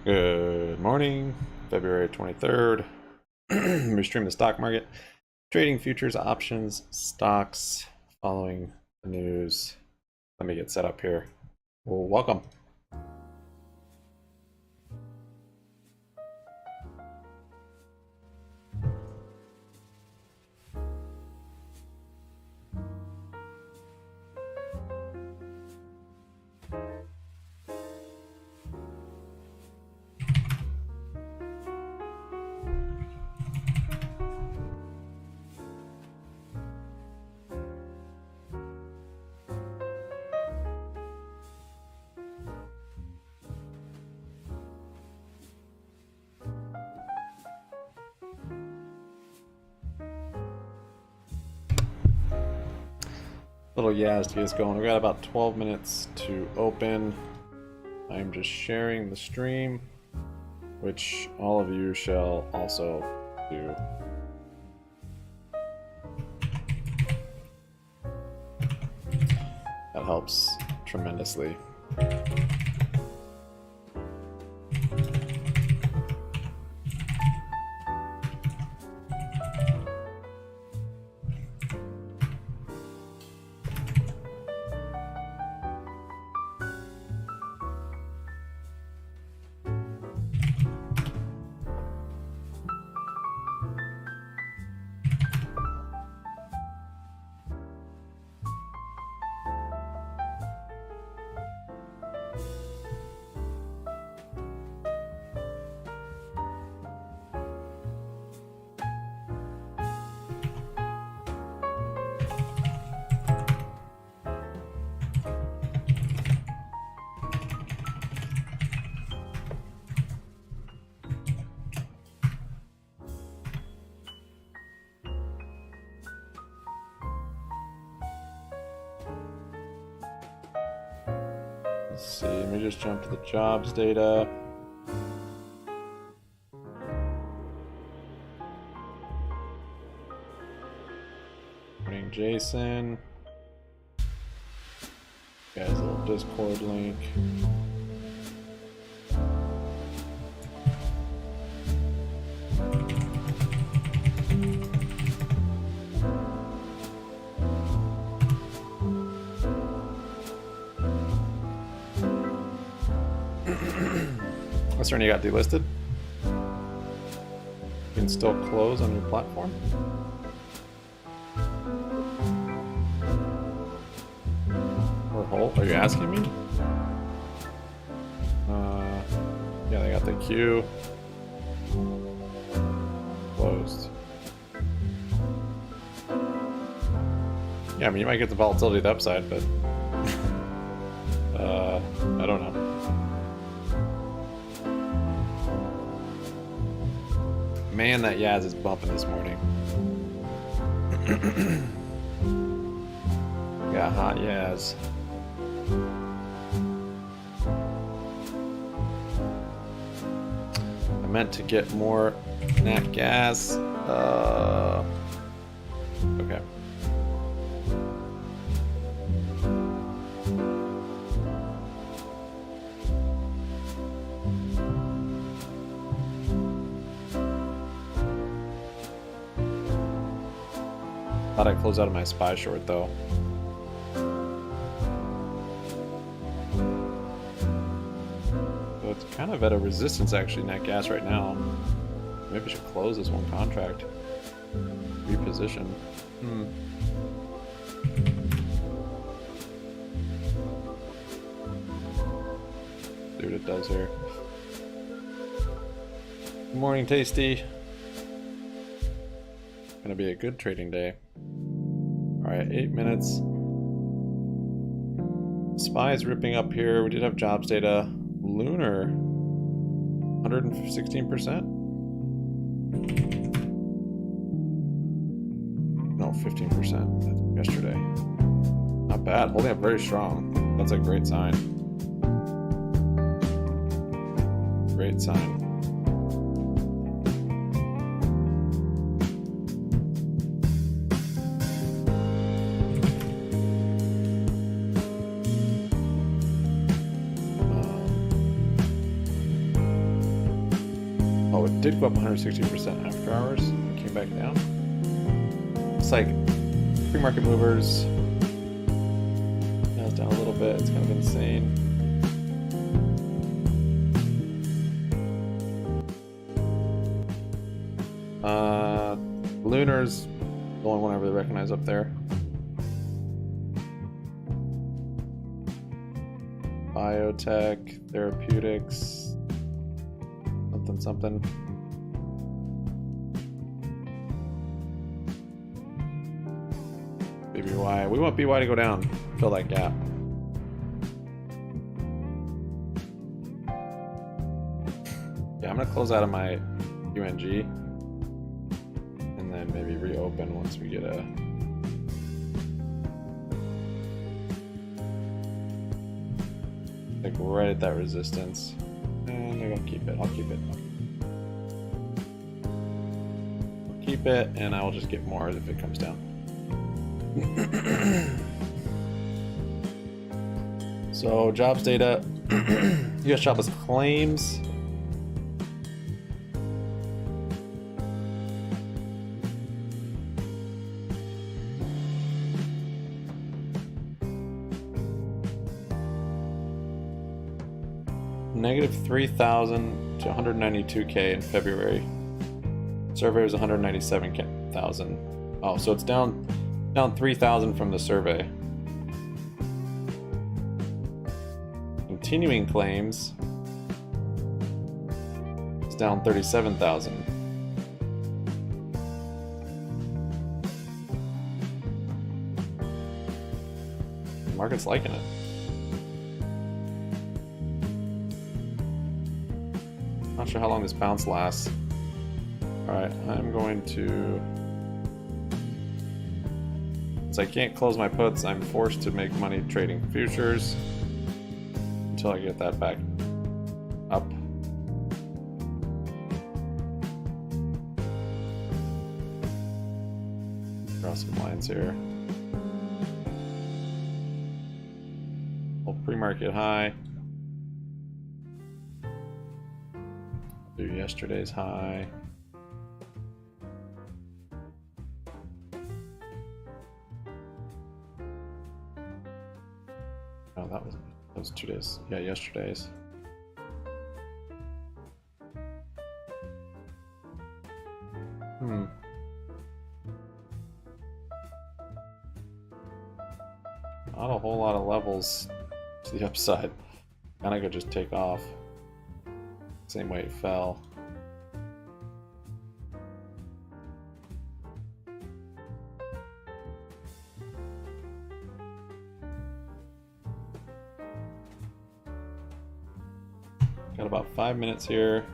Good morning, February 23rd. We stream the stock market, trading futures, options, stocks, following the news. Let me get set up here. Well, welcome. Little Yaz to get us going. We've got about 12 minutes to open. I'm just sharing the stream, which all of you shall also do. That helps tremendously. Let's see, let me just jump to the jobs data. Morning, Jason. Guys, a little Discord link. Western, you got delisted? You can still close on your platform? Or hold? Are you asking me? Yeah, they got the queue closed. Yeah, I mean, you might get the volatility at the upside, but I don't know. Man, that Yaz is bumping this morning. Got hot Yaz. I meant to get more nat gas. Okay. Thought I'd close out of my SPY short though. So it's kind of at a resistance actually, nat gas right now. Maybe I should close this one contract. Reposition. See what it does here. Good morning, Tasty. Gonna be a good trading day. Alright, 8 minutes. SPY is ripping up here. We did have jobs data. Lunar, 116%. No, 15% yesterday. Not bad. Holding up very strong. That's a great sign. Great sign. Oh, it did go up 160% after hours and came back down. It's like pre-market movers. Now it's down a little bit. It's kind of insane. Lunar's the only one I really recognize up there. Biotech, therapeutics, something, something. BBBY. We want BY to go down. Fill that gap. Yeah, I'm gonna close out of my UNG and then maybe reopen once we get a like right at that resistance. And maybe I'll keep it. I'll keep it. I'll keep it, and I will just get more if it comes down. So jobs data, US jobless claims. Negative 3,000 to 192K in February. Survey was 197,000. Oh, so it's down 3,000 from the survey. Continuing claims is down 37,000. The market's liking it. Not sure how long this bounce lasts. Alright, I'm going to... Since I can't close my puts, I'm forced to make money trading futures until I get that back up. Draw some lines here. Hold pre-market high. Do yesterday's high. Oh, that was 2 days. Yeah, yesterday's. Not a whole lot of levels to the upside. Kinda could just take off. Same way it fell. Got about 5 minutes here.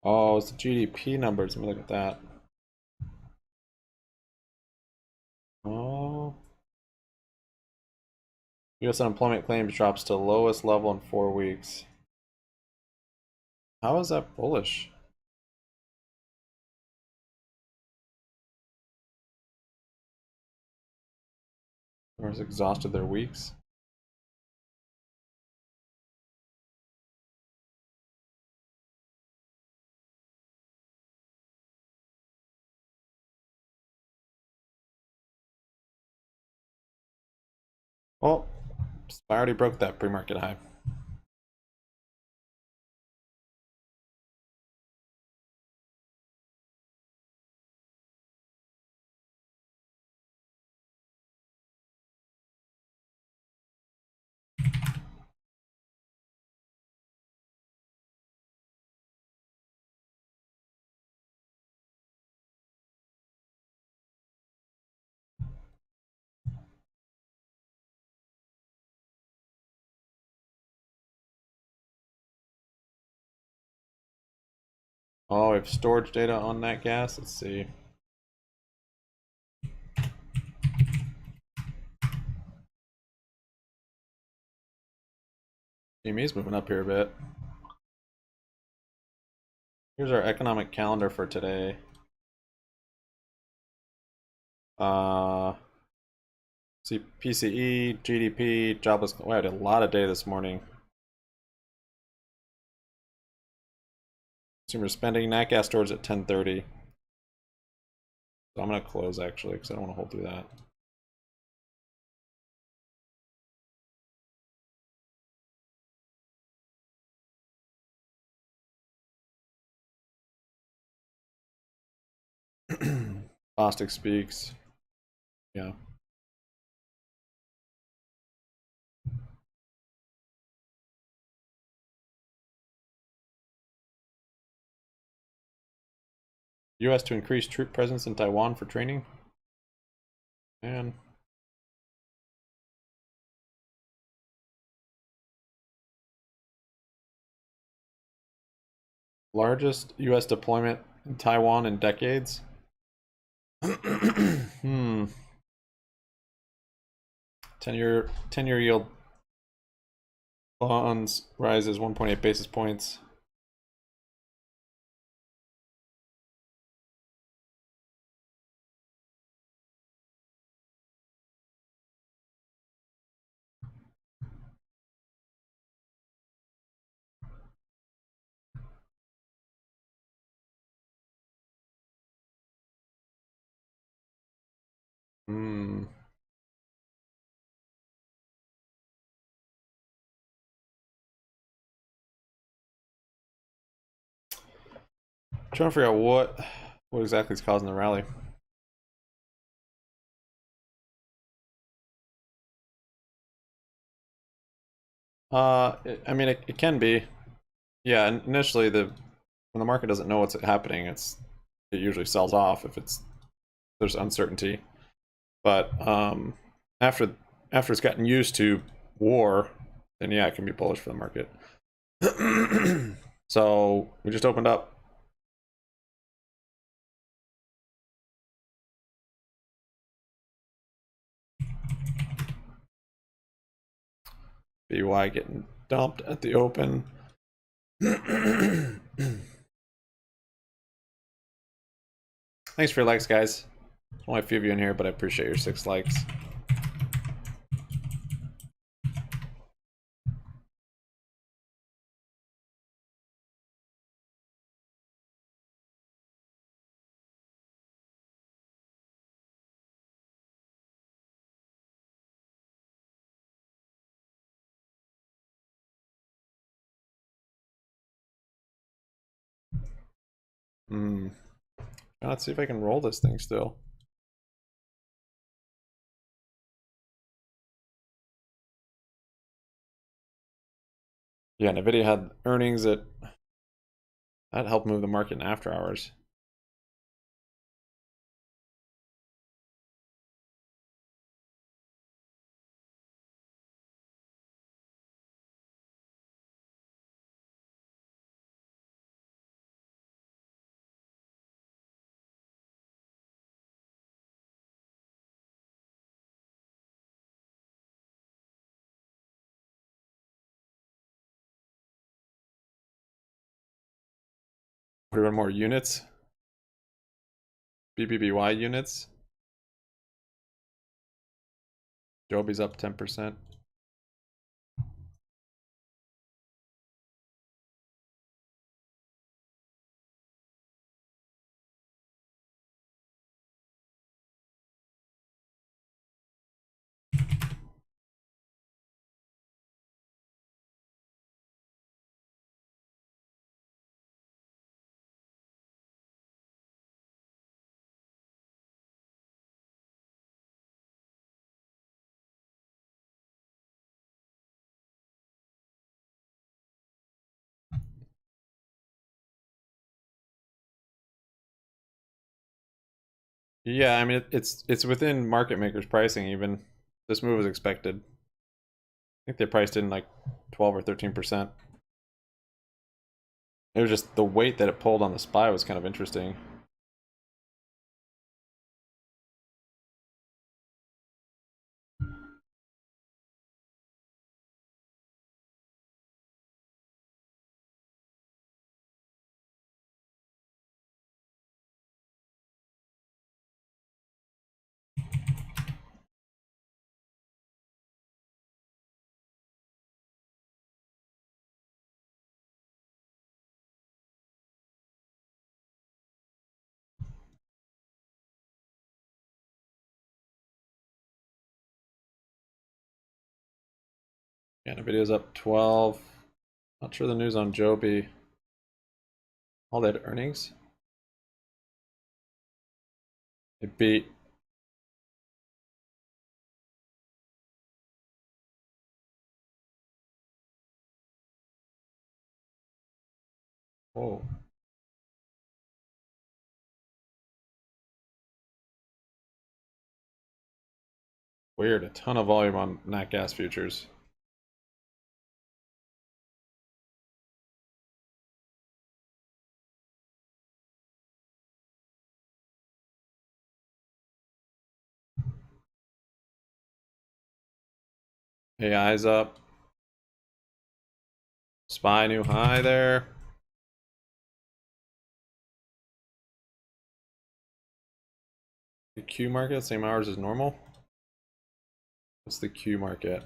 Oh, it's the GDP numbers. Let me look at that. Oh. US unemployment claims drops to lowest level in 4 weeks. How is that bullish? Everyone's exhausted their weeks. Oh, I already broke that pre-market high. Oh, we have storage data on that gas. Let's see. GME's moving up here a bit. Here's our economic calendar for today. See PCE, GDP, jobless. We had a lot of day this morning. Consumer spending, nat gas storage at 10:30. So I'm gonna close actually because I don't want to hold through that. Bostic speaks. Yeah. U.S. to increase troop presence in Taiwan for training. And largest U.S. deployment in Taiwan in decades. 10-year yield bonds rises 1.8 basis points. Trying to figure out what exactly is causing the rally. I mean, it can be. Yeah, initially when the market doesn't know what's happening, it usually sells off if there's uncertainty. But after it's gotten used to war, then yeah, it can be bullish for the market. So we just opened up. BBY getting dumped at the open. Thanks for your likes, guys. There's only a few of you in here, but I appreciate your 6 likes. Let's see if I can roll this thing still. Yeah, Nvidia had earnings that helped move the market in after hours. What are more units? BBBY units. Joby's up 10%. Yeah, I mean it's within market makers pricing even. This move was expected. I think they priced in like 12 or 13%. It was just the weight that it pulled on the SPY was kind of interesting. Yeah, Nvidia's up 12. Not sure the news on Joby. All that earnings. It beat. Whoa. Weird. A ton of volume on nat gas futures. AI's up. SPY new high there. The Q market, same hours as normal. What's the Q market?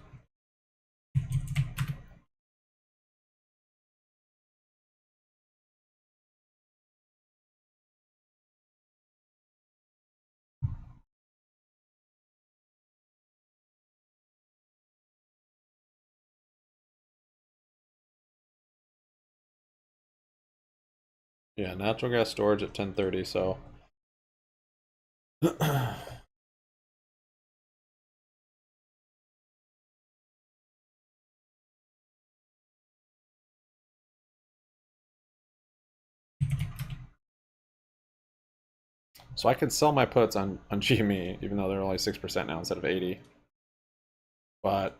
Yeah, natural gas storage at 10:30, so so I could sell my puts on GME, even though they're only 6% now instead of 80. But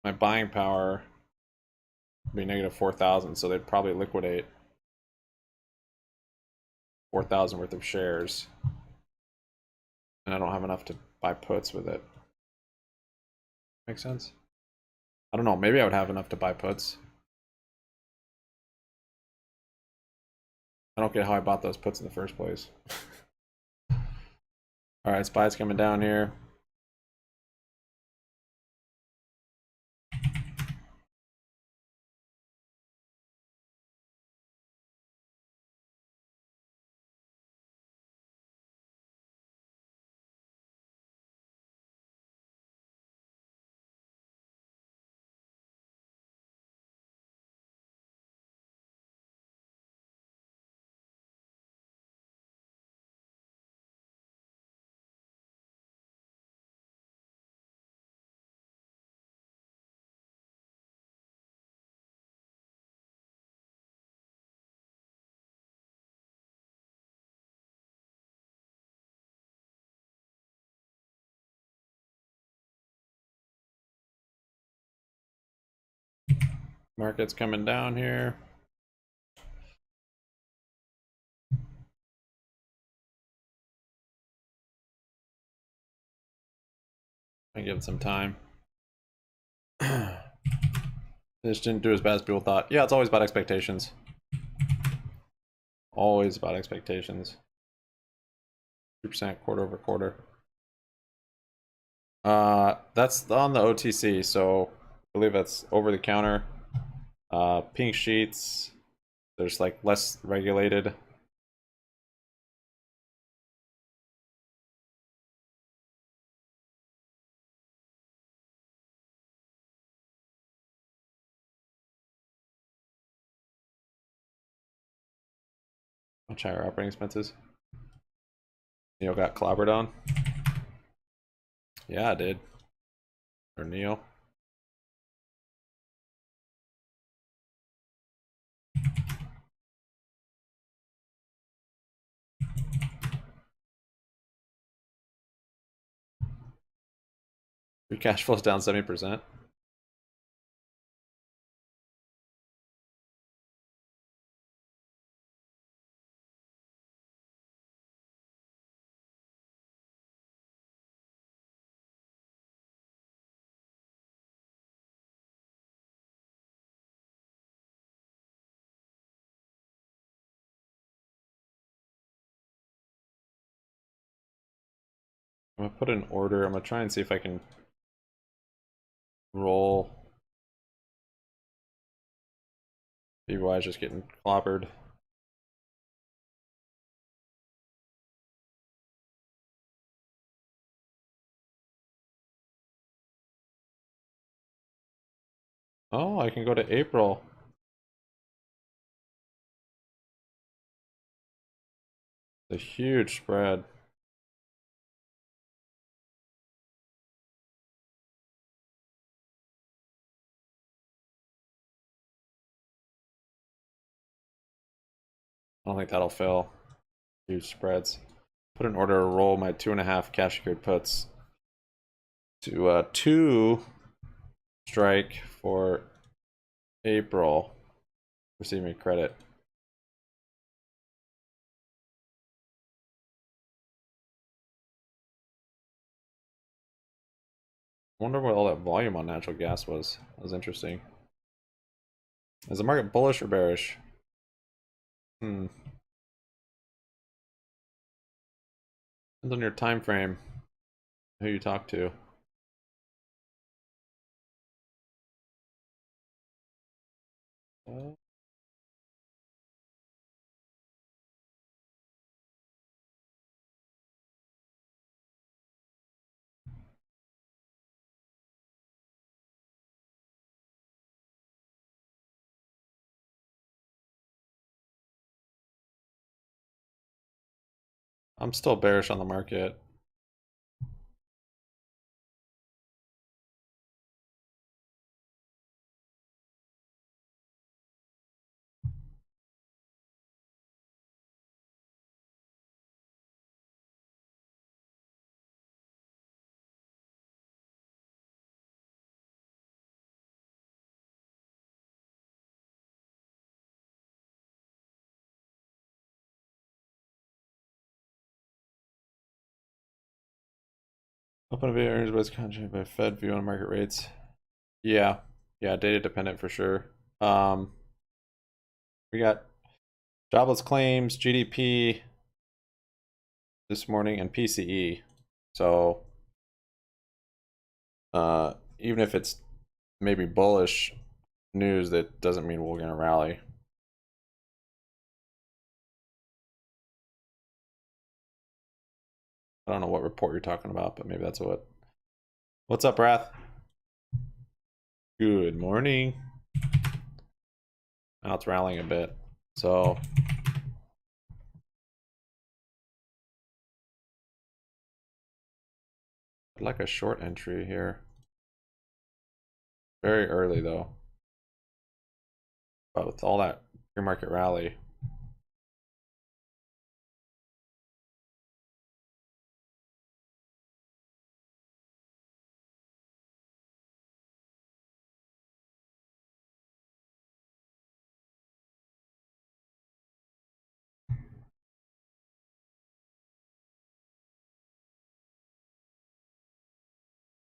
my buying power would be negative 4,000, so they'd probably liquidate 4,000 worth of shares. And I don't have enough to buy puts with it. Make sense? I don't know, maybe I would have enough to buy puts. I don't get how I bought those puts in the first place. Alright, SPY's coming down here. Market's coming down here. I give it some time. This didn't do as bad as people thought. Yeah, it's always about expectations. Always about expectations. 2% quarter over quarter. That's on the OTC, so I believe that's over the counter. Pink sheets, there's like less regulated. Much higher operating expenses. Neil got clobbered on. Yeah, I did. Or Neil. Free cash flow's down 70%. I'm gonna put an order. I'm gonna try and see if I can roll. BBY is just getting clobbered. Oh, I can go to April. The huge spread. I don't think that'll fail. Huge spreads. Put an order to roll my 2.5 cash secured puts to 2 strike for April. Receiving credit. I wonder what all that volume on natural gas was. That was interesting. Is the market bullish or bearish? Depends on your time frame, who you talk to. I'm still bearish on the market. Open video earnings was contracted by Fed view on market rates. Yeah, data dependent for sure. We got jobless claims, GDP this morning, and PCE. So, even if it's maybe bullish news, that doesn't mean we're gonna rally. I don't know what report you're talking about, but maybe that's what. What's up, Wrath? Good morning. Now it's rallying a bit. So I'd like a short entry here. Very early though. But with all that pre-market rally.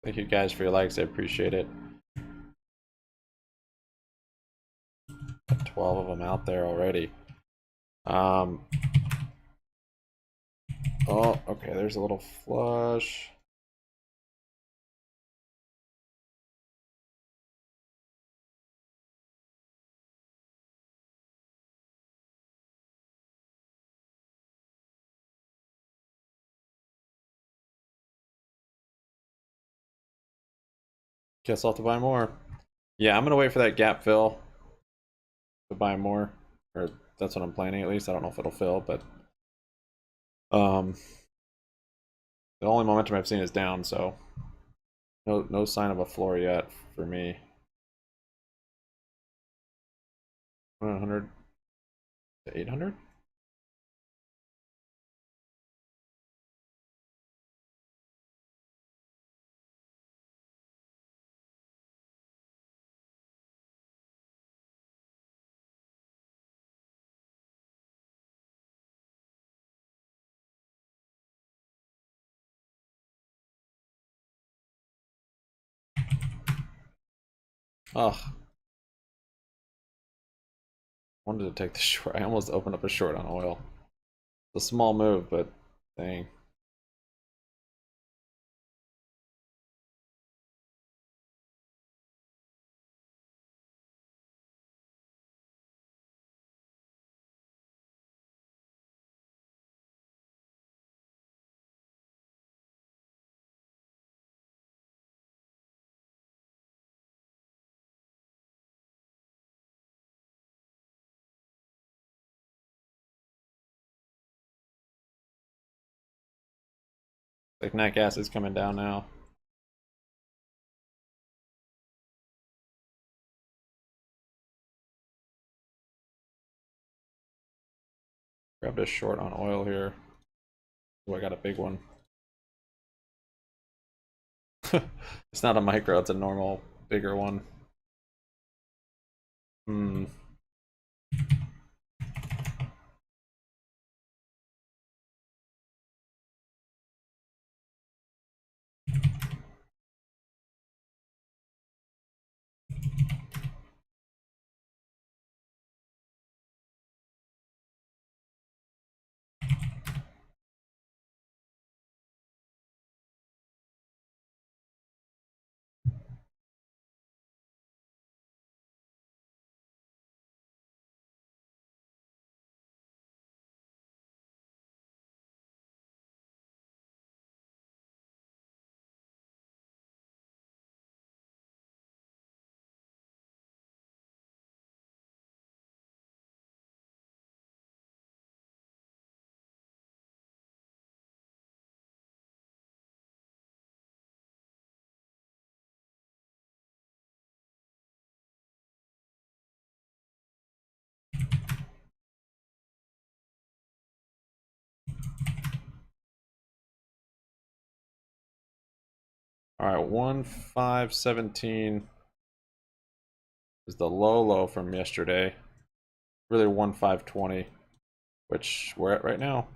Thank you guys for your likes. I appreciate it. Got 12 of them out there already. Oh, okay. There's a little flush. Guess I'll have to buy more. Yeah, I'm gonna wait for that gap fill to buy more. Or that's what I'm planning at least. I don't know if it'll fill, but um the only momentum I've seen is down, so no sign of a floor yet for me. 100 to 800? Ugh. Wanted to take the short. I almost opened up a short on oil. It's a small move, but dang. Like nat gas is coming down now. Grabbed a short on oil here. Oh, I got a big one. It's not a micro, it's a normal, bigger one. Hmm. All right, 1,517 is the low from yesterday. Really 1,520, which we're at right now.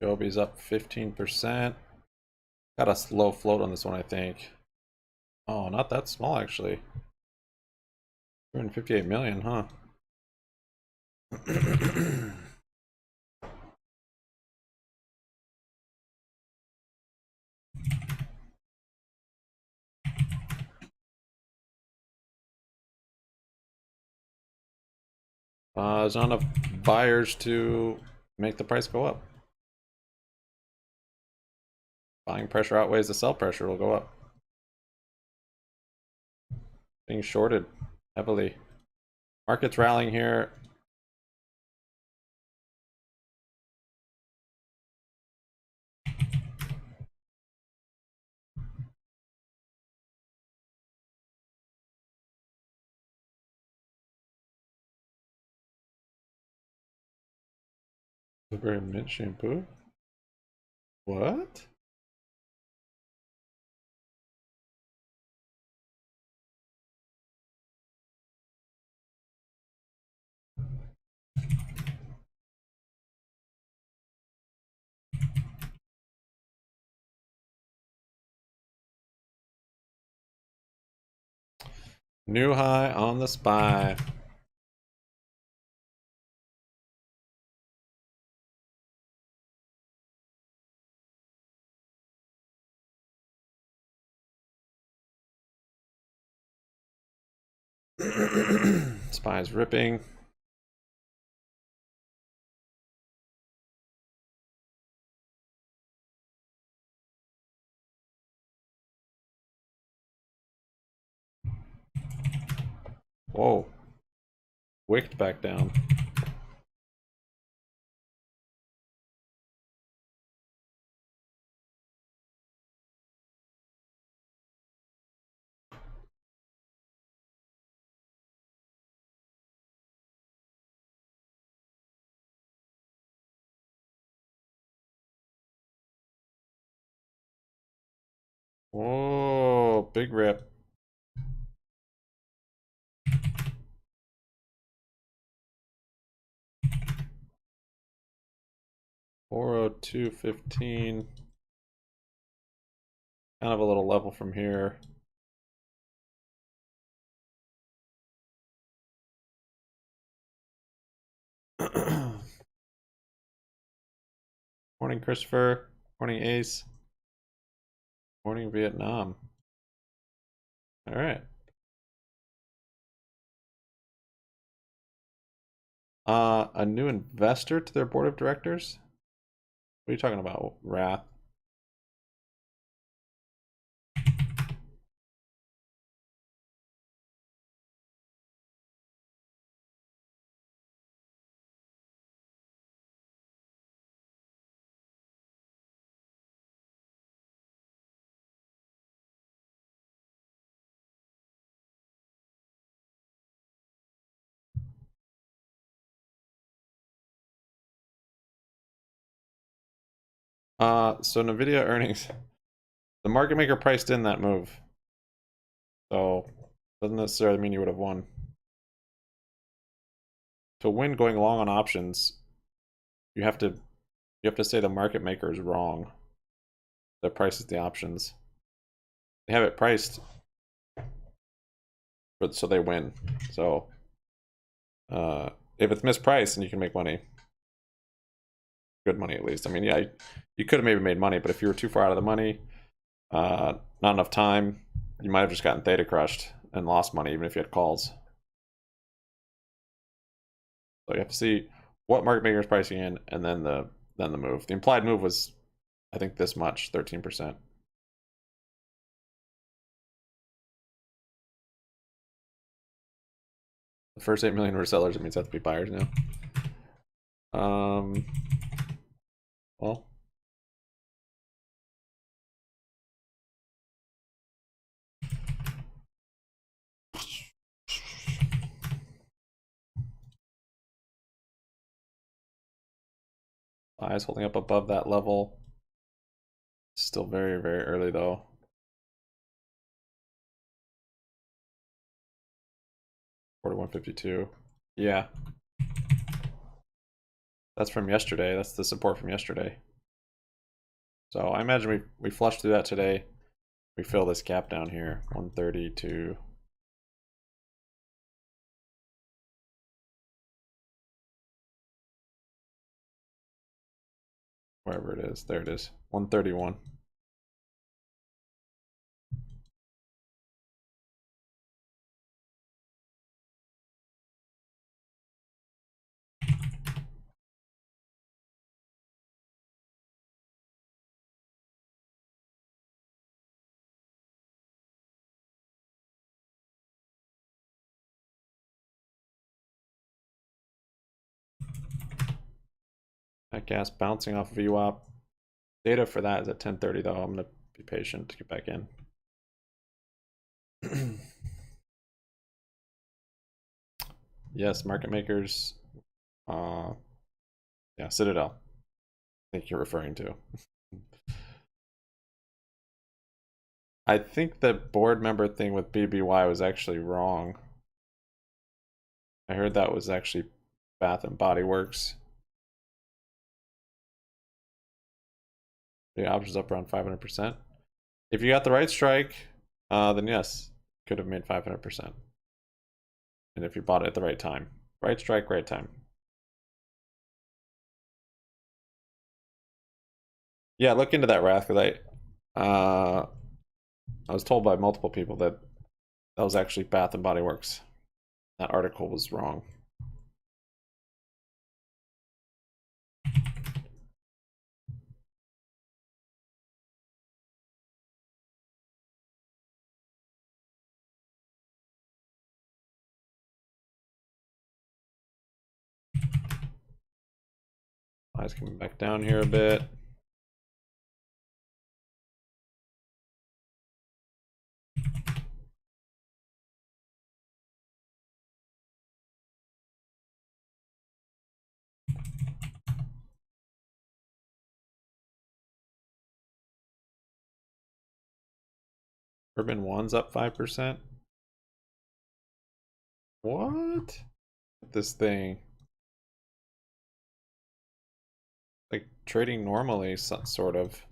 Gobi's up 15%. Got a slow float on this one, I think. Oh, not that small actually. 258 million, huh? There's not enough buyers to make the price go up. Buying pressure outweighs the sell pressure, will go up. Being shorted heavily. Market's rallying here. Blueberry mint shampoo? What? New high on the SPY. SPY is ripping. Whoa. Wicked back down. Whoa, big rip. $402.15. Kind of a little level from here. Morning, Christopher. Morning, Ace. Morning, Vietnam. All right. A new investor to their board of directors? What are you talking about, Wrath? So Nvidia earnings, the market maker priced in that move. So doesn't necessarily mean you would have won. To win going long on options, you have to say the market maker is wrong. That prices the options. They have it priced, so they win. So if it's mispriced, then you can make money. Good money, at least. I mean, yeah, you could have maybe made money, but if you were too far out of the money, not enough time, you might have just gotten theta crushed and lost money, even if you had calls. So you have to see what market maker is pricing in, and then the move. The implied move was, I think, this much, 13%. The first 8 million were sellers. It means they have to be buyers now. Well, eyes holding up above that level. Still very, very early though. 41.52. Yeah. That's from yesterday. That's the support from yesterday. So I imagine we flushed through that today. We fill this gap down here, 132. Wherever it is. There it is. 131. That gas bouncing off VWAP. Data for that is at 10:30 though. I'm gonna be patient to get back in. Yes, market makers. Yeah, Citadel. I think you're referring to. I think the board member thing with BBBY was actually wrong. I heard that was actually Bath and Body Works. The options up around 500%. If you got the right strike, then yes, could have made 500%. And if you bought it at the right time, right strike, right time. Yeah, look into that, Wrath, because I was told by multiple people that that was actually Bath and Body Works. That article was wrong. Eyes coming back down here a bit. Urban One's up 5%. What? This thing. Like trading normally, sort of.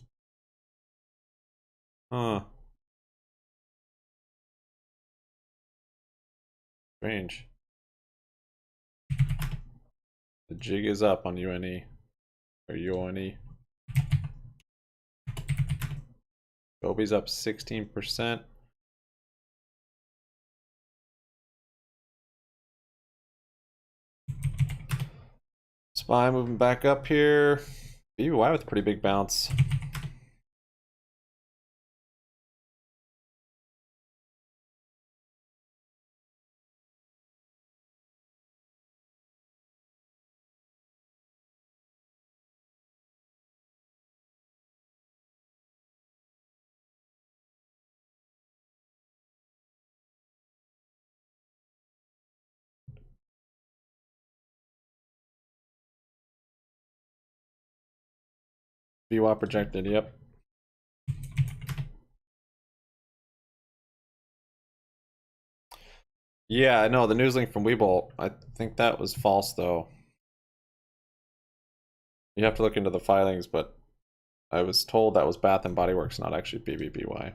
Huh. Strange. The jig is up on UNE or UNE. Gobi's up 16%. SPY moving back up here. BBY with a pretty big bounce. BBY projected, yep. Yeah, I know the news link from Webull. I think that was false though. You have to look into the filings, but I was told that was Bath and Body Works, not actually BBBY.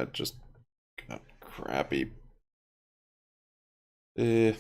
It just got crappy. Eh.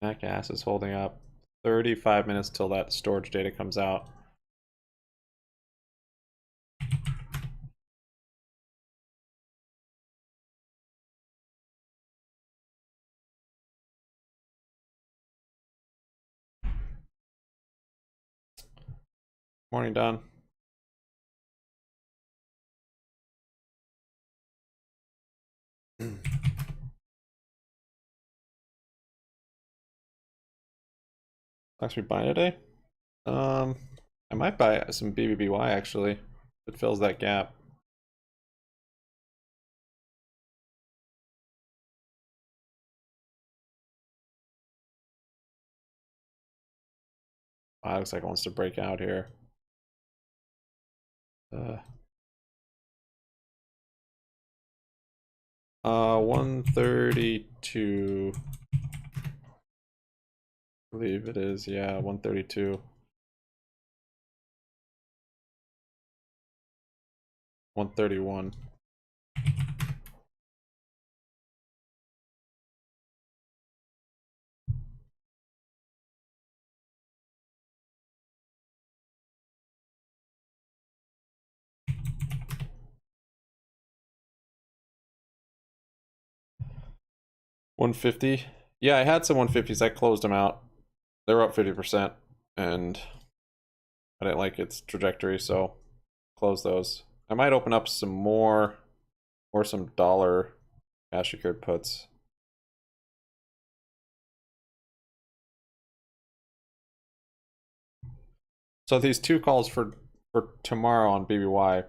That gas is holding up. 35 minutes till that storage data comes out. Morning, Don. Stocks we buy today? I might buy some BBBY actually. If it fills that gap. Looks like it wants to break out here. 132. I believe it is, yeah, 132. 131. $150. Yeah, I had some 150s. I closed them out. They were up 50%, and I didn't like its trajectory, so close those. I might open up some more or some dollar cash secured puts. So these two calls for tomorrow on BBY,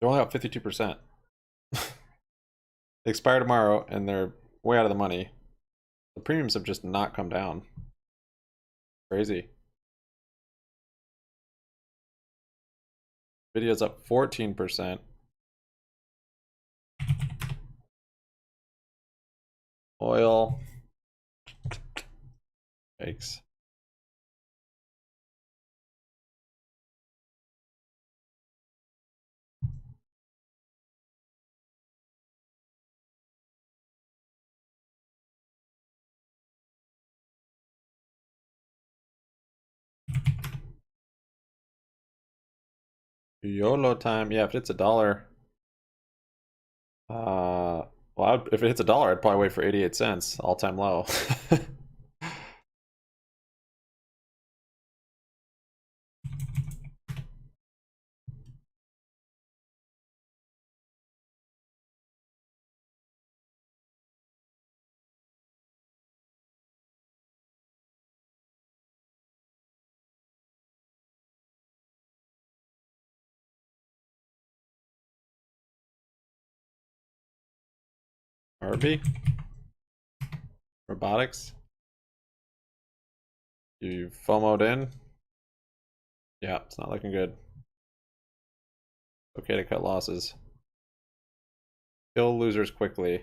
they're only up 52%. They expire tomorrow, and they're way out of the money. The premiums have just not come down. Crazy. Video's up 14%. Oil. Yikes. YOLO time. Yeah, if it's a dollar. Well, if it hits a dollar, I'd probably wait for 88 cents, all-time low. RB? Robotics? You FOMO'd in? Yeah, it's not looking good. Okay to cut losses. Kill losers quickly.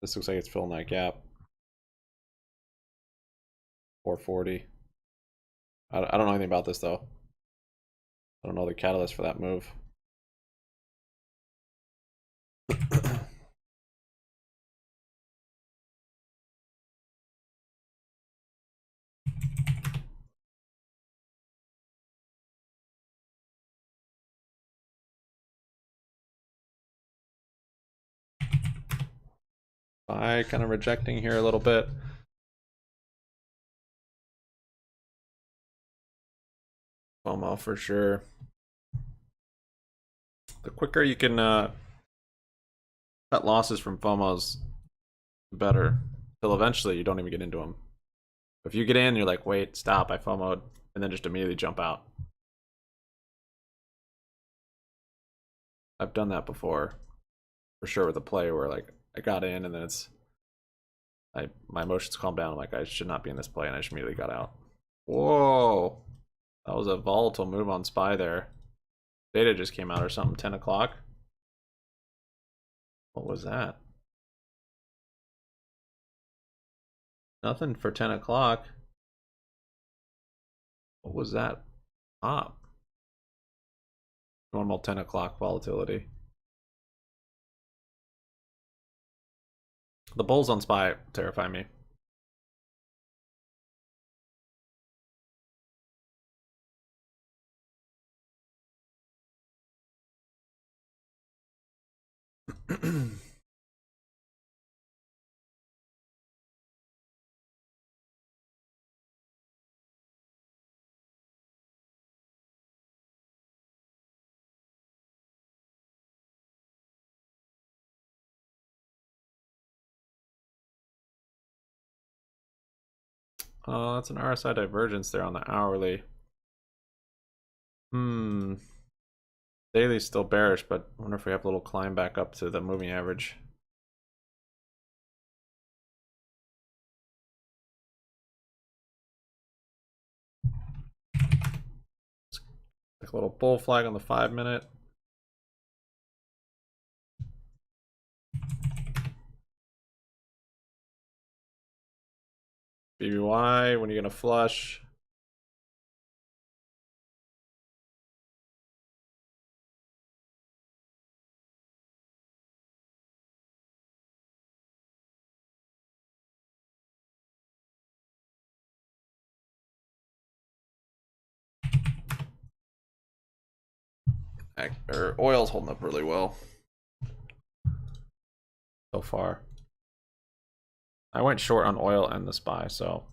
This looks like it's filling that gap. 440. I don't know anything about this though. I don't know the catalyst for that move. By kind of rejecting here a little bit. FOMO for sure. The quicker you can cut losses from FOMOs, the better. Till eventually you don't even get into them. If you get in, you're like, wait, stop, I FOMO'd, and then just immediately jump out. I've done that before, for sure, with a play where like I got in and then my emotions calmed down. I'm like, I should not be in this play, and I just immediately got out. Whoa, that was a volatile move on SPY there. Data just came out or something. 10 o'clock. What was that? Nothing for 10 o'clock. What was that? Pop. Normal 10 o'clock volatility. The bulls on SPY terrify me. That's an RSI divergence there on the hourly. Daily's still bearish, but I wonder if we have a little climb back up to the moving average. Like a little bull flag on the 5-minute. BBY, when are you gonna flush? Oil's holding up really well so far. I went short on oil and the SPY, so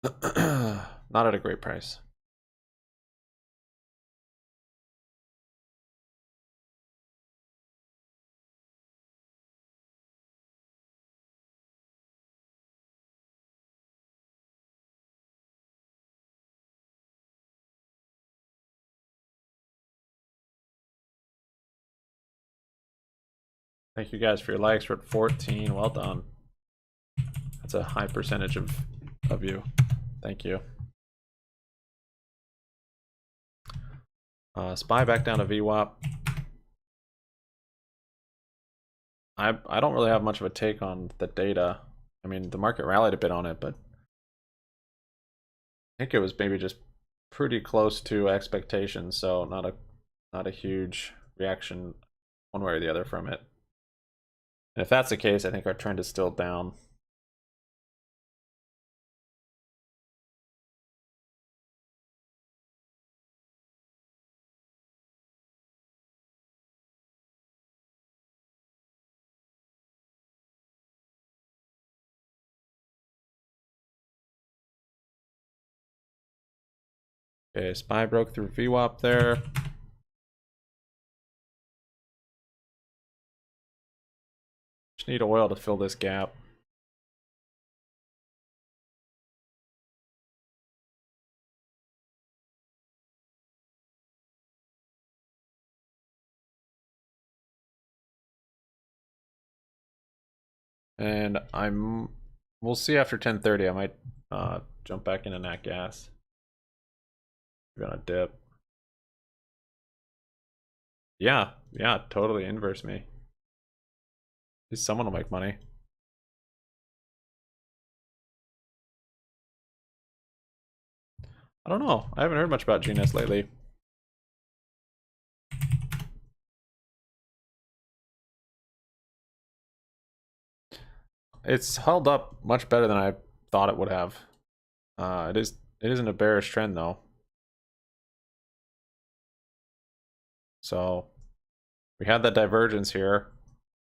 not at a great price. Thank you guys for your likes. We're at 14. Well done. That's a high percentage of you. Thank you. SPY back down to VWAP. I don't really have much of a take on the data. I mean, the market rallied a bit on it, but I think it was maybe just pretty close to expectations, so not a huge reaction one way or the other from it. And if that's the case, I think our trend is still down. Okay, SPY broke through VWAP there. Just need oil to fill this gap. And we'll see after 10:30. I might jump back into nat gas. We're gonna dip. Yeah, totally inverse me. At least someone will make money. I don't know. I haven't heard much about GNS lately. It's held up much better than I thought it would have. It isn't a bearish trend though. So we had that divergence here.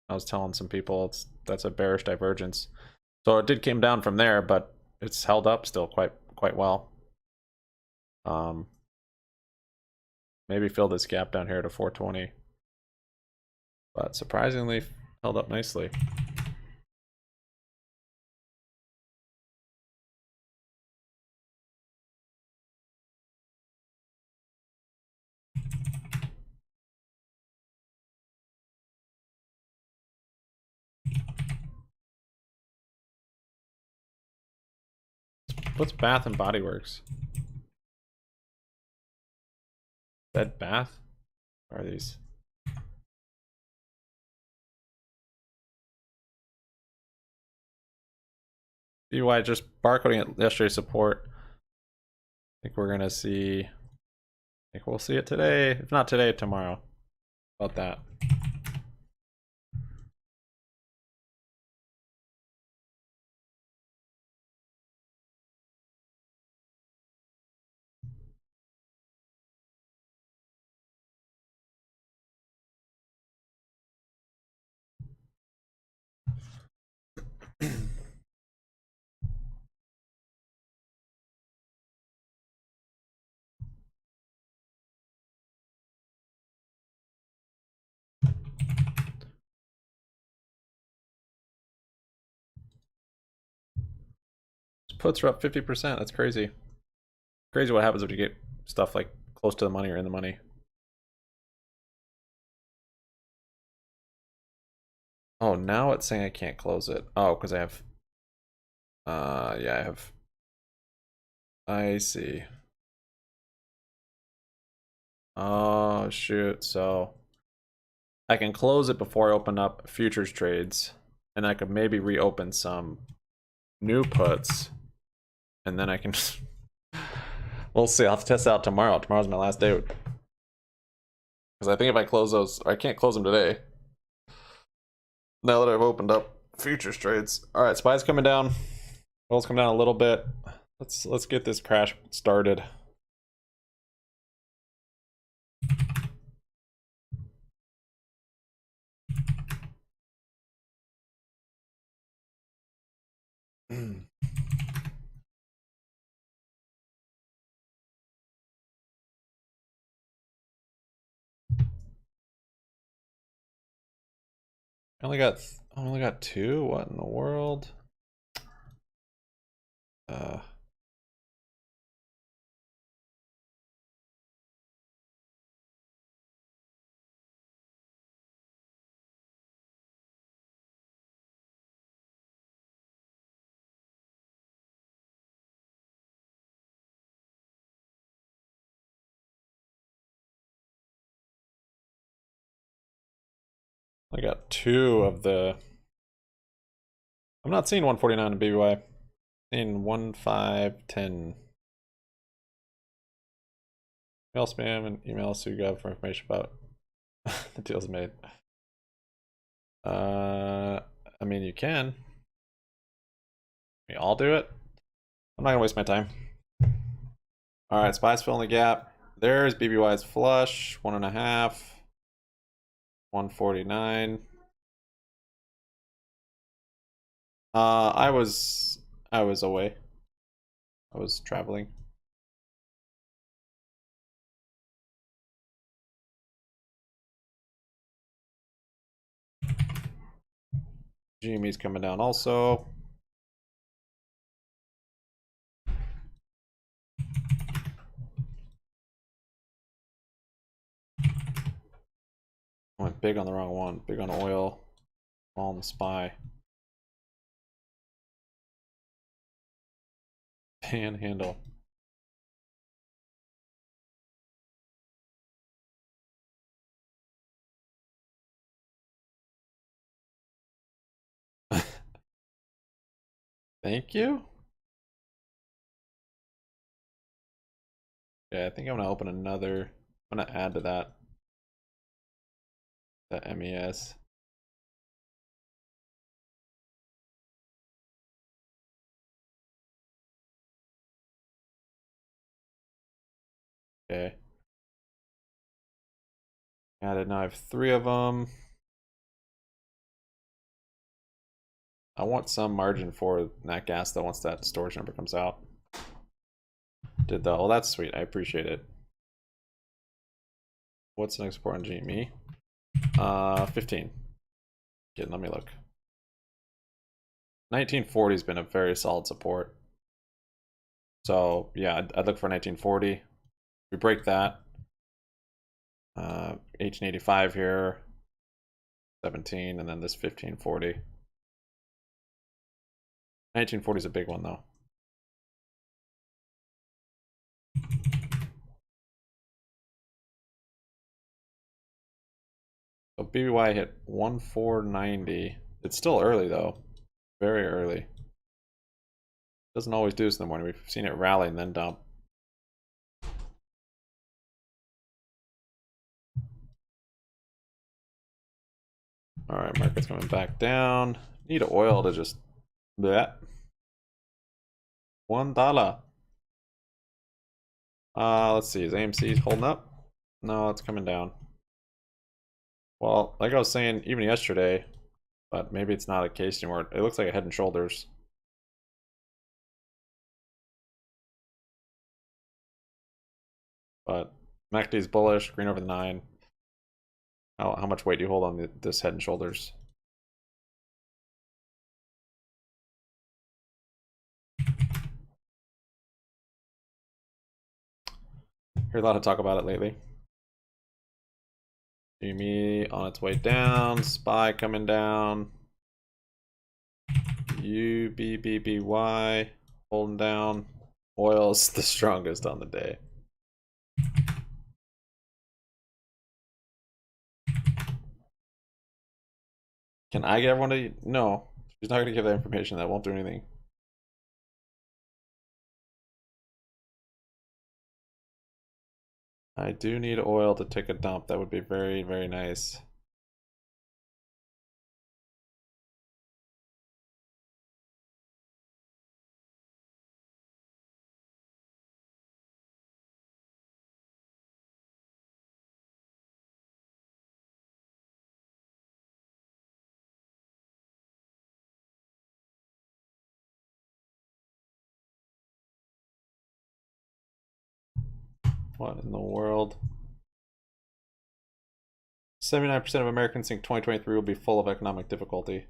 I was telling some people that's a bearish divergence. So it did came down from there, but it's held up still quite well. Maybe fill this gap down here to 420. But surprisingly held up nicely. What's Bath and Body Works? Bed Bath? What are these? BBY just barcoding at yesterday's support. I think we're gonna see. I think we'll see it today. If not today, tomorrow. About that. Puts are up 50%. That's crazy. Crazy what happens when you get stuff like close to the money or in the money. Oh, now it's saying I can't close it. Oh, because I have. Yeah, I have. I see. Oh, shoot. So I can close it before I open up futures trades, and I could maybe reopen some new puts, and then I can. We'll see. I'll have to test it out tomorrow. Tomorrow's my last day. Because I think if I close those, I can't close them today. Now that I've opened up futures trades. All right, SPY's coming down. Gold's come down a little bit. Let's get this crash started. I only got two. What in the world? Uh, I got two of the. I'm not seeing 149 in BBY. In 1510. Email spam and email SUGov for information about the deals made. I mean, you can. We all do it. I'm not gonna waste my time. All right, SPY's filling the gap. There's BBY's flush, 1.5, 149. I was away. I was traveling. GME's coming down also. Went big on the wrong one. Big on oil. Small on the SPY. Panhandle. Thank you. Yeah, I think I'm gonna open another. I'm gonna add to that. That MES. Okay. Added. Now I have 3 of them. I want some margin for nat gas though once that storage number comes out. Did that. Well, that's sweet. I appreciate it. What's the next support on GME? 15. Okay, let me look. 1940 has been a very solid support. So yeah, I'd look for 1940. We break that. 1885 here. 17, and then this 1540. 1940 is a big one though. So BBY hit 1490. It's still early though. Very early. Doesn't always do this in the morning. We've seen it rally and then dump. Alright, market's coming back down. Need oil to just bleh. $1. Let's see, is AMC holding up? No, it's coming down. Well, like I was saying even yesterday, but maybe it's not a case anymore. It looks like a head and shoulders. But MACD's bullish, green over the 9. How much weight do you hold on this head and shoulders? Heard a lot of talk about it lately. GME on its way down, SPY coming down. BBBY holding down. Oil's the strongest on the day. Can I get everyone to? No, she's not going to give that information. That won't do anything. I do need oil to take a dump. That would be very, very nice. What in the world? 79% of Americans think 2023 will be full of economic difficulty.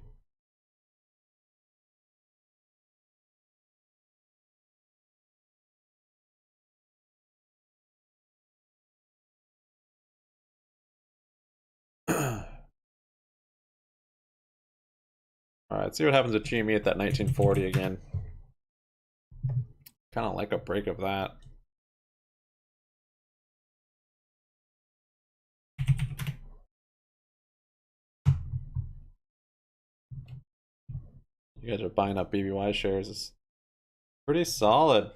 Alright, see what happens with GME at that 1940 again. Kind of like a break of that. You guys are buying up BBY shares. It's pretty solid.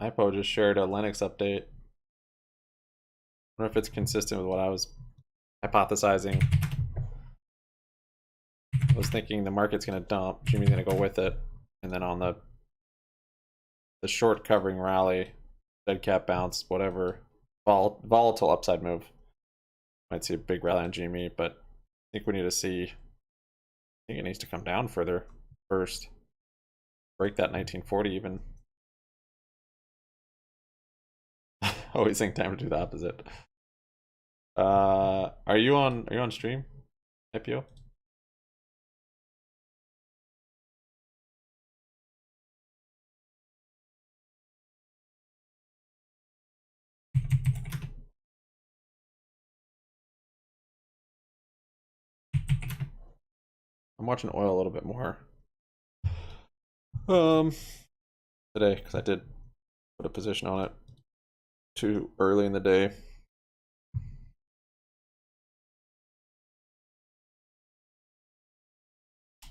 Hypo just shared a Linux update. I wonder if it's consistent with what I was hypothesizing. I was thinking the market's going to dump, Jimmy's going to go with it, and then on the short covering rally, dead cat bounce, whatever, volatile upside move. Might see a big rally on GME, but I think we need to see. I think it needs to come down further first. Break that 1940 even. Always think time to do the opposite. Are you on stream, IPO? I'm watching oil a little bit more. Um, today because I did put a position on it too early in the day.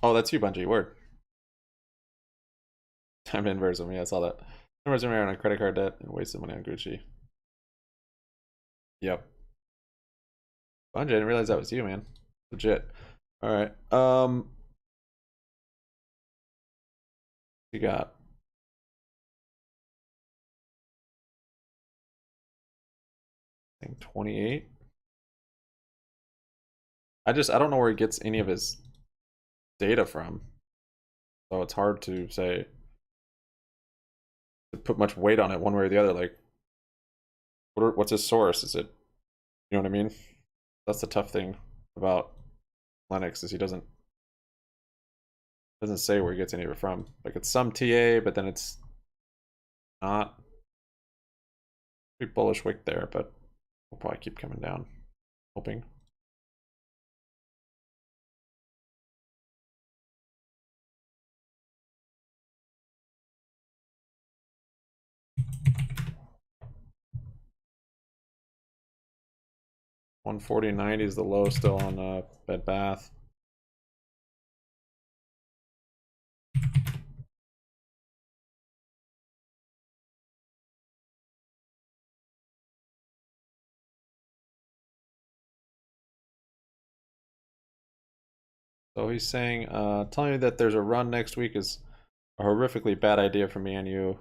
Oh, that's you, Bungie. Word. Time to inverse them. Yeah, I saw that. Inverse them on a credit card debt and wasted money on Gucci. Yep. Bungie, I didn't realize that was you, man. Legit. All right. You got I think 28. I don't know where he gets any of his data from. So it's hard to say to put much weight on it one way or the other. Like what's his source? Is it, you know what I mean? That's the tough thing about Linux is he doesn't say where he gets any of it from. Like it's some TA, but then it's not. Pretty bullish wick there, but we'll probably keep coming down, hoping. $140.90 is the low still on Bed Bath. So he's saying, telling you that there's a run next week is a horrifically bad idea for me and you.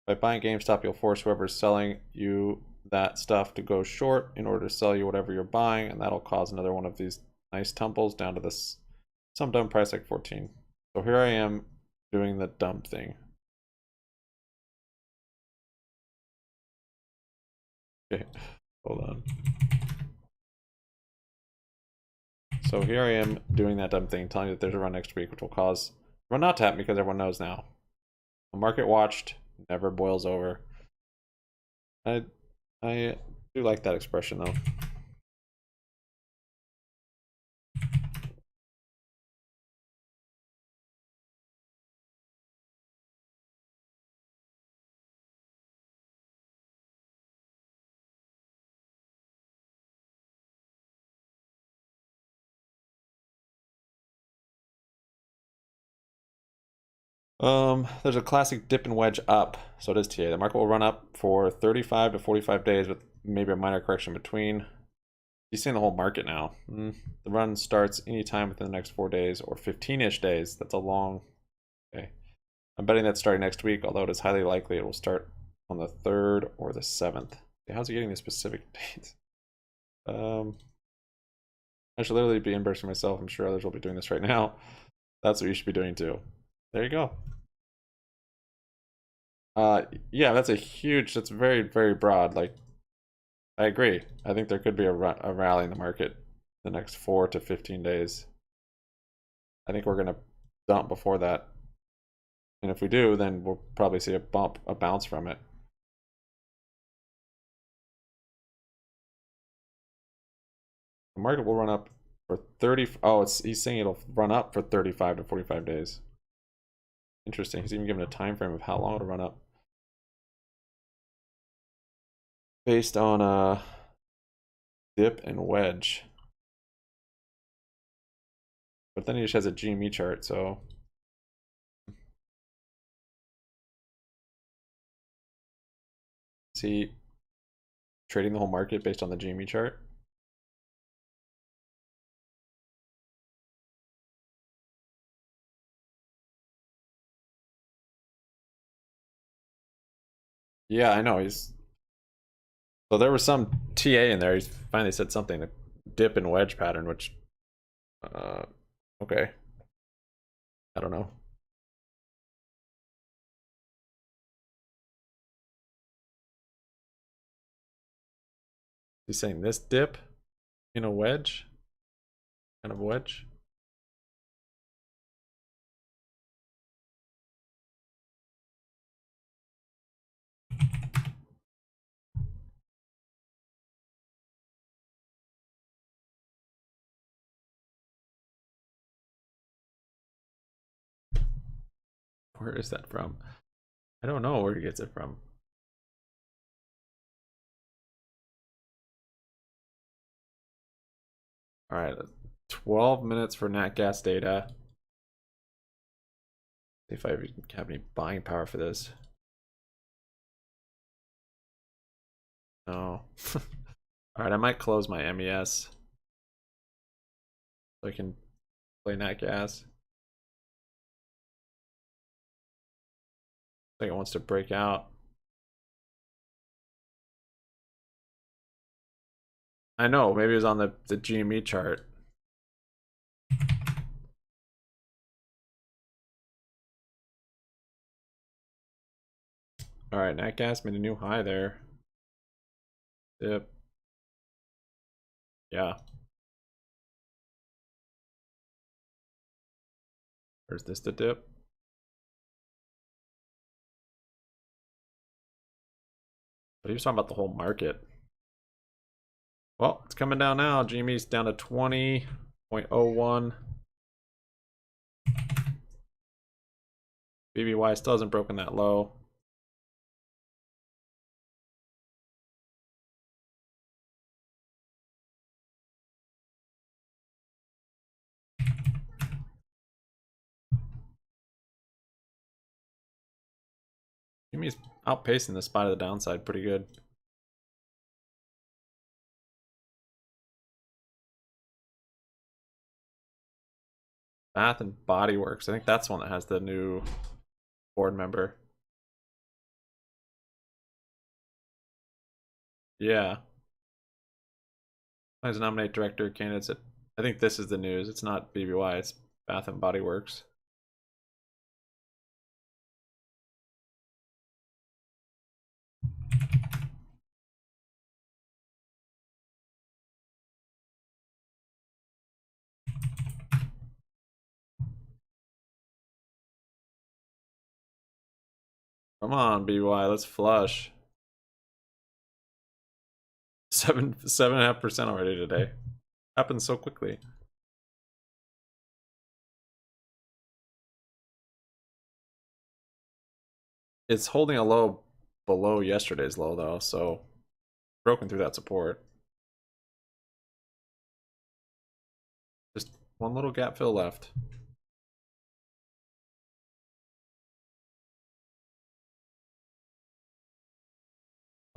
By buying GameStop, you'll force whoever's selling you that stuff to go short in order to sell you whatever you're buying, and that'll cause another one of these nice tumbles down to this some dumb price like 14. So here I am doing the dumb thing. Okay, hold on. So here I am doing that dumb thing, telling you that there's a run next week, which will cause run not to happen because everyone knows now. A market watched never boils over. I do like that expression though. There's a classic dip and wedge up, so it is TA. The market will run up for 35 to 45 days with maybe a minor correction between. He's saying the whole market now. The run starts anytime within the next 4 days or 15-ish days. That's a long. Okay. I'm betting that's starting next week, although it is highly likely it will start on the 3rd or the 7th. Okay, how's he getting the specific dates? I should literally be embarrassing myself. I'm sure others will be doing this right now. That's what you should be doing too. There you go. Yeah, that's that's very, very broad. Like, I agree. I think there could be a rally in the market the next 4 to 15 days. I think we're gonna dump before that. And if we do, then we'll probably see a bounce from it. The market will run up for 30. Oh, he's saying it'll run up for 35 to 45 days. Interesting. He's even given a time frame of how long it'll run up. Based on a dip and wedge. But then he just has a GME chart, so is he trading the whole market based on the GME chart? Yeah, I know. So there was some TA in there. He's finally said something, a dip and wedge pattern, which okay. I don't know. He's saying this dip in a wedge, kind of wedge. Where is that from? I don't know where he gets it from. All right, 12 minutes for nat gas data. See if I have any buying power for this. No. All right, I might close my MES so I can play nat gas. I think it wants to break out. I know, maybe it was on the GME chart. All right, nat gas made a new high there. Dip. Yeah. Or is this the dip? But he was talking about the whole market. Well, it's coming down now. GME's down to 20.01. BBY still hasn't broken that low. GME's outpacing the spot of the downside pretty good. Bath and Body Works. I think that's one that has the new board member. Yeah. Plans to nominate director candidates. I think this is the news. It's not BBY. It's Bath and Body Works. Come on, BBY. Let's flush. 7.5% already today. Happened so quickly. It's holding a low below yesterday's low though, so broken through that support. Just one little gap fill left.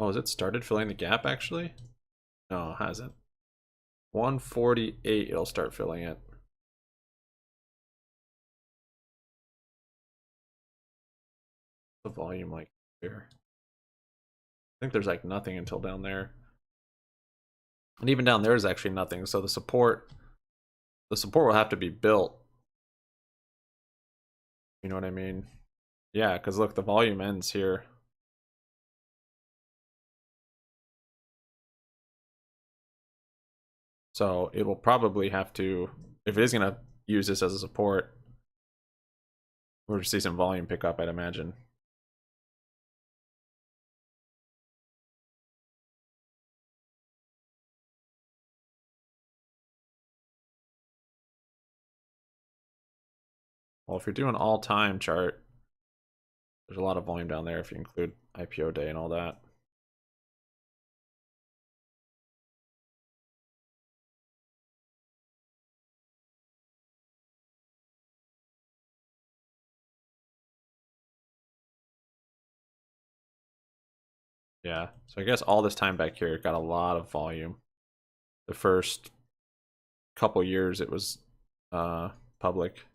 Oh, has it started filling the gap actually? No, it hasn't. 148, it'll start filling it. The volume like here. I think there's like nothing until down there. And even down there is actually nothing, so the support will have to be built. You know what I mean? Yeah, because look, the volume ends here. So it will probably have to, if it is going to use this as a support, we're going to see some volume pick up, I'd imagine. Well, if you're doing all-time chart, there's a lot of volume down there if you include IPO day and all that. Yeah, so I guess all this time back here got a lot of volume. The first couple years it was public.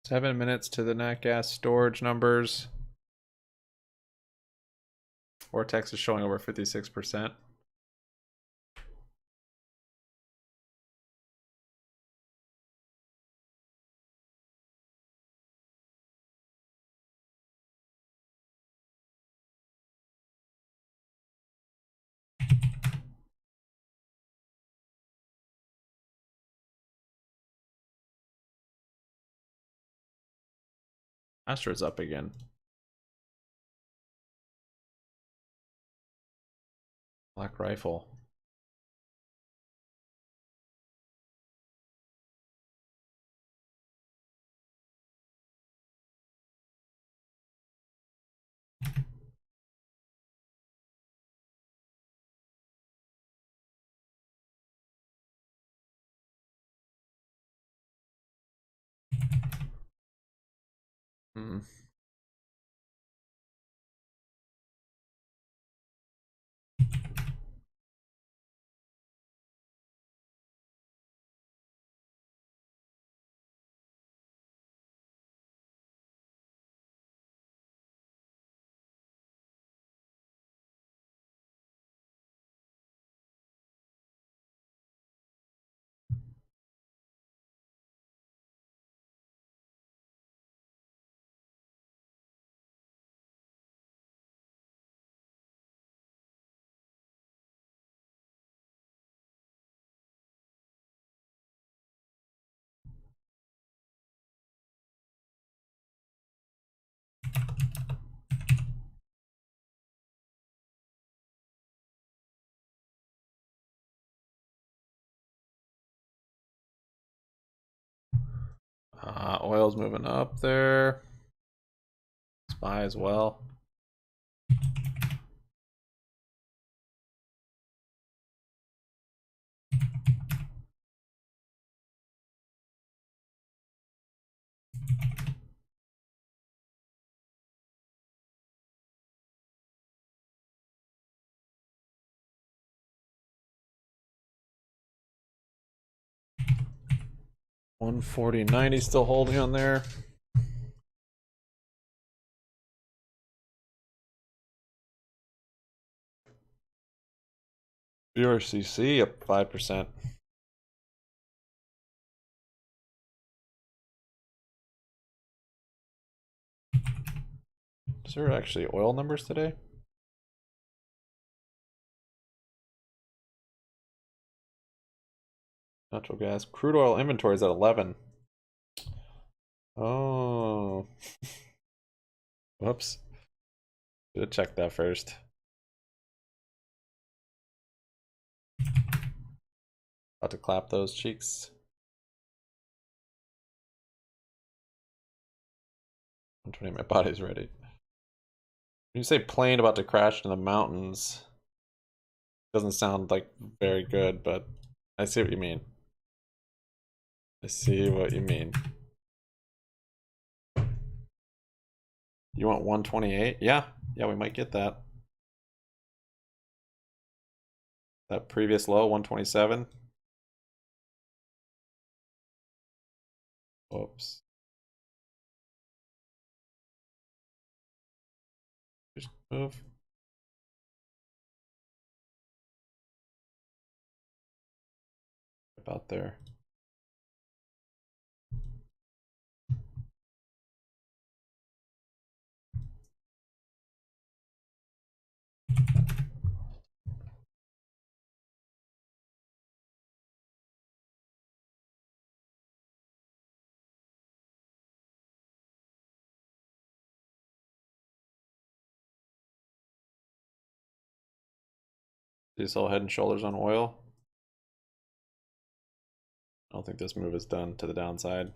Seven minutes to the nat gas storage numbers. Vortex is showing over 56%. Astro's up again. Black Rifle. Hmm. Oil's moving up there. SPY as well. $140.90 still holding on there. URCC up 5%. Is there actually oil numbers today? Natural gas. Crude oil inventory is at 11. Oh. Whoops. Should have checked that first. About to clap those cheeks. 120, my body's ready. When you say plane about to crash in the mountains, doesn't sound like very good, but I see what you mean. I see what you mean. You want 128? Yeah, we might get that. That previous low, 127. Whoops. Just move. About there. These all head and shoulders on oil. I don't think this move is done to the downside.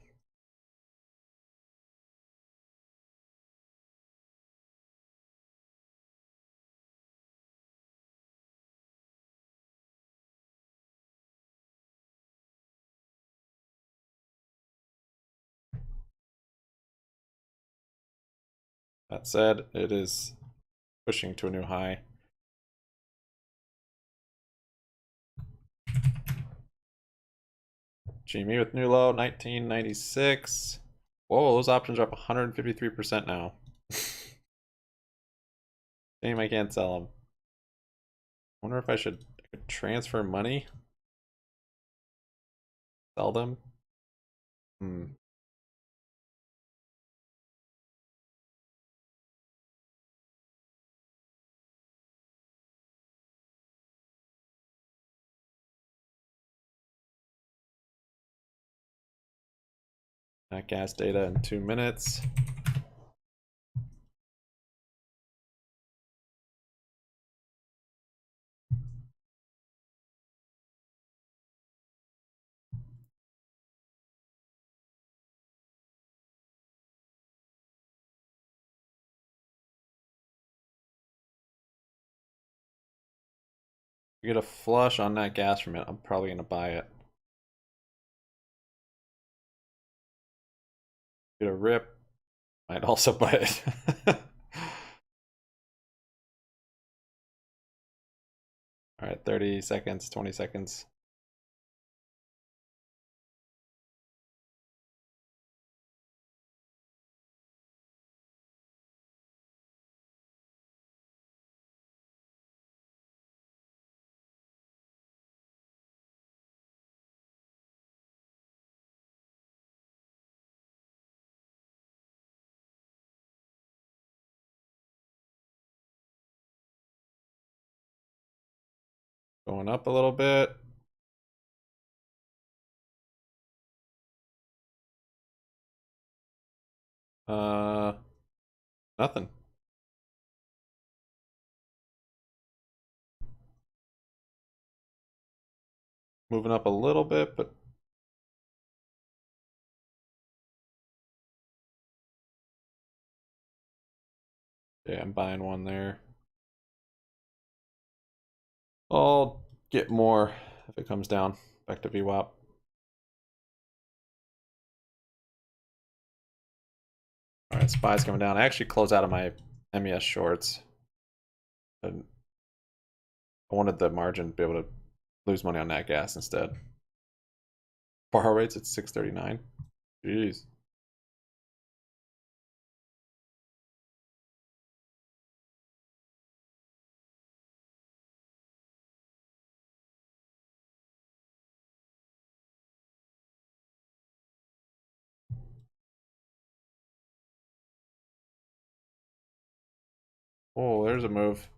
That said, it is pushing to a new high. GME with new low, 1996. Whoa, those options are up 153% now. Damn, I can't sell them. Wonder if I should transfer money? Sell them? That gas data in 2 minutes. We get a flush on that gas from it, I'm probably gonna buy it. Get a rip, might also buy it. All right, 30 seconds, 20 seconds. Going up a little bit. Uh, Nothing. Moving up a little bit, but yeah, I'm buying one there. I'll get more if it comes down. Back to VWAP. All right, SPY's coming down. I actually closed out of my MES shorts. And I wanted the margin to be able to lose money on that gas instead. Bar rates at 639. Jeez. Oh, there's a move.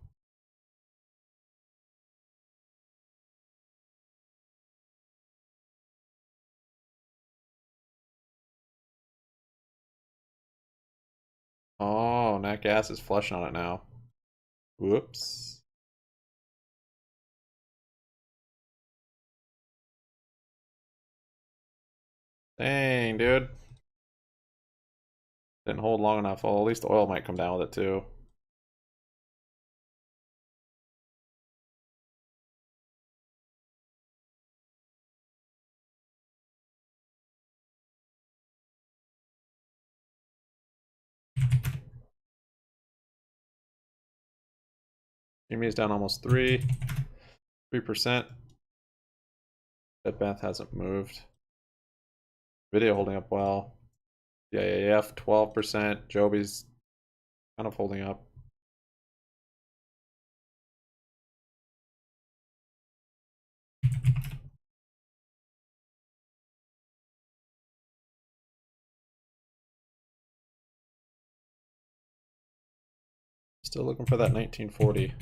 Oh, nat gas is flushing on it now. Whoops. Dang, dude. Didn't hold long enough. Well, at least the oil might come down with it too. GME is down almost 3%. That Beth hasn't moved. Video holding up well. DIAF 12%. Joby's kind of holding up. Still looking for that 1940.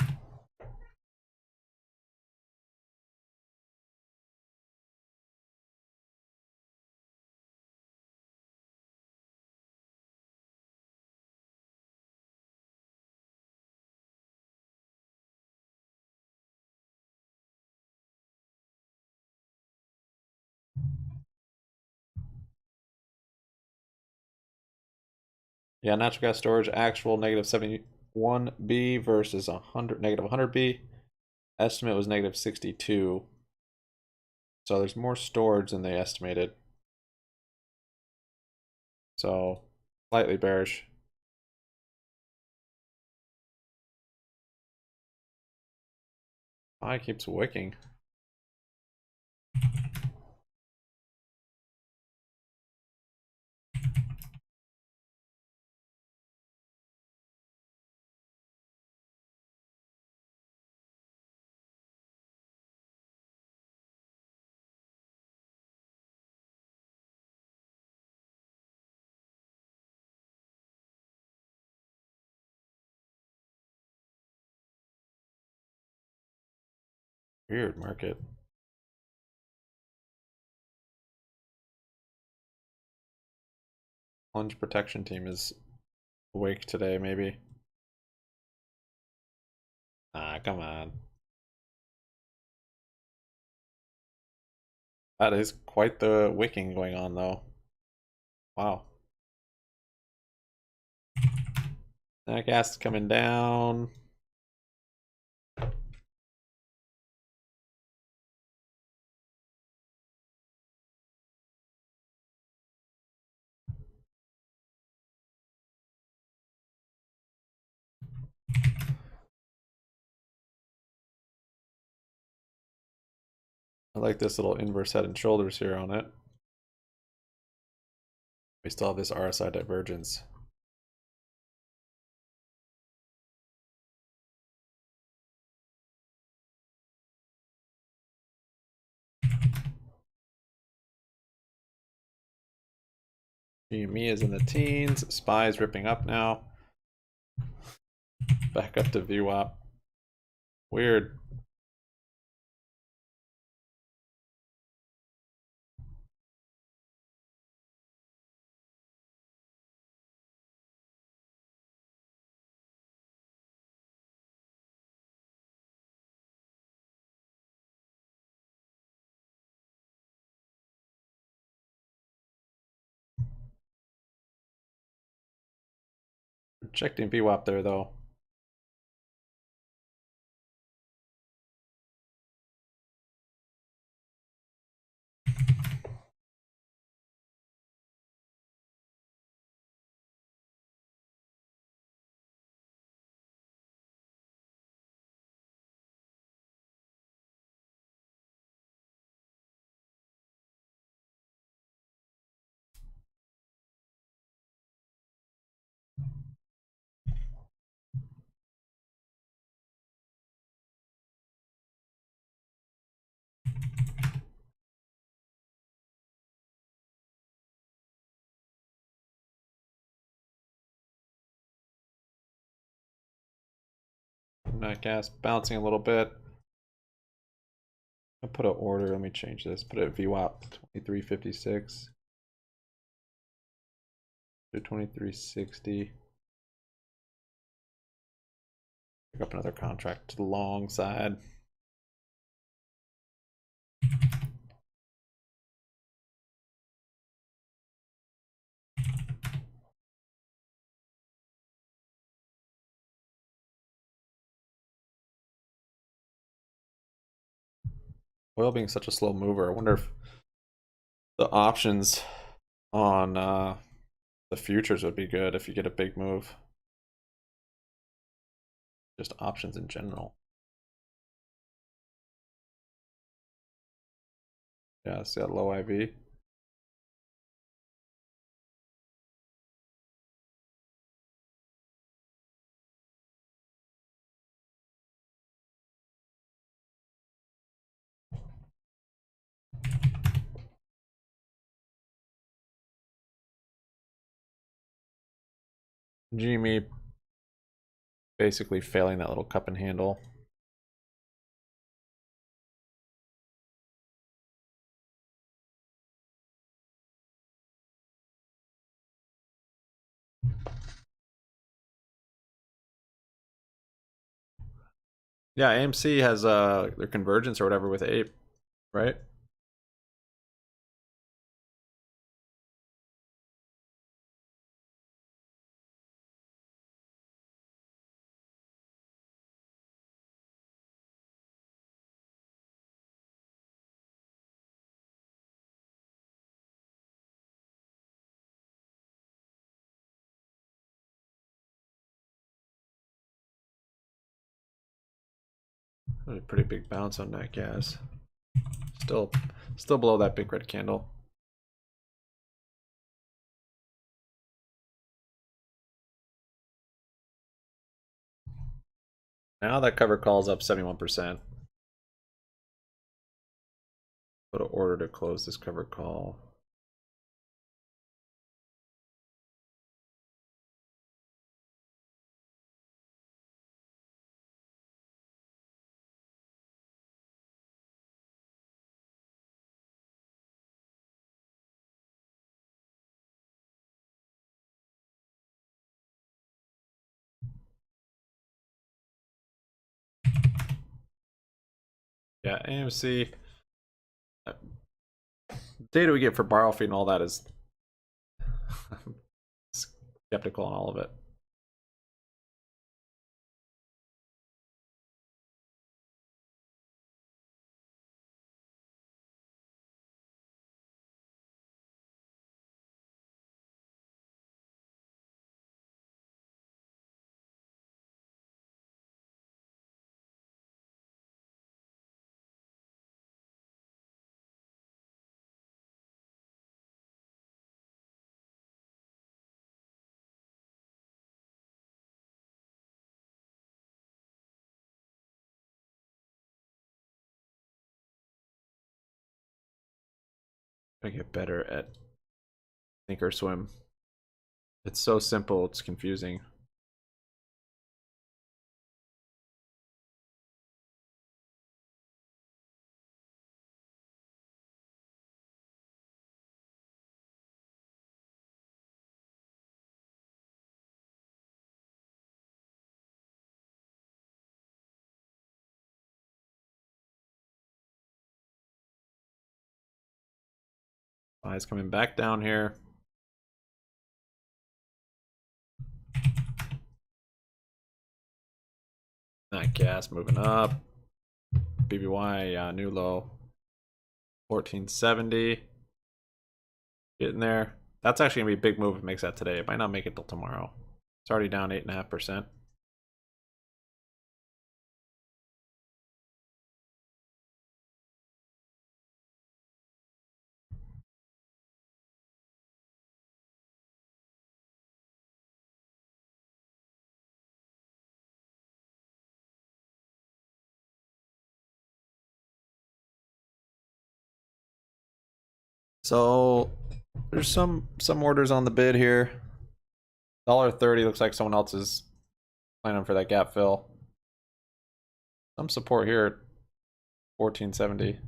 Yeah, natural gas storage actual negative 71B versus 100 negative 100B. Estimate was negative 62. So there's more storage than they estimated. So slightly bearish. I keeps wicking. Weird market. Plunge protection team is awake today, maybe. Ah, come on. That is quite the wicking going on, though. Wow. That gas is coming down. like this little inverse head and shoulders here on it. We still have this RSI divergence. GME is in the teens. SPY is ripping up now. Back up to VWAP. Weird. Rejecting VWAP there though. Gas bouncing a little bit. I'll put an order. Let me change this. Put it at VWAP 2356 to 2360. Pick up another contract to the long side. Oil being such a slow mover, I wonder if the options on the futures would be good if you get a big move. Just options in general. Yeah, see that low IV. GME basically failing that little cup and handle. Yeah, AMC has their convergence or whatever with Ape, right? A pretty big bounce on that gas. Still below that big red candle. Now that cover call is up 71%. Put an order to close this cover call. Yeah, AMC. Data we get for borrow fee and all that is skeptical on all of it. I get better at sink or swim. It's so simple, it's confusing. Buy's coming back down here. That gas moving up. BBY new low 1470. Getting there. That's actually gonna be a big move if it makes that today. It might not make it till tomorrow. It's already down 8.5%. So there's some orders on the bid here. $1.30 looks like someone else is planning for that gap fill. Some support here at 1470.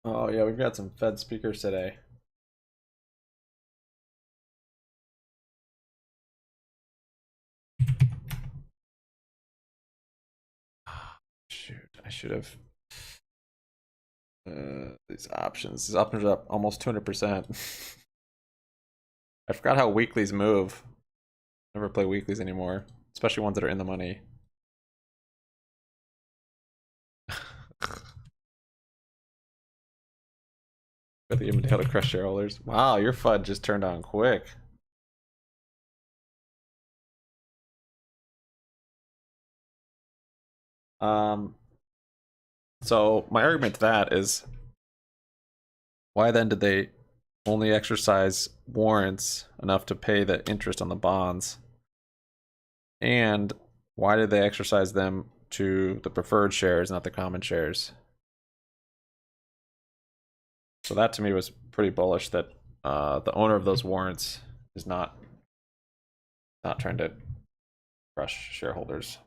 Oh yeah, we've got some Fed speakers today. Shoot, I should have these options. These options are up almost 200%. I forgot how weeklies move. Never play weeklies anymore, especially ones that are in the money. Got the email to crush shareholders. Wow, your FUD just turned on quick. So my argument to that is, why then did they only exercise warrants enough to pay the interest on the bonds? And why did they exercise them to the preferred shares, not the common shares? So that to me was pretty bullish that the owner of those warrants is not trying to crush shareholders.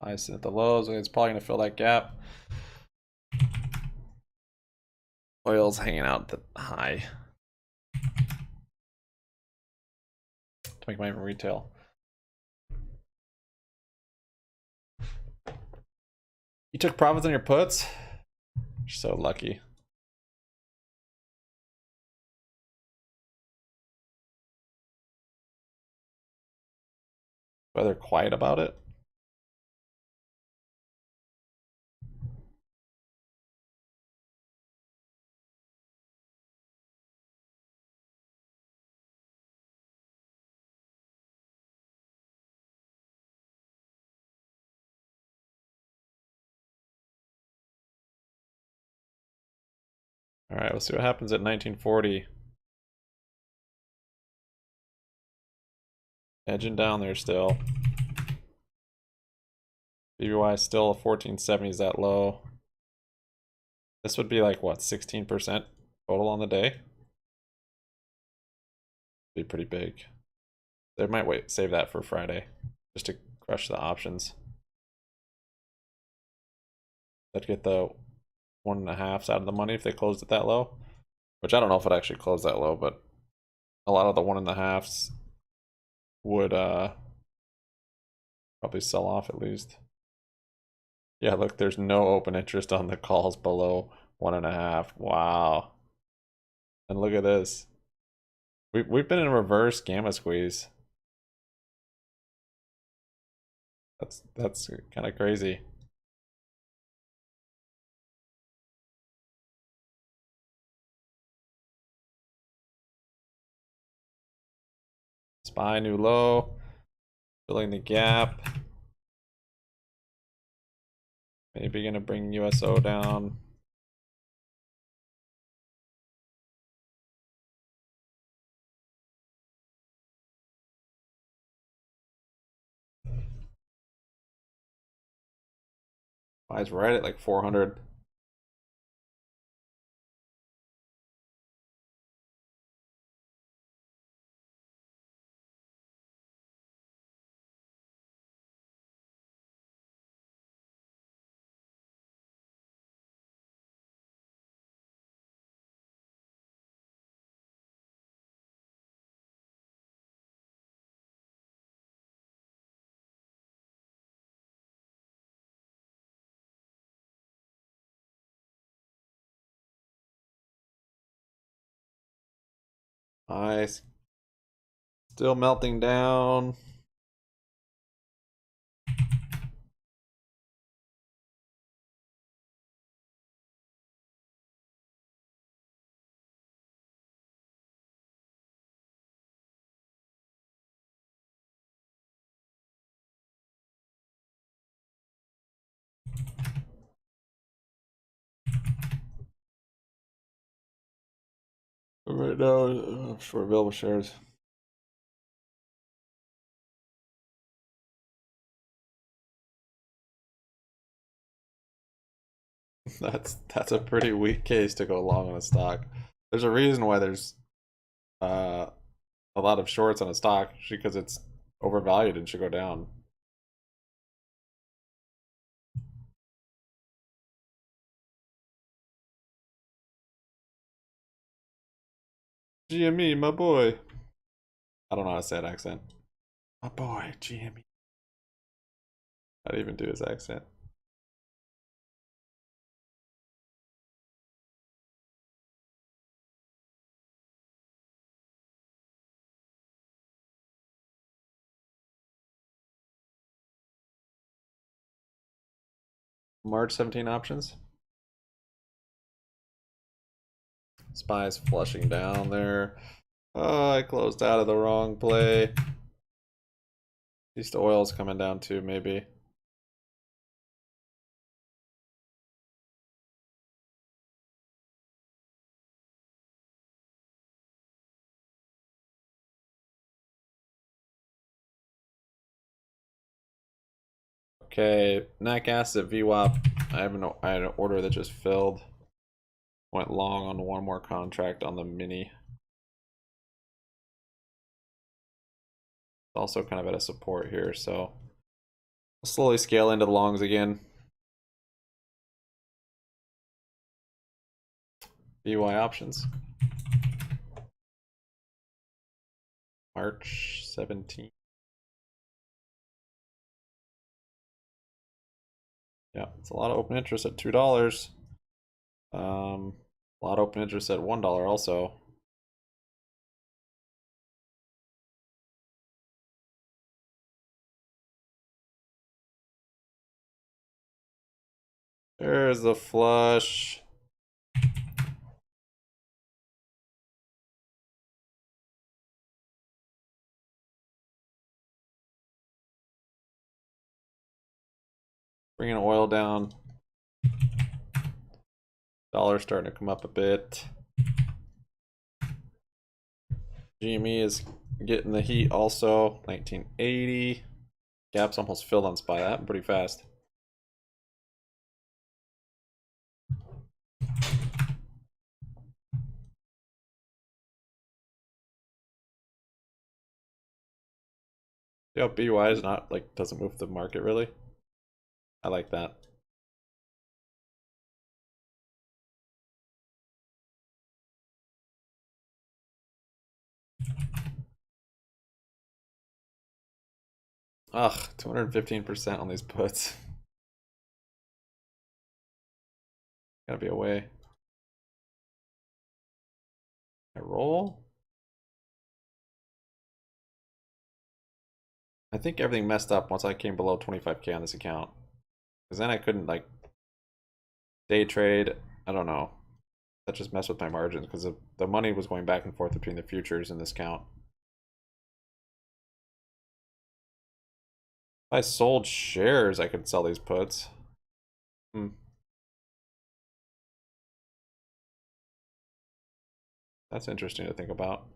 I sit at the lows. It's probably going to fill that gap. Oil's hanging out at the high. To make money from retail. You took profits on your puts? You're so lucky. Why they're quiet about it? All right, we'll see what happens at 1940. Edging down there still. BBY is still 1470 is that low. This would be like what, 16% total on the day? Be pretty big. They might save that for Friday just to crush the options. That'd get the 1.5s out of the money if they closed it that low. Which I don't know if it actually closed that low, but a lot of the 1.5s would probably sell off at least. Yeah, look, there's no open interest on the calls below 1.5. Wow. And look at this. We've been in a reverse gamma squeeze. That's kind of crazy. SPY new low, filling the gap. Maybe gonna bring USO down. SPY's right at like 400. Nice. Still melting down. Right now, short available shares. That's a pretty weak case to go long on a stock. There's a reason why there's uh, a lot of shorts on a stock because it's overvalued and should go down. GME, my boy. I don't know how to say that accent. My boy, GME. I didn't even do his accent. March 17 options. SPY's flushing down there. Oh, I closed out of the wrong play. At least oil's coming down too, maybe. Okay, nat gas at VWAP. I had an order that just filled. Went long on one more contract on the mini. Also kind of at a support here, so I'll slowly scale into the longs again. BY options. March 17th. Yeah, it's a lot of open interest at $2. A lot of open interest at $1 also. There's the flush. Bringing oil down. Dollar starting to come up a bit. GME is getting the heat also. 1980. Gap's almost filled on SPY. That pretty fast. Yeah, BY is not like doesn't move the market really. I like that. Ugh, 215% on these puts. Gotta be a way. I roll. I think everything messed up once I came below 25K on this account. Because then I couldn't like day trade. I don't know. That just messed with my margins because the money was going back and forth between the futures and this count. If I sold shares, I could sell these puts. That's interesting to think about.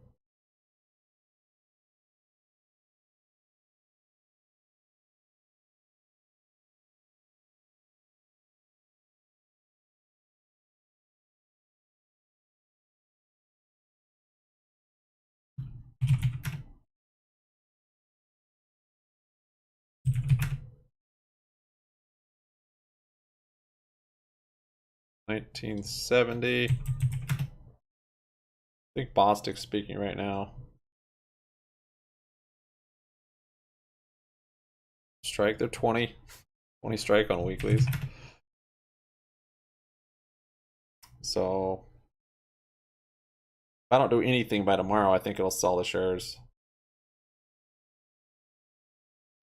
$19.70. I think Bostic's speaking right now. Strike, they're 20 strike on weeklies. So if I don't do anything by tomorrow, I think it'll sell the shares.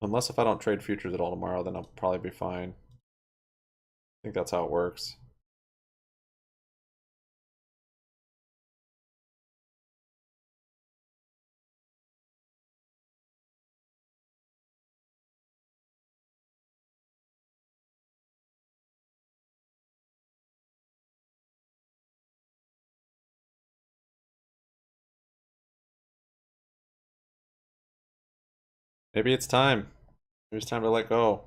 Unless if I don't trade futures at all tomorrow, then I'll probably be fine. I think that's how it works. Maybe it's time. Maybe it's time to let go.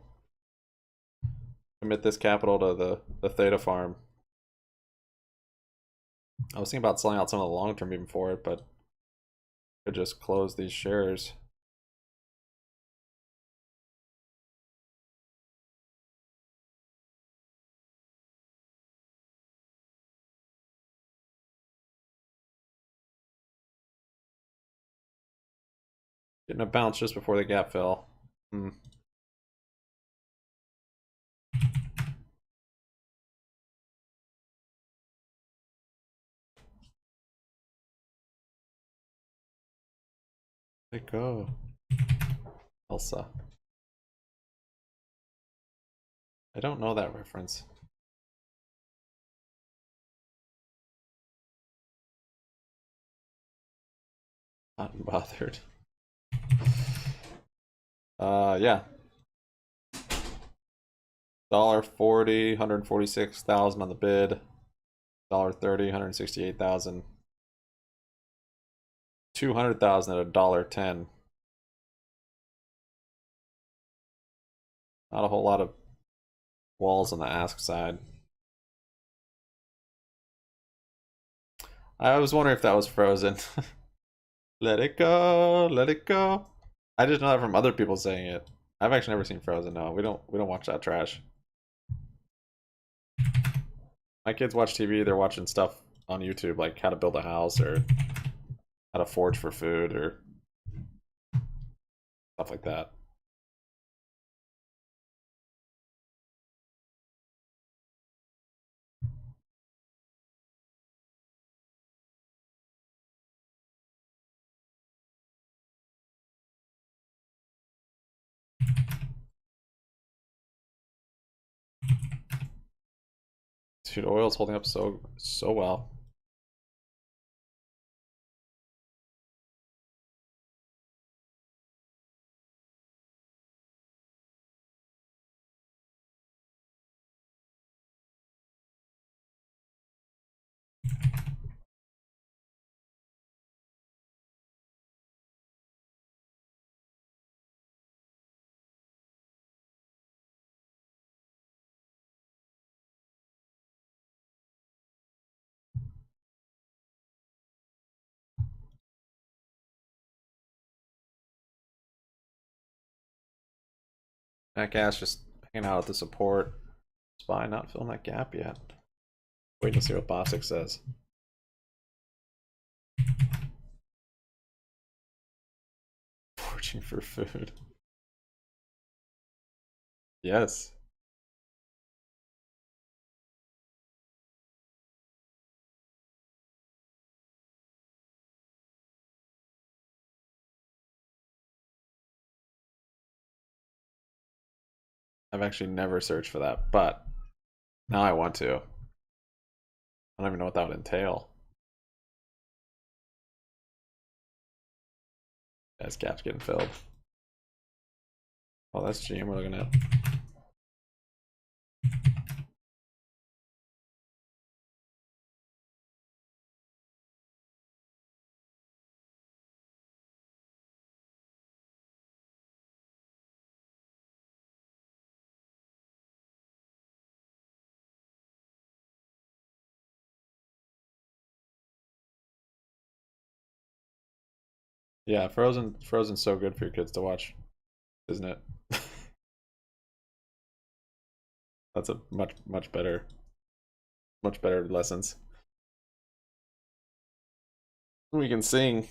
Commit this capital to the Theta farm. I was thinking about selling out some of the long term even for it, but I could just close these shares. Getting a bounce just before the gap fill. Let go. Elsa. I don't know that reference. Not bothered. Yeah. $1.40, 146,000 on the bid. $1.30, 168,000. 200,000 at $1.10. Not a whole lot of walls on the ask side. I was wondering if that was frozen. Let it go, let it go. I just know that from other people saying it. I've actually never seen Frozen. No, we don't watch that trash. My kids watch TV, they're watching stuff on YouTube like how to build a house or how to forage for food or stuff like that. Dude, oil's holding up so well. That gas just hanging out at the support. Spy not filling that gap yet. Wait to see what Bostic says. Foraging for food. Yes. I've actually never searched for that, but now I want to. I don't even know what that would entail. As gaps getting filled. Oh, that's GM we're looking at. Yeah, Frozen's so good for your kids to watch, isn't it? That's a much better lessons. We can sing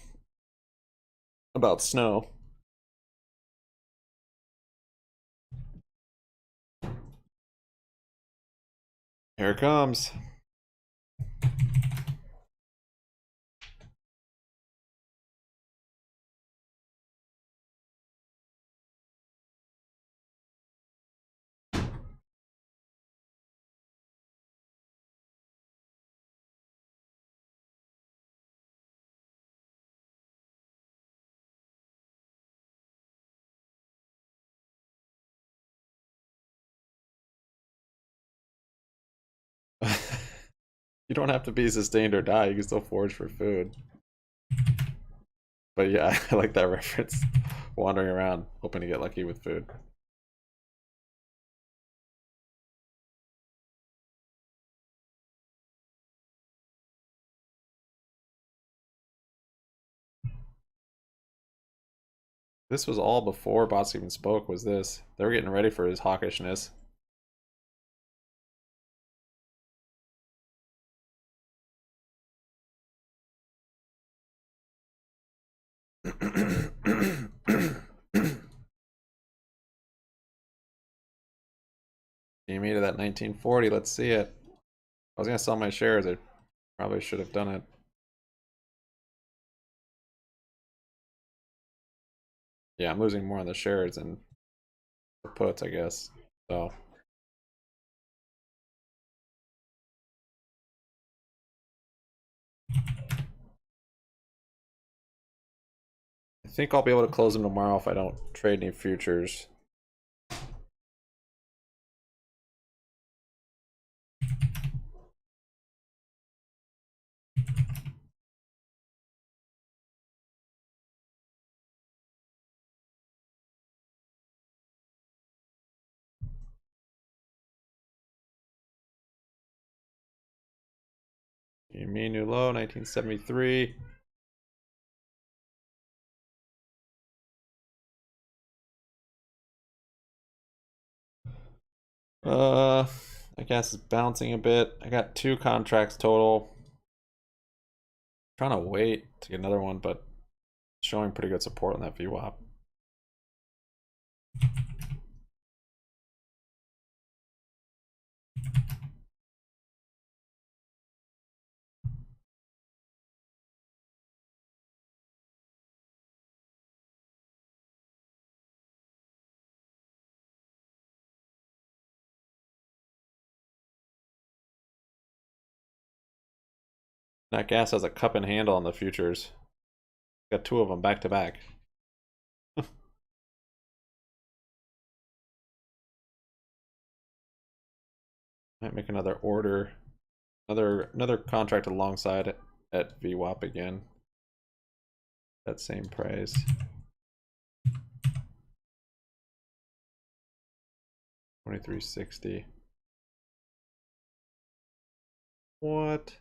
about snow. Here it comes. You don't have to be sustained or die. You can still forage for food. But yeah, I like that reference. Wandering around, hoping to get lucky with food. This was all before Boss even spoke, was this. They were getting ready for his hawkishness. GME to that 1940, let's see it. I was gonna sell my shares, I probably should have done it. Yeah, I'm losing more on the shares than the puts, I guess. So I think I'll be able to close them tomorrow if I don't trade any futures. GME new low, 1973. I guess it's bouncing a bit. I got 2 contracts total. Trying to wait to get another one, but showing pretty good support on that VWAP. That gas has a cup and handle on the futures. Got 2 of them back to back. Might make another order. Another contract alongside at VWAP again. That same price. $23.60. What?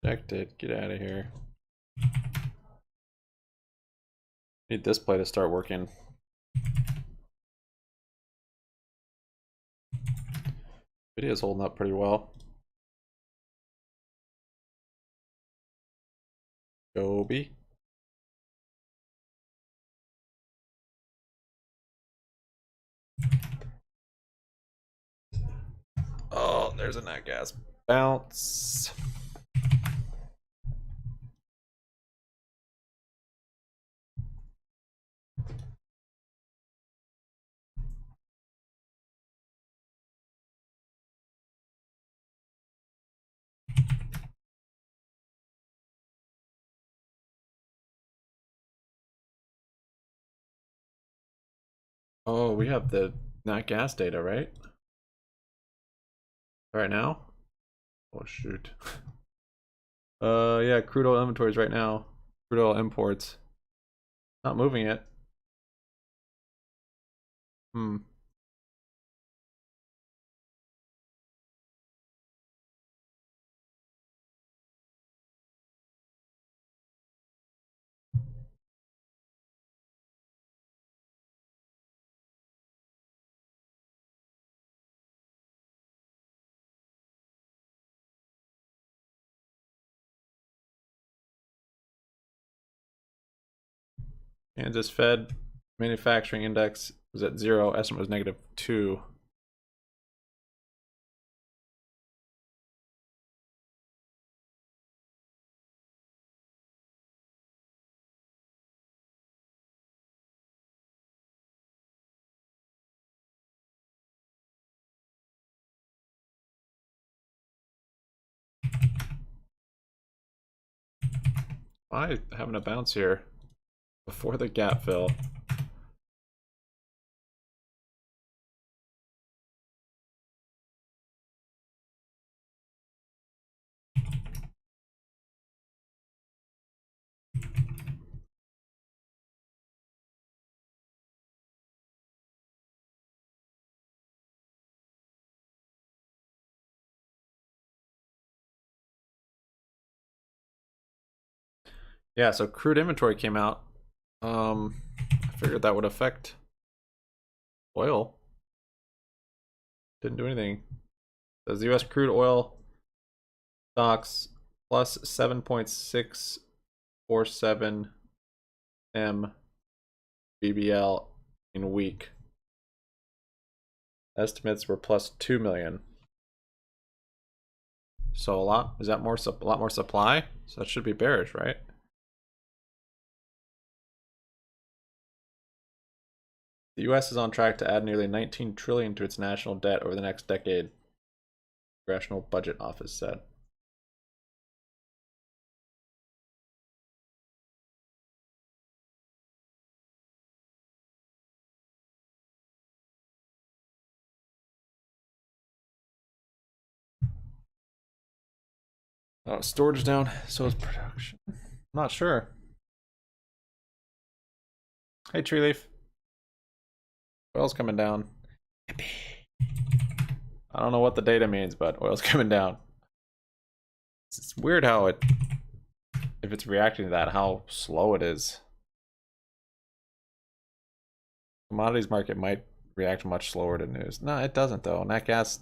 Rejected. Get out of here. Need this play to start working. Video's holding up pretty well. Gobi. Oh, there's a nat gas bounce. Oh, we have the nat gas data, right? Right now? Oh shoot. Yeah, crude oil inventories right now. Crude oil imports. Not moving it. Hmm. Kansas Fed manufacturing index was at 0. Estimate was -2. Why having a bounce here before the gap fill? Yeah, so crude inventory came out. I figured that would affect oil. Didn't do anything. Says the U.S. crude oil stocks plus 7.647 m BBL in a week. Estimates were plus 2 million. So a lot, is that more, a lot more supply? So that should be bearish, right? The US is on track to add nearly 19 trillion to its national debt over the next decade, Congressional Budget Office said. Oh, storage is down, so is production. I'm not sure. Hey, Tree Leaf. Oil's coming down. I don't know what the data means, but oil's coming down. It's weird how it, if it's reacting to that, how slow it is. Commodities market might react much slower to news. No, it doesn't though. Nat gas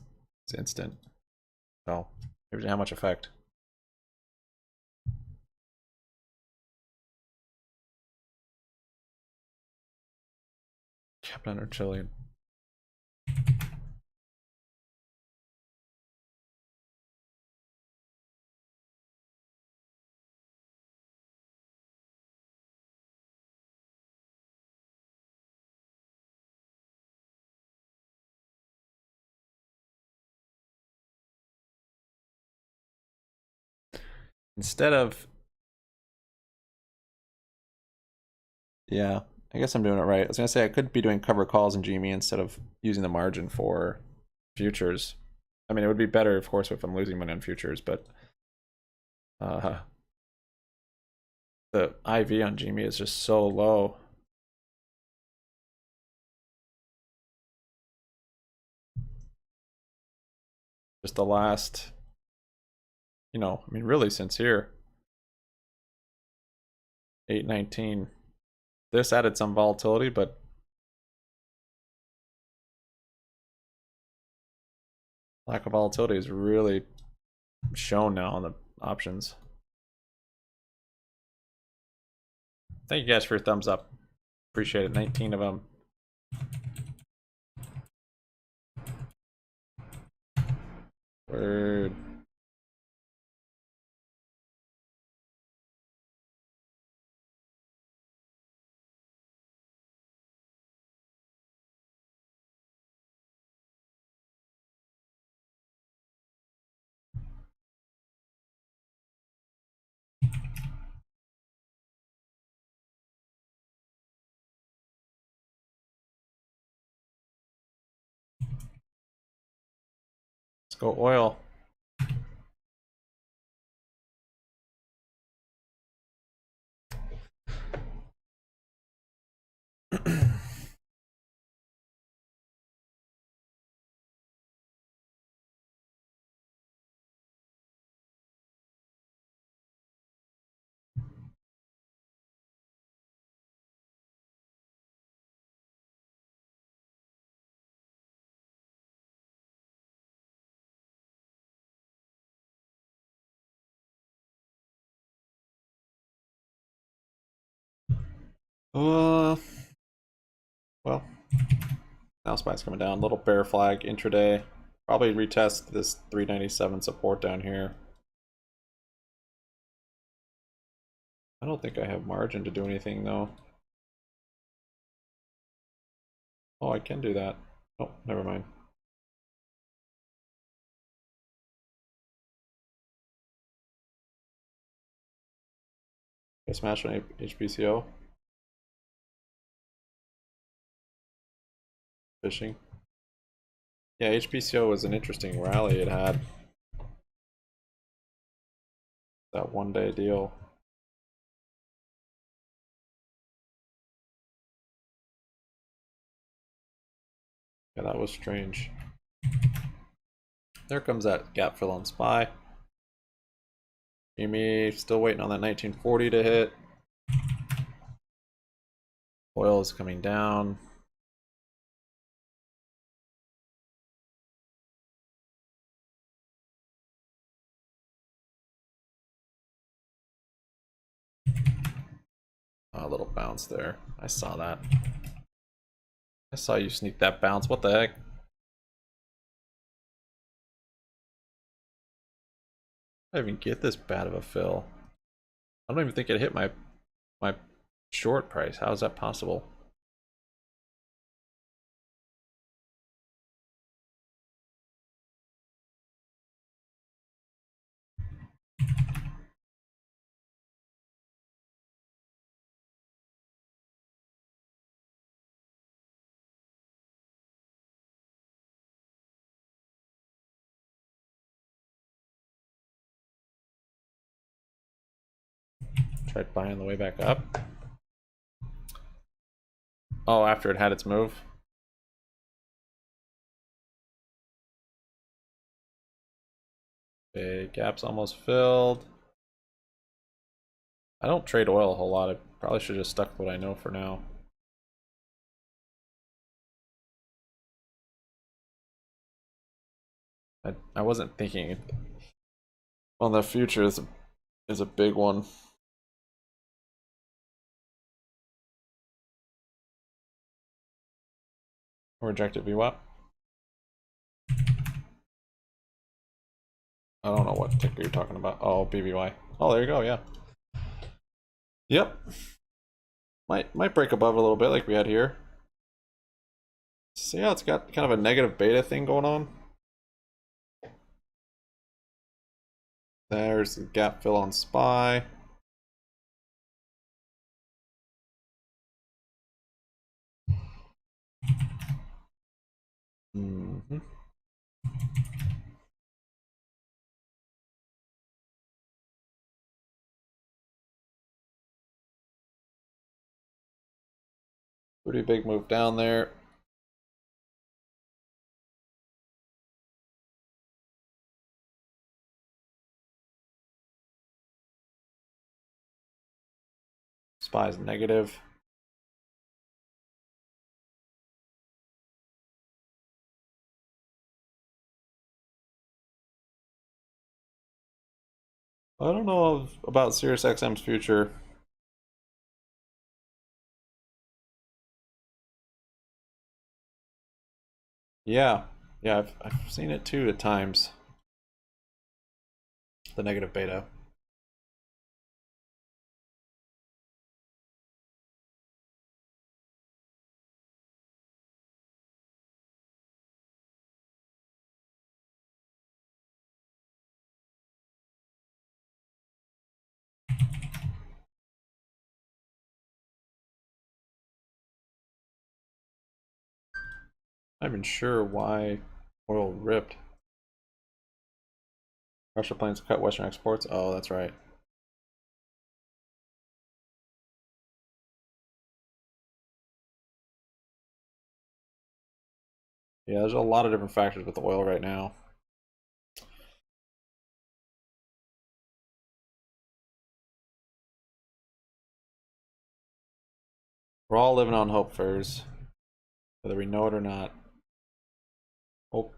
is instant. So, maybe how much effect. Kept under trillion. Instead of, yeah, I guess I'm doing it right. I was gonna say I could be doing cover calls in GME instead of using the margin for futures. I mean, it would be better, of course, if I'm losing money on futures, but uh, the IV on GME is just so low. Just the last, I mean, really since here, 819. This added some volatility, but lack of volatility is really shown now on the options. Thank you guys for your thumbs up. Appreciate it. 19 of them. Word. go oil. Uh, well, now SPY's coming down. Little bear flag intraday. Probably retest this 397 support down here. I don't think I have margin to do anything though. Oh, I can do that. Oh, never mind. I smash on HPCO. Fishing. Yeah, HPCO was an interesting rally it had. That 1 day deal. Yeah, that was strange. There comes that gap fill on SPY. GME still waiting on that 1940 to hit. Oil is coming down. A little bounce there. I saw that. I saw you sneak that bounce. What the heck? I didn't even get this bad of a fill. I don't even think it hit my short price. How is that possible? Tried buying on the way back up. Oh, after it had its move. Okay, gap's almost filled. I don't trade oil a whole lot. I probably should have just stuck with what I know for now. I wasn't thinking. Well, the future is a big one. Rejected VWAP. I don't know what ticker you're talking about. Oh, BBY. Oh, there you go. Yeah. Yep. Might break above a little bit like we had here. So yeah, it's got kind of a negative beta thing going on. There's the gap fill on SPY. Mm-hmm. Pretty big move down there. SPY's negative. I don't know about SiriusXM's future. Yeah, yeah, I've seen it too at times. The negative beta. I'm not even sure why oil ripped. Russia plans to cut Western exports. Oh, that's right. Yeah, there's a lot of different factors with the oil right now. We're all living on hope, Furs, whether we know it or not. Hope.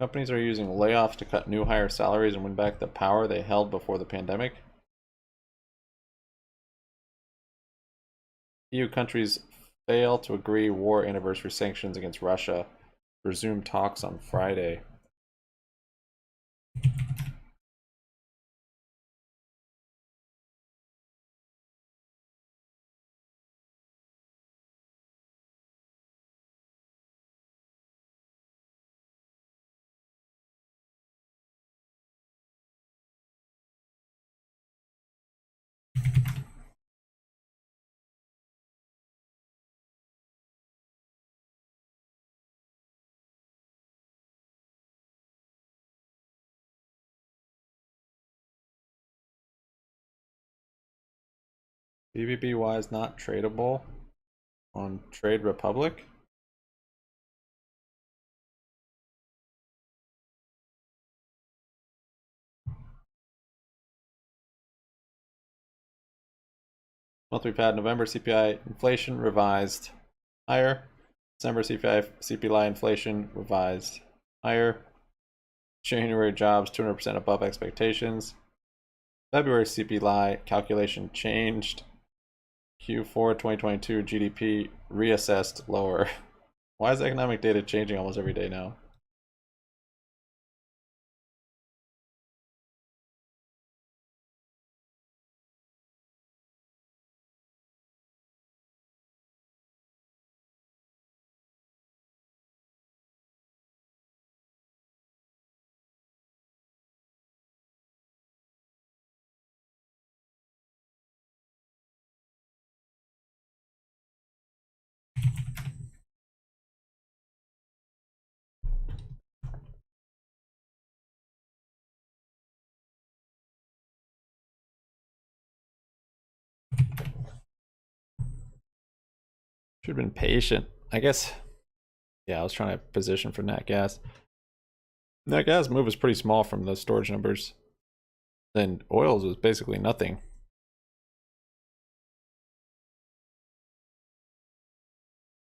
Companies are using layoffs to cut new higher salaries and win back the power they held before the pandemic. EU countries fail to agree war anniversary sanctions against Russia. Resume talks on Friday. BBBY is not tradable on Trade Republic. Month we've had November CPI inflation revised higher. December CPI inflation revised higher. January jobs 200% above expectations. February CPI calculation changed. Q4 2022 GDP reassessed lower. Why is economic data changing almost every day now? Should have been patient. I guess, yeah, I was trying to position for nat gas. Nat gas move was pretty small from the storage numbers. Then oils was basically nothing.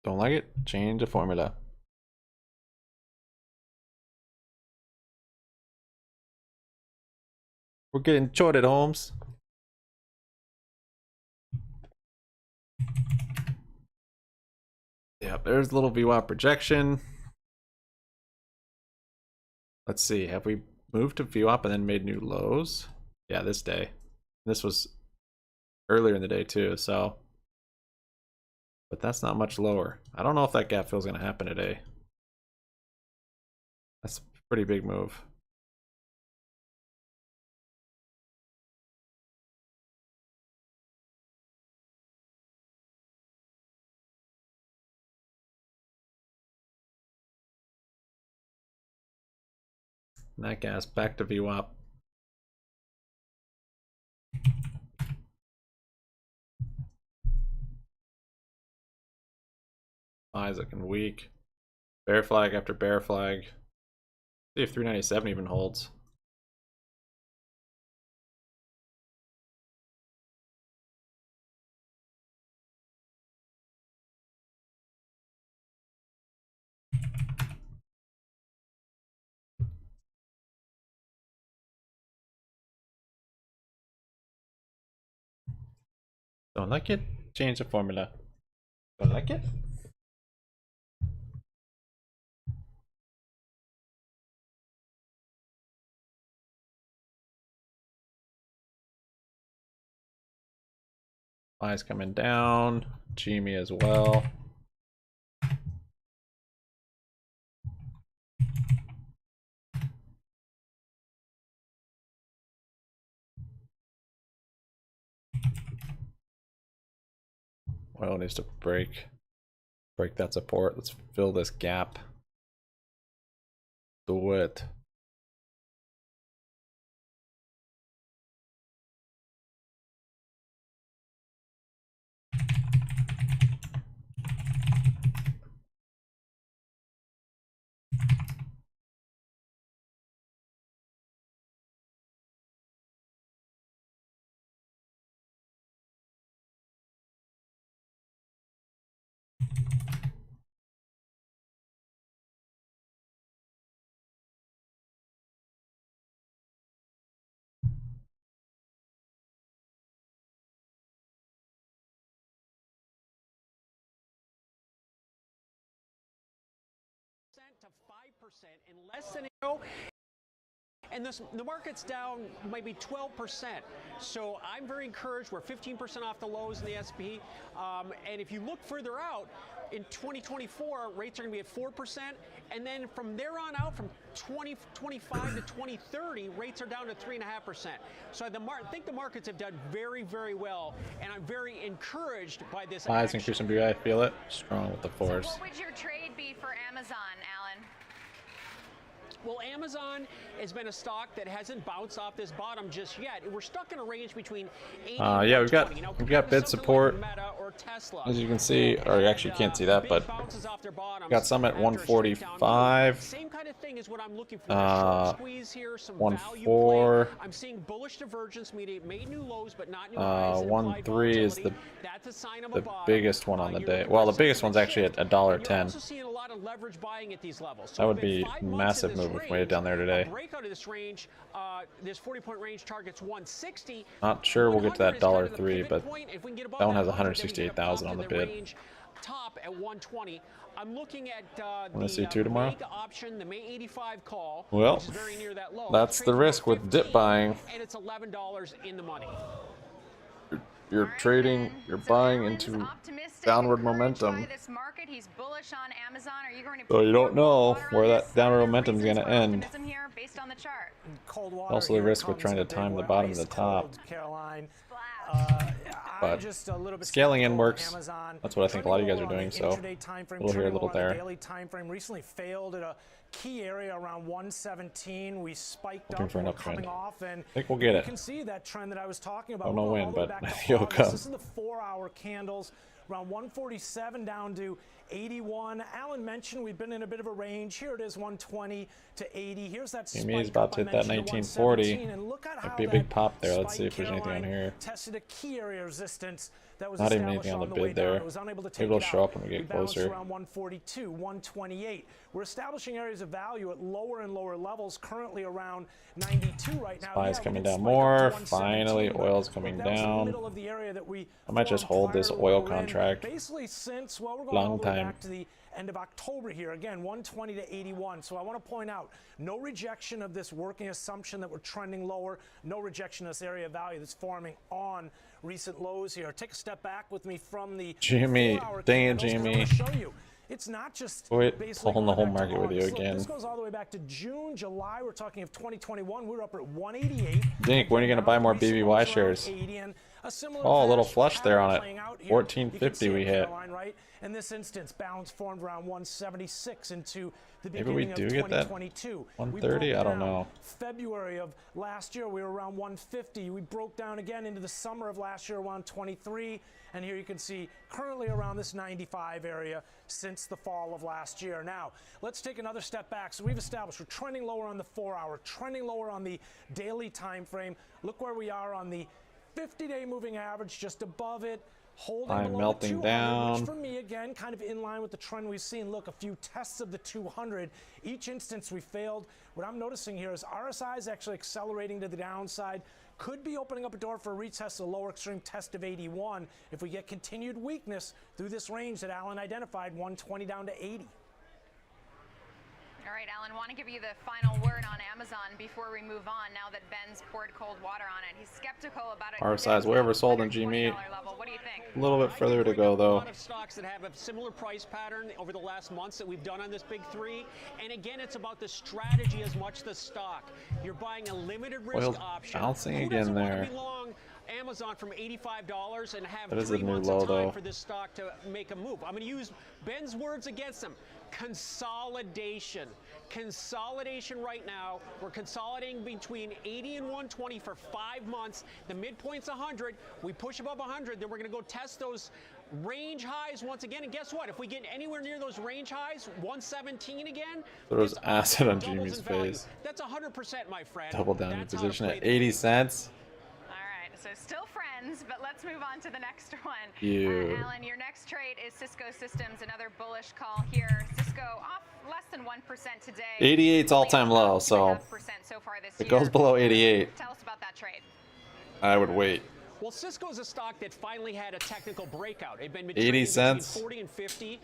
Don't like it? Change the formula. We're getting shorted, Holmes. Yeah, there's a little VWAP projection. Let's see, have we moved to VWAP and then made new lows? Yeah, this day. This was earlier in the day too, so. But that's not much lower. I don't know if that gap fill is going to happen today. That's a pretty big move. Nat gas back to VWAP. Eyes looking weak. Bear flag after bear flag. See if 397 even holds. Don't like it? Change the formula. Don't like it? Buy's coming down. GME as well. Oil needs to break that support. Let's fill this gap. Do it. To 5% in less than a year, and the market's down maybe 12%. So I'm very encouraged. We're 15% off the lows in the SP. And if you look further out, in 2024, rates are going to be at 4%. And then from there on out, from 2025 to 2030, rates are down to 3.5%. So I think the markets have done very, very well. And I'm very encouraged by this. Highs increase in BBBY, I feel it. Strong with the fours. So what would your trade be for Amazon, Alan? Well, Amazon has been a stock that hasn't bounced off this bottom just yet. We're stuck in a range between 80 and yeah, 120. we've got bid support, like Meta or Tesla. as you can see, or you actually can't see that, but got some at 145. Same kind of thing is what I'm looking for. Short squeeze here, some 1.4. I'm seeing bullish divergence, meaning it made new lows but not new highs. 1.3 is the biggest one on the day. Well, the biggest one's actually at $1.10. Leverage buying at these levels. That would be massive move if we made it down there today. Breakout of this range, this 40-point range targets 160. Not sure we'll get to that $1.03, but that one has 168,000 on the bid. Top at 120. I'm looking at Want to see two tomorrow? Option, the May 85 call. Well, which is very near that low. That's the risk with dip buying. And it's $11 in the money. You're trading, you're buying into downward momentum. So you don't know where that downward momentum is going to end. Also the risk with trying to time the bottom to the top. But scaling in works. That's what I think a lot of you guys are doing, so a little here, a little there. Recently failed at a key area around 117. We spiked Looking up for an coming uptrend. off, and I think we'll get it. You can see that trend that I was talking about. Don't know when, but I think it'll come. This is the 4-hour candles, around 147 down to 81. Alan mentioned we've been in a bit of a range. Here it is, 120 to 80. Here's that spike. GME is about to hit that 1940. And look at how Might be a big pop there. Let's see if there's Caroline anything on here. tested a key area of resistance that was Not even established anything on the way bid there. down. It was unable to take Maybe it'll it show out. up when we get bounced closer. around 142, 128. We're establishing areas of value at lower and lower levels, currently around 92 right now. SPY's coming down more. Finally, oil's coming down. I might just hold this oil contract Basically since, well, we're going long all the way time. back to the end of October here. Again, 120 to 81. So I want to point out, no rejection of this working assumption that we're trending lower. No rejection of this area of value that's forming on recent lows here. Take a step back with me from the GME. 4-hour Dang it, candles, and I GME. wanna show you. It's not just Quit basically pulling the going whole back to market with you August. Look, again. this goes all the way back to June, July. We're talking of 2021. We were up at 188. Dink, when are you going to buy more BBY shares? Oh, a little flush there on it. 1450 we hit. Right? In this instance, balance formed around 176 into the Maybe we beginning do of get that 2022. 130? I don't know. February of last year, we were around 150. We broke down again into the summer of last year, around 23. And here you can see currently around this 95 area since the fall of last year. Now, let's take another step back. So we've established we're trending lower on the 4-hour, trending lower on the daily time frame. Look where we are on the 50-day moving average, just above it. Holding Line below melting the 200, down. which for me, again, kind of in line with the trend we've seen. Look, a few tests of the 200. Each instance we failed. What I'm noticing here is RSI is actually accelerating to the downside. Could be opening up a door for a retest, a lower extreme test of 81 if we get continued weakness through this range that Alan identified, 120 down to 80. All right, Alan, want to give you the final word on Amazon before we move on now that Ben's poured cold water on it. He's skeptical about it. Our size, wherever sold in GME. What do you think? A little bit further to bring go up though. A lot of stocks that have a similar price pattern over the last months that we've done on this big three. And again, it's about the strategy as much as the stock. You're buying a limited risk Oil's option. bouncing Who again doesn't want there. to be long Amazon from $85 and have That is 3 a new months low, of time though. for this stock to make a move? I'm going to use Ben's words against him. Consolidation. Consolidation right now. We're consolidating between 80 and 120 for 5 months. The midpoint's 100. We push above 100, then we're going to go test those range highs once again. And guess what? If we get anywhere near those range highs, 117 again, Throws it's acid on doubles Jimmy's in value. face. That's 100%, my friend. Double down your That's how to position play at the 80 cents. All right, so still friends, but let's move on to the next one. You. Alan, your next trade is Cisco Systems, another bullish call here. Cisco off less than 1% today. 88's all-time low, so so far this if it year. goes below 88, Tell us about that trade. I would wait. Well, Cisco is a stock that finally had a technical breakout. It'd been 80 trading between cents. 40 and 50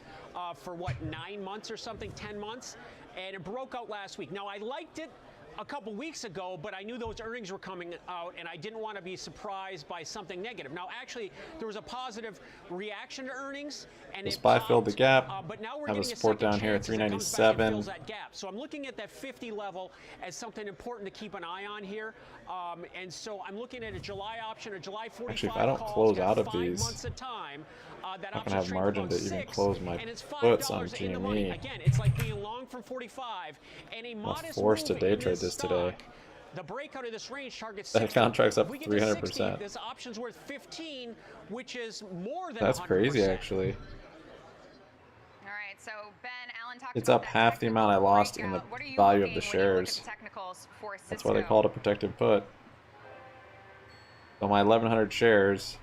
for what, 9 months or something, 10 months, and it broke out last week. Now, I liked it a couple weeks ago, but I knew those earnings were coming out, and I didn't want to be surprised by something negative. Now, actually, there was a positive reaction to earnings, and The it SPY filled the popped, gap. but now we're Have a getting support second down here at chance as it comes back and 397. fills that gap. So I'm looking at that 50 level as something important to keep an eye on here, and so I'm looking at a July option, a July 45 Actually, if I don't call. close It's got out of 5 these, months of time. That I'm not option's gonna have trading margin about to even 6, close my and it's puts on $5 in the money. GME. Again, it's like being long from 45, and a modest forced to move day in trade this today. stock. The breakout of this range targets That 60. contract's up If we get to 60, 300%. this option's worth 15, which is more than That's 100%. crazy, actually. All right, so Ben, Alan talked It's about up that half the amount I technical lost in the breakout. What are you value of looking the when you look at shares. the technicals for That's why they Cisco? call it a protected put. So my 1,100 shares,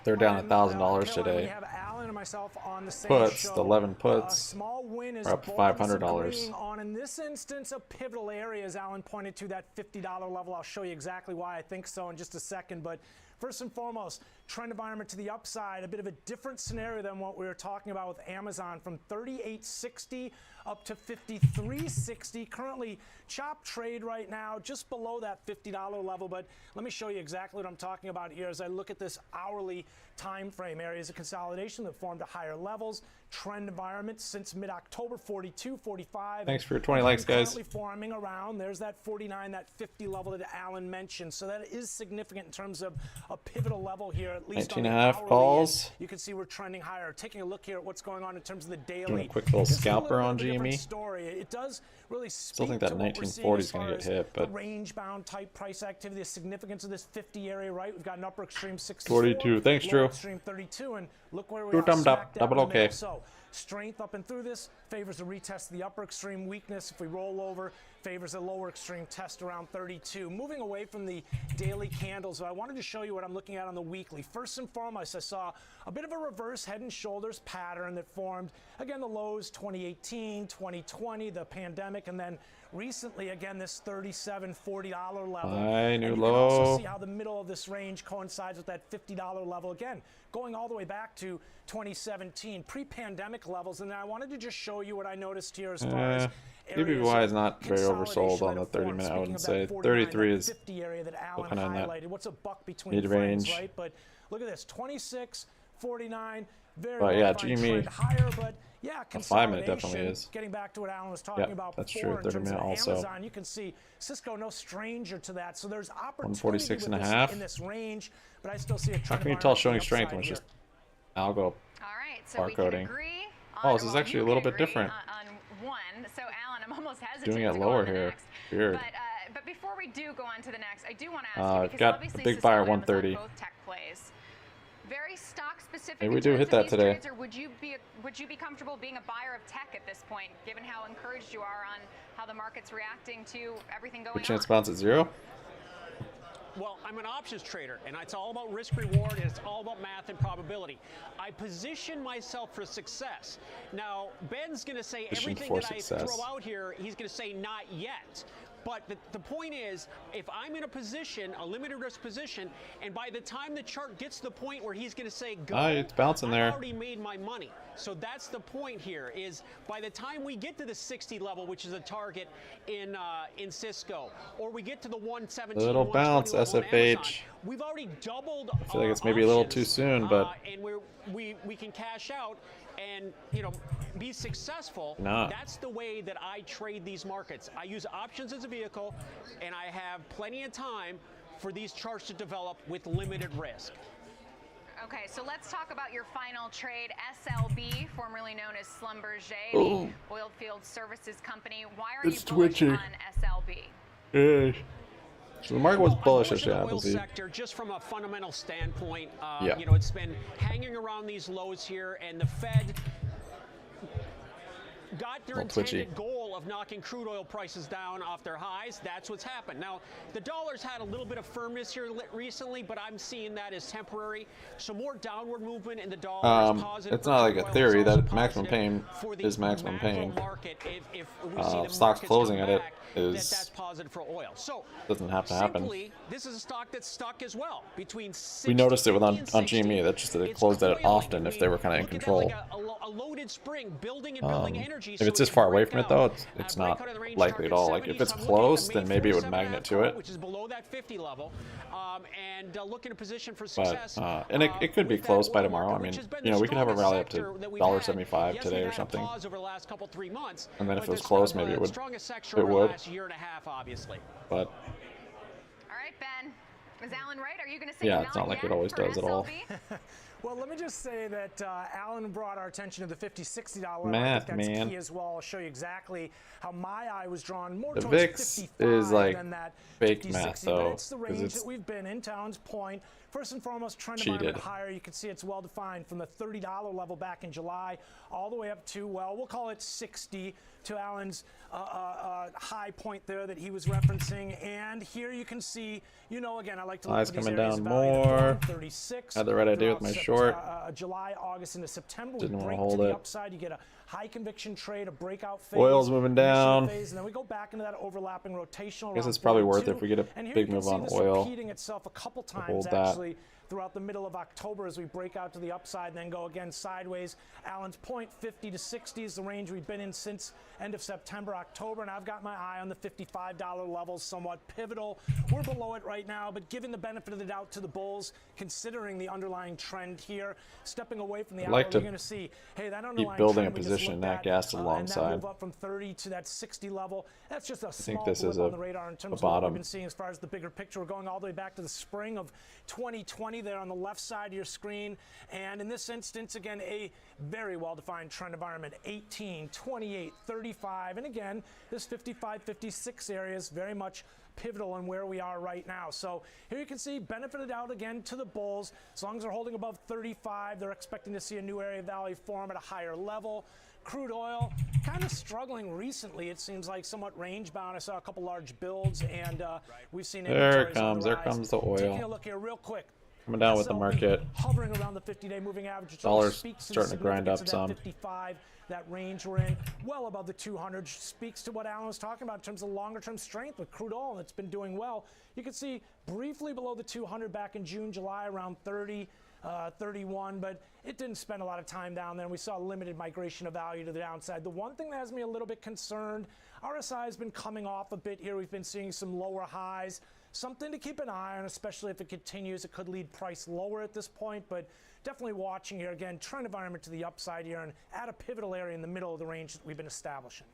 they're down $1,000 We today. have Alan and myself on the same Puts, show. the 11 puts, Small win is are up both of us $500. agreeing on, in this instance, a pivotal area, as Alan pointed to, that $50 level. I'll show you exactly why I think so in just a second. But first and foremost, trend environment to the upside, a bit of a different scenario than what we were talking about with Amazon, from 38.60 up to 53.60. Currently, chop trade right now just below that $50 level. But let me show you exactly what I'm talking about here as I look at this hourly time frame. Areas of consolidation that formed at higher levels. Trend environment since mid-October, 42, 45. Thanks for your 20 likes, guys. Currently forming around. There's that 49, that 50 level that Alan mentioned. So that is significant in terms of a pivotal level here, at least 19 on and the a half hourly calls. end. You can see we're trending higher. Taking a look here at what's going on in terms of the daily. Doing a quick little This is a scalper little on bit of a different GME. Story. It does really speak Still think that to what we're seeing 1940 is as gonna far get as hit, but the range-bound type price activity, the significance of this 50 area, right? We've got an upper extreme 64, 42. Thanks, lower Drew. extreme 32, and look where we Drew are. thumbed up. smack dab Double in the middle. okay. So strength up and through this favors a retest of the upper extreme. Weakness, if we roll over, favors a lower extreme test around 32. Moving away from the daily candles, I wanted to show you what I'm looking at on the weekly. First and foremost, I saw a bit of a reverse head and shoulders pattern that formed, again, the lows 2018, 2020, the pandemic, and then recently, again, this $37, $40 level. High, new and you low. can also see how the middle of this range coincides with that $50 level. Again, going all the way back to 2017, pre-pandemic levels. And then I wanted to just show you what I noticed here as far as BBBY is not very oversold on the consolidation that 30 formed. minute, I Speaking wouldn't of say. that 49, 33 that is 50 area that Alan looking on that highlighted. What's a buck between mid-range. friends, right? But look at this, 26, 49, very But yeah, well-defined GME, trend higher, but yeah, a 5 minute definitely consolidation. is. Getting back to what Alan was talking Yep, about that's before true. in 30 terms minute of also. Amazon, you can see Cisco no stranger to that. So there's opportunity 146 and a with half. this in this range, but I still see a How trend can you tell environment showing to the strength upside when it's here. just algo? All right, so we Barcoding. can agree Oh, on, this is well, actually you a little can bit agree different. on one. So Alan, I'm almost hesitant Doing it to go lower on to the here. next. Weird. But before we do go on to the next, I do want to ask you, I've because got obviously a big Cisco buyer and Amazon 130. both tech plays. Very stock specific. Maybe we in do terms hit of that these today. trades, or would you be comfortable being a buyer of tech at this point, given how encouraged you are on how the market's reacting to everything going Good chance on? bounce at 0. Well, I'm an options trader, and it's all about risk reward, and it's all about math and probability. I position myself for success. Now, Ben's going to say everything that I throw out here, he's going to say not yet. But the point is, if I'm in a position, a limited risk position, and by the time the chart gets to the point where he's going to say go, it's bouncing there. I've already made my money. So that's the point here, is by the time we get to the 60 level, which is a target in Cisco, or we get to the 117, little bounce, SFH. We've already doubled. I feel like it's maybe a little too soon, but and we can cash out and be successful. Nah. That's the way that I trade these markets. I use options as a vehicle, and I have plenty of time for these charts to develop with limited risk. Okay, so let's talk about your final trade. SLB, formerly known as Schlumberger, the oilfield services company. Why are you bullish on SLB? So the market was bullish in the oil obviously. sector, just from a fundamental standpoint. Yeah. It's been hanging around these lows here, and the Fed got their intended goal of knocking crude oil prices down off their highs. That's what's happened. Now, the dollar's had a little bit of firmness here recently, but I'm seeing that as temporary. So more downward movement in the dollar is positive. It's not like a theory that maximum pain is maximum pain. If we see the stocks closing at it is that's positive for oil. So doesn't have to happen. This is a stock that's stuck as well between 60 we noticed it on 60. GME. That's just that it closed at it often if they were kind of in control. Like a loaded spring, building and building energy. If it's this far away from it though, it's not likely at all. Like if it's close, then maybe it would magnet to it. Which is below that 50 level, and look in a position for success. But and it could be close by tomorrow. I mean, we could have a rally up to $1.75 today or something. Over the last couple 3 months, and then if it was close, maybe it would. It would. Year and a half, obviously. But. All right, Ben. Is Alan right? Are you going to say it's not like it always does at all. Well, let me just say that Alan brought our attention to the $50, $60 math, I think that's man. key as well. I'll show you exactly how my eye was drawn more the towards VIX 55 is like than that fake 50, math 60, though, but it's the range that we've been in. Towns Point, first and foremost, trend environment higher. You can see it's well defined from the $30 level back in July all the way up to, well, we'll call it 60 to Alan's high point there that he was referencing. And here you can see, again, I like to look for these coming areas down of value. more. 36. Had the right idea with my short. July, August, into September. Didn't we break hold to the it. upside. You get a high conviction trade, a breakout phase. Oil's moving down. Phase, and then we go back into that overlapping rotational. I guess it's probably worth it if we get a big move on oil. Repeating itself a couple times actually throughout the middle of October as we break out to the upside and then go again sideways. Allen's point, 50 to 60 is the range we've been in since end of September, October, and I've got my eye on the $55 levels, somewhat pivotal. We're below it right now, but given the benefit of the doubt to the bulls, considering the underlying trend here, stepping away from the hour, we're going to see, hey, that underlying building trend a position that gas alongside. And that move up from 30 to that 60 level, that's just a small this is blip on the radar in terms of what we've been seeing as far as the bigger picture. We're going all the way back to the spring of 2020 there on the left side of your screen. And in this instance, again, a very well-defined trend environment, 18, 28, 35. And again, this 55, 56 area is very much pivotal in where we are right now. So here you can see benefited out again to the bulls. As long as they're holding above 35, they're expecting to see a new area of value form at a higher level. Crude oil kind of struggling recently. It seems like somewhat range bound. I saw a couple large builds, and we've seen there it comes. There comes the oil. Taking a look here real quick. Coming down with the market. Hovering around the 50-day moving average. Dollar's starting to grind up some. 55, that range we're in, well above the 200, speaks to what Alan was talking about in terms of longer-term strength with crude oil, and it's been doing well. You can see briefly below the 200 back in June, July, around 30. 31, but it didn't spend a lot of time down there, and we saw limited migration of value to the downside. The one thing that has me a little bit concerned, RSI has been coming off a bit here. We've been seeing some lower highs. Something to keep an eye on, especially if it continues. It could lead price lower at this point, but definitely watching here. Again, trend environment to the upside here and at a pivotal area in the middle of the range that we've been establishing.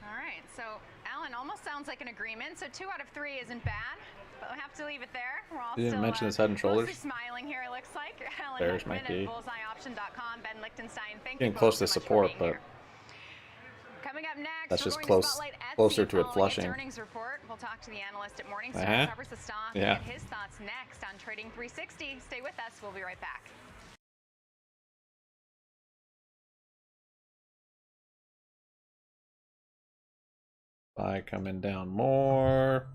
All right, so Alan, almost sounds like an agreement. So 2 out of 3 isn't bad. But we'll have to leave it there. We're all didn't mention his Head and Shoulders. Smiling here, it looks like. Alan There's Heckman my key. at bullseyeoption.com. Ben Lichtenstein, thank Getting you close to so much support, for but being here. Coming up next, that's we're just going close, to spotlight Etsy closer to it following flushing. its earnings report. We'll talk to the analyst at Morningstar, covers the stock, and get his thoughts next on Trading 360. Stay with us. We'll be right back. Buy coming down more.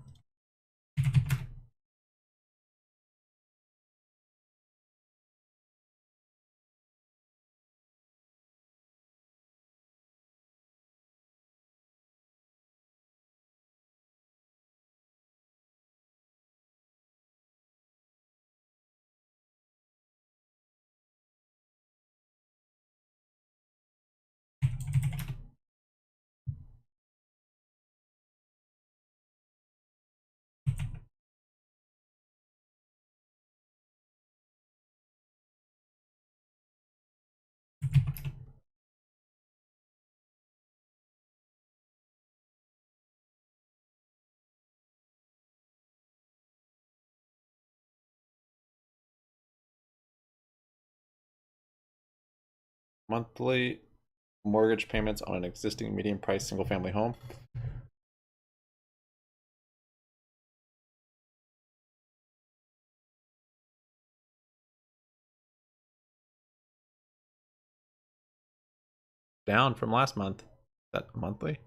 monthly mortgage payments on an existing medium price single family home. Down from last month. Is that monthly?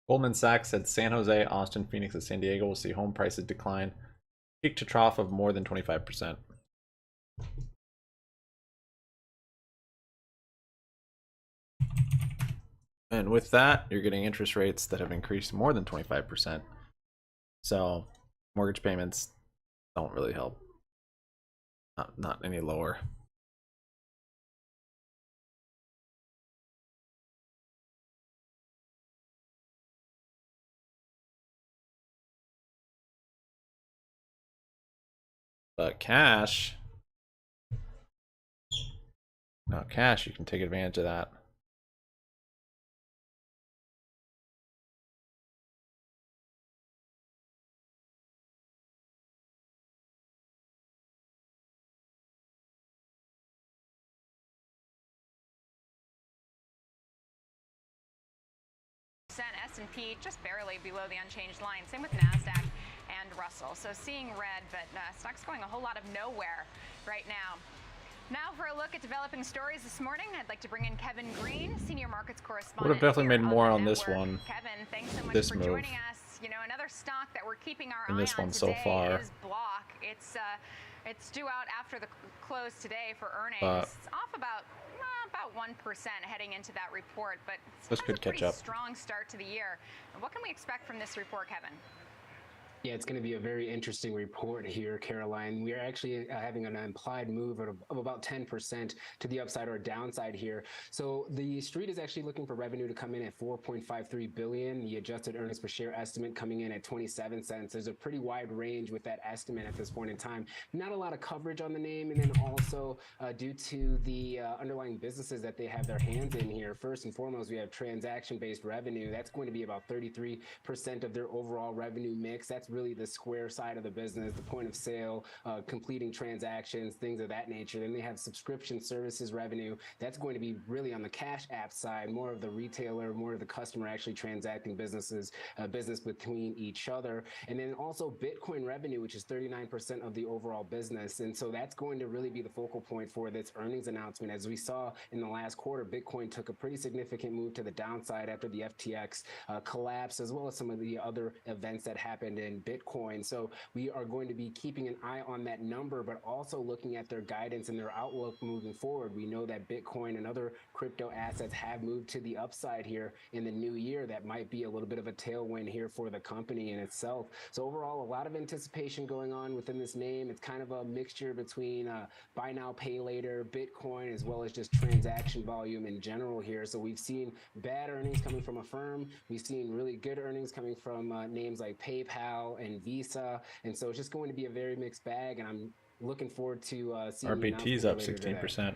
Goldman Sachs said San Jose, Austin, Phoenix, and San Diego will see home prices decline, peak to trough of more than 25%. And with that, you're getting interest rates that have increased more than 25%. So mortgage payments don't really help. Not any lower. But cash, now cash, you can take advantage of that. S&P just barely below the unchanged line. Same with NASDAQ and Russell. So seeing red, but stocks going a whole lot of nowhere right now. Now for a look at developing stories this morning, I'd like to bring in Kevin Green, senior markets correspondent. Would have definitely made more on this network. one. Kevin, thanks so much This for move. joining us. You know, another stock that we're keeping our In eye this on one today so far. is Block. It's due out after the close today for earnings. But it's off about 1% heading into that report, but this it's could a pretty catch up. strong start to the year. What can we expect from this report, Kevin? Yeah, it's going to be a very interesting report here, Caroline. We are actually having an implied move of about 10% to the upside or downside here. So the street is actually looking for revenue to come in at $4.53 billion. The adjusted earnings per share estimate coming in at 27 cents. There's a pretty wide range with that estimate at this point in time. Not a lot of coverage on the name, and then also due to the underlying businesses that they have their hands in here. First and foremost, we have transaction-based revenue. That's going to be about 33% of their overall revenue mix. That's really the Square side of the business, the point of sale, completing transactions, things of that nature. Then they have subscription services revenue. That's going to be really on the Cash App side, more of the retailer, more of the customer actually transacting business between each other. And then also Bitcoin revenue, which is 39% of the overall business. And so that's going to really be the focal point for this earnings announcement. As we saw in the last quarter, Bitcoin took a pretty significant move to the downside after the FTX collapse, as well as some of the other events that happened in Bitcoin. So we are going to be keeping an eye on that number, but also looking at their guidance and their outlook moving forward. We know that Bitcoin and other crypto assets have moved to the upside here in the new year. That might be a little bit of a tailwind here for the company in itself. So overall, a lot of anticipation going on within this name. It's kind of a mixture between buy now, pay later, Bitcoin, as well as just transaction volume in general here. So we've seen bad earnings coming from Affirm. We've seen really good earnings coming from names like PayPal and Visa, and so it's just going to be a very mixed bag, and I'm looking forward to seeing RBT's up 16%.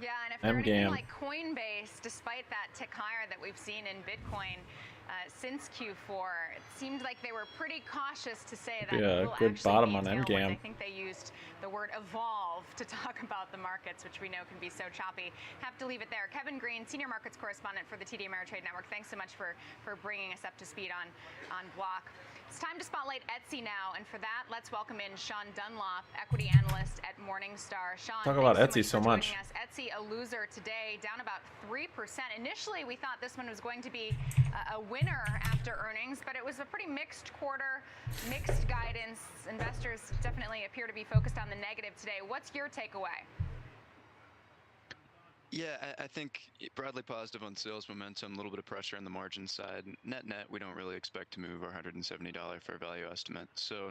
Yeah, and if they're MGAM. anything like Coinbase, despite that tick higher that we've seen in Bitcoin since Q4, it seemed like they were pretty cautious to say that Yeah, will good actually bottom be on tailwind. MGAM. I think they used the word evolve to talk about the markets, which we know can be so choppy. Have to leave it there. Kevin Green, senior markets correspondent for the TD Ameritrade Network. Thanks so much for bringing us up to speed on Block. It's time to spotlight Etsy now, and for that, let's welcome in Sean Dunlop, equity analyst at Morningstar. Sean, Talk about thanks Etsy so so much. much. For joining us. Etsy, a loser today, down about 3%. Initially, we thought this one was going to be a winner after earnings, but it was a pretty mixed quarter, mixed guidance. Investors definitely appear to be focused on the negative today. What's your takeaway? Yeah, I think broadly positive on sales momentum, a little bit of pressure on the margin side. Net, we don't really expect to move our $170 fair value estimate. So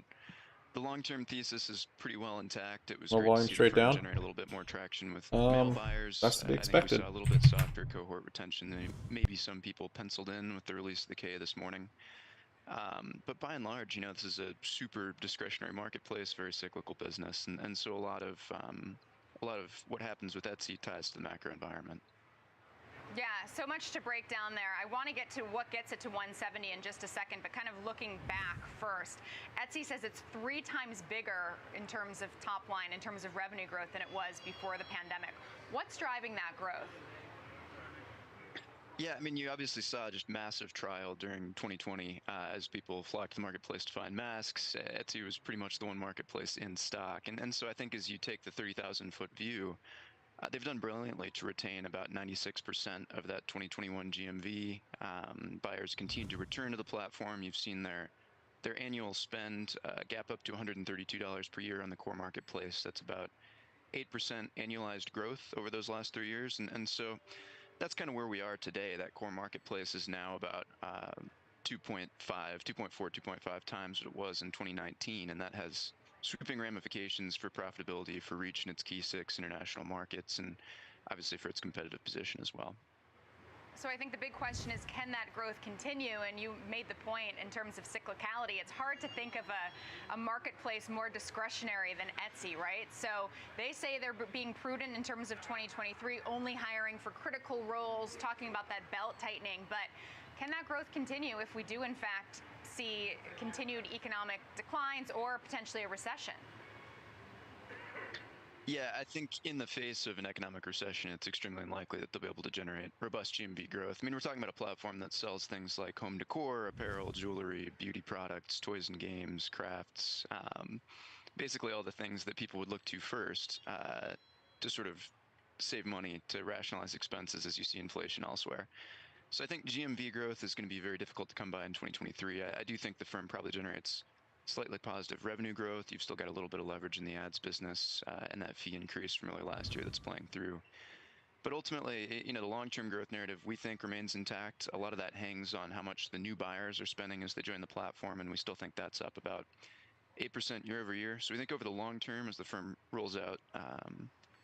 the long-term thesis is pretty well intact. It was Low great volume to see straight the firm down. generate a little bit more traction with male buyers. That's to be I think expected. we saw a little bit softer cohort retention than maybe some people penciled in with the release of the K this morning. But by and large, you know, this is a super discretionary marketplace, very cyclical business, and so a lot of what happens with Etsy ties to the macro environment. Yeah, so much to break down there. I want to get to what gets it to 170 in just a second, but kind of looking back first. Etsy says it's 3 times bigger in terms of top line, in terms of revenue growth than it was before the pandemic. What's driving that growth? Yeah, I mean, you obviously saw just massive trial during 2020 as people flocked to the marketplace to find masks. Etsy was pretty much the one marketplace in stock. And so I think as you take the 30,000-foot view, they've done brilliantly to retain about 96% of that 2021 GMV. Buyers continue to return to the platform. You've seen their annual spend gap up to $132 per year on the core marketplace. That's about 8% annualized growth over those last 3 years. And so that's kind of where we are today. That core marketplace is now about 2.4, 2.5 times what it was in 2019, and that has sweeping ramifications for profitability, for reach in its key 6 international markets, and obviously for its competitive position as well. So I think the big question is, can that growth continue? And you made the point in terms of cyclicality. It's hard to think of a marketplace more discretionary than Etsy, right? So they say they're being prudent in terms of 2023, only hiring for critical roles, talking about that belt tightening. But can that growth continue if we do, in fact, see continued economic declines or potentially a recession? Yeah, I think in the face of an economic recession, it's extremely unlikely that they'll be able to generate robust GMV growth. I mean, we're talking about a platform that sells things like home decor, apparel, jewelry, beauty products, toys and games, crafts, basically all the things that people would look to first to sort of save money, to rationalize expenses as you see inflation elsewhere. So I think GMV growth is going to be very difficult to come by in 2023. I do think the firm probably generates slightly positive revenue growth. You've still got a little bit of leverage in the ads business and that fee increase from early last year that's playing through. But ultimately, the long-term growth narrative we think remains intact. A lot of that hangs on how much the new buyers are spending as they join the platform, and we still think that's up about 8% year over year. So we think over the long term, as the firm rolls out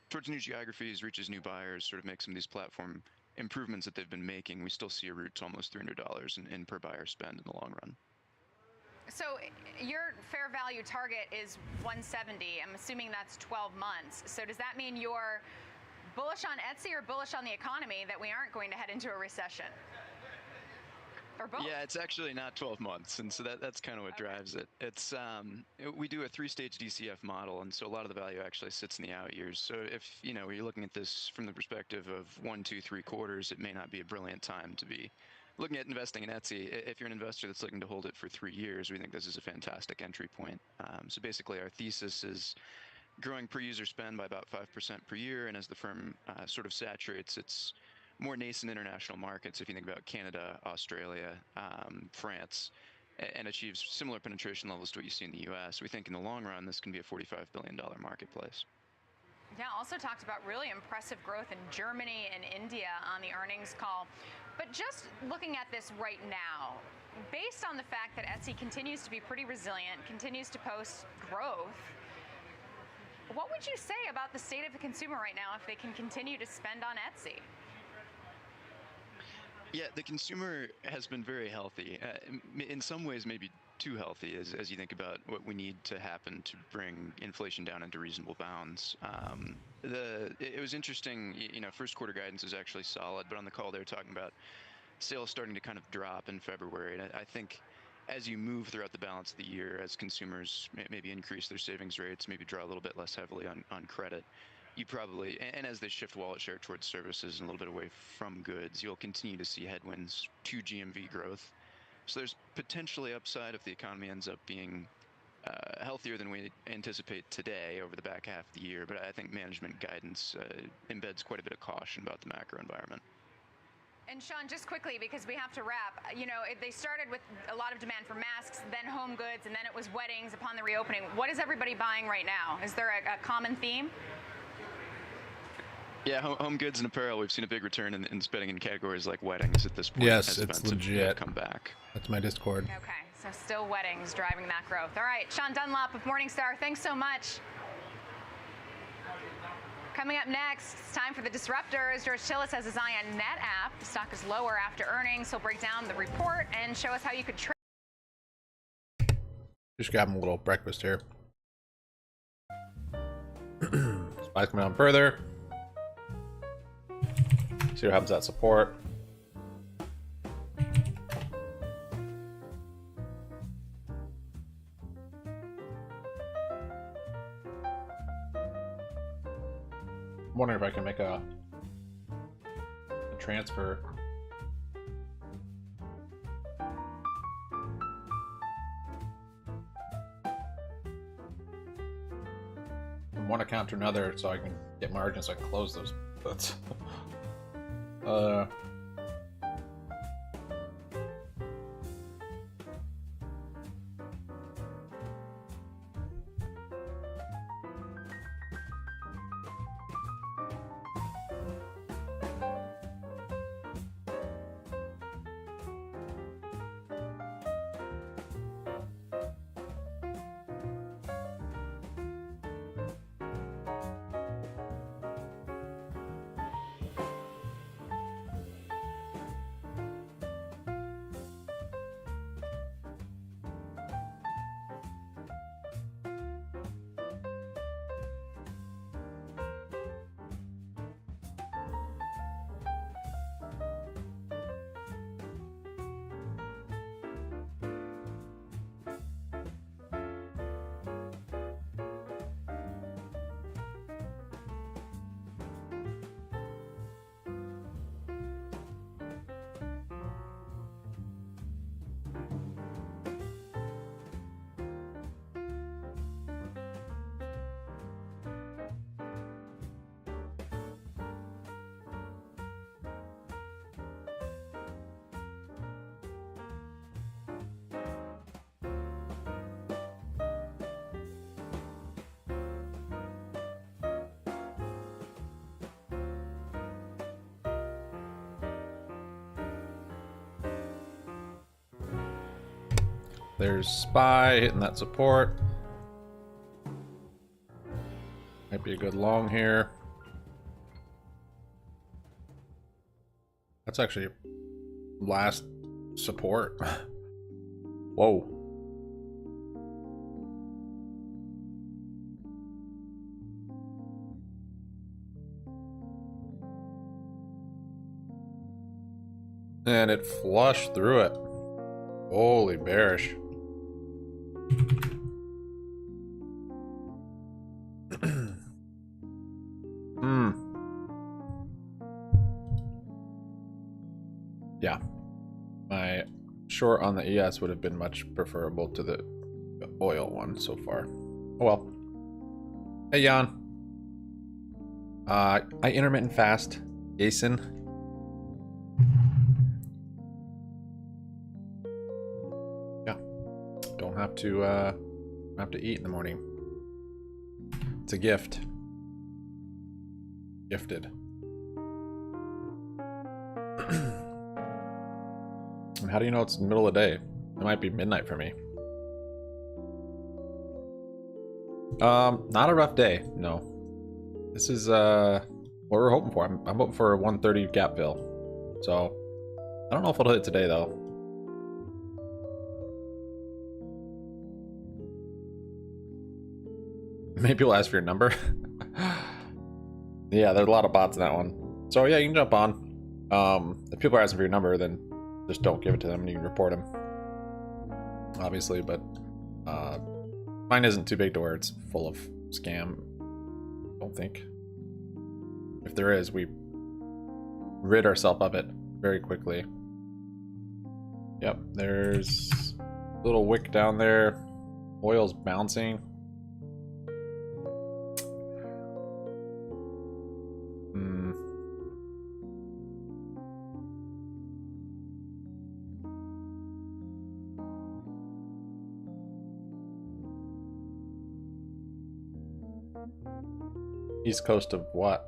towards new geographies, reaches new buyers, sort of makes some of these platform improvements that they've been making, we still see a route to almost $300 in per buyer spend in the long run. So your fair value target is 170. I'm assuming that's 12 months. So does that mean you're bullish on Etsy or bullish on the economy, that we aren't going to head into a recession? Or both? Yeah, it's actually not 12 months, and so that's kind of what drives it. It's we do a 3-stage DCF model, and so a lot of the value actually sits in the out years. So if you're looking at this from the perspective of 1, 2, 3 quarters, it may not be a brilliant time to be looking at investing in Etsy. If you're an investor that's looking to hold it for 3 years, we think this is a fantastic entry point. So basically, our thesis is growing per user spend by about 5% per year, and as the firm sort of saturates its more nascent international markets, if you think about Canada, Australia, France, and achieves similar penetration levels to what you see in the US, we think in the long run this can be a $45 billion marketplace. Yeah, also talked about really impressive growth in Germany and India on the earnings call. But just looking at this right now, based on the fact that Etsy continues to be pretty resilient, continues to post growth, what would you say about the state of the consumer right now if they can continue to spend on Etsy? Yeah, the consumer has been very healthy. In some ways, maybe too healthy, as you think about what we need to happen to bring inflation down into reasonable bounds. It was interesting, first quarter guidance is actually solid, but on the call they were talking about sales starting to kind of drop in February. And I think as you move throughout the balance of the year, as consumers maybe increase their savings rates, maybe draw a little bit less heavily on credit, you probably, and as they shift wallet share towards services and a little bit away from goods, you'll continue to see headwinds to GMV growth. So there's potentially upside if the economy ends up being healthier than we anticipate today over the back half of the year. But I think management guidance embeds quite a bit of caution about the macro environment. And Sean, just quickly, because we have to wrap, they started with a lot of demand for masks, then home goods, and then it was weddings upon the reopening. What is everybody buying right now? Is there a common theme? Yeah, home goods and apparel, we've seen a big return in spending in categories like weddings at this point. Yes, it's legit. Come back. That's my Discord. Okay, so still weddings driving that growth. All right, Sean Dunlop of Morningstar, thanks so much. Coming up next, it's time for the Disruptors. George Tillis has his eye on NetApp. The stock is lower after earnings. He'll break down the report and show us how you could trade. Just grab him a little breakfast here. Spike's coming on further. See what happens at support. I'm wondering if I can make a transfer. From one account to another so I can get margins so I can close those puts. There's SPY hitting that support. Might be a good long here. That's actually last support. Whoa. And it flushed through it. Holy bearish. Yeah. My short on the ES would have been much preferable to the oil one so far. Oh well. Hey, Jan. I intermittent fast. Jason. Yeah. Don't have to eat in the morning. It's a gift. Gifted. And how do you know it's the middle of the day? It might be midnight for me. Not a rough day, no. This is what we're hoping for. I'm hoping for a 130 gap fill. So I don't know if it'll hit today though. Maybe we'll ask for your number. Yeah, there's a lot of bots in that one. So yeah, you can jump on. If people are asking for your number, then just don't give it to them and you can report them. Obviously, but mine isn't too big to where it's full of scam. I don't think. If there is, we rid ourselves of it very quickly. Yep, there's a little wick down there. Oil's bouncing. East coast of what?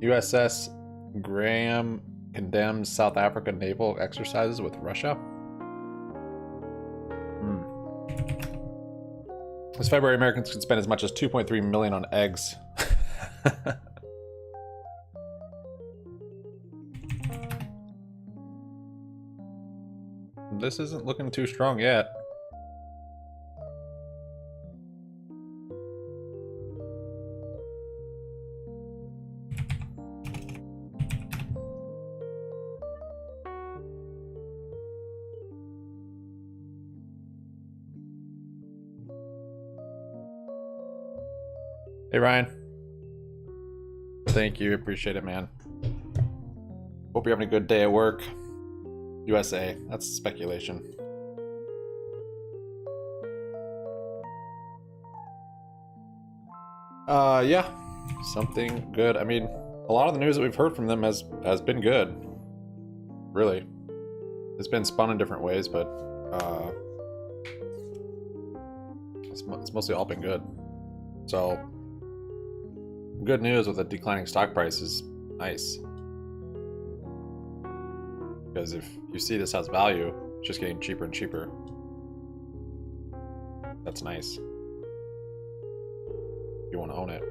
USS Graham condemns South Africa naval exercises with Russia. This February, Americans could spend as much as 2.3 million on eggs. this isn't looking too strong yet. Hey Ryan. Thank you, appreciate it, man. Hope you're having a good day at work. USA, that's speculation. Yeah, something good. I mean, a lot of the news that we've heard from them has been good. Really. It's been spun in different ways, but it's mostly all been good. So, good news with a declining stock price is nice. Because if you see this has value, it's just getting cheaper and cheaper. That's nice. You want to own it.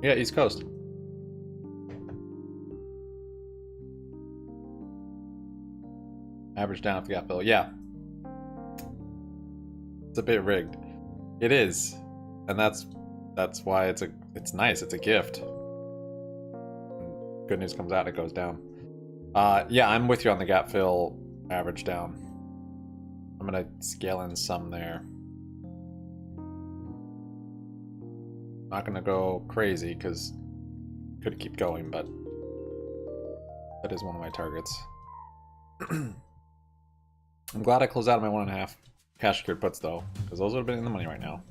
Yeah, East Coast. Average down if you got bill. Yeah. It's a bit rigged. It is. And that's why it's nice. It's a gift. When good news comes out, it goes down. Yeah, I'm with you on the gap fill average down. I'm gonna scale in some there. Not gonna go crazy because could keep going, but that is one of my targets. I'm glad I closed out of my 1.5 cash secured puts though, because those would have been in the money right now.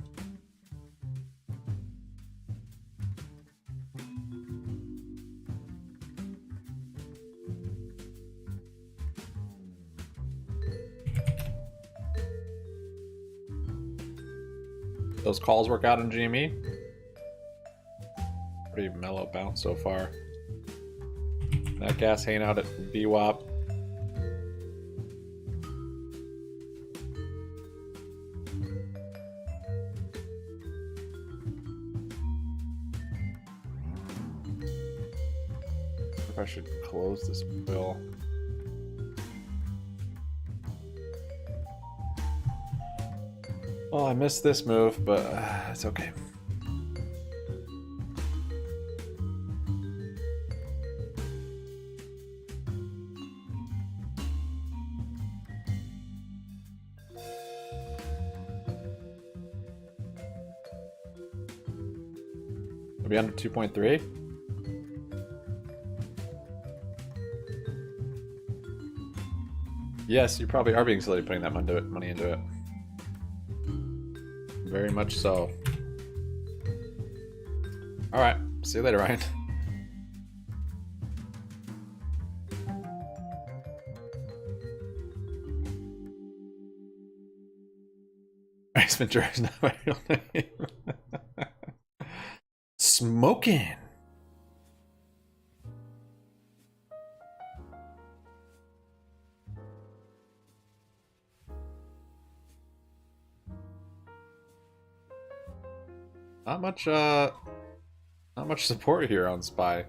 Those calls work out in GME. Pretty mellow bounce so far. That gas hanging out at BWAP. If I should close this bill. Well, I missed this move, but it's okay. Are we under 2.3? Yes, you probably are being silly putting that money into it. Very much so. Alright, see you later, Ryan. Ice Ventura's not my real name. Smoking. Not much support here on SPY,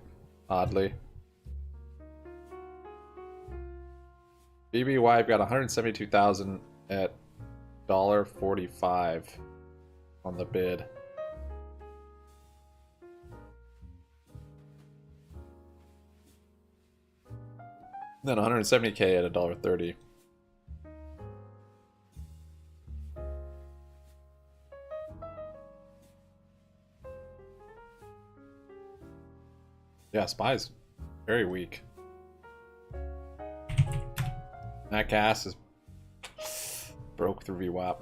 oddly. BBBY, I've got 172,000 at $1.45 on the bid. Then 170K at $1.30. Yeah, SPY's very weak. That gas is broke through VWAP.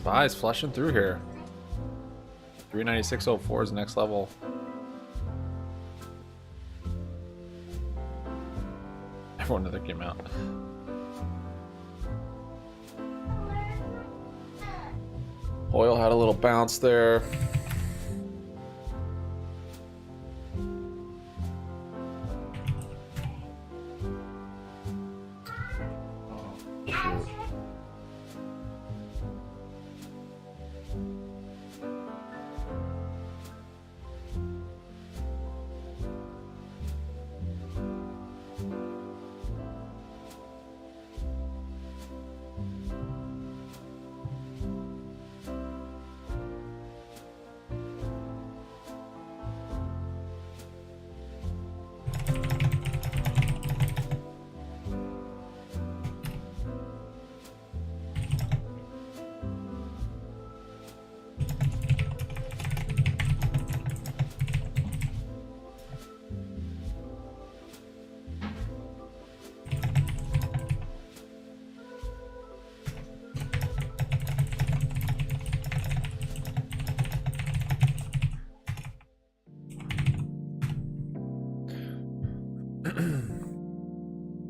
SPY's flushing through here. 396.04 is the next level. Everyone other came out. Oil had a little bounce there. Shoot.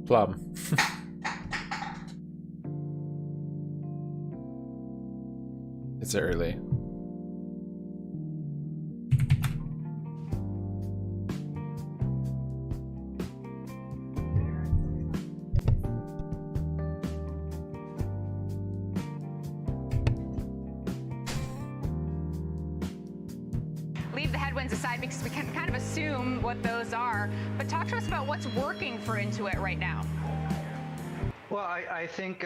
Plum. It's early. Leave the headwinds aside because we can kind of assume what those are, but talk to us about what's working for Intuit right now. Well, I think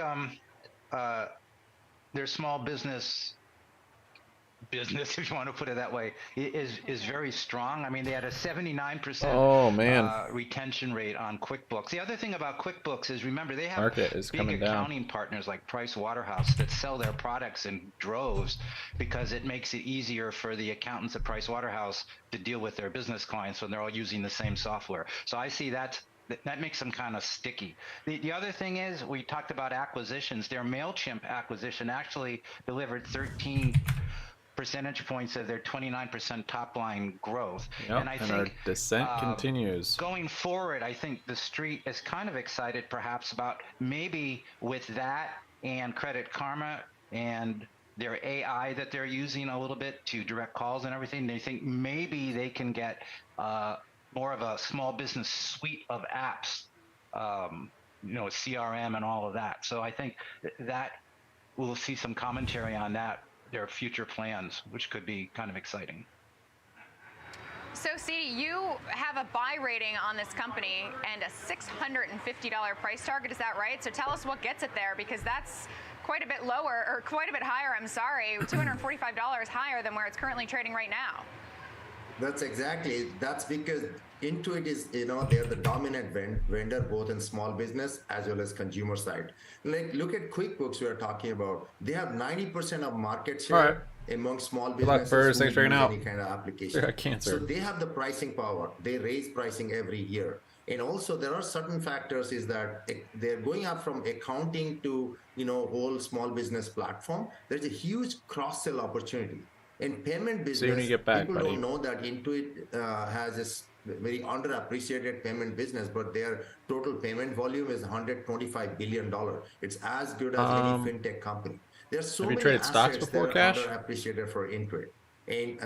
their small business, if you want to put it that way, is very strong. I mean, they had a 79% retention rate on QuickBooks. The other thing about QuickBooks is, remember, they have big accounting partners like Price Waterhouse that sell their products in droves because it makes it easier for the accountants at Price Waterhouse to deal with their business clients when they're all using the same software. So I see that makes them kind of sticky. The other thing is, we talked about acquisitions. Their MailChimp acquisition actually delivered 13 percentage points of their 29% top line growth. Yep, and I think our descent continues. Going forward, I think the street is kind of excited perhaps about maybe with that and Credit Karma and their AI that they're using a little bit to direct calls and everything, they think maybe they can get more of a small business suite of apps, CRM and all of that. So I think that we'll see some commentary on that, their future plans, which could be kind of exciting. So, Ceedi, you have a buy rating on this company and a $650 price target. Is that right? So tell us what gets it there, because that's quite a bit lower, or quite a bit higher, I'm sorry, $245 higher than where it's currently trading right now. That's because Intuit is, they're the dominant vendor both in small business as well as consumer side. Like, look at QuickBooks we are talking about. They have 90% of market share among small businesses who use any kind of application. So they have the pricing power. They raise pricing every year. And also there are certain factors is that they're going up from accounting to, whole small business platform. There's a huge cross-sell opportunity. In payment business, people don't know that Intuit has this very underappreciated payment business, but their total payment volume is $125 billion. It's as good as any fintech company. There's so many assets that are underappreciated for Intuit. And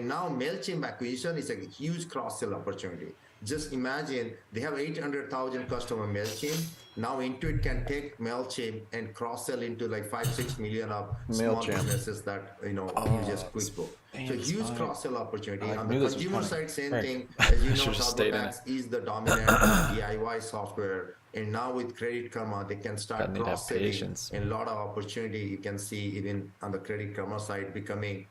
now MailChimp acquisition is a huge cross-sell opportunity. Just imagine they have 800,000 customer MailChimp. Now Intuit can take MailChimp and cross-sell into like 5-6 million of small businesses that uses QuickBooks. So huge cross-sell opportunity. On the consumer side, same thing. As you know, TurboTax is the dominant DIY software. And now with Credit Karma, they can start cross-selling. And a lot of opportunity you can see even on the Credit Karma side becoming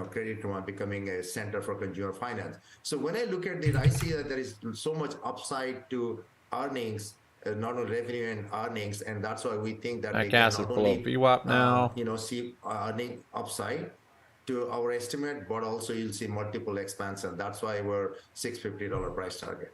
Credit Karma becoming a center for consumer finance. So when I look at it, I see that there is so much upside to earnings, not only revenue and earnings, and that's why we think that they can not only BWAP now. See earning upside to our estimate, but also you'll see multiple expansion. That's why we're $650 price target.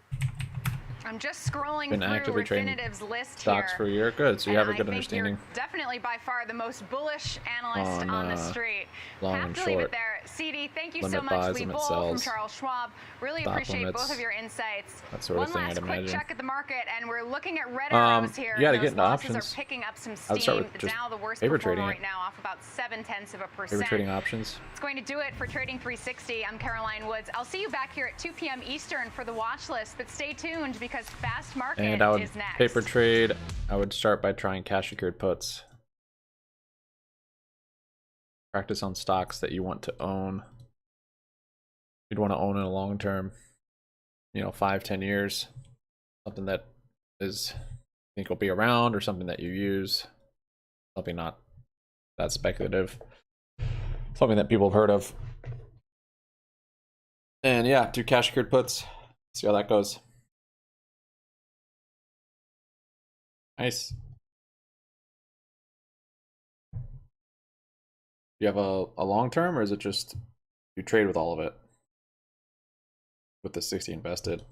I'm just scrolling Been through actively trading Refinitiv's list stocks here. for a year. Good, so you have a I good think understanding. You're definitely by far the most bullish analyst on the street. Long Have and to leave short. it there. CD, thank you Limit so much. buys, Lee limit Bull from sells. Charles Schwab. Really Stop appreciate limits, both of your insights. that sort of One thing, last I'd quick imagine. check at the market, and we're looking at red arrows here. Yeah, to and get those into losses options, are picking up some I would start steam. with The just Dow, the worst paper performer trading. right now, off about 0.7%. Paper trading options. It's going to do it for Trading 360. I'm Caroline Woods. I'll see you back here at 2 p.m. Eastern for the watch list, but stay tuned because Fast Market And I would is next. paper trade. I would start by trying cash secured puts. Practice on stocks that you want to own. You'd want to own in a long term, 5-10 years. Something that is, I think will be around, or something that you use. Something not that speculative. Something that people have heard of. And yeah, do cash secured puts. See how that goes. Nice. You have a long term, or is it just you trade with all of it? With the 60 invested.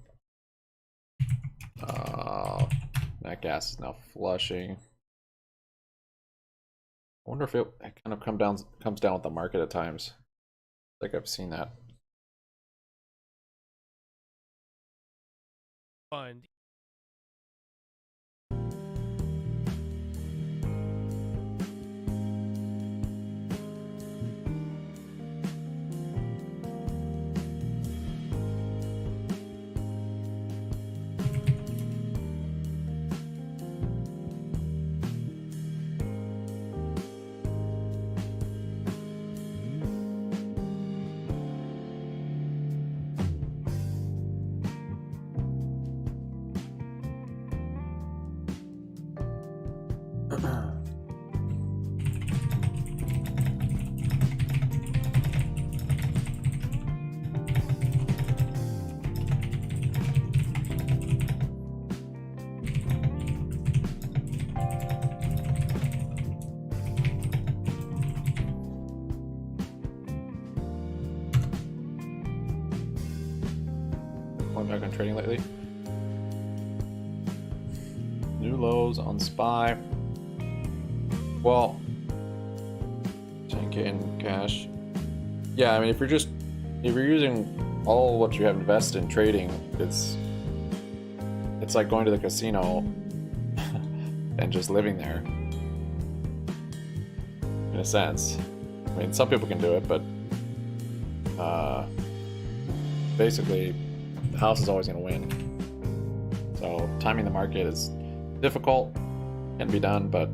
That gas is now flushing. I wonder if it kind of comes down with the market at times. I think I've seen that. Fund. Going back on trading lately. New lows on SPY. Well, 10K in cash. Yeah, I mean, if you're using all what you have invested in trading, it's like going to the casino and just living there. In a sense. I mean, some people can do it, but basically, the house is always going to win. So timing the market is difficult, can be done, but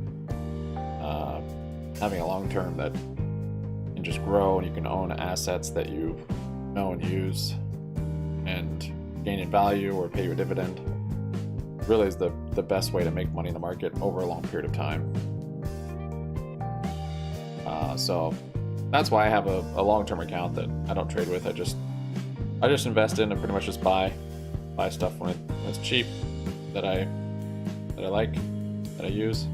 having a long term that can just grow and you can own assets that you know and use and gain in value or pay your dividend really is the best way to make money in the market over a long period of time. So that's why I have a long-term account that I don't trade with. I just invest in and pretty much just buy stuff when it's cheap that I like, that I use,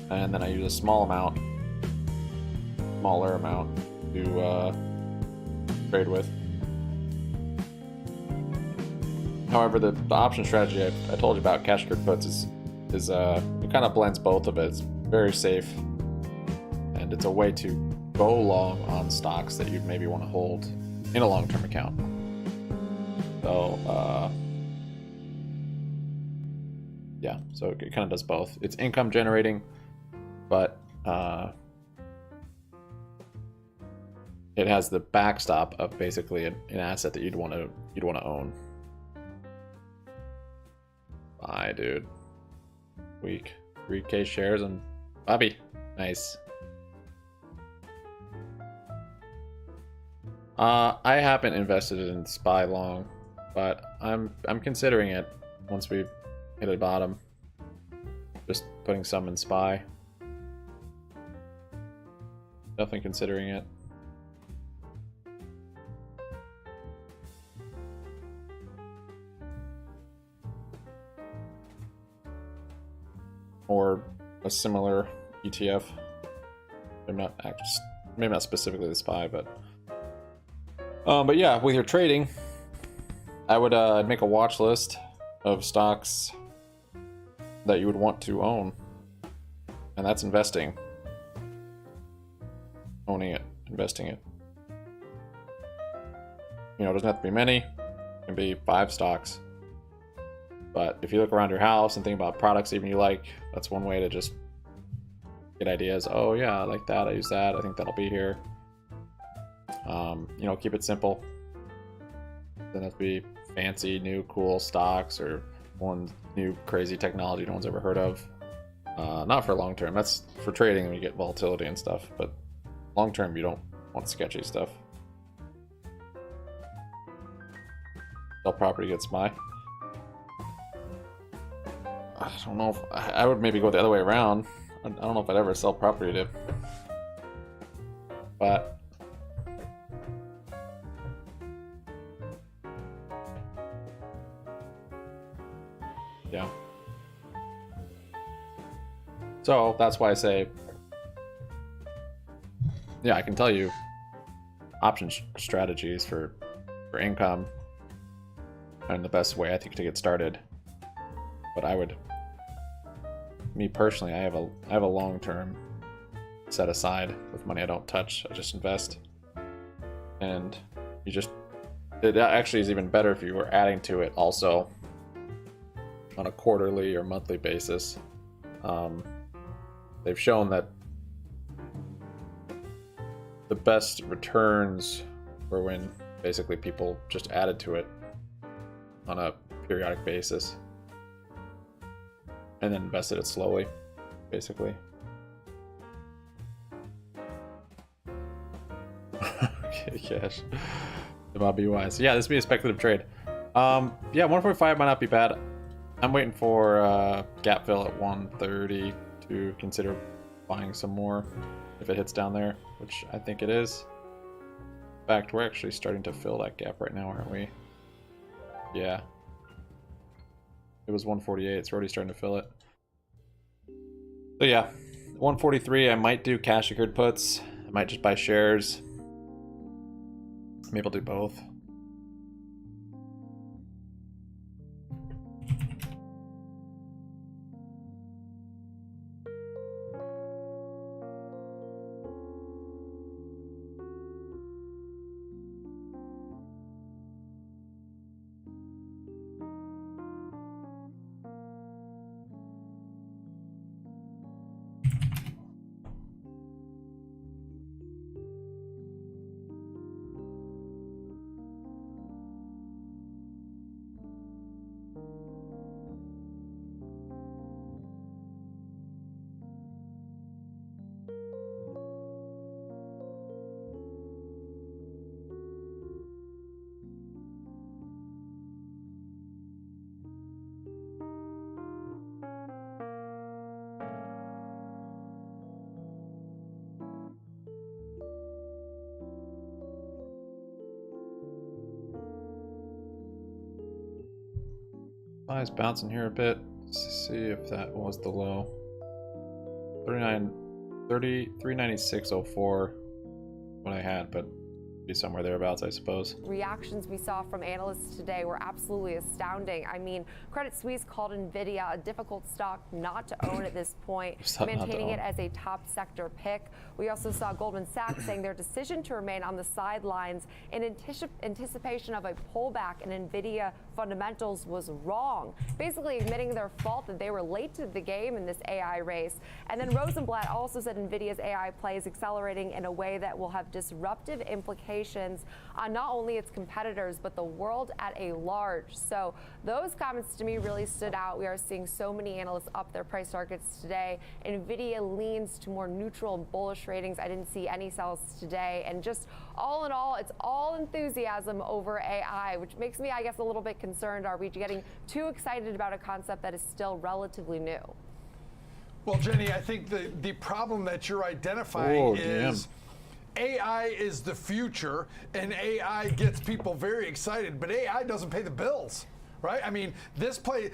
and then I use a smaller amount to trade with. However, the option strategy I told you about, cash secured puts, is it kind of blends both of it. It's very safe, and it's a way to go long on stocks that you maybe want to hold in a long-term account. So yeah, so it kind of does both. It's income generating, but it has the backstop of basically an asset that you'd want to own. Bye, dude. Weak. 3K shares on Bobby. Nice. I haven't invested in SPY long, but I'm considering it once we hit a bottom. Just putting some in SPY. Definitely considering it. Or a similar ETF. Maybe not specifically the SPY, but yeah, with your trading, I would I'd make a watch list of stocks that you would want to own, and that's investing. Owning it, investing it. You know, it doesn't have to be many. It can be 5 stocks. But if you look around your house and think about products even you like, that's one way to just get ideas. Oh yeah, I like that, I use that, I think that'll be here. You know, keep it simple. Doesn't have to be fancy, new, cool stocks or one new crazy technology no one's ever heard of. Not for long term. That's for trading when you get volatility and stuff. But long term, you don't want sketchy stuff. Sell property gets my. I don't know if I would maybe go the other way around. I don't know if I'd ever sell property to. But yeah. So that's why I say, yeah, I can tell you option strategies for income and the best way I think to get started. But I would, me personally, I have a long-term set aside with money I don't touch. I just invest, and it actually is even better if you were adding to it also on a quarterly or monthly basis. They've shown that the best returns were when basically people just added to it on a periodic basis and then invested it slowly, basically. Okay, cash. The BBBY. So yeah, this would be a speculative trade. Yeah, 145 might not be bad. I'm waiting for gap fill at 130 to consider buying some more if it hits down there, which I think it is. In fact, we're actually starting to fill that gap right now, aren't we? Yeah. It was 148, so we're already starting to fill it. So yeah, 143, I might do cash secured puts. I might just buy shares. Maybe I'll do both. Is bouncing here a bit. Let's see if that was the low. 396.04 what I had, but be somewhere thereabouts, I suppose. Reactions we saw from analysts today were absolutely astounding. I mean, Credit Suisse called NVIDIA a difficult stock not to own at this point, maintaining it as a top sector pick. We also saw Goldman Sachs saying their decision to remain on the sidelines in anticipation of a pullback in NVIDIA fundamentals was wrong, basically admitting their fault that they were late to the game in this AI race. And then Rosenblatt also said NVIDIA's AI play is accelerating in a way that will have disruptive implications on not only its competitors, but the world at a large. So those comments to me really stood out. We are seeing so many analysts up their price targets today. NVIDIA leans to more neutral and bullish ratings. I didn't see any sells today. And just all in all, it's all enthusiasm over AI, which makes me, I guess, a little bit concerned. Are we getting too excited about a concept that is still relatively new? Well, Jenny, I think the problem that you're identifying is AI is the future, and AI gets people very excited, but AI doesn't pay the bills. right? I mean, this company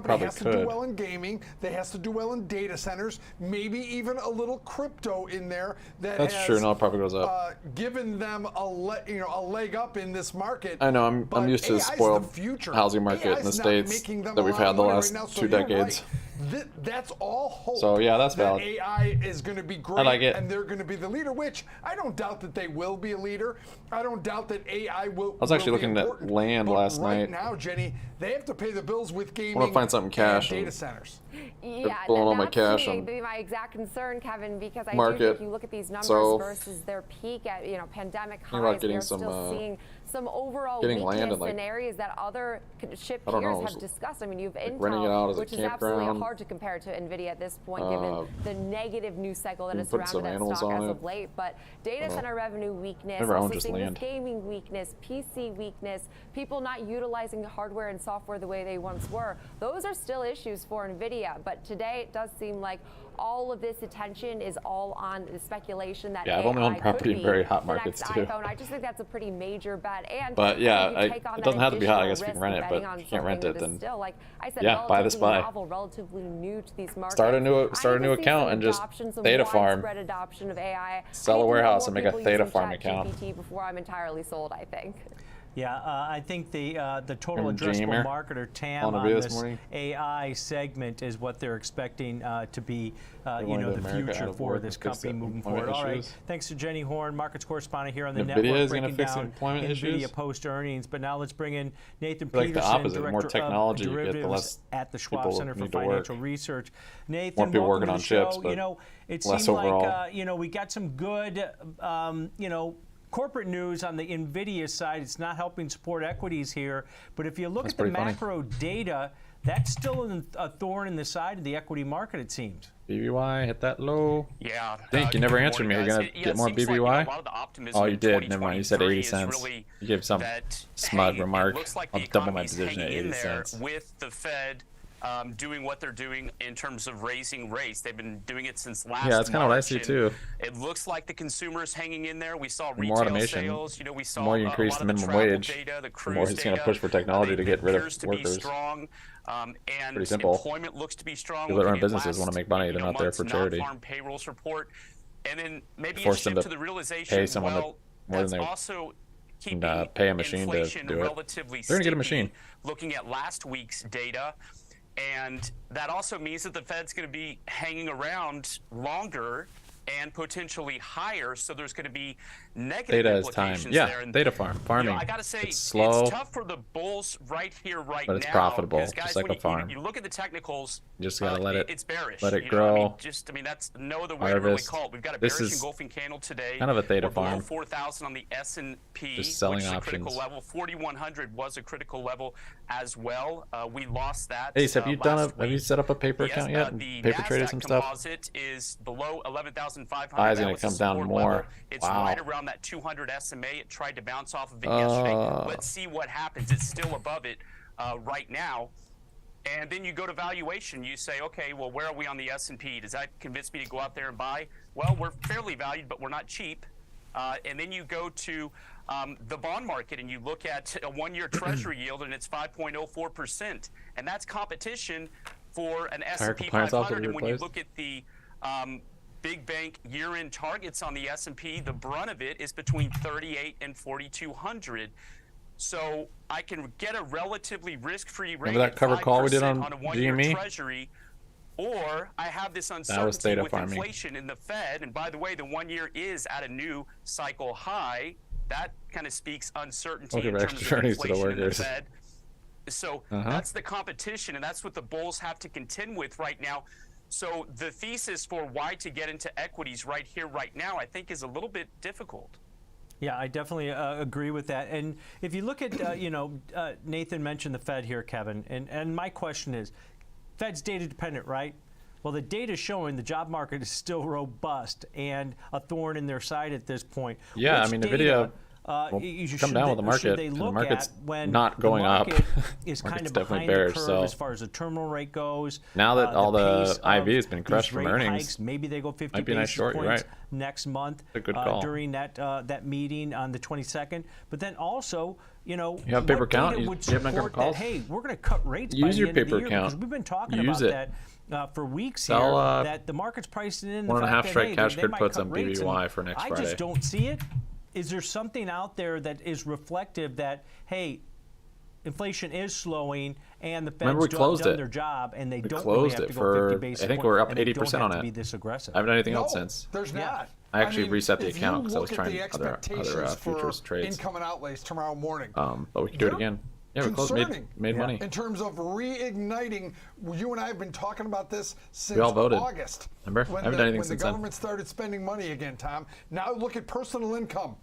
probably has to do well in gaming. They has to do well in data centers. Maybe even a little crypto in there. That's true. No, it probably goes up. Given them a leg up in this market. I know. I'm used to the spoiled housing market in the States that we've had the last 2 decades. That's all hope. So yeah, that's valid. That AI is going to be great, I like it. and they're going to be the leader. Which I don't doubt that they will be a leader. I don't doubt that AI will. I was actually looking at land last night. Right now, Jenny, they have to pay the bills with gaming. I want to find something cash. And data centers. Yeah, blowing all my cash that's on my exact concern, Kevin, because I market. do think you look at these numbers versus their peak at pandemic highs. We're still seeing some overall weakness in areas that other chip peers have discussed. I mean, you have Intel, which is absolutely hard to compare to NVIDIA at this point, given the negative news cycle that has surrounded that stock as of late. But data center revenue weakness, also seeing this gaming weakness, PC weakness, people not utilizing hardware and software the way they once were. Those are still issues for NVIDIA. But today, it does seem like all of this attention is all on the speculation that I've only owned property in very hot markets too. iPhone. I just think that's a pretty major bet. And but yeah, it doesn't have to be hot. I guess you can rent it, but if you can't rent it, then still, like I said, buy this buy. Novel, relatively new to these markets. Start a new account and just theta farm. Adoption of AI. Sell a warehouse and make a theta farm account. Before I'm entirely sold, I think. Yeah, I think the total addressable market, or TAM, on this AI segment is what they're expecting to be, the future for this company moving forward. All right, thanks to Jenny Horn, markets correspondent here on the network, breaking down NVIDIA post-earnings. But now let's bring in Nathan Peterson, Director of Derivatives at the Schwab Center for Financial Research. Nathan, welcome to the show. It seems like we got some good, corporate news on the NVIDIA side. It's not helping support equities here. But if you look at the macro data, that's still a thorn in the side of the equity market, it seems. BBY, hit that low. Yeah. Think you never answered me. Are you going to get more BBY? Oh, you did. Never mind. You said 80 cents. Really you gave some smug remark. I'll double my position at 80 cents. With the Fed doing what they're doing in terms of raising rates. They've been doing it since last that's kind of what I see too. It looks like the consumer's hanging in there. We saw retail more automation, sales. We saw the more you increase the minimum wage, data, the more it's going to push for technology to get rid of workers. Strong, and pretty simple. Employment looks to be strong. People that run businesses want to make money. They're not there for charity. Non-farm payrolls report, and then maybe force them to the realization, pay someone more than they also pay a machine to do it. They're going to get a machine. Looking at last week's data. And that also means that the Fed's going to be hanging around longer and potentially higher, so there's going to be negative implications there. And, data farming. I got to say, it's slow. It's tough for the bulls right here, right now. But it's profitable, guys, just like a farm. You look at the technicals. You just got to let it. It's bearish. Let it grow. That's no other way to really call it. We've got a bearish engulfing candle today. Kind of a theta farm. 4,000 on the S&P, just selling which is options. a critical level. 4,100 was a critical level as well. We lost that. Hey, have you have you set up a paper account yet? Paper traded some stuff. Composite is below 11,500. Is going to come down more. It's right around that 200 SMA. It tried to bounce off of it yesterday. Let's see what happens. It's still above it right now. And then you go to valuation. You say, okay, well, where are we on the S&P? Does that convince me to go out there and buy? Well, we're fairly valued, but we're not cheap. And then you go to the bond market and you look at a one-year Treasury yield, and it's 5.04%. And that's competition for an S&P 500. And when you look at the big bank year-end targets on the S&P, the brunt of it is between 38 and 4,200. So I can get a relatively risk-free rate. Remember that cover call we did on a one-year GME? Treasury, or I have this uncertainty with inflation in the Fed. And by the way, the 1 year is at a new cycle high. That kind of speaks uncertainty in terms of inflation in the Fed. So that's the competition, and that's what the bulls have to contend with right now. So the thesis for why to get into equities right here, right now, I think is a little bit difficult. Yeah, I definitely agree with that. And if you look at, Nathan mentioned the Fed here, Kevin, and my question is, Fed's data dependent, right? Well, the data is showing the job market is still robust and a thorn in their side at this point. Yeah, I mean, NVIDIA you should, come down with the market. should they And look the market's at when not going the up. market is kind Market's of definitely behind bearish. the curve So as far as the terminal rate goes. now that all the pace IV has been crushed these from rate earnings, hikes, maybe they go 50 might be a nice basis short. You're points right. next month A good call. during that meeting on the 22nd. But then also, you know, You have paper what data count? You would have make up support calls? that, hey, we're going to cut rates Use by your the end of paper the year, count. because we've been talking Use about it. that for weeks Sell, here, that the market's pricing in the 1.5 fact that, strike hey, cash they good might puts cut on rates, and BBBY for next I Friday. just don't see it. Is there something out there that is reflective that, hey, inflation is slowing and the Remember, we Fed's closed done it. their job and they We don't really closed have it to go for, 50 basis I think points, we're up and they 80% don't on have it. to be this aggressive. I haven't done anything No, else since. there's not. I actually mean, reset the if account you because I was look at trying the other expectations for futures trades. income and outlays tomorrow morning. But we can do it again. Yeah, we closed, Concerning made money. in terms of reigniting. You and I have been talking about this since all voted. August. Remember? When I haven't done anything when the since then. government started spending money again, Tom. Now look at personal income.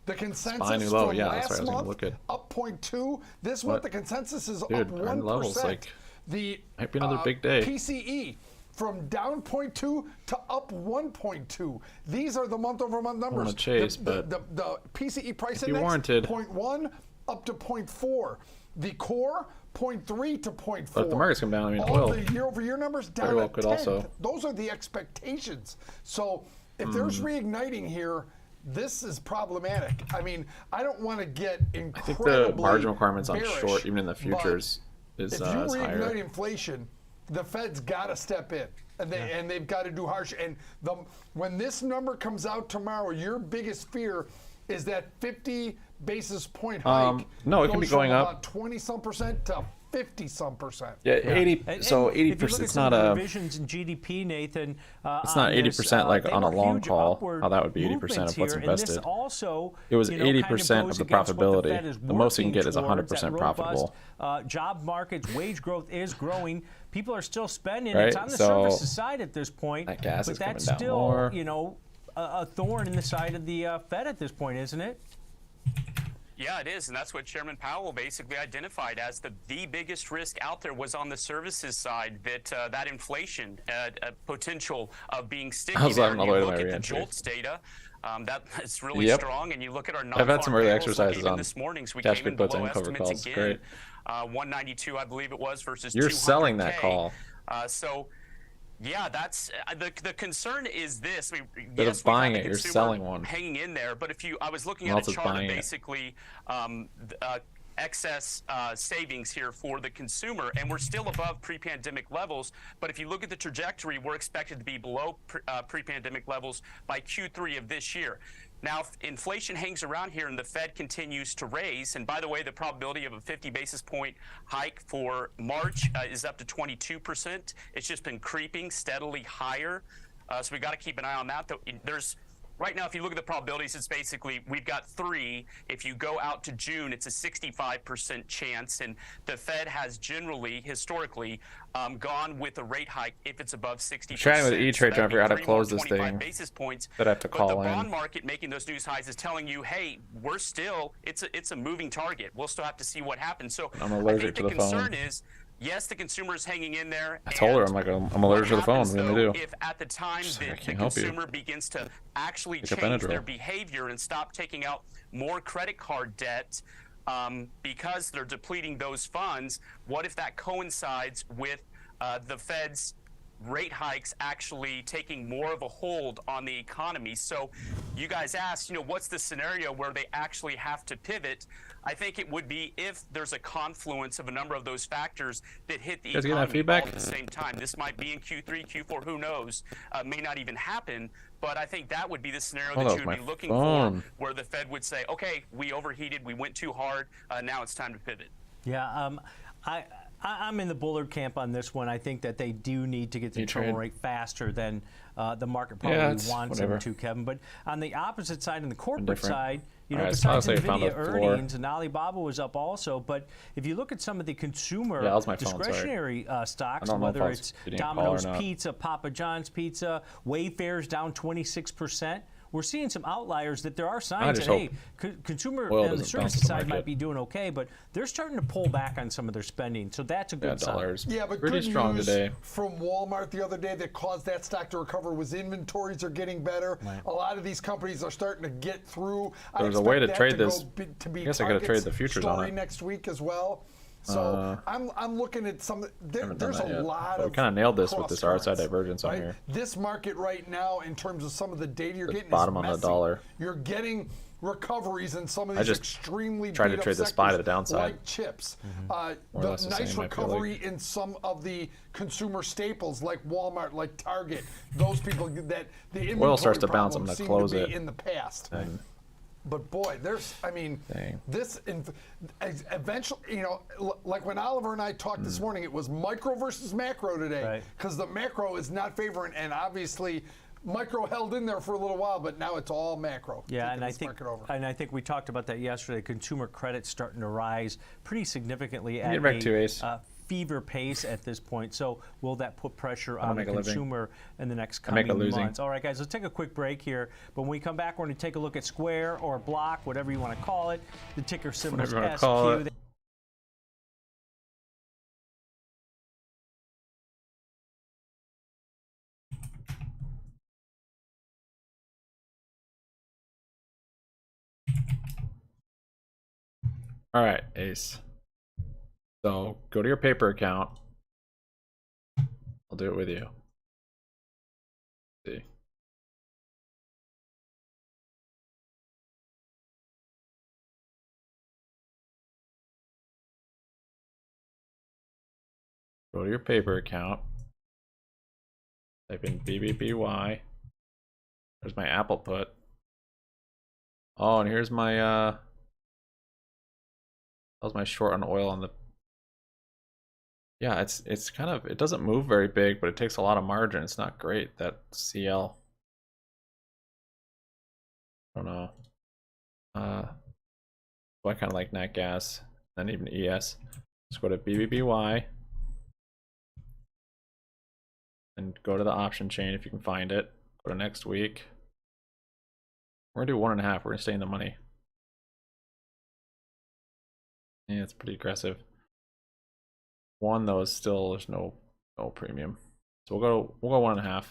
The consensus new low. from Yeah, that's last right. I was gonna month look at. up 0.2. This What? month the consensus is Dude, up 1%. our levels, like, The might be another big day. PCE from down 0.2 to up 1.2. These are the month-over-month numbers. wanna chase, the but PCE price if you index warranted. 0.1 up to 0.4. The core 0.3 to 0.4. But if the market's come down, I mean, all oil the year-over-year numbers down very well a could tenth. also. Those are the expectations. So if there's reigniting here, this is problematic. I mean, I don't want to get I think incredibly the margin requirements on bearish, short, even in the but futures, is if you higher. reignite inflation, the Fed's got to step in, and they've got to do harsh. And when this number comes out tomorrow, your biggest fear is that 50 basis point hike. No, it can be goes from going up. about 20-some% to 50-some%. Yeah, 80. So 80%. If you look at It's some not of the a. revisions in GDP, Nathan, It's not 80% like they on a were long huge call. upward How that would be 80% movements of what's here, invested. And this also, It was you know, kind 80% goes of the against what profitability. Fed is The most you can working get is towards, 100% that robust, profitable. Job markets, wage growth is growing. People are still spending. Right, It's on the so services side at this point. that gas but is coming that's down still, more. you know, a thorn in the side of the Fed at this point, isn't it? Yeah, it is, and that's what Chairman Powell basically identified as the biggest risk out there was on the services side, that inflation potential of being sticky. I was there. laughing all You the way to look my at the re-entry. JOLTS data, that's really Yep. strong, and you look at our I've had some early non-farm payrolls, exercises even on this morning, so we cash came in good puts below and cover estimates calls. again. Great. 192, I believe it was, versus You're 200K. selling that call. So. Yeah, that's the concern is this. Instead Yes, of buying we've had it, the you're consumer selling one. hanging in there. But I was looking Someone at else a is chart of buying it. basically excess savings here for the consumer, and we're still above pre-pandemic levels. But if you look at the trajectory, we're expected to be below pre-pandemic levels by Q3 of this year. Now, if inflation hangs around here and the Fed continues to raise, and by the way, the probability of a 50 basis point hike for March is up to 22%. It's just been creeping steadily higher. So we got to keep an eye on that. Right now, if you look at the probabilities, it's basically we've got 3. If you go out to June, it's a 65% chance. And the Fed has generally, historically, gone with a rate hike if it's above 60%. Chatting with E-Trade trying to figure out how to 3 close more this 25 thing basis points. that I have to call But the in. bond market making those news highs is telling you, hey, we're still, it's a moving target. We'll still have to see what happens. So I'm I allergic think to the the phone. concern is, yes, the consumer is hanging in there. I told her, and I'm allergic to the phone. happens, What do you though, do? If at the time like, I the can't help you. consumer begins to actually Take a change Benadryl. their behavior and stop taking out more credit card debt because they're depleting those funds, what if that coincides with the Fed's rate hikes actually taking more of a hold on the economy? So you guys asked, what's the scenario where they actually have to pivot? I think it would be if there's a confluence of a number of those factors that hit the You guys getting that economy feedback? all at the same time. This might be in Q3, Q4, who knows? May not even happen, but I think that would be the scenario Oh, that that you was would be my looking phone. for, where the Fed would say, okay, we overheated, we went too hard, now it's time to pivot. Yeah, I'm in the Bullard camp on this one. I think that they do need to get the terminal rate faster than the market probably wants them to, Kevin. But on the opposite side, on the corporate side, besides NVIDIA earnings, and Alibaba was up also. But if you look at some of the consumer discretionary stocks, whether it's Domino's Pizza, Papa John's Pizza, Wayfair's down 26%. we're seeing some outliers that there are signs that, just hey, consumer oil and the doesn't services bounce the side might market. be doing okay, but they're starting to pull back on some of their spending. So that's a good sign. Dollars. Yeah, but pretty good strong news today. from Walmart the other day that caused that stock to recover was inventories are getting better. Right. A lot of these companies are starting to get through. There's a way to trade this. To be I guess I gotta trade the futures on story it. next week as well. So I'm looking at some. There's a lot of. We kind of nailed this with this RSI cross-currents, divergence on right? here. This market right now, in terms of some of the data you're getting, bottom is on the messy. dollar. You're getting recoveries in some of I these just extremely tried to beat-up trade the SPY to the sectors, downside. like chips. More or The less the nice same, I feel recovery like. in some of the consumer staples like Walmart, like Target. Those people that the inventory Oil starts to bounce, I'm problems gonna seem close to it. be in the past. And But boy, Dang. this eventually, like when Oliver and I talked this morning, it was micro versus macro today, because the macro is not favoring, and obviously micro held in there for a little while, but now it's all macro. Yeah, and I think we talked about that yesterday. Consumer credit's starting to rise pretty significantly at a fever pace at this point. So will that put pressure on the consumer in the next coming months? All right, guys, let's take a quick break here. But when we come back, we're going to take a look at Square or Block, whatever you want to call it. The ticker symbol is SQ. all right, Ace. So go to your paper account. I'll do it with you. See. Go to your paper account. Type in BBBY. There's my Apple put. Oh, and here's my that was my short on oil on the. Yeah, it's kind of, it doesn't move very big, but it takes a lot of margin. It's not great, that CL. I don't know. So I kind of like nat gas, then even ES. Let's go to BBBY and go to the option chain if you can find it. Go to next week. We're gonna do 1.5. We're gonna stay in the money. Yeah, it's pretty aggressive. One though is still, there's no premium. So we'll go 1.5.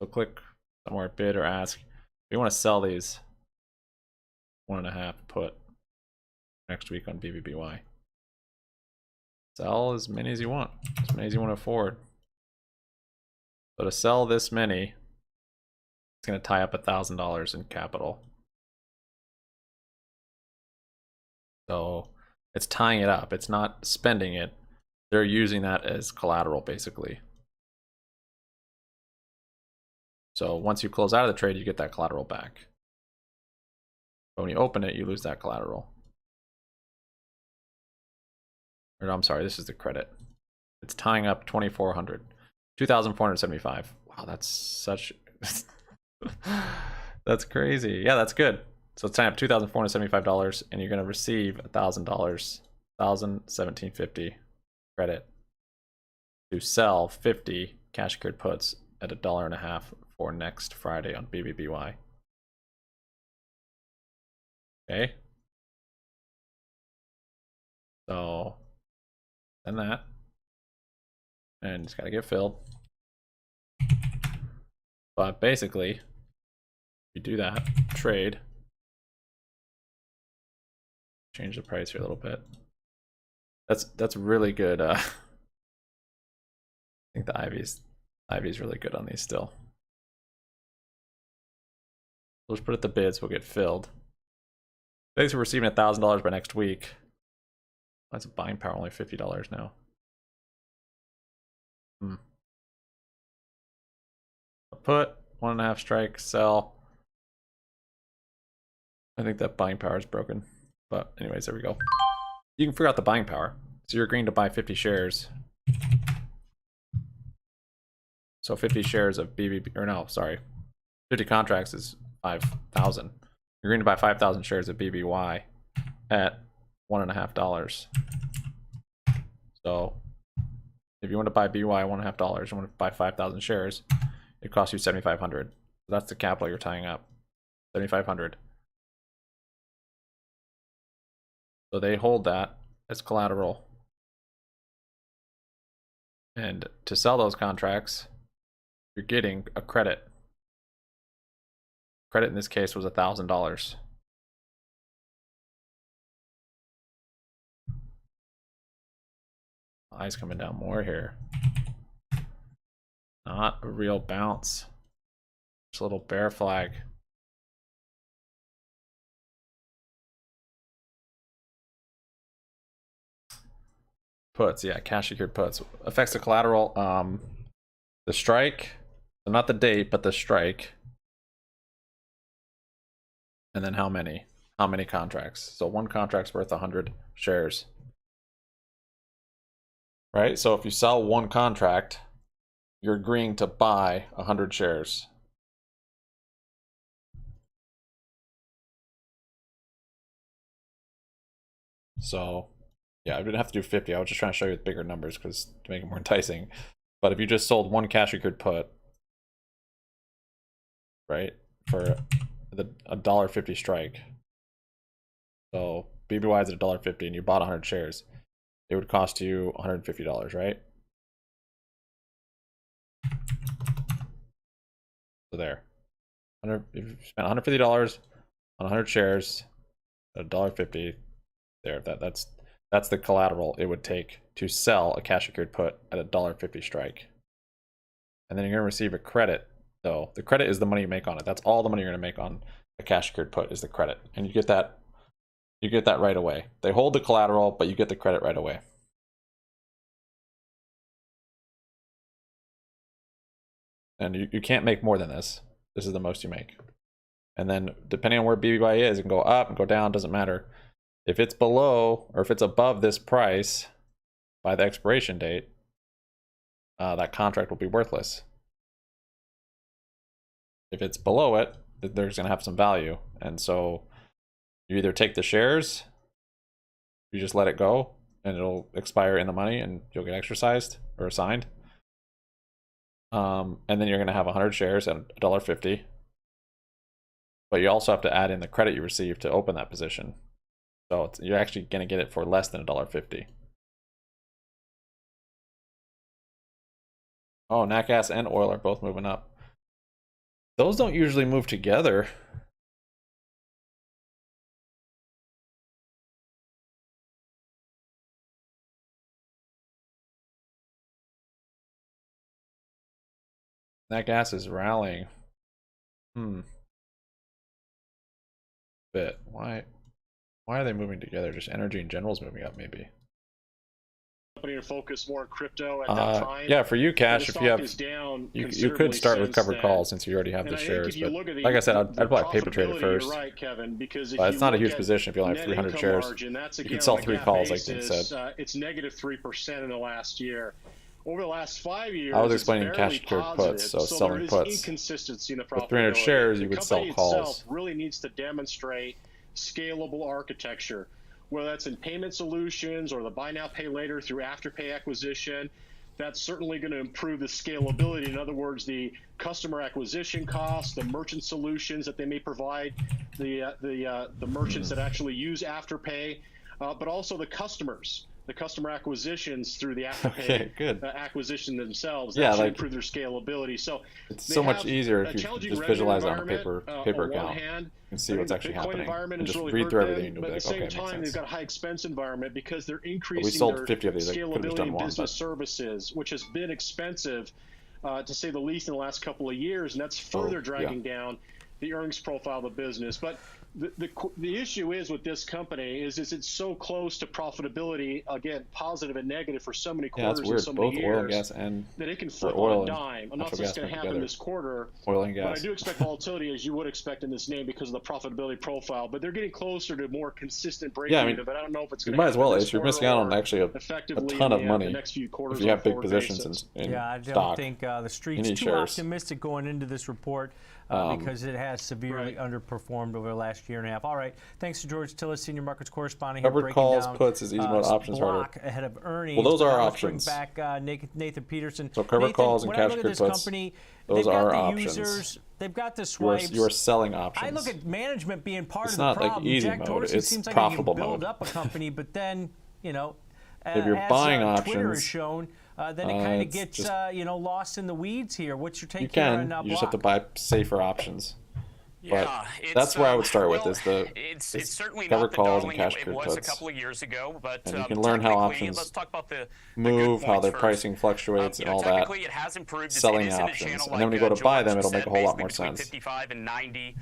So click somewhere, bid or ask. If you want to sell these, 1.5 put next week on BBBY. Sell as many as you want, as many as you want to afford. So to sell this many, it's going to tie up $1,000 in capital. So it's tying it up. It's not spending it. They're using that as collateral, basically. So once you close out of the trade, you get that collateral back. But when you open it, you lose that collateral. Or no, I'm sorry, this is the credit. It's tying up 2,400, 2,475. Wow, that's such. That's crazy. Yeah, that's good. So it's tying up $2,475, and you're going to receive $1,000, $1,017.50 credit to sell 50 cash secured puts at $1.50 for next Friday on BBBY. Okay. So send that, and it's got to get filled. But basically, you do that trade. Change the price here a little bit. That's really good. I think the Ivy's really good on these still. We'll just put it the bids. We'll get filled. Thanks for receiving $1,000 by next week. That's a buying power, only $50 now. Put 1.5 strike, sell. I think that buying power is broken. But anyways, there we go. You can figure out the buying power. So you're agreeing to buy 50 shares. So 50 shares of BBB, or no, sorry. 50 contracts is 5,000. You're agreeing to buy 5,000 shares of BBY at $1.50. So if you want to buy BBY at $1.50, you want to buy 5,000 shares, it costs you $7,500. That's the capital you're tying up. 7,500. So they hold that as collateral. And to sell those contracts, you're getting a credit. Credit in this case was $1,000. Eyes coming down more here. Not a real bounce. Just a little bear flag. Puts, yeah, cash secured puts. Affects the collateral. The strike, so not the date, but the strike. And then how many? How many contracts? So one contract's worth 100 shares. Right? So if you sell one contract, you're agreeing to buy 100 shares. So, yeah, I didn't have to do 50. I was just trying to show you with bigger numbers because to make it more enticing. But if you just sold one cash secured put, right, for the $1.50 strike. So BBY is at $1.50 and you bought 100 shares. It would cost you $150, right? So there. If you spent $150 on 100 shares at $1.50, there. That's the collateral it would take to sell a cash secured put at a $1.50 strike. And then you're gonna receive a credit, though. The credit is the money you make on it. That's all the money you're gonna make on a cash secured put is the credit. And you get that right away. They hold the collateral, but you get the credit right away. And you can't make more than this. This is the most you make. And then depending on where BBBY is, it can go up and go down, doesn't matter. If it's below or if it's above this price by the expiration date, that contract will be worthless. If it's below it, there's going to have some value. And so you either take the shares, you just let it go, and it'll expire in the money and you'll get exercised or assigned. And then you're going to have 100 shares at $1.50. But you also have to add in the credit you received to open that position. So you're actually going to get it for less than $1.50. Oh, nat gas and oil are both moving up. Those don't usually move together. Nat gas is rallying. Bit. Why are they moving together? Just energy in general is moving up, maybe. To focus more on crypto at that time. Yeah, for you, Cash, if you have, you could start with covered calls since you already have the shares. But like I said, I'd probably paper trade it first. Right, Kevin, because but it's not a huge position if you only have 300 shares. Margin, you can sell 3 calls, like Dean said. It's negative 3% in the last year. Over the last 5 years, I was explaining cash secured puts, so selling puts. Inconsistency in the with 300 shares, you would sell calls. Itself really needs to demonstrate scalable architecture, whether that's in payment solutions or the buy now pay later through Afterpay acquisition. That's certainly going to improve the scalability. In other words, the customer acquisition costs, the merchant solutions that they may provide, the merchants that actually use Afterpay, but also the customer acquisitions through the Afterpay acquisition themselves. That should improve their scalability. So it's so much easier if you just visualize it on a paper account. You can see what's actually happening. And just read through everything and you'll be like, okay, it makes sense. They've got a high expense environment because they're increasing we sold their 50 of these. scalability in business services, which has been expensive, to say the least, in the last couple of years, and that's further dragging down the earnings profile of the business. But the issue is with this company is it's so close to profitability, again, positive and negative for so many quarters and so many years, oil and gas and that it can flip on a dime. I'm not saying it's going to happen this quarter, oil and gas. but I do expect volatility, as you would expect in this name, because of the profitability profile. But they're getting closer to more consistent break-even. But I don't know if it's going to happen. You might as well. You're missing out on actually a ton of money the next few quarters if you have big positions in I stock. don't think the street's too optimistic going into this report because it has has severely underperformed over the last year and a half. All right. Thanks to George Tillis, Senior Markets Correspondent. Covered calls, puts is easy mode, options harder. Ahead of earnings. Well, those are let's bring options. back Nathan Peterson. So covered calls and cash put puts, those are options. Users, they've got the swipes. You are selling options. I look at management being part it's of the not problem. Like easy Jack mode. Dorsey It's seems like profitable he can build mode. up a company, but then, you know, if you're buying Twitter has options, shown, then it kind of gets just, you know, lost in the weeds here. What's your take? You can. Here on, you just have to buy safer options. Yeah, but that's where I would start with. Is the it's certainly covered not the calls darling and cash it put was puts. a couple of years ago, but and you can learn how options let's talk about the move, good how their first. pricing fluctuates, and all that. Technically, it has improved. Selling it is options, in a channel and then when you go to buy them, it'll said, make a whole lot more between sense. 55 and 90.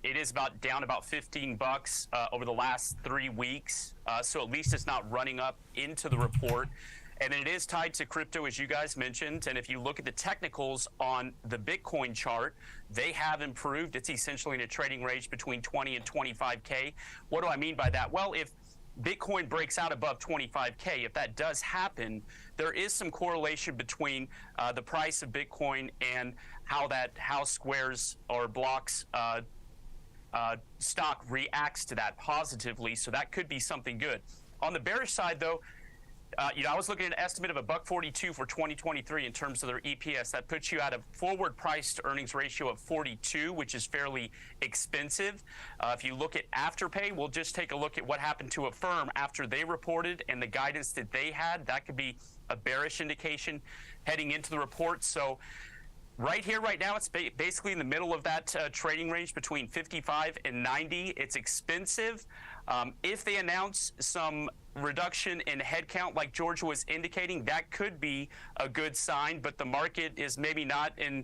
It is down about $15 over the last 3 weeks, so at least it's not running up into the report. And then it is tied to crypto, as you guys mentioned. And if you look at the technicals on the Bitcoin chart, they have improved. It's essentially in a trading range between 20 and 25K. What do I mean by that? Well, if Bitcoin breaks out above 25K, if that does happen, there is some correlation between the price of Bitcoin and how Square's or Block's stock reacts to that positively. So that could be something good. On the bearish side, though, you know, I was looking at an estimate of $1.42 for 2023 in terms of their EPS. That puts you at a forward price to earnings ratio of 42, which is fairly expensive. If you look at Afterpay, we'll just take a look at what happened to Affirm after they reported and the guidance that they had. That could be a bearish indication heading into the report. So right here, right now, it's basically in the middle of that trading range between 55 and 90. It's expensive. If they announce some reduction in headcount like Georgia was indicating, that could be a good sign, but the market is maybe not in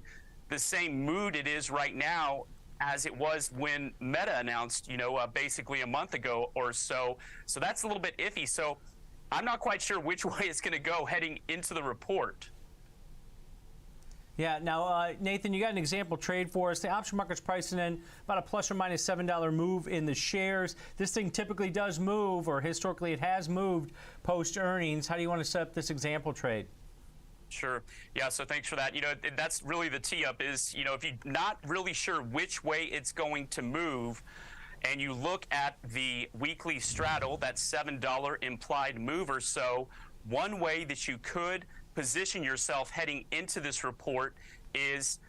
the same mood it is right now as it was when Meta announced, you know, basically a month ago or so. So that's a little bit iffy. So I'm not quite sure which way it's going to go heading into the report. Yeah. Now, Nathan, you got an example trade for us. The option market's pricing in about a plus or minus $7 move in the shares. This thing typically does move, or historically it has moved post earnings. How do you want to set up this example trade? Sure. Yeah, so thanks for that. You know, that's really the tee up is, you know, if you're not really sure which way it's going to move, and you look at the weekly straddle, that $7 implied move or so, one way that you could position yourself heading into this report is,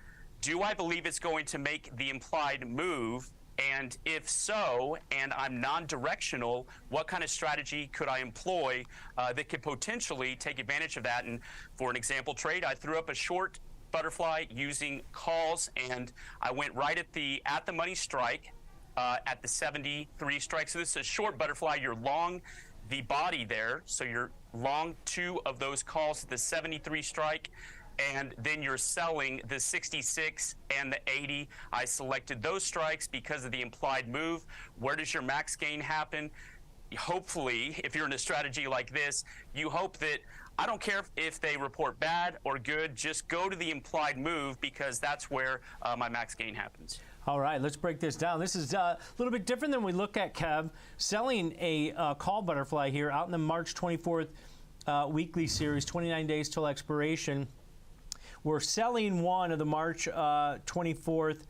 do I believe it's going to make the implied move? And if so, and I'm non-directional, what kind of strategy could I employ that could potentially take advantage of that? And for an example trade, I threw up a short butterfly using calls, and I went right at the money strike at the 73 strike. So this is a short butterfly. You're long the body there, so you're long 2 of those calls at the 73 strike, and then you're selling the 66 and the 80. I selected those strikes because of the implied move. Where does your max gain happen? Hopefully, if you're in a strategy like this, you hope that, I don't care if they report bad or good, just go to the implied move, because that's where my max gain happens. All right, let's break this down. This is a little bit different than we look at, Kev. Selling a call butterfly here out in the March 24th weekly series, 29 days till expiration. We're selling one of the March 24th,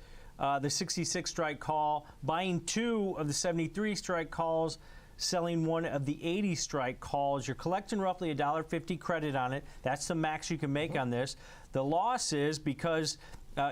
the 66 strike call, buying 2 of the 73 strike calls, selling 1 of the 80 strike calls. You're collecting roughly $1.50 credit on it. That's the max you can make on this. The loss is because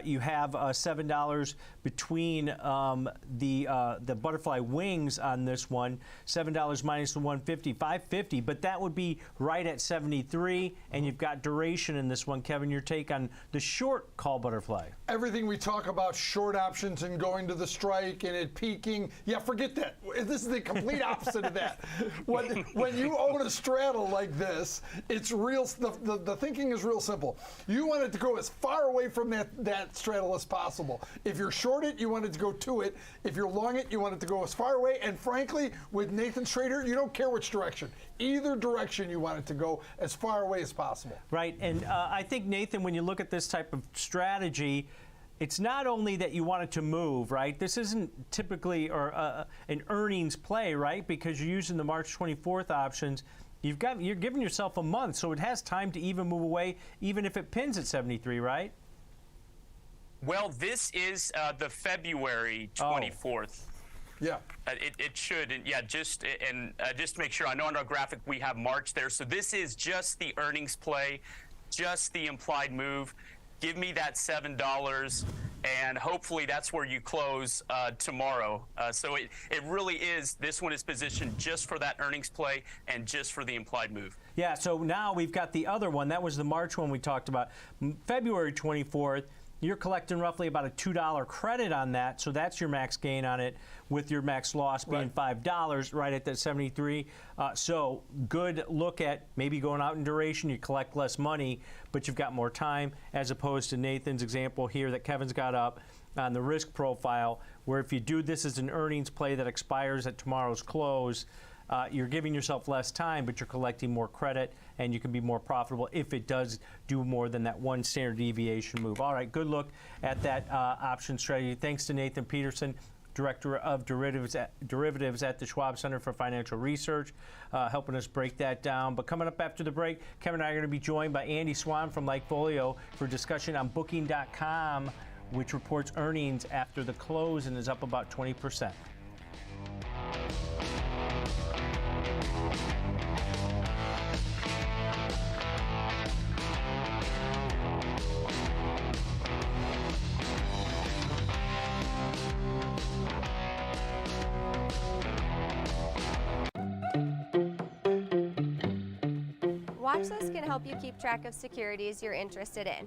you have $7 between the butterfly wings on this one. $7 minus the 150, $5.50, but that would be right at 73, and you've got duration in this one. Kevin, your take on the short call butterfly? Everything we talk about short options and going to the strike and it peaking, yeah, forget that. This is the complete opposite of that. When you own a straddle like this, it's real. The thinking is real simple. You want it to go as far away from that straddle as possible. If you're short it, you want it to go to it. If you're long it, you want it to go as far away. And frankly, with Nathan Schrader, you don't care which direction. Either direction you want it to go as far away as possible. Right, and I think, Nathan, when you look at this type of strategy, it's not only that you want it to move, right? This isn't typically an earnings play, right? Because you're using the March 24th options. You're giving yourself a month, so it has time to even move away, even if it pins at 73, right? Well, this is the February 24th. Yeah. It should, and yeah, just to make sure, I know on our graphic we have March there, so this is just the earnings play, just the implied move. Give me that $7, and hopefully that's where you close tomorrow. So it really is, this one is positioned just for that earnings play and just for the implied move. Yeah, so now we've got the other one. That was the March one we talked about. February 24th, you're collecting roughly about a $2 credit on that, so that's your max gain on it, with your max loss being $5 right at that 73. So good look at maybe going out in duration. You collect less money, but you've got more time, as opposed to Nathan's example here that Kevin's got up on the risk profile, where if you do this as an earnings play that expires at tomorrow's close, you're giving yourself less time, but you're collecting more credit, and you can be more profitable if it does do more than that one standard deviation move. All right, good look at that option strategy. Thanks to Nathan Peterson, Director of Derivatives at the Schwab Center for Financial Research, helping us break that down. But coming up after the break, Kevin and I are going to be joined by Andy Swan from Likefolio for discussion on Booking.com, which reports earnings after the close and is up about 20%. Watchlist can help you keep track of securities you're interested in.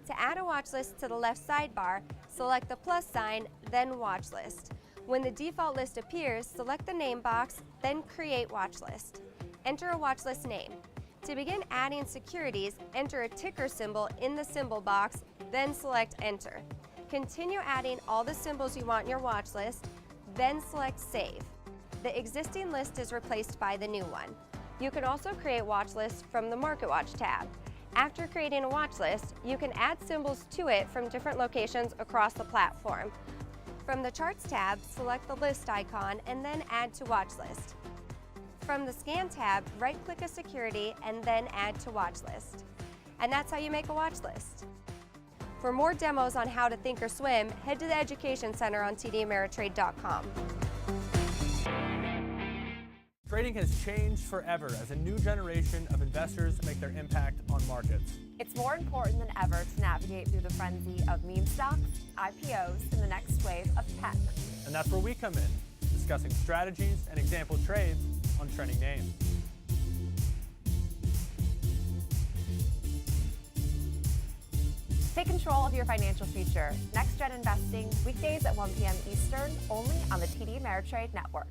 To add a watchlist to the left sidebar, select the plus sign, then Watchlist. When the default list appears, select the name box, then Create Watchlist. Enter a watchlist name. To begin adding securities, enter a ticker symbol in the symbol box, then select Enter. Continue adding all the symbols you want in your watchlist, then select Save. The existing list is replaced by the new one. You can also create watch lists from the Market Watch tab. After creating a watch list, you can add symbols to it from different locations across the platform. From the Charts tab, select the list icon and then Add to Watch List. From the Scan tab, right-click a security and then Add to Watch List. And that's how you make a watch list. For more demos on how to think or swim, head to the Education Center on tdameritrade.com. Trading has changed forever as a new generation of investors make their impact on markets. It's more important than ever to navigate through the frenzy of meme stocks, IPOs, and the next wave of tech. And that's where we come in, discussing strategies and example trades on trending names. Take control of your financial future. Next Gen Investing, weekdays at 1 p.m. Eastern, only on the TD Ameritrade Network.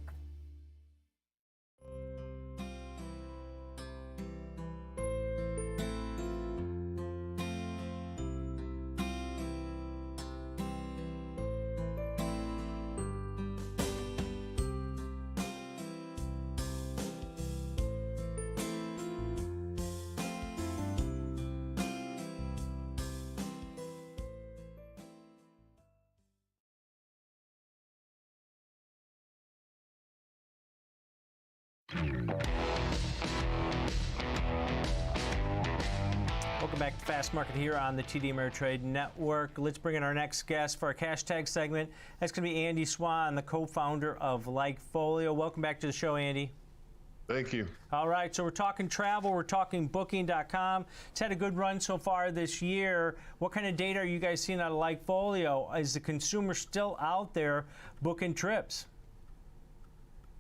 Welcome back to Fast Market here on the TD Ameritrade Network. Let's bring in our next guest for our cash tag segment. That's going to be Andy Swan, the co-founder of Likefolio. Welcome back to the show, Andy. Thank you. All right, so we're talking travel, we're talking Booking.com. It's had a good run so far this year. What kind of data are you guys seeing out of Likefolio? Is the consumer still out there booking trips?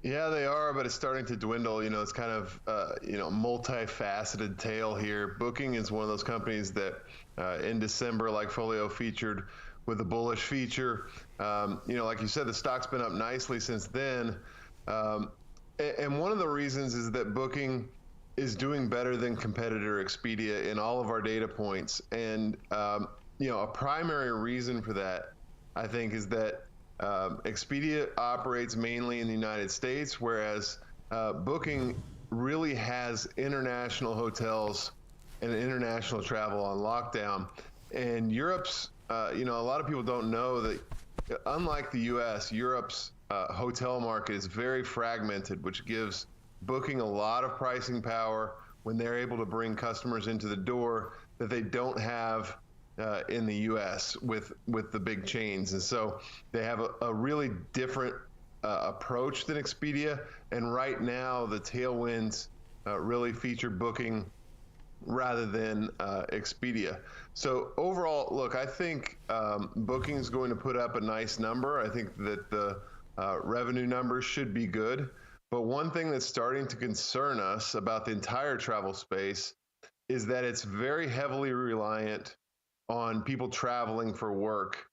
Yeah, they are, but it's starting to dwindle. You know, it's kind of, multifaceted tale here. Booking is one of those companies that in December, Likefolio featured with a bullish feature. Like you said, the stock's been up nicely since then. And one of the reasons is that Booking is doing better than competitor Expedia in all of our data points. And, a primary reason for that, I think, is that Expedia operates mainly in the United States, whereas Booking really has international hotels and international travel on lockdown. And Europe's, a lot of people don't know that, unlike the U.S., Europe's hotel market is very fragmented, which gives Booking a lot of pricing power when they're able to bring customers into the door that they don't have in the U.S. with the big chains, and so they have a really different approach than Expedia. And right now, the tailwinds really feature Booking rather than Expedia. So overall, look, I think Booking is going to put up a nice number. I think that the revenue numbers should be good. But one thing that's starting to concern us about the entire travel space is that it's very heavily reliant on people traveling for work.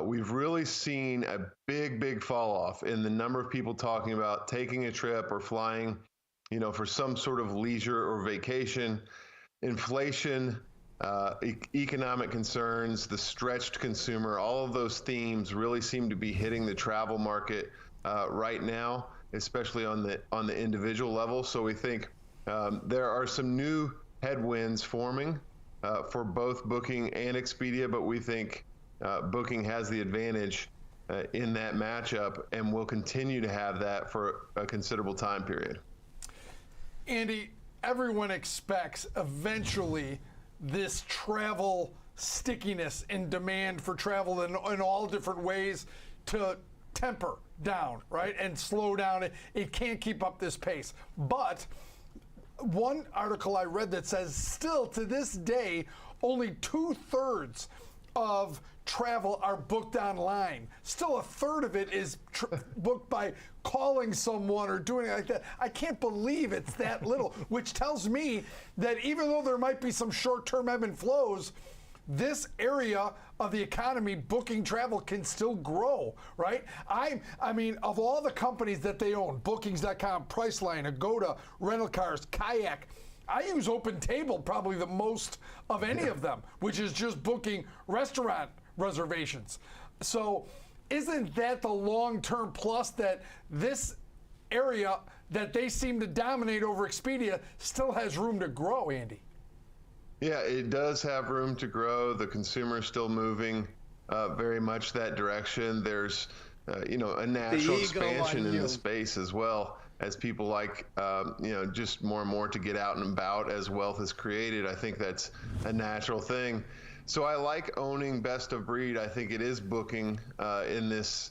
We've really seen a big fall off in the number of people talking about taking a trip or flying, for some sort of leisure or vacation. Inflation, economic concerns, the stretched consumer, all of those themes really seem to be hitting the travel market right now, especially on the individual level. So we think there are some new headwinds forming for both Booking and Expedia, but we think Booking has the advantage in that matchup and will continue to have that for a considerable time period. Andy, everyone expects eventually this travel stickiness and demand for travel in all different ways to temper down, right, and slow down. It can't keep up this pace. But one article I read that says still to this day, only 2/3 of travel are booked online. Still a third of it is booked by calling someone or doing it like that. I can't believe it's that little, which tells me that even though there might be some short-term ebb and flows, this area of the economy, booking travel, can still grow, right? I mean, of all the companies that they own, Bookings.com, Priceline, Agoda, Rental Cars, Kayak, I use OpenTable probably the most of any of them, which is just booking restaurant reservations. So isn't that the long-term plus, that this area that they seem to dominate over Expedia still has room to grow, Andy? Yeah, it does have room to grow. The consumer is still moving very much that direction. There's, a natural expansion in the space as well, as people like, just more and more to get out and about as wealth is created. I think that's a natural thing. So I like owning best of breed. I think it is Booking in this,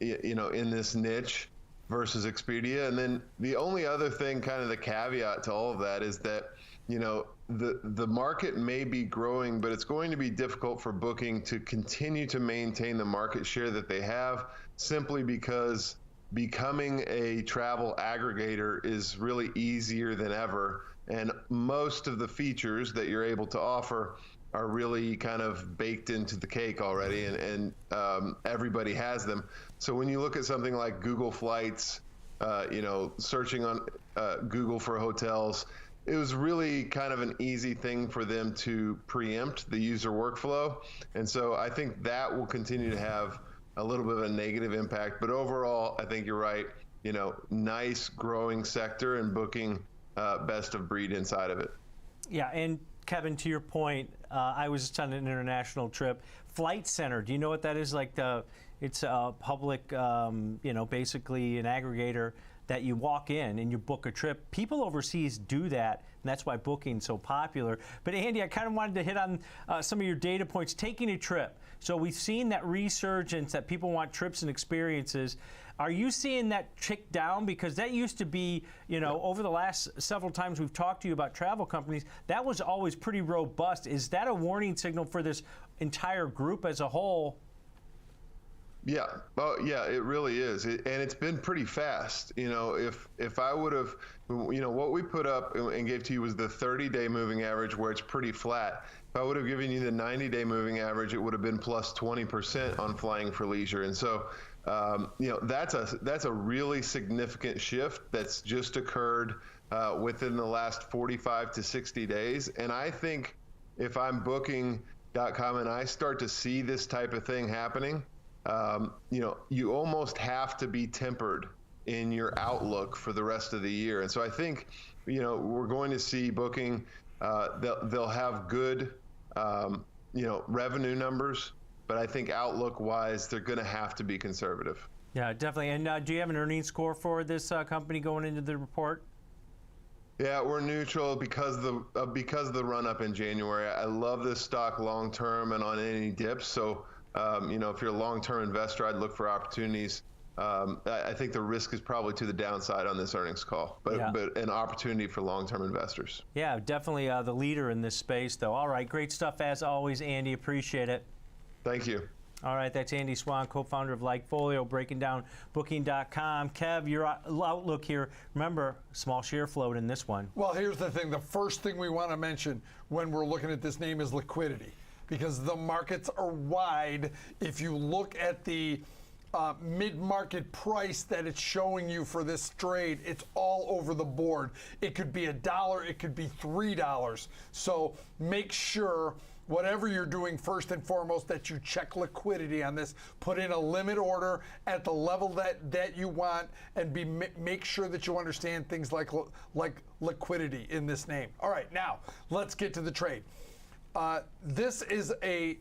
in this niche versus Expedia. And then the only other thing, kind of the caveat to all of that, is that, the market may be growing, but it's going to be difficult for Booking to continue to maintain the market share that they have, simply because becoming a travel aggregator is really easier than ever. And most of the features that you're able to offer are really kind of baked into the cake already, and everybody has them. So when you look at something like Google Flights, searching on Google for hotels, it was really kind of an easy thing for them to preempt the user workflow. And so I think that will continue to have a little bit of a negative impact. But overall, I think you're right. Nice growing sector, and Booking best of breed inside of it. Yeah, and Kevin, to your point, I was just on an international trip. Flight Center, do you know what that is? It's a public, basically an aggregator that you walk in and you book a trip. People overseas do that, and that's why Booking's so popular. But Andy, I kind of wanted to hit on some of your data points. Taking a trip. So we've seen that resurgence that people want trips and experiences. Are you seeing that tick down? Because that used to be, over the last several times we've talked to you about travel companies, that was always pretty robust. Is that a warning signal for this entire group as a whole? Yeah, yeah, it really is, and it's been pretty fast. If I would have, what we put up and gave to you was the 30-day moving average, where it's pretty flat. If I would have given you the 90-day moving average, it would have been plus 20% on flying for leisure. And so, that's a really significant shift that's just occurred within the last 45 to 60 days. And I think if I'm Booking.com and I start to see this type of thing happening, you almost have to be tempered in your outlook for the rest of the year. And so I think, we're going to see Booking, they'll have good, revenue numbers, but I think outlook-wise, they're going to have to be conservative. Yeah, definitely. And do you have an earnings score for this company going into the report? Yeah, we're neutral because of the run up in January. I love this stock long term and on any dips. So, if you're a long term investor, I'd look for opportunities. I think the risk is probably to the downside on this earnings call, but an opportunity for long term investors. Yeah, definitely the leader in this space, though. All right, great stuff as always, Andy. Appreciate it. Thank you. All right, that's Andy Swan, co-founder of Likefolio, breaking down Booking.com. Kev, your outlook here. Remember, small share float in this one. Well, here's the thing. The first thing we want to mention when we're looking at this name is liquidity, because the markets are wide. If you look at the mid-market price that it's showing you for this trade, it's all over the board. It could be $1, it could be $3. So make sure, whatever you're doing, first and foremost, that you check liquidity on this. Put in a limit order at the level that you want, and make sure that you understand things like liquidity in this name. All right, now let's get to the trade. This is a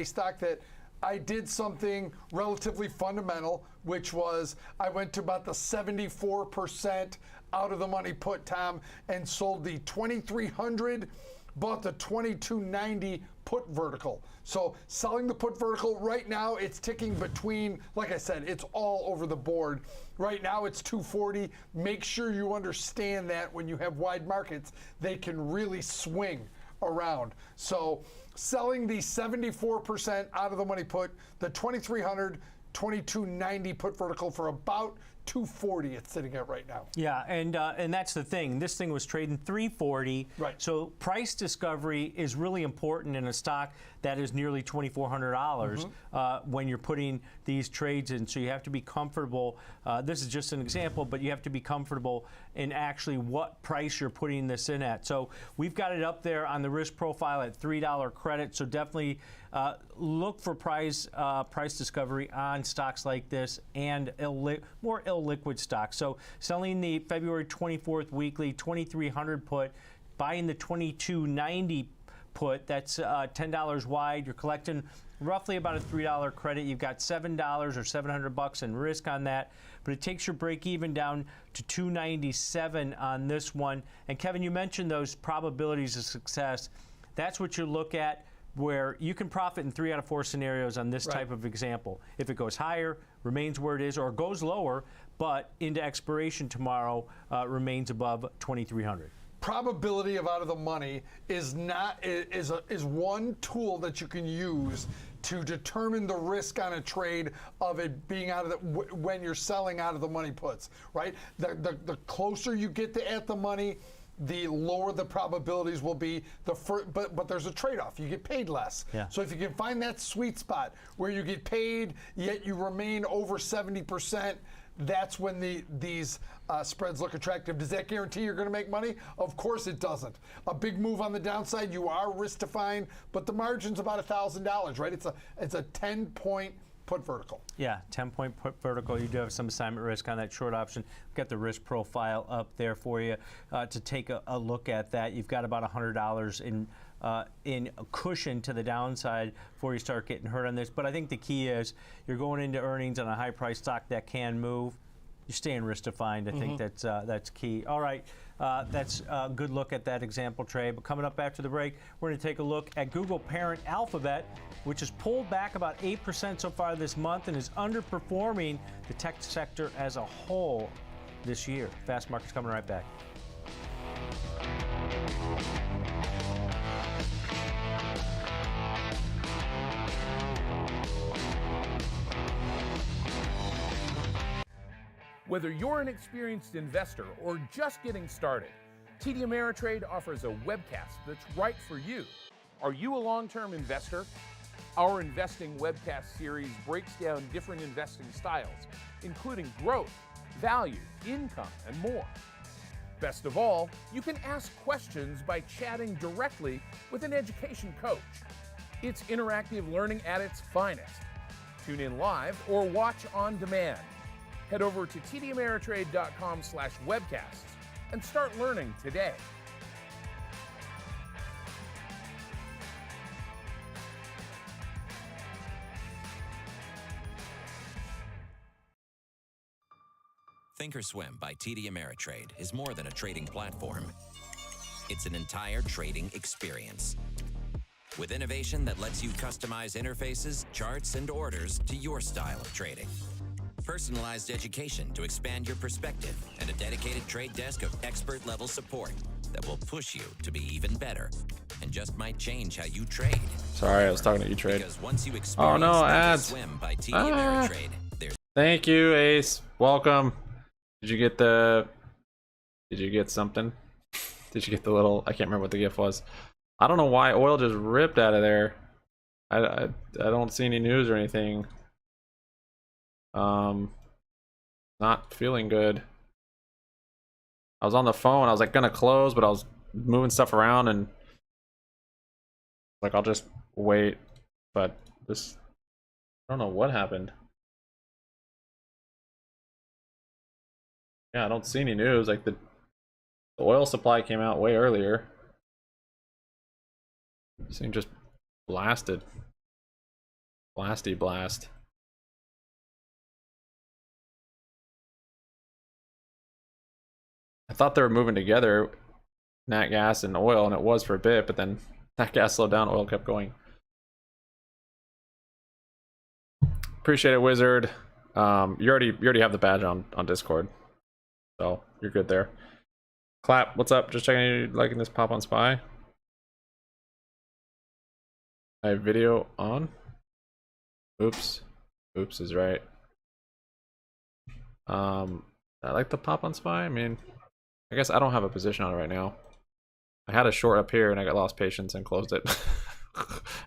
stock that I did something relatively fundamental, which was I went to about the 74% out of the money put, Tom, and sold the 2,300. Bought the 2290 put vertical. So selling the put vertical right now, it's ticking between, like I said, it's all over the board. Right now it's 240. Make sure you understand that when you have wide markets, they can really swing around. So selling the 74% out of the money put, the 2300, 2290 put vertical for about 240 it's sitting at right now. Yeah, and that's the thing. This thing was trading 340. Right. So price discovery is really important in a stock that is nearly $2,400 when you're putting these trades in. So you have to be comfortable. This is just an example, but you have to be comfortable in actually what price you're putting this in at. So we've got it up there on the risk profile at $3 credit. So definitely look for price discovery on stocks like this and more illiquid stocks. So selling the February 24th weekly 2300 put, buying the 2290 put, that's $10 wide. You're collecting roughly about a $3 credit. You've got $7 or $700 in risk on that, but it takes your break even down to 297 on this one. And Kevin, you mentioned those probabilities of success. That's what you look at, where you can profit in 3 out of 4 scenarios on this type of example. If it goes higher, remains where it is, or goes lower, but into expiration tomorrow remains above 2,300. Probability of out of the money is one tool that you can use to determine the risk on a trade of it being out of the when you're selling out of the money puts, right? The closer you get to at the money, the lower the probabilities will be. But there's a trade-off. You get paid less. Yeah. So if you can find that sweet spot where you get paid yet you remain over 70%, that's when these spreads look attractive. Does that guarantee you're going to make money? Of course it doesn't. A big move on the downside, you are risk defined, but the margin's about $1,000, right? It's a 10-point put vertical. Yeah, 10-point put vertical. You do have some assignment risk on that short option. We've got the risk profile up there for you to take a look at that. You've got about $100 in a cushion to the downside before you start getting hurt on this. But I think the key is you're going into earnings on a high price stock that can move. You're staying risk defined. I think that's key. All right, that's a good look at that example trade. But coming up after the break, we're going to take a look at Google parent Alphabet, which has pulled back about 8% so far this month and is underperforming the tech sector as a whole this year. Fast Markets coming right back. Whether you're an experienced investor or just getting started, TD Ameritrade offers a webcast that's right for you. Are you a long-term investor? Our investing webcast series breaks down different investing styles, including growth, value, income, and more. Best of all, you can ask questions by chatting directly with an education coach. It's interactive learning at its finest. Tune in live or watch on demand. Head over to tdameritrade.com/webcasts and start learning today. Thinkorswim by TD Ameritrade is more than a trading platform. It's an entire trading experience. With innovation that lets you customize interfaces, charts, and orders to your style of trading. Personalized education to expand your perspective, and a dedicated trade desk of expert-level support that will push you to be even better and just might change how you trade. Sorry, I was talking to E-Trade. Because once you experience Oh no, ads. Thinkorswim by TD Ameritrade, there's Thank you, Ace. Welcome. Did you get the... Did you get something? Did you get the little... I can't remember what the gift was. I don't know why oil just ripped out of there. I don't see any news or anything. Not feeling good. I was on the phone. I was like gonna close, but I was moving stuff around and like I'll just wait. But this... I don't know what happened. Yeah, I don't see any news. Like the oil supply came out way earlier. This thing just blasted. Blasty blast. I thought they were moving together, nat gas and oil, and it was for a bit, but then nat gas slowed down, oil kept going. Appreciate it, Wizard. You already have the badge on Discord, so you're good there. Clap, what's up? Just checking you liking this pop on SPY. I have video on. Oops. Oops is right. I like the pop on SPY. I mean, I guess I don't have a position on it right now. I had a short up here and I got lost patience and closed it.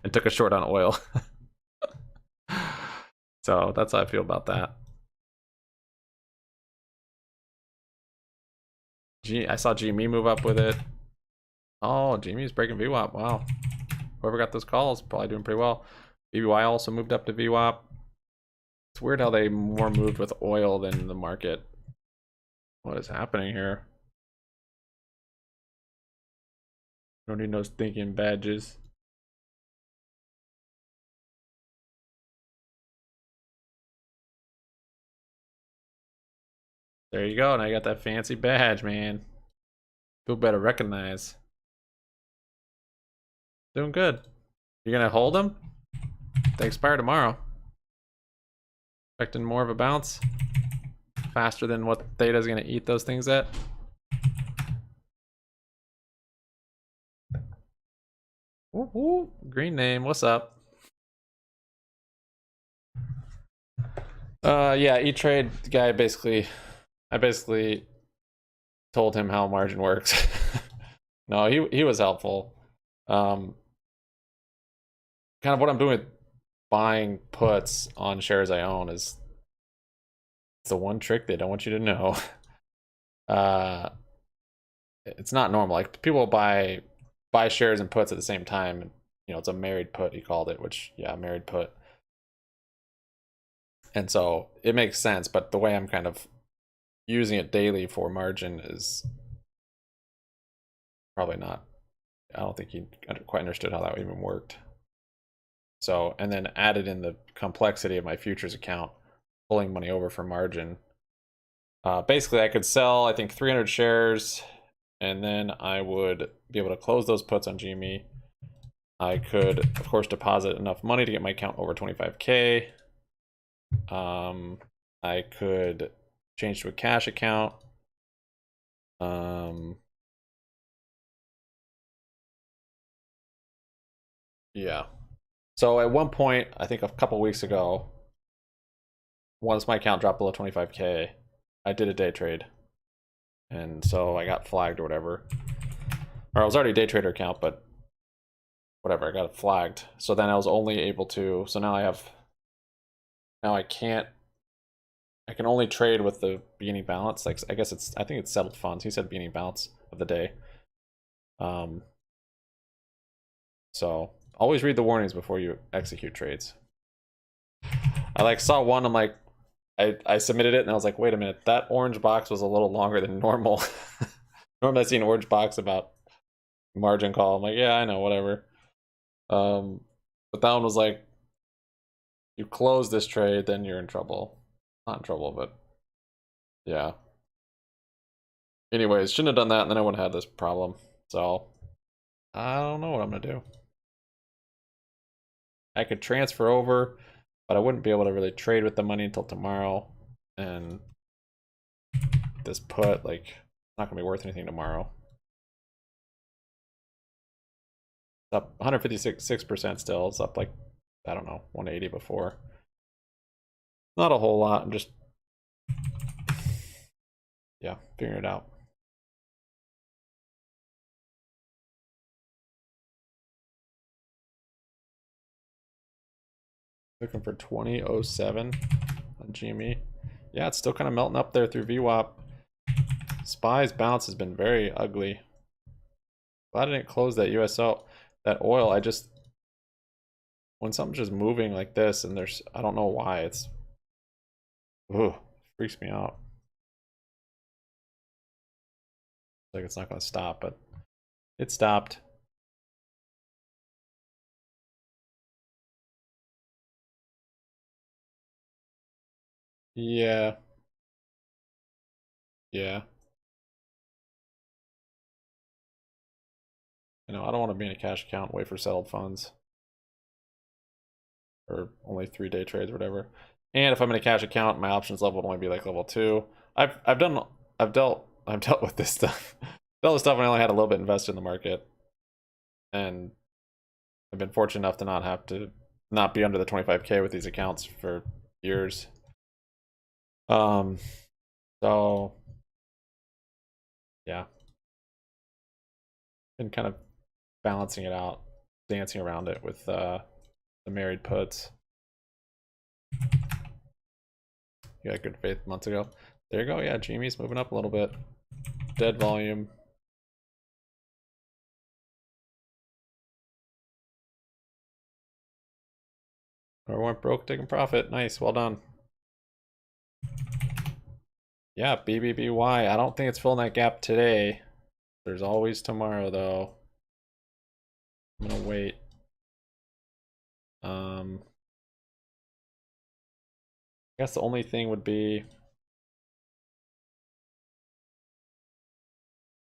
And took a short on oil. So that's how I feel about that. I saw GME move up with it. Oh, GME is breaking VWAP. Wow. Whoever got those calls probably doing pretty well. BBBY also moved up to VWAP. It's weird how they more moved with oil than the market. What is happening here? Don't need no stinking badges. There you go. Now you got that fancy badge, man. People better recognize. Doing good. You're gonna hold them? They expire tomorrow. Expecting more of a bounce. Faster than what Theta's gonna eat those things at. Woo woo. Green name, what's up? Yeah, E-Trade guy I basically told him how margin works. No, he was helpful. Kind of what I'm doing with buying puts on shares I own is it's the one trick they don't want you to know. It's not normal. Like people buy shares and puts at the same time. You know, it's a married put, he called it, which yeah, married put. And so it makes sense, but the way I'm kind of using it daily for margin is probably not. I don't think he quite understood how that even worked. So, and then added in the complexity of my futures account, pulling money over for margin. Basically, I could sell, I think, 300 shares, and then I would be able to close those puts on GME. I could, of course, deposit enough money to get my account over 25K. I could change to a cash account. Yeah. So at one point, I think a couple weeks ago, once my account dropped below 25K, I did a day trade. And so I got flagged or whatever. Or I was already a day trader account, but whatever, I got it flagged. So then I was only able to, so now I can only trade with the beginning balance. Like I think it's settled funds. He said beginning balance of the day. So always read the warnings before you execute trades. I like saw one, I'm like, I submitted it and I was like, wait a minute, that orange box was a little longer than normal. Normally I see an orange box about margin call. I'm like, yeah, I know, whatever. But that one was like, you close this trade, then you're in trouble. Not in trouble, but yeah. Anyways, shouldn't have done that, and then I wouldn't have had this problem. So, I don't know what I'm gonna do. I could transfer over, but I wouldn't be able to really trade with the money until tomorrow. And this put, like, not gonna be worth anything tomorrow. It's up 156% still. It's up like, I don't know, 180 before. Not a whole lot. I'm just, yeah, figuring it out. Looking for 2007 on GME. Yeah, it's still kind of melting up there through VWAP. SPY's bounce has been very ugly. Glad I didn't close that USO. That oil, I just, when something's just moving like this and there's, I don't know why, it's, ooh, freaks me out. Like it's not going to stop, but it stopped. Yeah. Yeah. You know, I don't want to be in a cash account, wait for settled funds. Or only 3-day trades or whatever. And if I'm in a cash account, my options level would only be like level 2. I've dealt with this stuff. Dealt with stuff when I only had a little bit invested in the market. And I've been fortunate enough to not have to not be under the 25K with these accounts for years. So yeah. Been kind of balancing it out, dancing around it with the married puts. You had good faith months ago. There you go. Yeah, GME's moving up a little bit. Dead volume. Or went broke taking profit. Nice, well done. Yeah, BBBY. I don't think it's filling that gap today. There's always tomorrow though. I'm gonna wait. I guess the only thing would be,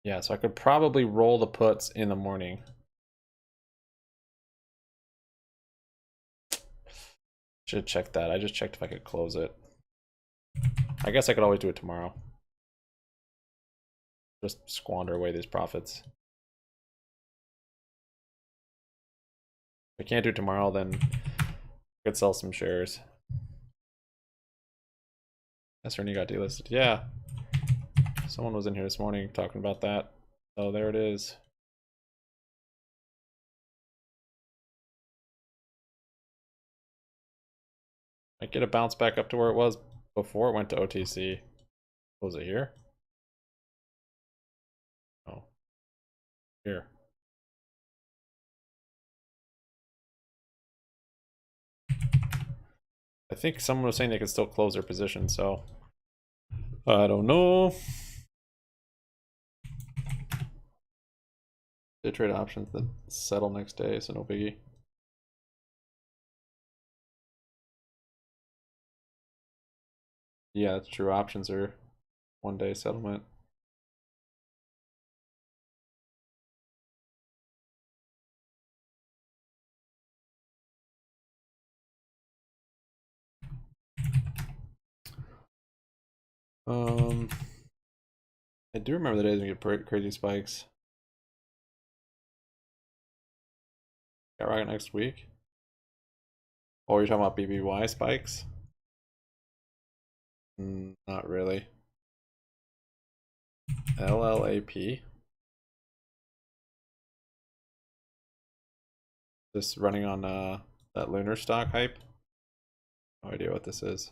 yeah, so I could probably roll the puts in the morning. Should check that. I just checked if I could close it. I guess I could always do it tomorrow. Just squander away these profits. If I can't do it tomorrow, then I could sell some shares. That's when you got delisted. Yeah. Someone was in here this morning talking about that. Oh, there it is. Might get a bounce back up to where it was before it went to OTC. Was it here? Oh. Here. I think someone was saying they could still close their position, so I don't know. They trade options that settle next day, so no biggie. Yeah, that's true. Options are 1-day settlement. I do remember the days when we get crazy spikes. Got right next week. Oh, you're talking about BBY spikes? Not really. LLAP. This running on that lunar stock hype. No idea what this is.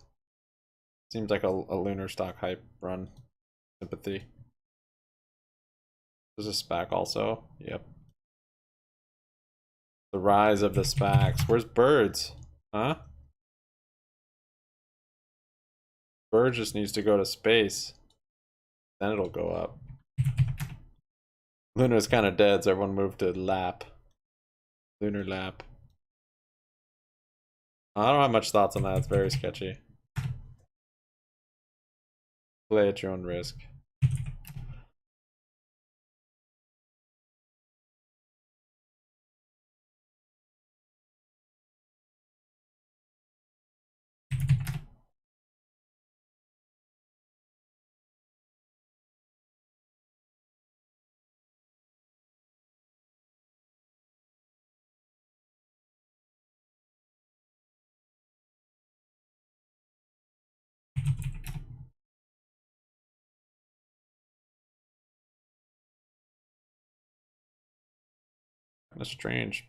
Seems like a lunar stock hype run. Sympathy. There's a SPAC also. Yep. The rise of the SPACs. Where's Birds? Huh? Bird just needs to go to space. Then it'll go up. Lunar's kind of dead, so everyone moved to lap. Lunar lap. I don't have much thoughts on that. It's very sketchy. Play at your own risk. Kind of strange.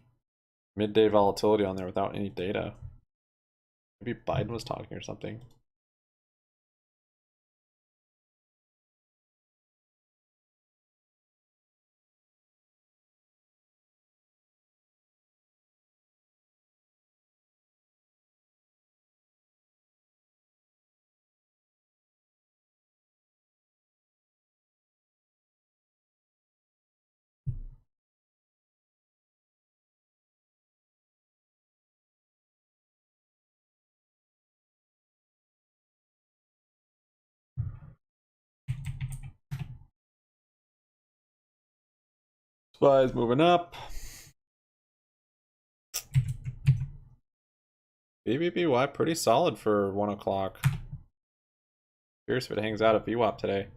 Midday volatility on there without any data. Maybe Biden was talking or something. SPY's moving up. BBBY pretty solid for 1 o'clock. Curious if it hangs out at VWAP today.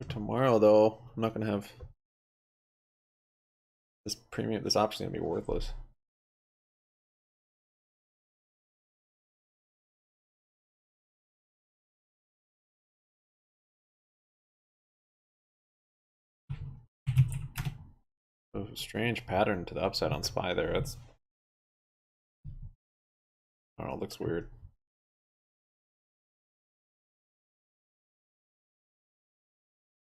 Tomorrow though, I'm not gonna have this premium. This option gonna be worthless. Oh, strange pattern to the upside on SPY there. That's, I don't know, it looks weird.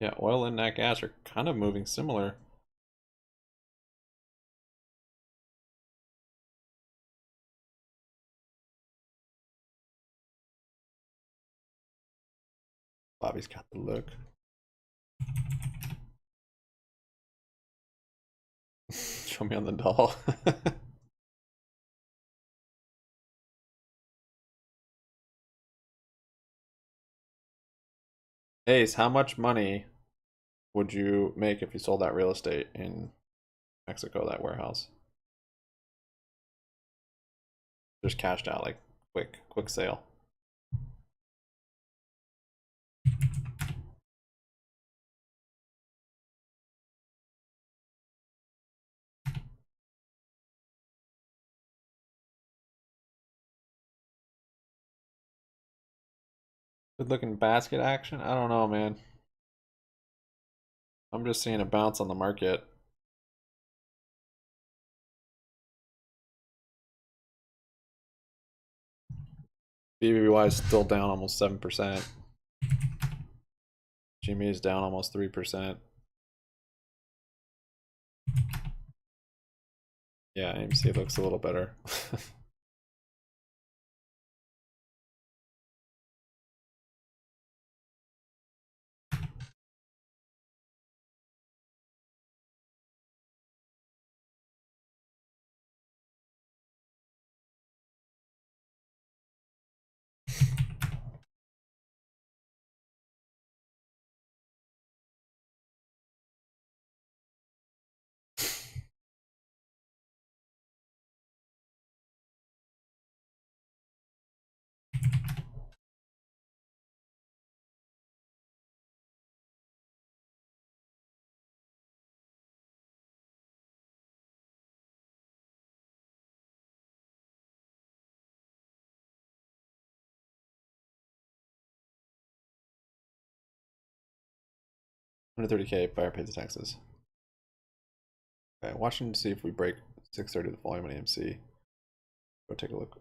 Yeah, oil and nat gas are kind of moving similar. Bobby's got the look. Show me on the doll. Ace, how much money would you make if you sold that real estate in Mexico, that warehouse? Just cashed out, like quick sale. Good looking basket action? I don't know, man. I'm just seeing a bounce on the market. BBBY is still down almost 7%. GME is down almost 3%. Yeah, AMC looks a little better. $130K buyer pays the taxes. Okay, watching to see if we break 630 the volume on AMC. Go take a look.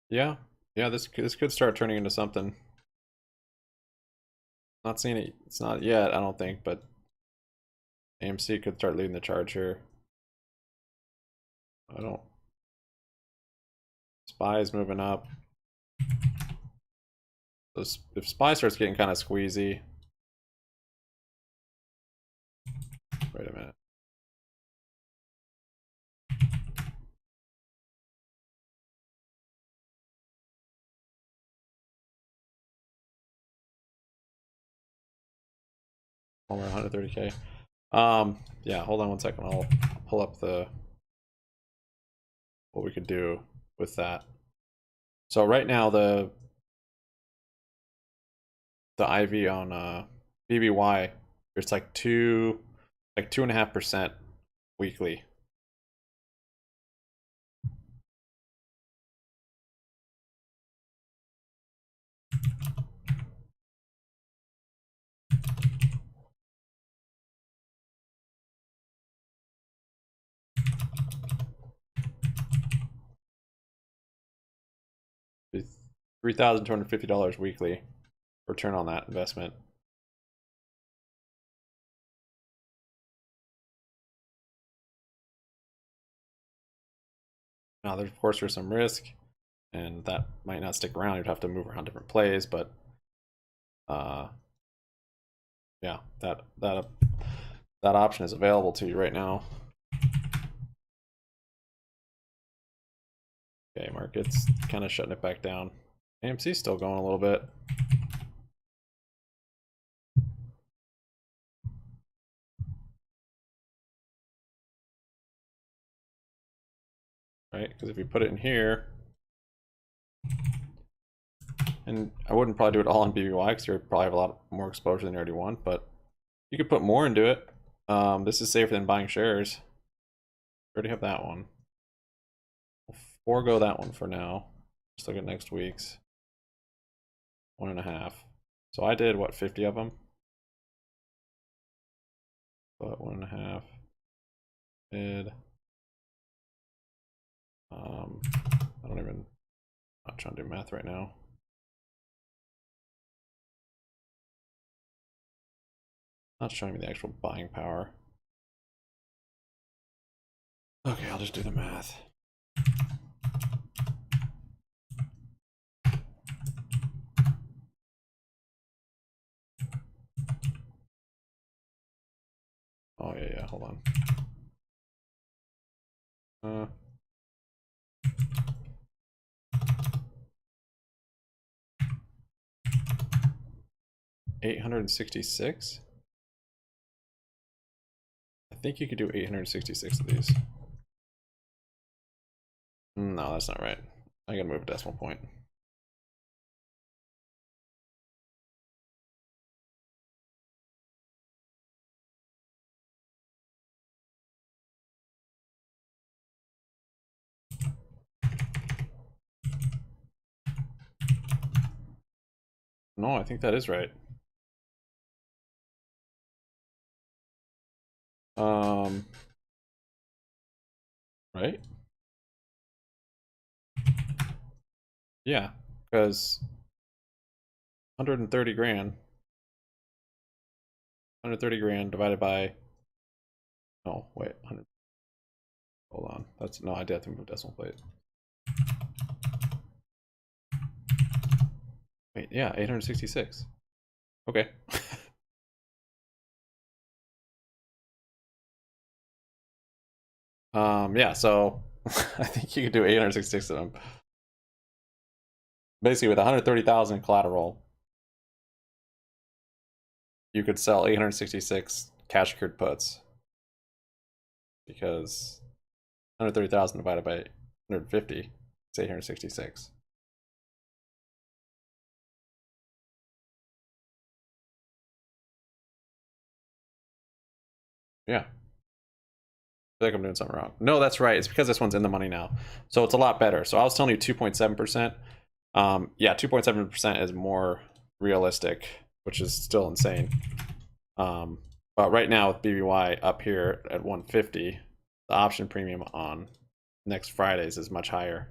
Yeah, this could start turning into something. Not seeing it. It's not yet, I don't think, but AMC could start leading the charge here. I don't. SPY is moving up. So if SPY starts getting kind of squeezy. Wait a minute. Over 130K. Yeah, hold on one second. I'll pull up what we could do with that. So right now the IV on BBY, it's like 2.5% weekly. $3,250 weekly return on that investment. Now, of course, there's some risk, and that might not stick around. You'd have to move around different plays, but yeah, that option is available to you right now. Okay, market's kind of shutting it back down. AMC's still going a little bit. Right, because if you put it in here, and I wouldn't probably do it all on BBY because you probably have a lot more exposure than you already want, but you could put more into it. This is safer than buying shares. We already have that one. We'll forego that one for now. Just look at next week's. 1.5. So I did what, 50 of them? But 1.5. Did I don't even, I'm not trying to do math right now. Not showing me the actual buying power. Okay, I'll just do the math. Oh yeah, hold on. $866? I think you could do 866 of these. No, that's not right. I gotta move a decimal point. No, I think that is right. Right? Yeah, because 130 grand. 130 grand divided by, oh wait, 100. Hold on, that's, no, I did have to move decimal plate. Wait, yeah, 866. Okay. Yeah, so I think you could do 866 of them. Basically, with 130,000 collateral, you could sell 866 cash secured puts, because 130,000 divided by 150 is 866. Yeah. I feel like I'm doing something wrong. No, that's right. It's because this one's in the money now. So it's a lot better. So I was telling you 2.7%. Yeah, 2.7% is more realistic, which is still insane. But right now with BBY up here at 150, the option premium on next Fridays is much higher.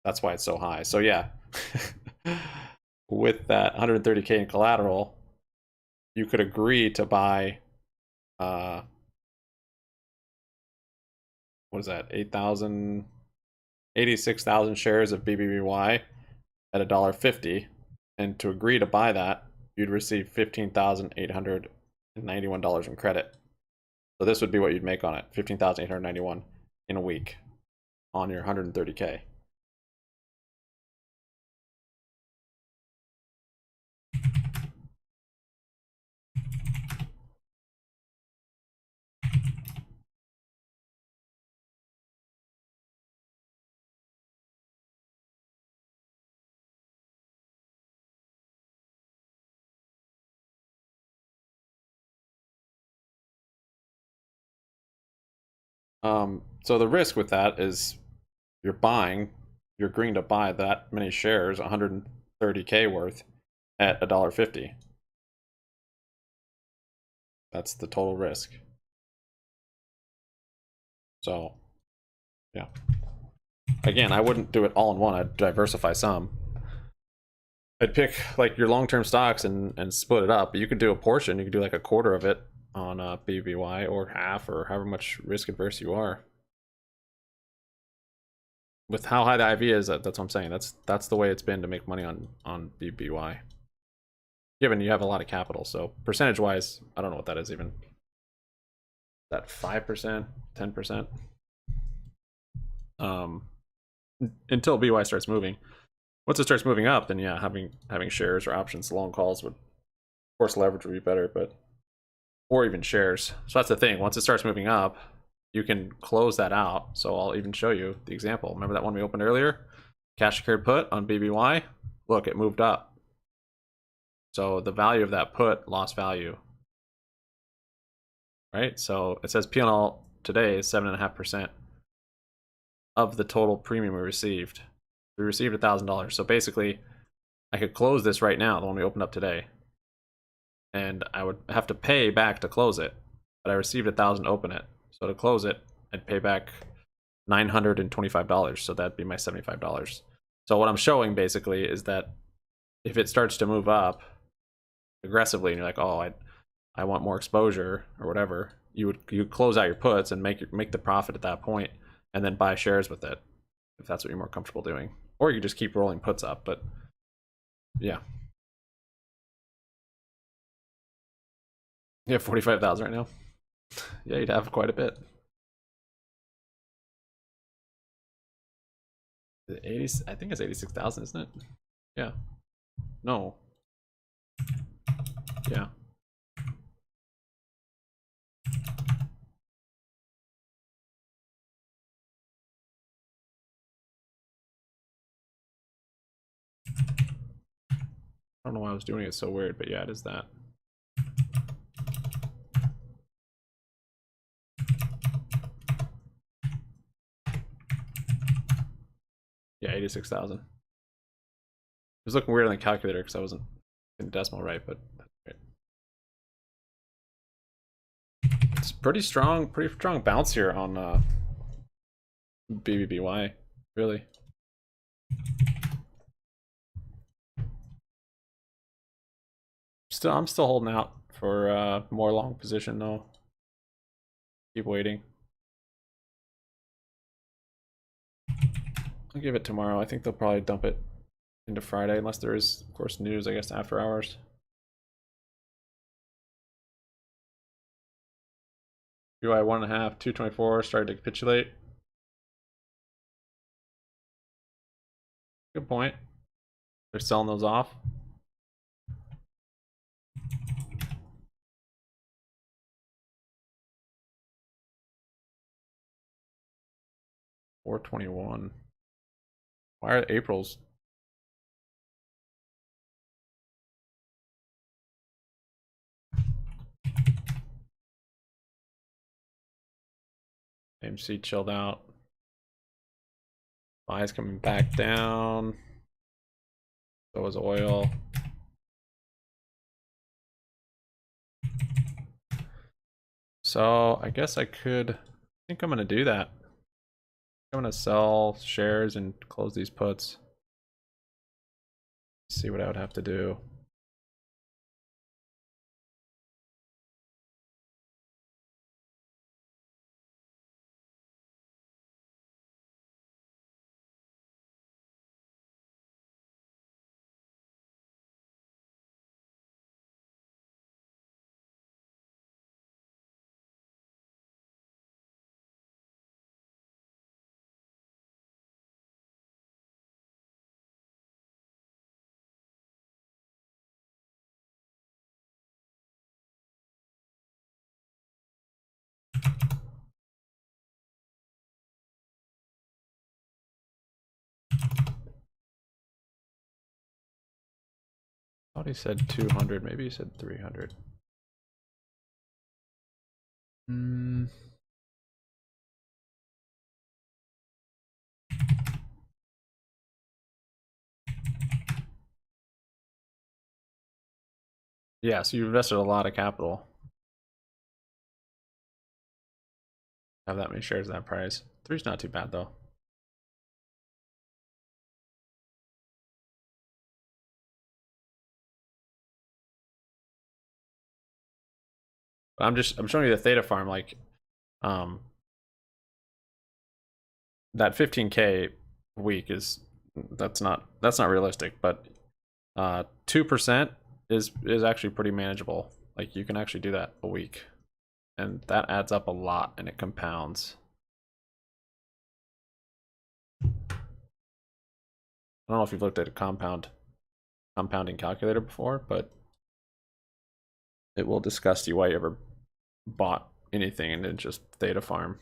That's why it's so high. So yeah, with that 130K in collateral, you could agree to buy what is that, 86,000 shares of BBBY at $1.50, and to agree to buy that, you'd receive $15,891 in credit. So this would be what you'd make on it, $15,891 in a week on your 130K. So the risk with that is you're agreeing to buy that many shares, 130K worth, at $1.50. That's the total risk. So, yeah. Again, I wouldn't do it all in one. I'd diversify some. I'd pick like your long-term stocks and split it up. But you could do a portion. You could do like a quarter of it on BBBY, or half, or however much risk adverse you are. With how high the IV is, that's what I'm saying. That's the way it's been to make money on BBY. Given you have a lot of capital, so percentage-wise, I don't know what that is even. Is that 5%, 10%? Until BY starts moving. Once it starts moving up, then yeah, having shares or options, long calls would, of course, leverage would be better, but or even shares. So that's the thing. Once it starts moving up, you can close that out. So I'll even show you the example. Remember that one we opened earlier? Cash secured put on BBY. Look, it moved up. So the value of that put lost value. Right? So it says P&L today is 7.5% of the total premium we received. We received $1,000. So basically, I could close this right now, the one we opened up today. And I would have to pay back to close it. But I received $1,000 to open it. So to close it, I'd pay back $925. So that'd be my $75. So what I'm showing basically is that if it starts to move up aggressively, and you're like, oh, I want more exposure or whatever, you close out your puts and make the profit at that point, and then buy shares with it, if that's what you're more comfortable doing. Or you just keep rolling puts up, but yeah. You have 45,000 right now? Yeah, you'd have quite a bit. 80, I think it's 86,000, isn't it? Yeah. No. Yeah. I don't know why I was doing it so weird, but yeah, it is that. Yeah, 86,000. It was looking weird on the calculator because I wasn't in the decimal right, but that's great. It's pretty strong bounce here on BBBY, really. I'm still holding out for more long position though. Keep waiting. I'll give it tomorrow. I think they'll probably dump it into Friday, unless there is, of course, news, I guess, after hours. UI 1.5, 224 started to capitulate. Good point. They're selling those off. $421. Why are April's? AMC chilled out. Buy's coming back down. So is oil. So I guess I think I'm gonna do that. I'm gonna sell shares and close these puts. See what I would have to do. I thought he said 200, maybe he said 300. Yeah, so you invested a lot of capital. Have that many shares at that price. 3's not too bad though. But I'm showing you the Theta Farm, like that 15K a week is that's not realistic, but 2% is actually pretty manageable. Like you can actually do that a week, and that adds up a lot and it compounds. I don't know if you've looked at a compounding calculator before, but it will disgust you why you ever bought anything and then just Theta Farm,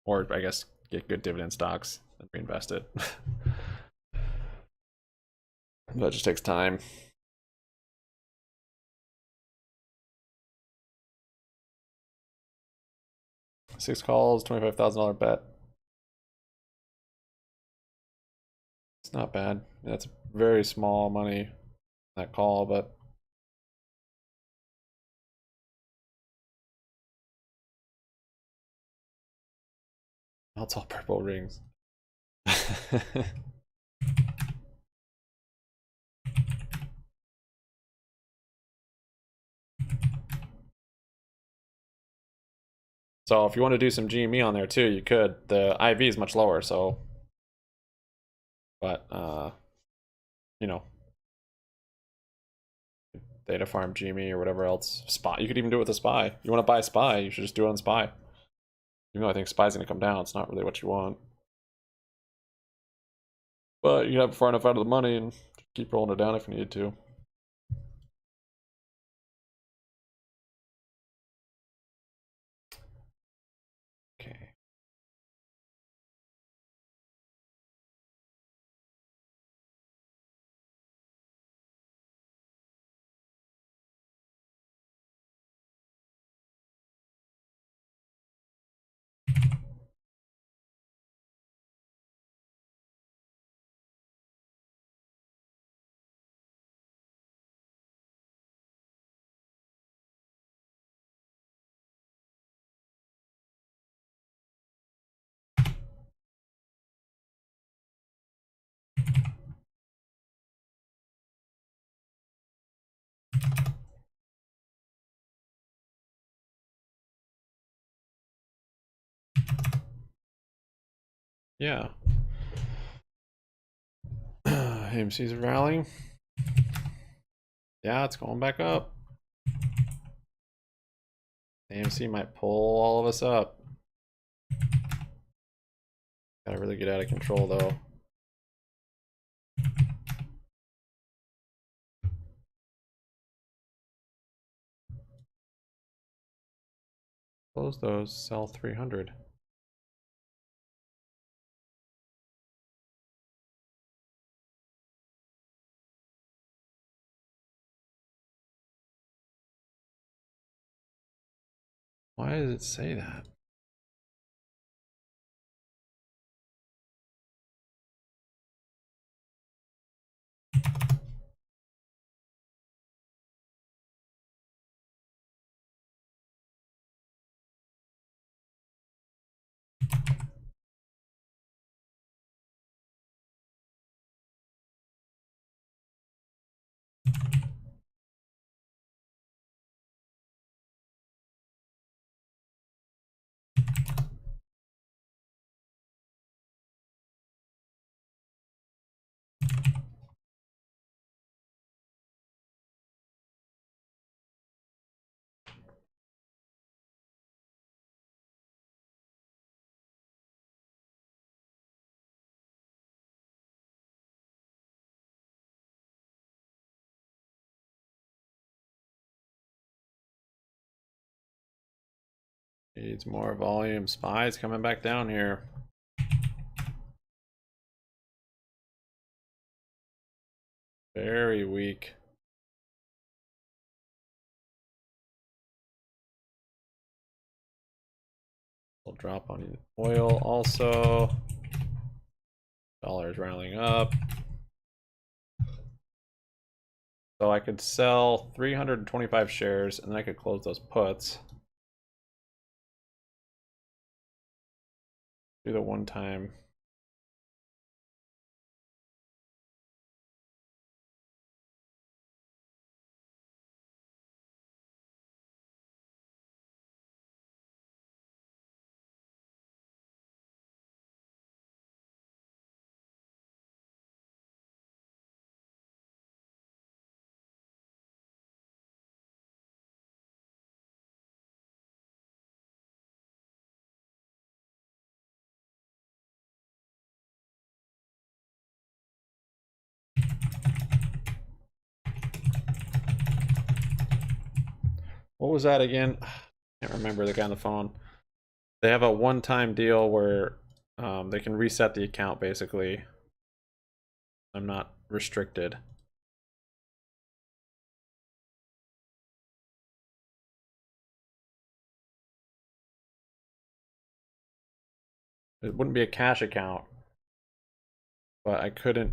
or I guess get good dividend stocks and reinvest it. That just takes time. Six calls, $25,000 bet. It's not bad. That's very small money, that call, but that's all purple rings. So if you want to do some GME on there too, you could. The IV is much lower, so, but you know, Theta Farm, GME, or whatever else. SPY. You could even do it with a SPY. You want to buy SPY, you should just do it on SPY. Even though I think SPY's gonna come down, it's not really what you want. But you can have it far enough out of the money and keep rolling it down if you need to. Okay. Yeah. AMC's rallying. Yeah, it's going back up. AMC might pull all of us up. Gotta really get out of control though. Close those, sell 300. Why does it say that? Needs more volume. SPY's coming back down here. Very weak. We'll drop on oil also. Dollar's rallying up. So I could sell 325 shares, and then I could close those puts. Do the one time. What was that again? I can't remember the guy on the phone. They have a one-time deal where they can reset the account, basically. I'm not restricted. It wouldn't be a cash account, but I couldn't.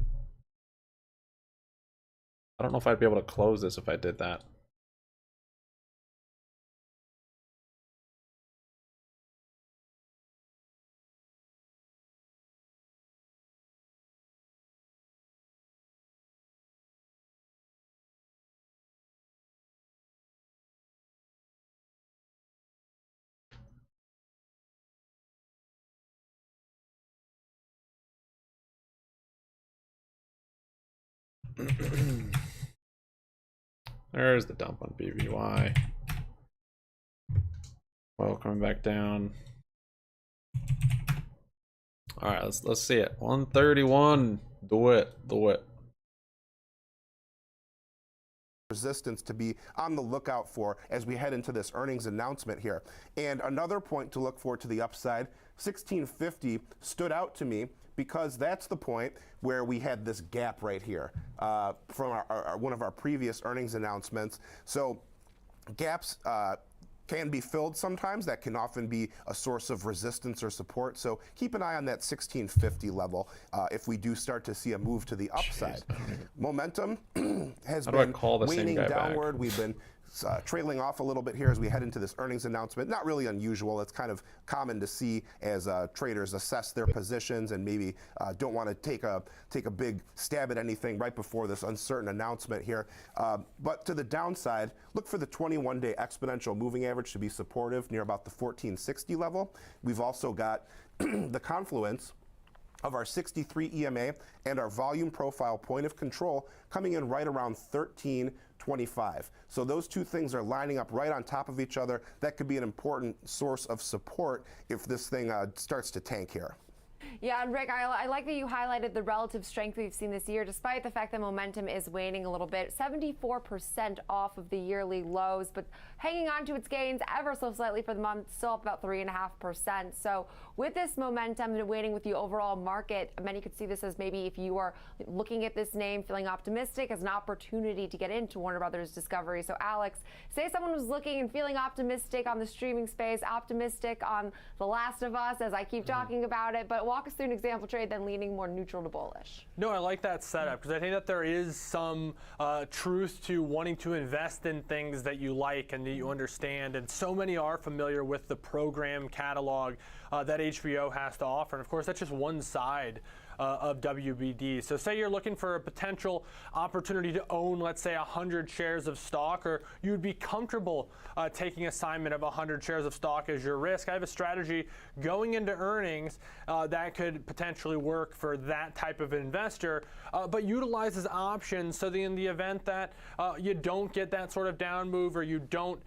I don't know if I'd be able to close this if I did that. There's the dump on BBY. Well, coming back down. All right, let's see it. 131. Do it. Do it. Resistance to be on the lookout for as we head into this earnings announcement here. And another point to look for to the upside, 1650 stood out to me because that's the point where we had this gap right here from one of our previous earnings announcements. So gaps can be filled sometimes. That can often be a source of resistance or support. So keep an eye on that 1650 level if we do start to see a move to the upside. Momentum has been waning downward. We've been trailing off a little bit here as we head into this earnings announcement. Not really unusual. It's kind of common to see as traders assess their positions and maybe don't want to take a big stab at anything right before this uncertain announcement here. But to the downside, look for the 21-day exponential moving average to be supportive near about the 1460 level. We've also got the confluence of our 63 EMA and our volume profile point of control coming in right around 1325. So those two things are lining up right on top of each other. That could be an important source of support if this thing starts to tank here. Yeah, and Rick, I like that you highlighted the relative strength we've seen this year, despite the fact that momentum is waning a little bit. 74% off of the yearly lows, but hanging on to its gains ever so slightly for the month, still up about 3.5%. So with this momentum and waiting with the overall market, many could see this as maybe if you are looking at this name, feeling optimistic, as an opportunity to get into Warner Brothers Discovery. So Alex, say someone was looking and feeling optimistic on the streaming space, optimistic on The Last of Us, as I keep talking about it, but walk us through an example trade, then leaning more neutral to bullish. No, I like that setup because I think that there is some truth to wanting to invest in things that you like and that you understand, and so many are familiar with the program catalog that HBO has to offer. And of course, that's just one side of WBD. So say you're looking for a potential opportunity to own, let's say, 100 shares of stock, or you'd be comfortable taking assignment of 100 shares of stock as your risk. I have a strategy going into earnings that could potentially work for that type of investor, but utilizes options so that in the event that you don't get that sort of down move or you don't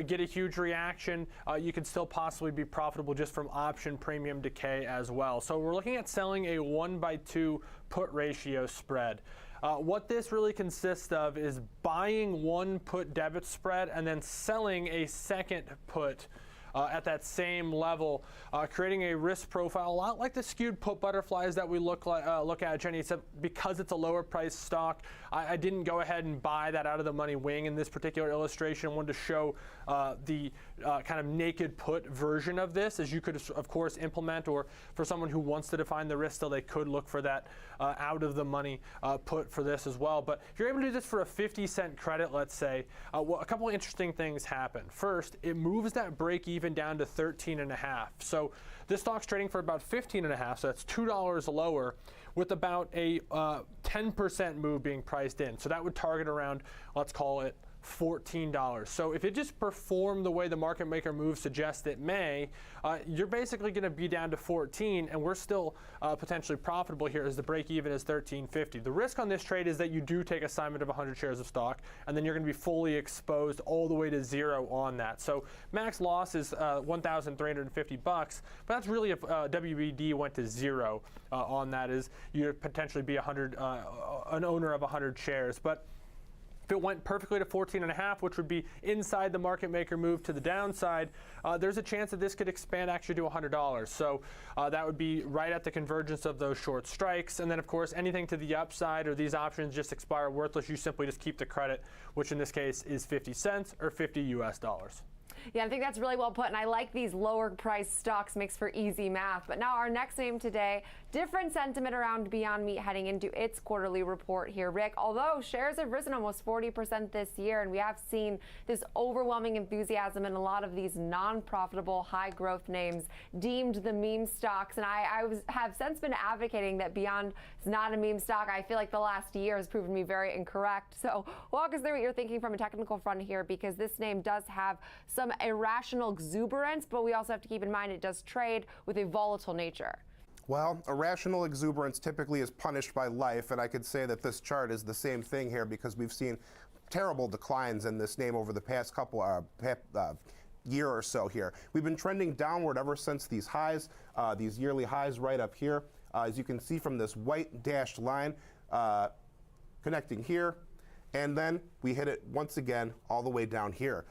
get a huge reaction, you could still possibly be profitable just from option premium decay as well. So we're looking at selling a 1/2 put ratio spread. What this really consists of is buying one put debit spread and then selling a second put at that same level, creating a risk profile a lot like the skewed put butterflies that we look at, Jenny, except because it's a lower price stock, I didn't go ahead and buy that out of the money wing in this particular illustration. I wanted to show the kind of naked put version of this, as you could, of course, implement, or for someone who wants to define the risk, still they could look for that out of the money put for this as well. But if you're able to do this for a 50-cent credit, let's say, well, a couple of interesting things happen. First, it moves that break even down to 13.5. So this stock's trading for about 15.5, so that's $2 lower, with about a 10% move being priced in. So that would target around, let's call it, $14. So if it just performed the way the market maker move suggests it may, you're basically going to be down to 14, and we're still potentially profitable here, as the break even is 13.50. The risk on this trade is that you do take assignment of 100 shares of stock, and then you're going to be fully exposed all the way to zero on that. So max loss is $1,350, but that's really if WBD went to zero on that, is you'd potentially be an owner of 100 shares. But if it went perfectly to 14.5, which would be inside the market maker move to the downside, there's a chance that this could expand actually to $100. So that would be right at the convergence of those short strikes. And then, of course, anything to the upside or these options just expire worthless, you simply just keep the credit, which in this case is 50 cents or $50 US. Yeah, I think that's really well put, and I like these lower priced stocks, makes for easy math. But now our next name today, different sentiment around Beyond Meat heading into its quarterly report here, Rick. Although shares have risen almost 40% this year, and we have seen this overwhelming enthusiasm in a lot of these non-profitable, high-growth names deemed the meme stocks. And I have since been advocating that Beyond is not a meme stock. I feel like the last year has proven me very incorrect. So walk us through what you're thinking from a technical front here, because this name does have some irrational exuberance, but we also have to keep in mind it does trade with a volatile nature. Well, irrational exuberance typically is punished by life, and I could say that this chart is the same thing here, because we've seen terrible declines in this name over the past couple year or so here. We've been trending downward ever since these highs, these yearly highs right up here. As you can see from this white dashed line connecting here, and then we hit it once again all the way down here.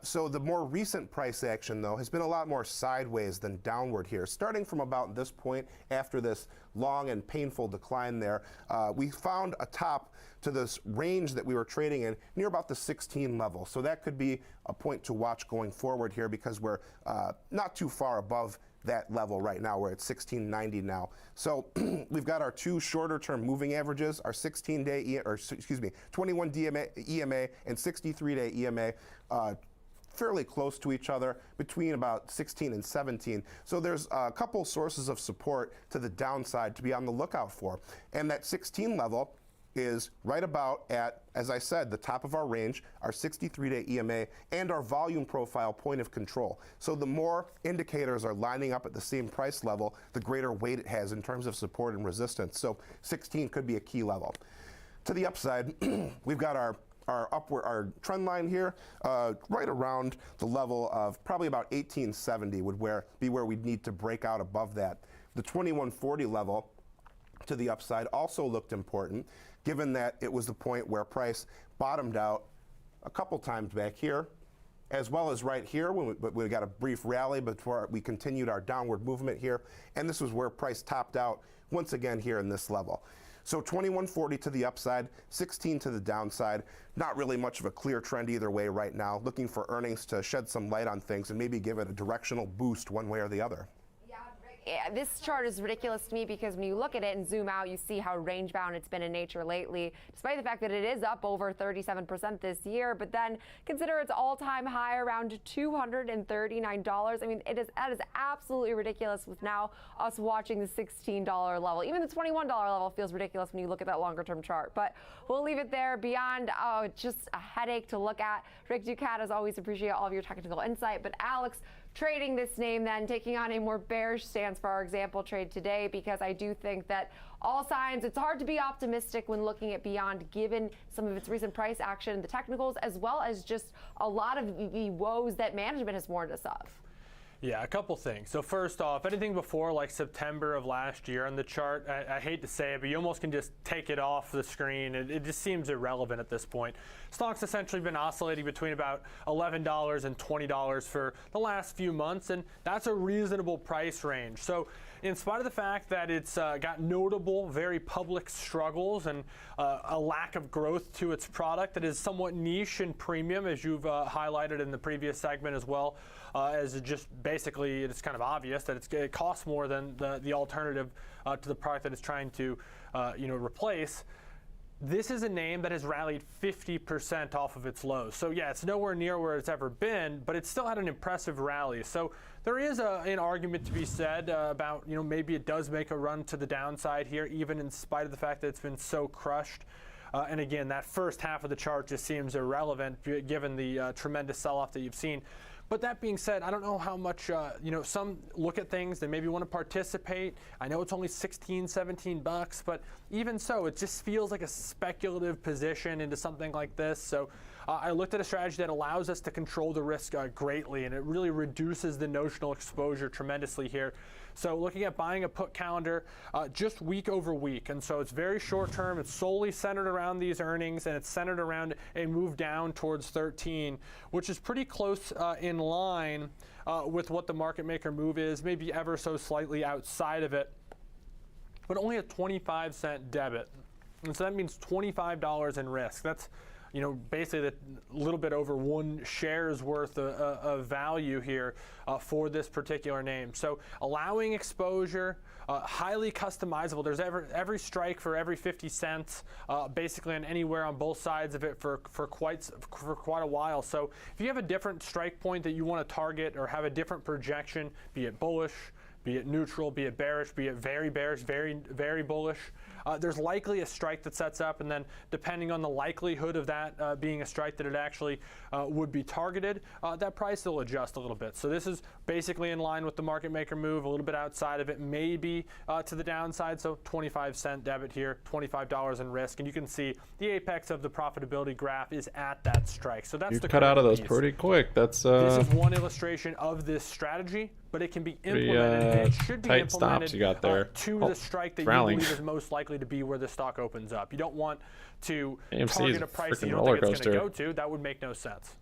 So the more recent price action, though, has been a lot more sideways than downward here. Starting from about this point, after this long and painful decline there, we found a top to this range that we were trading in near about the 16 level. So that could be a point to watch going forward here, because we're not too far above that level right now. We're at 1690 now. So we've got our two shorter term moving averages, our 16-day, 21 EMA and 63-day EMA, fairly close to each other, between about 16 and 17. So there's a couple sources of support to the downside to be on the lookout for. And that 16 level is right about at, as I said, the top of our range, our 63-day EMA, and our volume profile point of control. So the more indicators are lining up at the same price level, the greater weight it has in terms of support and resistance. So 16 could be a key level. To the upside, we've got our trend line here, right around the level of probably about 1870 would be where we'd need to break out above that. The 2140 level to the upside also looked important, given that it was the point where price bottomed out a couple times back here, as well as right here when we got a brief rally before we continued our downward movement here, and this was where price topped out once again here in this level. So 2140 to the upside, 16 to the downside. Not really much of a clear trend either way right now. Looking for earnings to shed some light on things and maybe give it a directional boost one way or the other. Yeah, this chart is ridiculous to me, because when you look at it and zoom out, you see how range bound it's been in nature lately, despite the fact that it is up over 37% this year. But then consider its all-time high around $239. I mean, that is absolutely ridiculous, with now us watching the $16 level. Even the $21 level feels ridiculous when you look at that longer-term chart. But we'll leave it there. Beyond, just a headache to look at. Rick Ducat, as always, appreciate all of your technical insight. But Alex, trading this name, then taking on a more bearish stance for our example trade today, because I do think that all signs, it's hard to be optimistic when looking at Beyond, given some of its recent price action, the technicals, as well as just a lot of the woes that management has warned us of. Yeah, a couple things. So first off, anything before like September of last year on the chart, I hate to say it, but you almost can just take it off the screen. It just seems irrelevant at this point. Stock's essentially been oscillating between about $11 and $20 for the last few months, and that's a reasonable price range. So in spite of the fact that it's got notable, very public struggles and a lack of growth to its product that is somewhat niche and premium, as you've highlighted in the previous segment as well, as it just basically it's kind of obvious that it costs more than the alternative to the product that it's trying to replace. This is a name that has rallied 50% off of its lows. So yeah, it's nowhere near where it's ever been, but it's still had an impressive rally. So there is an argument to be said about, maybe it does make a run to the downside here, even in spite of the fact that it's been so crushed. And again, that first half of the chart just seems irrelevant given the tremendous sell-off that you've seen. But that being said, I don't know how much, some look at things, they maybe want to participate. I know it's only 16, 17 bucks, but even so, it just feels like a speculative position into something like this. So I looked at a strategy that allows us to control the risk greatly, and it really reduces the notional exposure tremendously here. So looking at buying a put calendar just week over week. And so it's very short term. It's solely centered around these earnings, and it's centered around a move down towards 13, which is pretty close in line with what the market maker move is, maybe ever so slightly outside of it, but only a 25-cent debit. And so that means $25 in risk. That's basically a little bit over one share's worth of value here for this particular name. So allowing exposure, highly customizable. There's every strike for every 50 cents, basically on anywhere on both sides of it for quite a while. So if you have a different strike point that you want to target or have a different projection, be it bullish, be it neutral, be it bearish, be it very bearish, very, very bullish, there's likely a strike that sets up, and then depending on the likelihood of that being a strike that it actually would be targeted, that price will adjust a little bit. So this is basically in line with the market maker move, a little bit outside of it, maybe to the downside. So 25-cent debit here, $25 in risk, and you can see the apex of the profitability graph is at that strike. So that's you the cut out of those piece. pretty quick. That's this is one illustration of this strategy, but it can be implemented, and it should be tight implemented stops you got there. to the strike that you believe is most likely to be where the stock opens up. You don't want to target a price that you don't think it's going to go to. That would make no sense.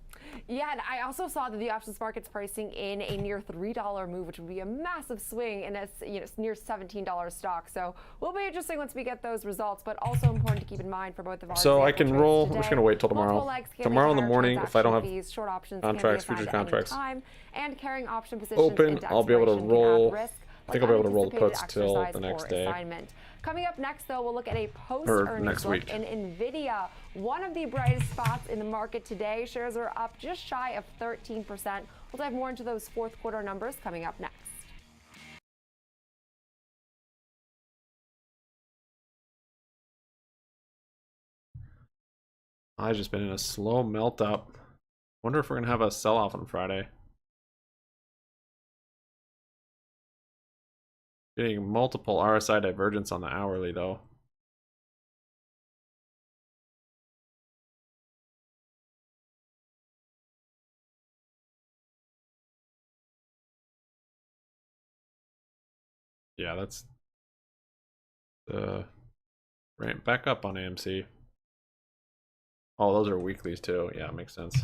Yeah, and I also saw that the options market's pricing in a near $3 move, which would be a massive swing in a near $17 stock. So will be interesting once we get those results, but also important to keep in mind for both of our So I can roll. today. I'm just going to wait till tomorrow. Tomorrow in the morning, if I don't have fees, short options contracts, future contracts and carrying option positions open, I'll be able to roll. I think I'll be able to roll the puts till exercise the next or day. assignment. Coming up next, though, we'll look at a post-earnings look in NVIDIA. One of the brightest spots in the market today. Shares are up just shy of 13%. We'll dive more into those fourth quarter numbers coming up next. I've just been in a slow melt up. Wonder if we're going to have a sell-off on Friday. Getting multiple RSI divergence on the hourly, though. Yeah, that's the ramp back up on AMC. Oh, those are weeklies too. Yeah, makes sense.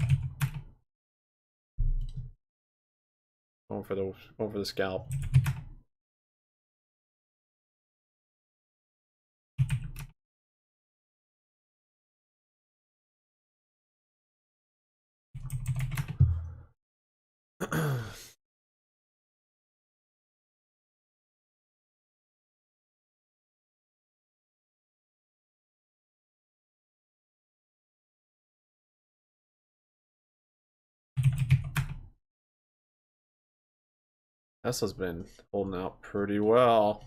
Going for the scalp. Tesla's been holding out pretty well.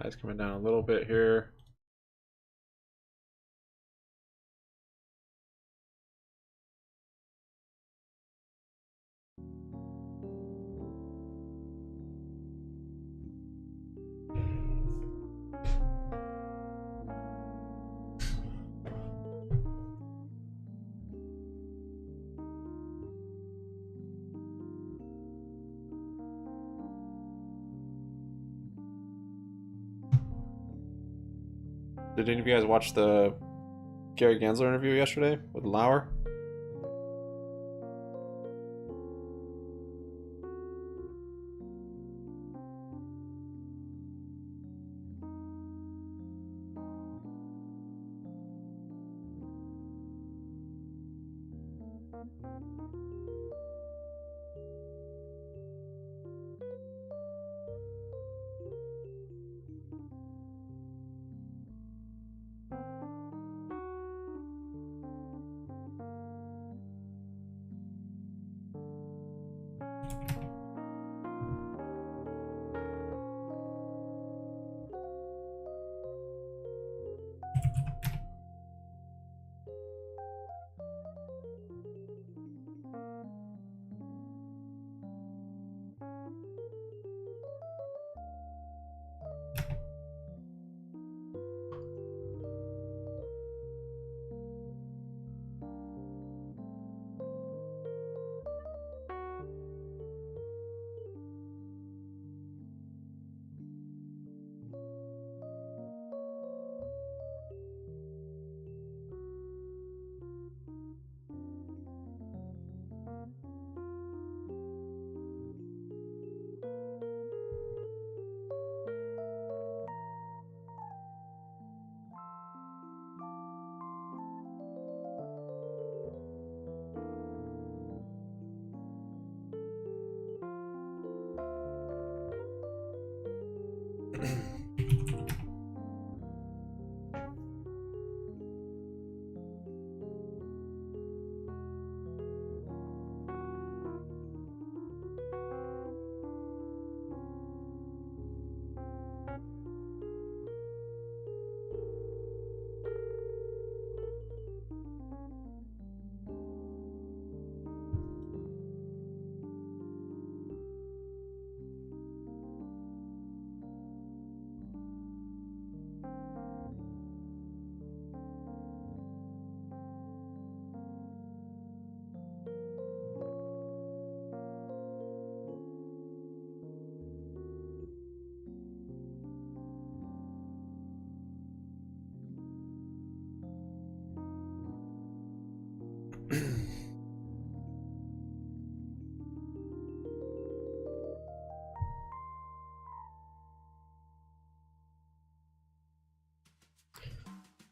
Highs coming down a little bit here. Did any of you guys watch the Gary Gensler interview yesterday with Lauer?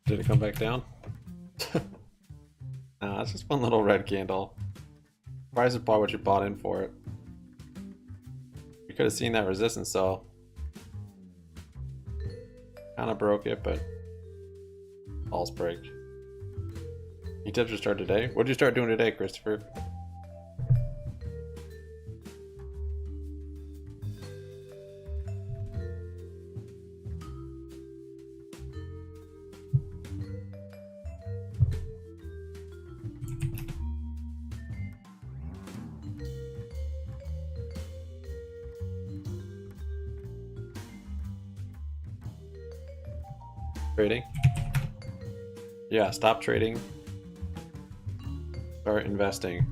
Did it come back down? Nah, it's just one little red candle. Price is probably what you bought in for it. You could have seen that resistance though. Kind of broke it, but false break. You tips to start today? What did you start doing today, Christopher? Trading? Yeah, stop trading. Start investing.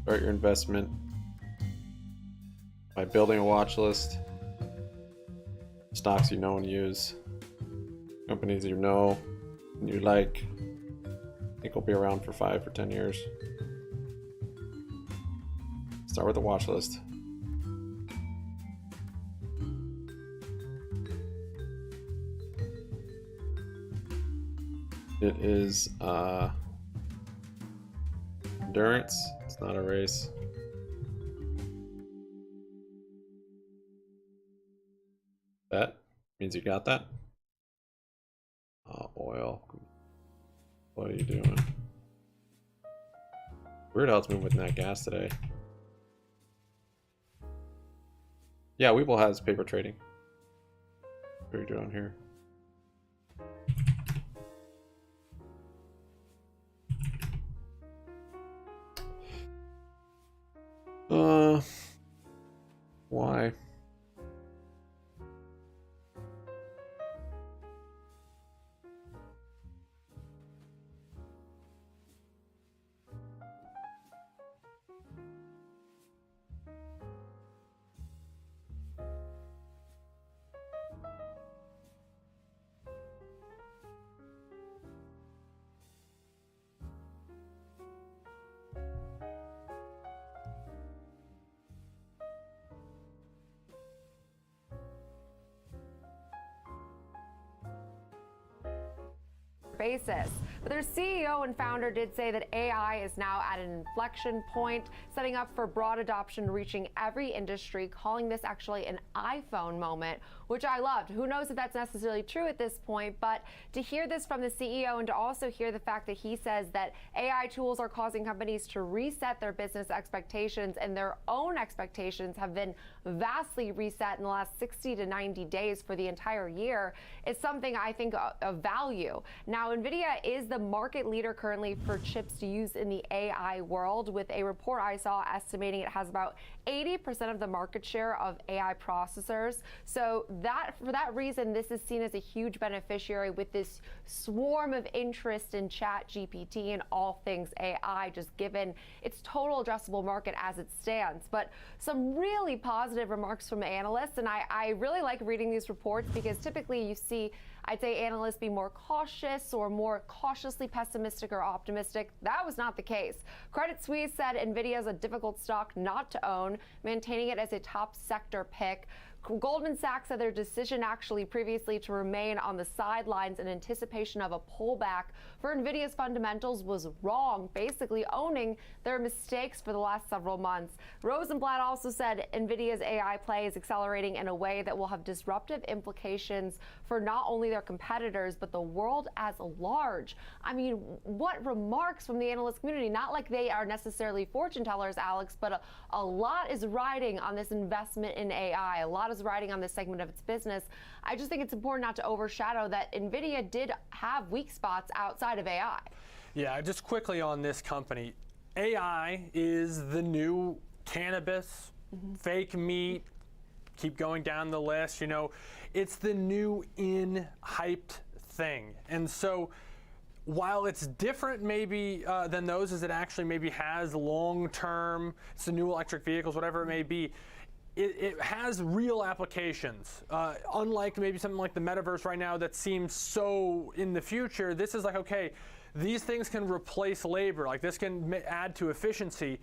Start your investment by building a watch list. Stocks you know and use. Companies you know and you like. I think will be around for 5 or 10 years. Start with a watch list. It is endurance. It's not a race. Bet means you got that. Oil. What are you doing? Weird how it's moving with nat gas today. Yeah, Webull has paper trading. Very good on here. Why? Basis. But their CEO and founder did say that AI is now at an inflection point, setting up for broad adoption, reaching every industry, calling this actually an iPhone moment, which I loved. Who knows if that's necessarily true at this point, but to hear this from the CEO and to also hear the fact that he says that AI tools are causing companies to reset their business expectations, and their own expectations have been vastly reset in the last 60 to 90 days for the entire year, is something I think of value. Now, NVIDIA is the market leader currently for chips to use in the AI world, with a report I saw estimating it has about 80% of the market share of AI processors. So for that reason, this is seen as a huge beneficiary with this swarm of interest in ChatGPT and all things AI, just given its total addressable market as it stands. But some really positive remarks from analysts, and I really like reading these reports because typically you see, I'd say, analysts be more cautious or more cautiously pessimistic or optimistic. That was not the case. Credit Suisse said NVIDIA is a difficult stock not to own, maintaining it as a top sector pick. Goldman Sachs said their decision actually previously to remain on the sidelines in anticipation of a pullback for NVIDIA's fundamentals was wrong, basically owning their mistakes for the last several months. Rosenblatt also said NVIDIA's AI play is accelerating in a way that will have disruptive implications for not only their competitors, but the world as large. I mean, what remarks from the analyst community? Not like they are necessarily fortune tellers, Alex, but a lot is riding on this investment in AI. A lot is riding on this segment of its business. I just think it's important not to overshadow that NVIDIA did have weak spots outside of AI. Yeah, just quickly on this company. AI is the new cannabis, fake meat, keep going down the list. You know, it's the new hyped thing. And so while it's different maybe than those, as it actually maybe has long-term, it's the new electric vehicles, whatever it may be, it has real applications. Unlike maybe something like the metaverse right now that seems so in the future, this is like, okay, these things can replace labor. Like this can add to efficiency.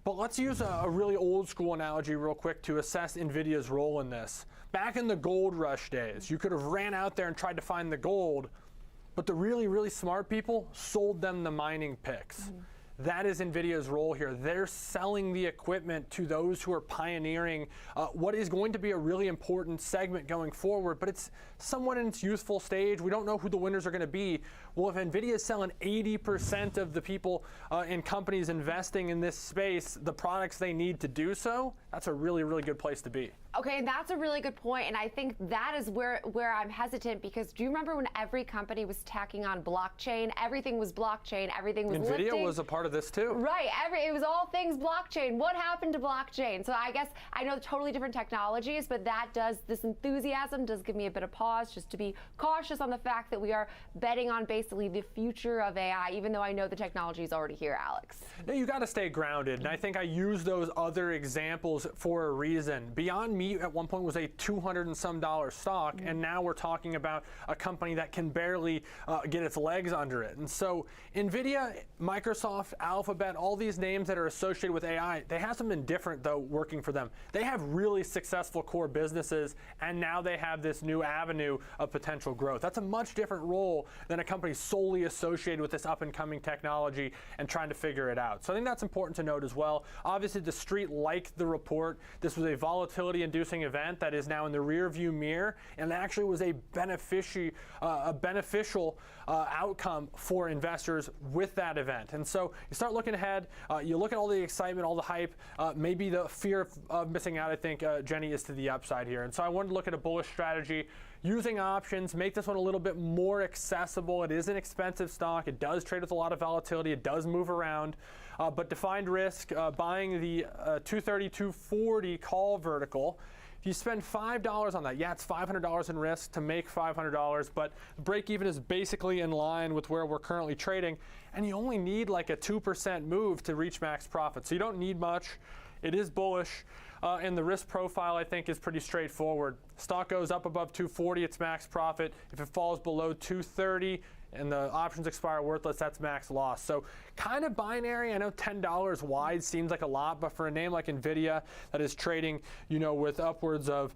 But let's use a really old school analogy real quick to assess NVIDIA's role in this. Back in the gold rush days, you could have ran out there and tried to find the gold, but the really, really smart people sold them the mining picks. That is NVIDIA's role here. They're selling the equipment to those who are pioneering what is going to be a really important segment going forward, but it's somewhat in its youthful stage. We don't know who the winners are going to be. Well, if NVIDIA is selling 80% of the people and companies investing in this space the products they need to do so, that's a really, really good place to be. Okay, that's a really good point, and I think that is where I'm hesitant, because do you remember when every company was tacking on blockchain? Everything was blockchain, everything was NVIDIA lifting. was a part of this too. Right, it was all things blockchain. What happened to blockchain? So I guess I know totally different technologies, but this enthusiasm does give me a bit of pause, just to be cautious on the fact that we are betting on basically the future of AI, even though I know the technology is already here, Alex. No, you got to stay grounded, and I think I use those other examples for a reason. Beyond Meat at one point was a $200 and some stock, and now we're talking about a company that can barely get its legs under it. And so NVIDIA, Microsoft, Alphabet, all these names that are associated with AI, they have something different though working for them. They have really successful core businesses, and now they have this new avenue of potential growth. That's a much different role than a company solely associated with this up and coming technology and trying to figure it out. So I think that's important to note as well. Obviously the street liked the report. report. This was a volatility-inducing event that is now in the rear-view mirror, and actually was a beneficial outcome for investors with that event. And so you start looking ahead, you look at all the excitement, all the hype, maybe the fear of missing out, I think, Jenny, is to the upside here. And so I wanted to look at a bullish strategy using options, make this one a little bit more accessible. It is an expensive stock. It does trade with a lot of volatility. It does move around. But defined risk, buying the 230, 240 call vertical. If you spend $5 on that, yeah, it's $500 in risk to make $500, but the break even is basically in line with where we're currently trading, and you only need like a 2% move to reach max profit. So you don't need much. It is bullish, and the risk profile, I think, is pretty straightforward. Stock goes up above 240, it's max profit. If it falls below 230 and the options expire worthless, that's max loss. So kind of binary. I know $10 wide seems like a lot, but for a name like NVIDIA that is trading, you know, with upwards of,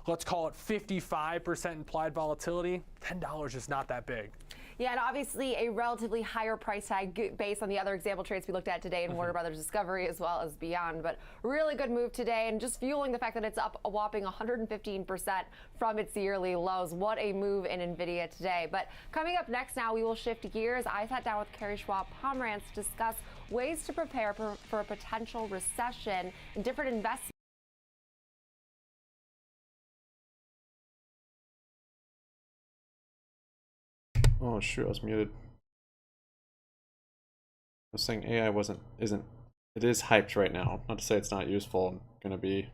let's call it 55% implied volatility, $10 is not that big. Yeah, and obviously a relatively higher price tag based on the other example trades we looked at today in Warner Brothers Discovery as well as beyond. But really good move today, and just fueling the fact that it's up a whopping 115% from its yearly lows. What a move in NVIDIA today. But coming up next now, we will shift gears. I sat down with Carrie Schwab-Pomerantz to discuss ways to prepare for a potential recession and different investments. Oh shoot, I was muted. I was saying AI isn't, it is hyped right now. Not to say it's not useful and gonna be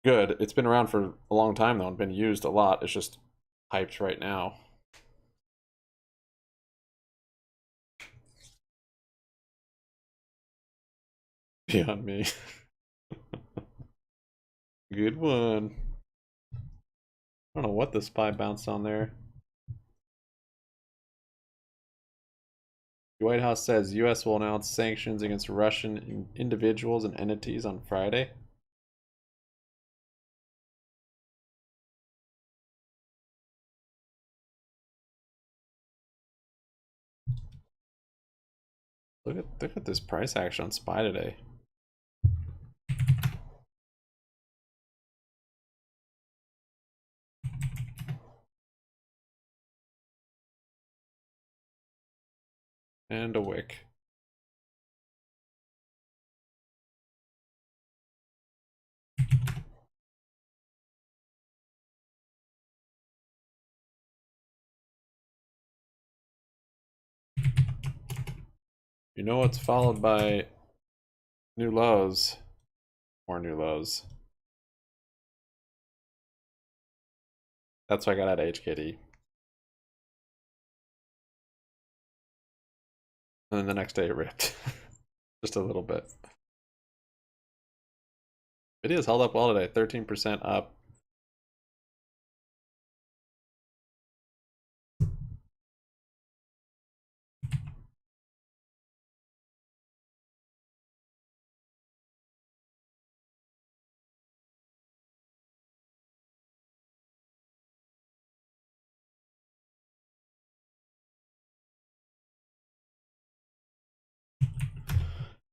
good. It's been around for a long time though and been used a lot. It's just hyped right now. Beyond me. Good one. I don't know what the spy bounced on there. The White House says U.S. will announce sanctions against Russian individuals and entities on Friday. Look at this price action on SPY today. And a wick. You know what's followed by new lows? More new lows. That's why I got out of HKD. And then the next day it ripped. Just a little bit. It is held up well today, 13% up.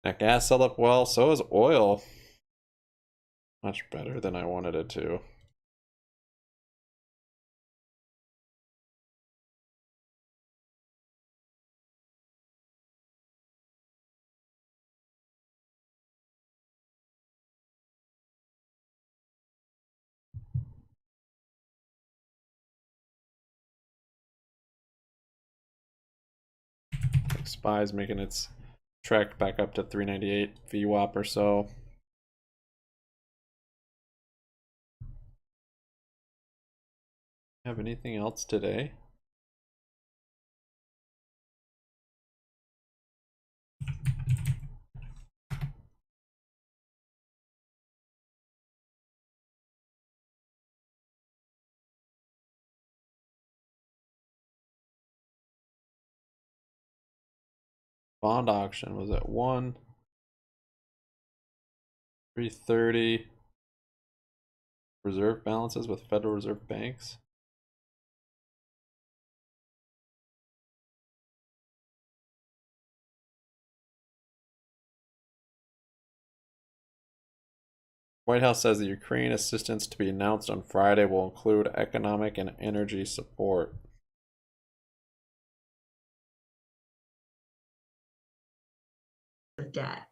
That gas held up well, so is oil. Much better than I wanted it to. SPY's making its trek back up to 398 VWAP or so. Have anything else today? Bond auction was at 330. Reserve balances with Federal Reserve banks. White House says the Ukraine assistance to be announced on Friday will include economic and energy support. Of debt.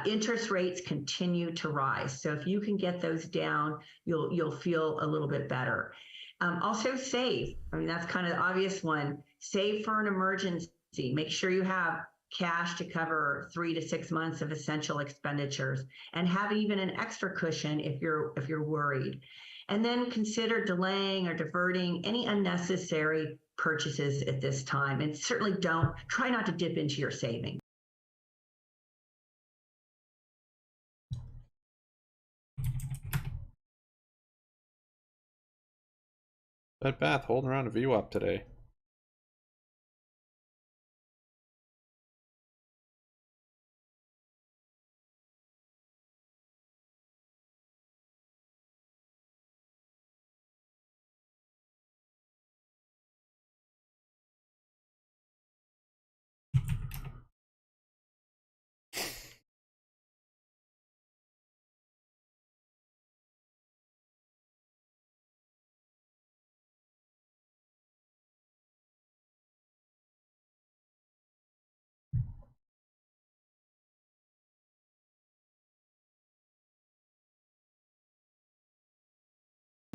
Interest rates continue to rise. So if you can get those down, you'll feel a little bit better. Also save. I mean, that's kind of the obvious one. Save for an emergency. Make sure you have cash to cover 3 to 6 months of essential expenditures, and have even an extra cushion if you're worried. And then consider delaying or diverting any unnecessary purchases at this time. And certainly try not to dip into your savings. Bed Bath holding around a VWAP today.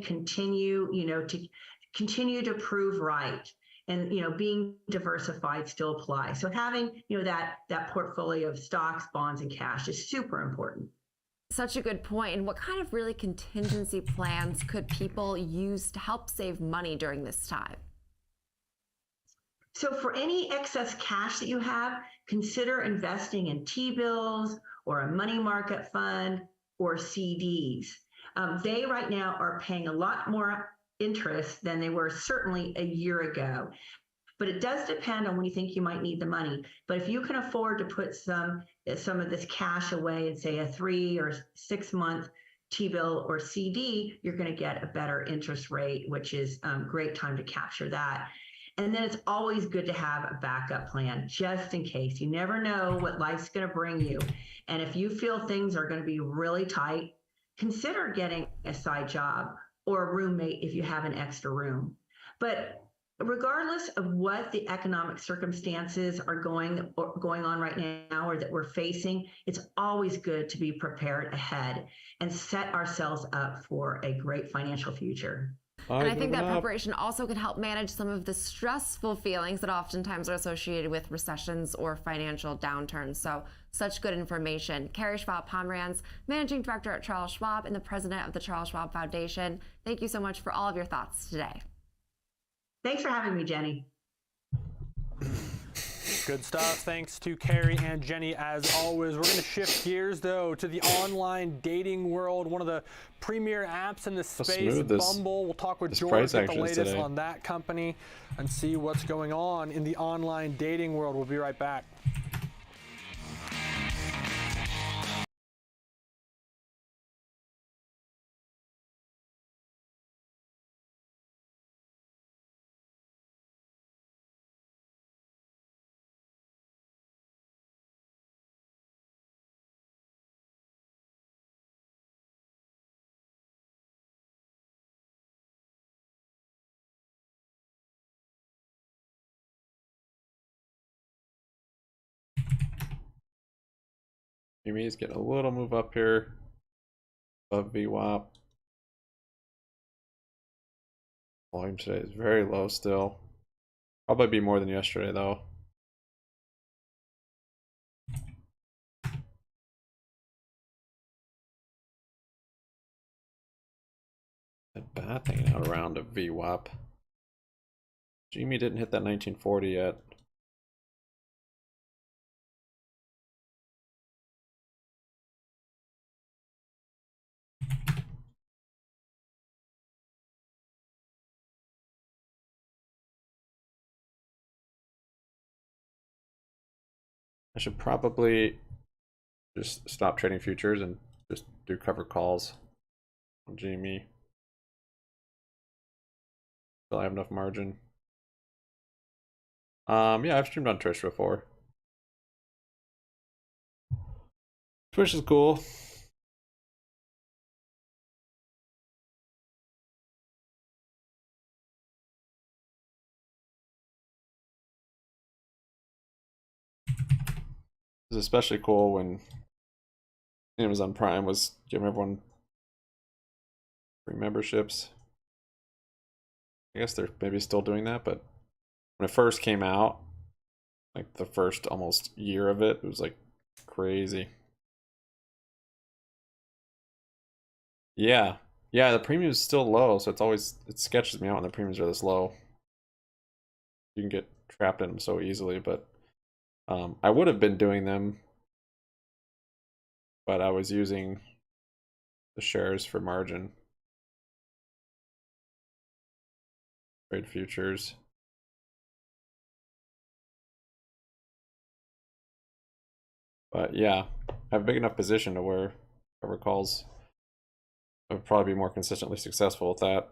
Continue, to continue to prove right, and being diversified still applies. So having that portfolio of stocks, bonds, and cash is super important. Such a good point. And what kind of really contingency plans could people use to help save money during this time? So for any excess cash that you have, consider investing in T-bills or a money market fund or CDs. They right now are paying a lot more interest than they were certainly a year ago. But it does depend on when you think you might need the money. But if you can afford to put some of this cash away in, say, a 3 or 6 month T-bill or CD, you're going to get a better interest rate, which is a great time to capture that. And then it's always good to have a backup plan just in case. You never know what life's going to bring you. And if you feel things are going to be really tight, consider getting a side job or a roommate if you have an extra room. But regardless of what the economic circumstances are going on right now or that we're facing, it's always good to be prepared ahead and set ourselves up for a great financial future. And I think that preparation also can help manage some of the stressful feelings that oftentimes are associated with recessions or financial downturns. So, such good information. Carrie Schwab-Pomeranz, Managing Director at Charles Schwab and the President of the Charles Schwab Foundation. Thank you so much for all of your thoughts today. Thanks for having me, Jenny. Good stuff. Thanks to Carrie and Jenny as always. We're going to shift gears though to the online dating world. One of the premier apps in the space, Bumble. We'll talk with George at the latest on that company and see what's going on in the online dating world. We'll be right back. GME is getting a little move up here above VWAP. Volume today is very low still. Probably be more than yesterday though. That Bath hanging out around a VWAP. GME didn't hit that 1940 yet. I should probably just stop trading futures and just do cover calls on GME. Still have enough margin. Yeah, I've streamed on Twitch before. Twitch is cool. was especially cool when Amazon Prime was giving everyone free memberships. I guess they're maybe still doing that, but when it first came out, like the first almost year of it, it was like crazy. Yeah. Yeah, the premium is still low, so it sketches me out when the premiums are this low. You can get trapped in them so easily, but I would have been doing them, but I was using the shares for margin. Trade futures. But yeah, I have a big enough position to where whoever calls, I would probably be more consistently successful with that.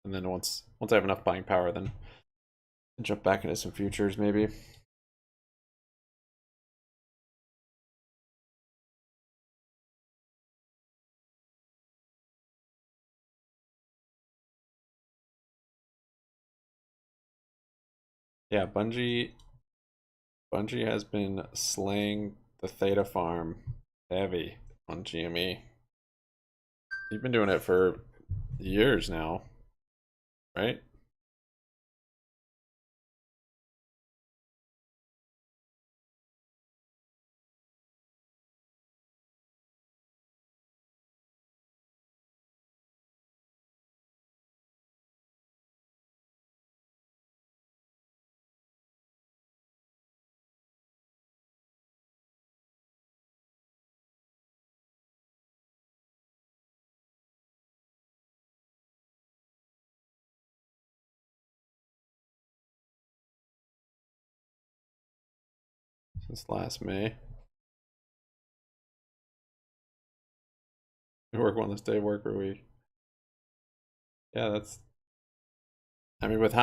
And then once I have enough buying power, then jump back into some futures maybe. Yeah, Bungie has been slaying the Theta farm heavy on GME. You've been doing it for years now, right? Since last May. We work one this day, work per week. Yeah, that's. I mean, with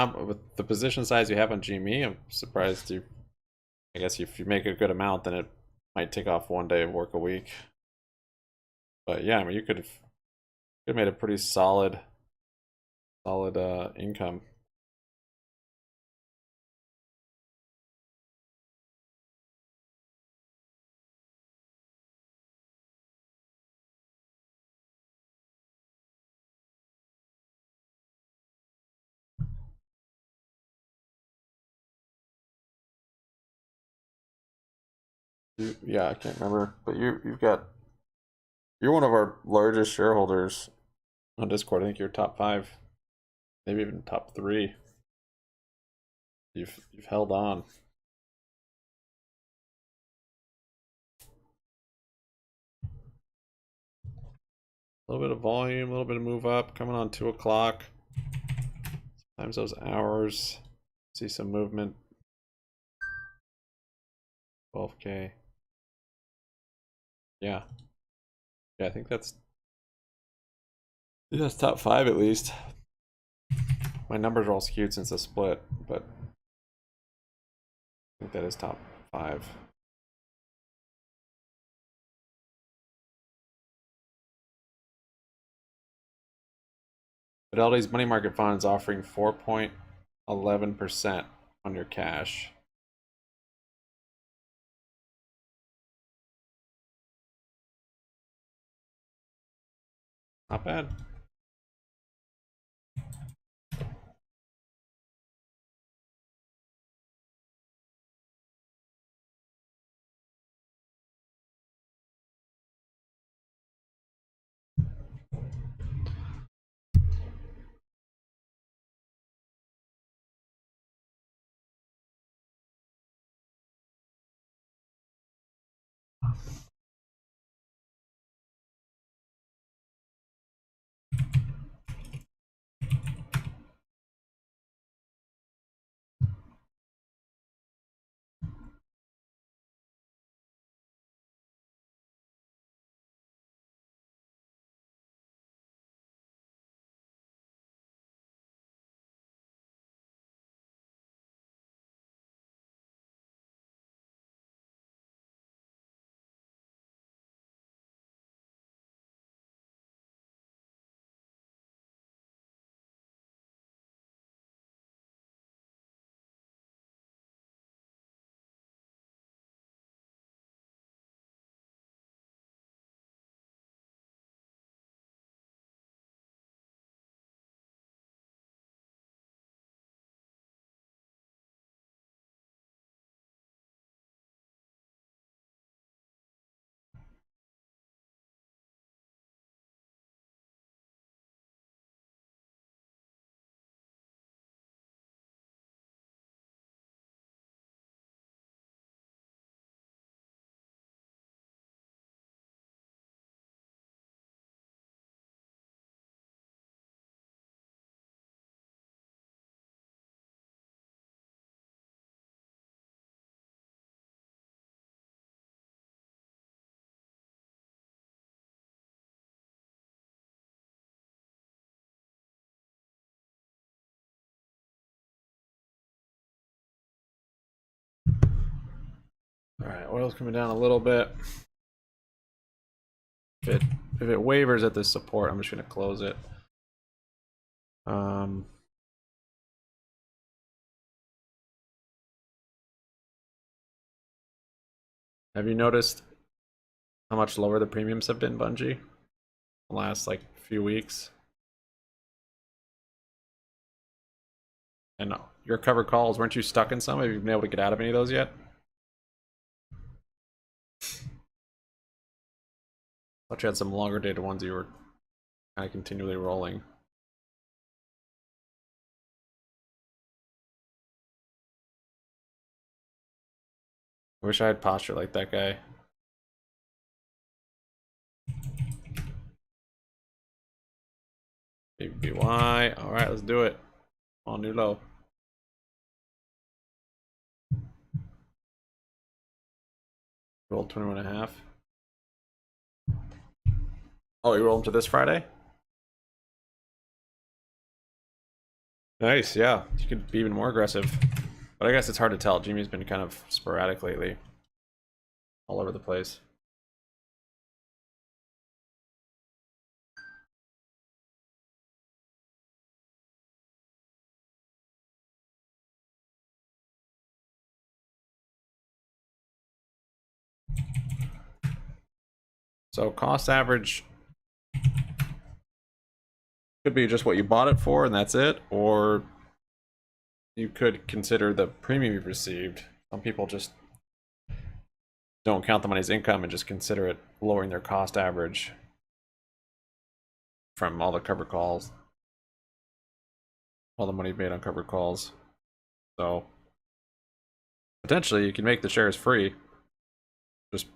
the position size you have on GME, I'm surprised you. I guess if you make a good amount, then it might take off one day of work a week. But yeah, I mean, you could have made a pretty solid income. Yeah, I can't remember, but you're one of our largest shareholders on Discord. I think you're top 5, maybe even top 3. You've held on. A little bit of volume, a little bit of move up, coming on 2 o'clock. Sometimes those hours, see some movement. 12K. Yeah. Yeah, I think that's top 5 at least. My numbers are all skewed since the split, but I think that is top 5. Fidelity's money market fund is offering 4.11% on your cash. Not bad. All right, oil's coming down a little bit. If it wavers at this support, I'm just going to close it. Have you noticed how much lower the premiums have been, Bungie? The last like few weeks. And your covered calls, weren't you stuck in some? Have you been able to get out of any of those yet? Thought you had some longer dated ones you were kind of continually rolling. I wish I had posture like that guy. BBBY. Alright, let's do it. On new low. Rolled 21.5. Oh, you rolled them to this Friday? Nice, yeah. You could be even more aggressive. But I guess it's hard to tell. GME's been kind of sporadic lately. All over the place. So cost average could be just what you bought it for and that's it, or you could consider the premium you've received. Some people just don't count the money as income and just consider it lowering their cost average from all the covered calls, all the money made on covered calls. So potentially you can make the shares free just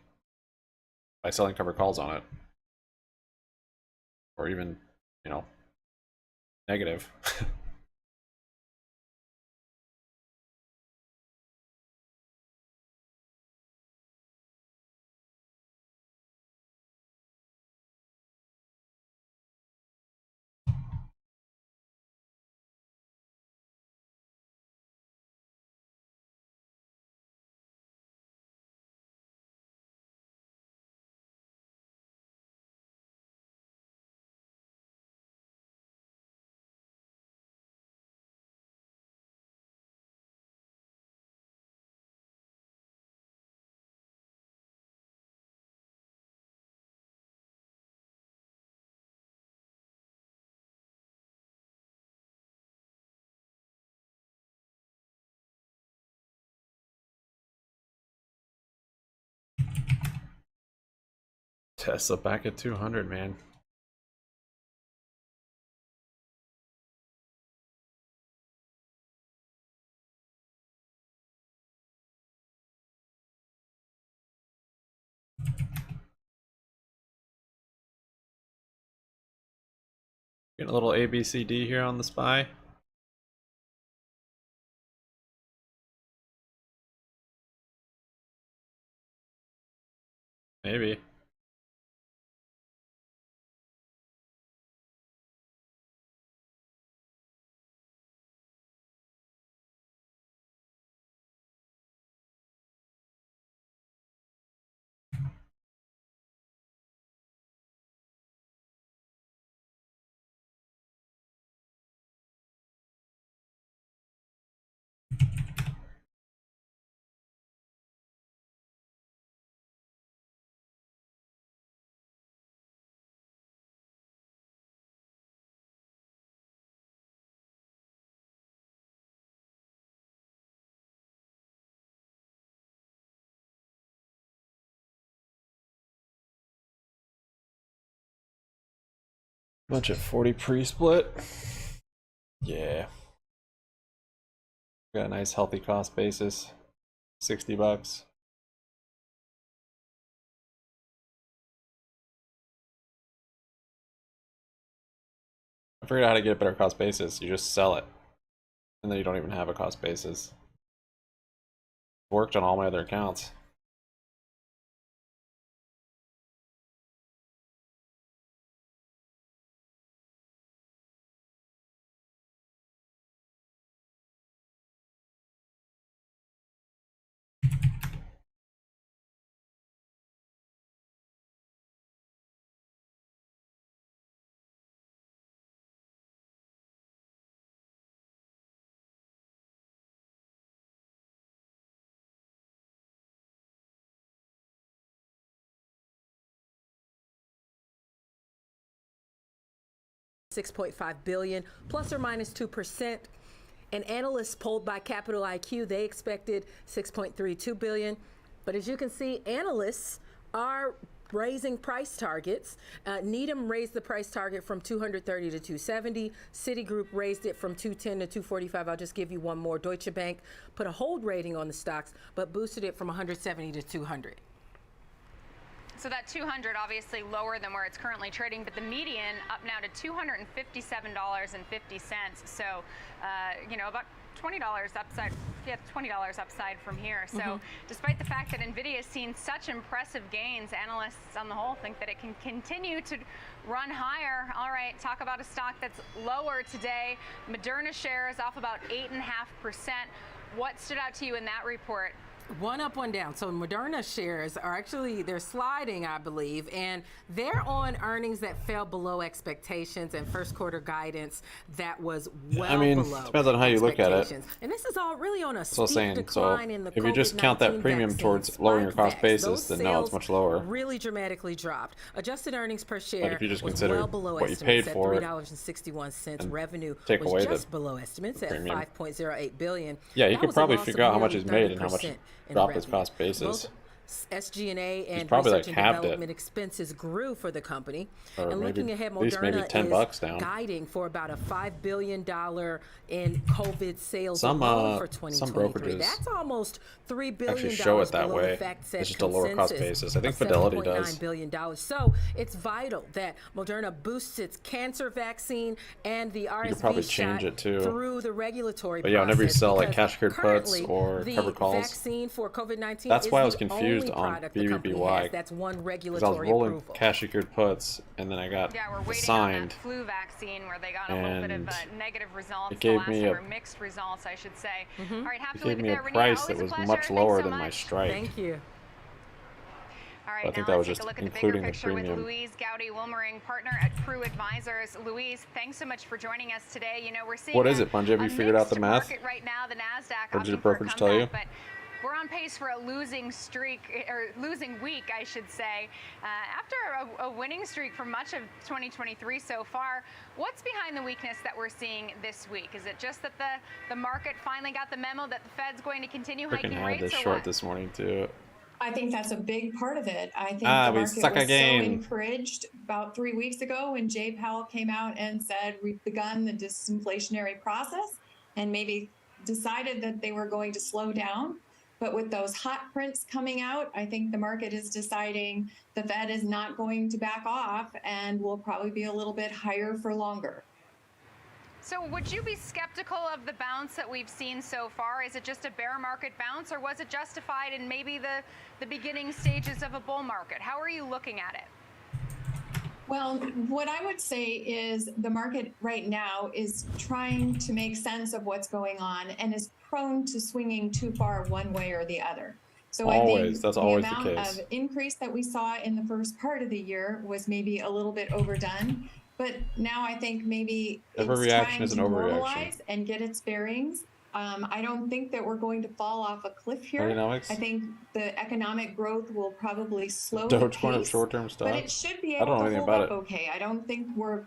by selling covered calls on it, or even, you know, negative. Tesla back at 200, man. Getting a little ABCD here on the SPY. Maybe. Bunch of 40 pre-split. Yeah. Got a nice healthy cost basis. $60. I figured out how to get a better cost basis. You just sell it. And then you don't even have a cost basis. Worked on all my other accounts. 6.5 billion, plus or minus 2%. And analysts polled by Capital IQ, they expected 6.32 billion. But as you can see, analysts are raising price targets. Needham raised the price target from 230 to 270. Citigroup raised it from 210 to 245. I'll just give you one more. Deutsche Bank put a hold rating on the stocks, but boosted it from 170 to 200. So that 200 obviously lower than where it's currently trading, but the median up now to $257.50. So, you know, about $20 upside. Yeah, $20 upside from here. So despite the fact that NVIDIA has seen such impressive gains, analysts on the whole think that it can continue to run higher. All right, talk about a stock that's lower today. Moderna shares off about 8.5%. What stood out to you in that report? One up, one down. So Moderna shares are actually, they're sliding, I believe, and they're on earnings that fell below expectations and first quarter guidance that was well below. Depends on how you look at it. And this is all really on a So steep saying, decline in the if you just count that premium towards lowering your cost basis, then no, it's much lower. Really dramatically dropped. Adjusted earnings per share if you just was consider well below what you estimates paid for at $3.61. Revenue take was away just the below estimates at premium. $5.08 billion. Yeah, you That could was a probably loss figure of out how much nearly he's made and how much 30% in dropped his revenue. cost basis. Both SG&A and probably research like and halved development it. expenses grew for the company. Or And looking maybe ahead, at least maybe Moderna $10 is down. guiding for about a $5 billion in COVID sales Some, alone for some 2023. brokerages That's almost $3 billion actually show it that below way. the fact set It's just a lower cost consensus basis. I think of Fidelity $7.9 does. billion. So it's vital that Moderna boosts its cancer vaccine and the RSV You could probably shot change it too. through the regulatory But yeah, whenever you process, sell like because cash secured puts currently or the covered calls, vaccine for COVID-19 that's is why I was the confused only on product the company BBBY. has. That's one Because I was regulatory rolling approval. cash secured puts, and then I got Yeah, we're waiting assigned. on that flu vaccine where they got a little bit of and negative results. it gave the last me time, a- or mixed results, I should say. All right, have It to leave gave it me there. a Renita, price that always a was pleasure. much Thanks lower so than my much. strike. Thank you. All right, I think now that let's was take just a look at the including bigger the picture with premium. Louise Gowdy Wilmering, partner at Crew Advisors. Louise, thanks so much for joining us today. You know, we're seeing What is it, Bungie? Have you figured out the math? market right now. The Nasdaq Or did your opting for a brokerage tell you? comeback, but we're on pace for a losing streak, or losing week, I should say. After a winning streak for much of 2023 so far, what's behind the weakness that we're seeing this week? Is it just that the market finally got the memo that the Fed's going to continue Freaking hiking had rates, this or short what? this morning too. I think that's a big part of it. I think the we market suck was again. so encouraged about 3 weeks ago when Jay Powell came out and said we've begun the disinflationary process and maybe decided that they were going to slow down. But with those hot prints coming out, I think the market is deciding the Fed is not going to back off and will probably be a little bit higher for longer. So would you be skeptical of the bounce that we've seen so far? Is it just a bear market bounce, or was it justified in maybe the beginning stages of a bull market? How are you looking at it? Well, what I would say is the market right now is trying to make sense of what's going on and is prone to swinging too far one way or the other. So I think That's the always the amount case. of increase that we saw in the first part of the year was maybe a little bit overdone. But now I think maybe it's Overreaction trying is to an overreaction. normalize and get its bearings. I don't think that we're going to fall off a cliff here. Economics? I think the economic growth will probably slow the Dogecoin of pace, short-term but it stocks? should be I don't able know to anything hold about up it. okay. I don't think we're,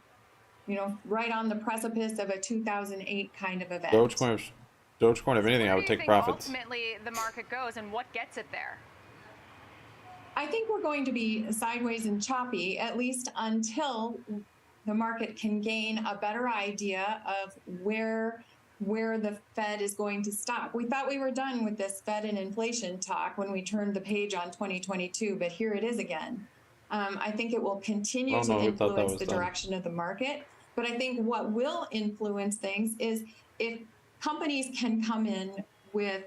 right on the precipice of a 2008 kind of event. Dogecoin, if anything, I would take profits. Ultimately, the market goes, and what gets it there? I think we're going to be sideways and choppy, at least until the market can gain a better idea of where the Fed is going to stop. We thought we were done with this Fed and inflation talk when we turned the page on 2022, but here it is again. I think it will continue I don't know to who thought that influence was the done. direction of the market. But I think what will influence things is if companies can come in with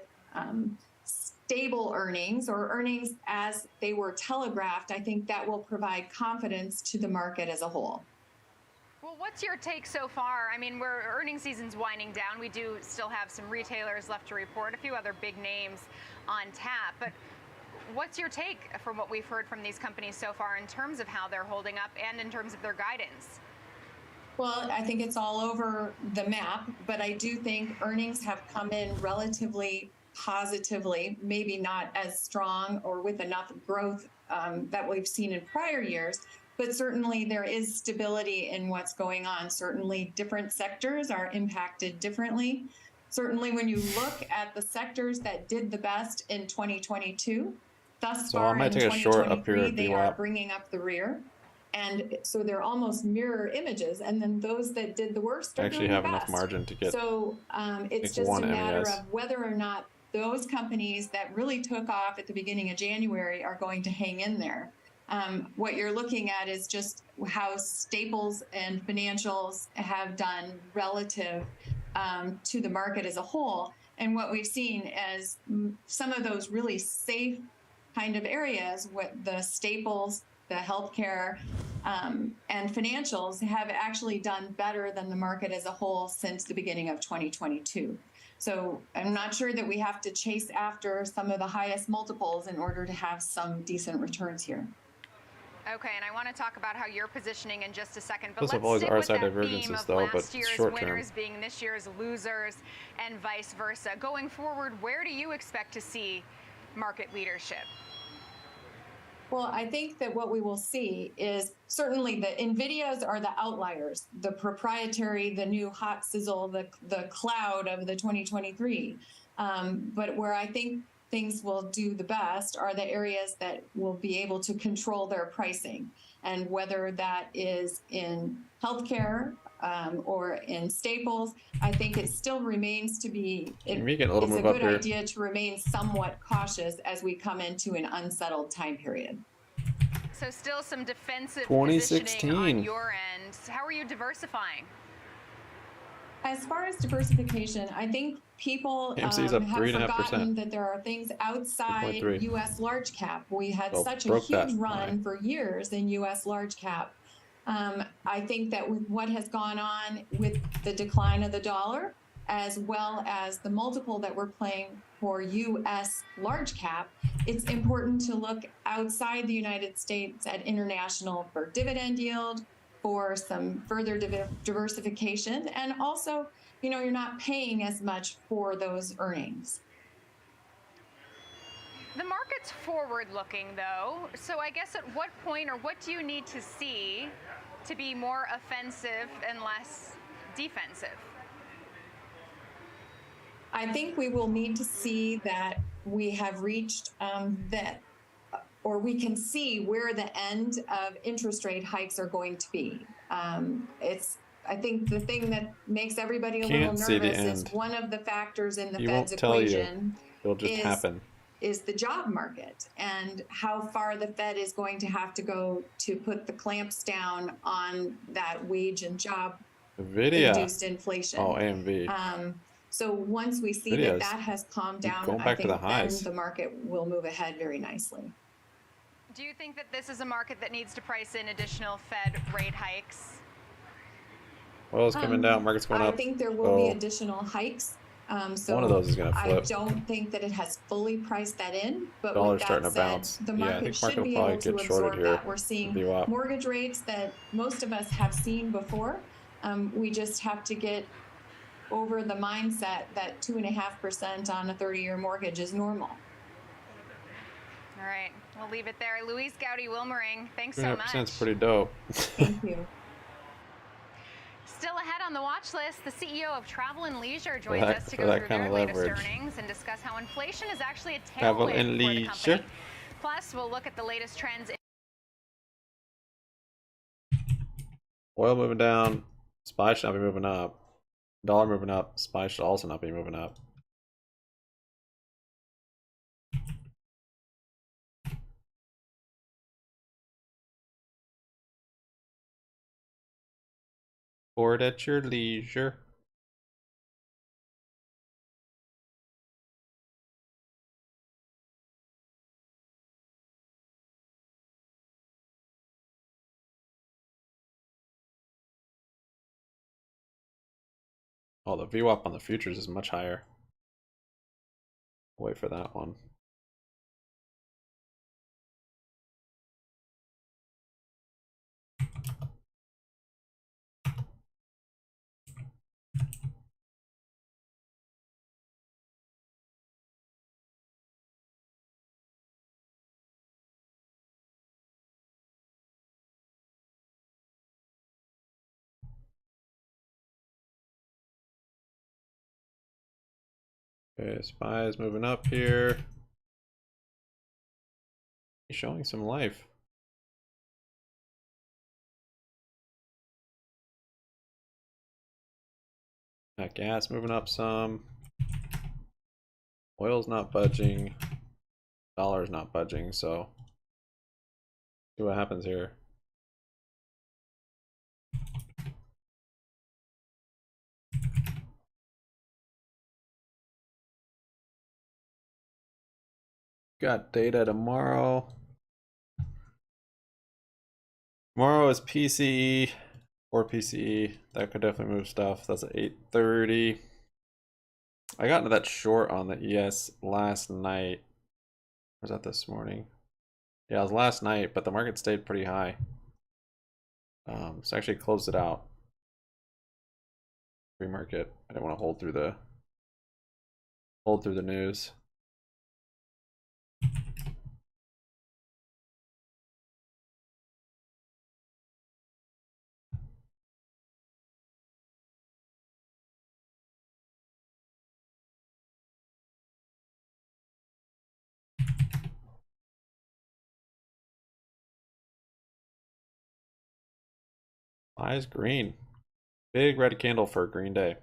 stable earnings or earnings as they were telegraphed, I think that will provide confidence to the market as a whole. Well, what's your take so far? I mean, earnings season's winding down. We do still have some retailers left to report, a few other big names on tap. But what's your take from what we've heard from these companies so far in terms of how they're holding up and in terms of their guidance? Well, I think it's all over the map, but I do think earnings have come in relatively positively, maybe not as strong or with enough growth that we've seen in prior years, but certainly there is stability in what's going on. Certainly different sectors are impacted differently. Certainly when you look at the sectors that did the best in 2022, thus So I far might in take a short up here 2023, at they are VWAP. bringing up the rear. And so they're almost mirror images. And then those that did the worst I are actually doing have the enough best. margin to get So it's like just a one matter MES. of whether or not those companies that really took off at the beginning of January are going to hang in there. What you're looking at is just how staples and financials have done relative to the market as a whole. And what we've seen is some of those really safe kind of areas, what the staples, the healthcare, and financials have actually done better than the market as a whole since the beginning of 2022. So I'm not sure that we have to chase after some of the highest multiples in order to have some decent returns here. Okay, and I want to talk about how you're positioning in just a second, but Those have let's always stick with RSI that divergences theme of though, but last year's short term. winners being this year's losers and vice versa. Going forward, where do you expect to see market leadership? Well, I think that what we will see is certainly the NVIDIAs are the outliers, the proprietary, the new hot sizzle, the cloud of the 2023. But where I think things will do the best are the areas that will be able to control their pricing. And whether that is in healthcare or in staples, I think it still remains to be, it's a good idea to remain somewhat cautious as we come into an unsettled time period. So still some defensive 2016 positioning on your end. How are you diversifying? As far as diversification, I think people have forgotten that there are things outside U.S. large cap. We had such a huge run for years in U.S. large cap. I think that with what has gone on with the decline of the dollar, as well as the multiple that we're playing for U.S. large cap, it's important to look outside the United States at international for dividend yield, for some further diversification, and also, you know, you're not paying as much for those earnings. The market's forward-looking, though, so I guess at what point or what do you need to see to be more offensive and less defensive? I think we will need to see that we have reached or we can see where the end of interest rate hikes are going to be. I think the thing that makes everybody a little nervous is one of the factors in the Fed's equation is the job market and how far the Fed is going to have to go to put the clamps down on that wage and job induced inflation. Oh, AMV. So once we see that has calmed down, I think then the market will move ahead very nicely. Do you think that this is a market that needs to price in additional Fed rate hikes? Well, it's coming down, market's going up. I think there will be additional hikes. So one of those is going to flip. I don't think that it has fully priced that in, but Dollar's with that starting to said, bounce. the market should be able to absorb that. We're seeing mortgage rates that most of us have seen before. We just have to get over the mindset that 2.5% on a 30-year mortgage is normal. All right, we'll leave it there. Louise Gowdy-Wilmering, thanks so much. 2.5% pretty dope. Thank you. Still ahead on the watch list, the CEO of Travel and Leisure joins us to go through their latest earnings and discuss how inflation is actually a tailwind for the company. Plus, we'll look at the latest trends. Oil moving down, SPY should not be moving up. Dollar moving up, SPY should also not be moving up. Board at your leisure. Oh, the VWAP on the futures is much higher. Wait for that one. Okay, SPY is moving up here. He's showing some life. That gas moving up some. Oil's not budging. Dollar's not budging, so see what happens here. Got data tomorrow. Tomorrow is PCE or PCE. That could definitely move stuff. That's at 8:30. I got into that short on the ES last night. Or was that this morning? Yeah, it was last night, but the market stayed pretty high. So I actually closed it out. Pre-market. I didn't want to hold through the news. Eyes green. Big red candle for a green day.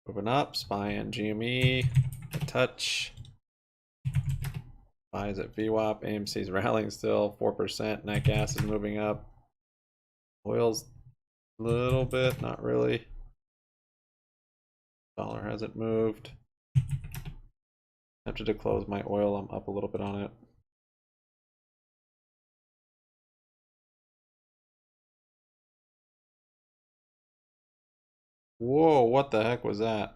Moving up, SPY and GME, a touch. SPY's at VWAP, AMC's rallying still, 4%. Nat gas is moving up. Oil's a little bit, not really. Dollar hasn't moved. Tempted to close my oil, I'm up a little bit on it. Whoa, what the heck was that?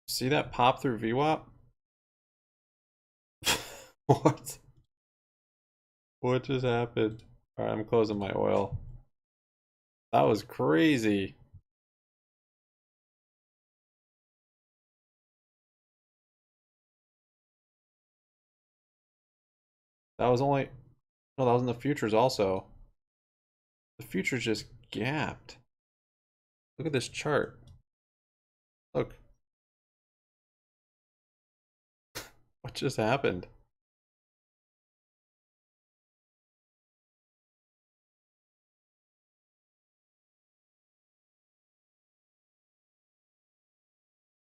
See that pop through VWAP? What? What just happened? Alright, I'm closing my oil. That was crazy. That was only... No, that was in the futures also. The futures just gapped. Look at this chart. Look. What just happened?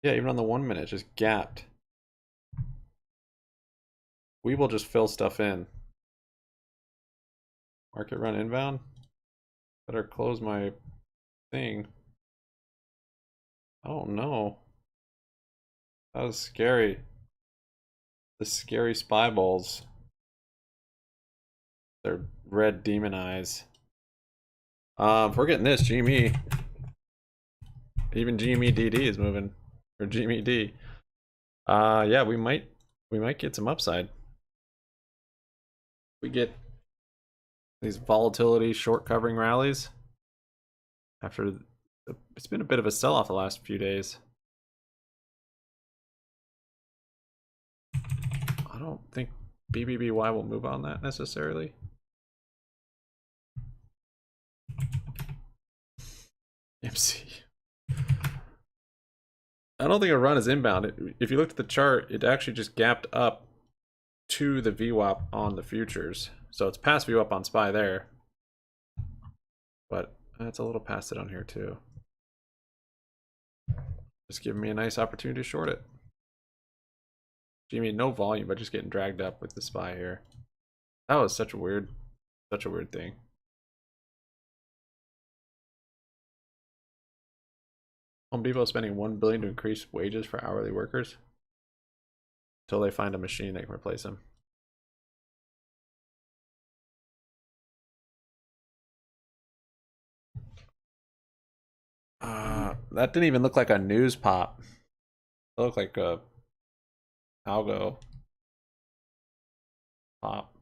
Yeah, even on the 1 minute, just gapped. We will just fill stuff in. Market run inbound. Better close my thing. I don't know. That was scary. The scary spy balls. They're red demon eyes. If we're getting this, GME. Even GME DD is moving. Or GME D. Yeah, we might get some upside. We get these volatility short covering rallies after it's been a bit of a sell-off the last few days. I don't think BBBY will move on that necessarily. MC. I don't think a run is inbound. If you looked at the chart, it actually just gapped up to the VWAP on the futures. So it's past VWAP on SPY there. But it's a little past it on here too. Just giving me a nice opportunity to short it. Jimmy, no volume, but just getting dragged up with the SPY here. That was such a weird thing. Home Depot spending $1 billion to increase wages for hourly workers until they find a machine that can replace them. That didn't even look like a news pop. It looked like a algo pop.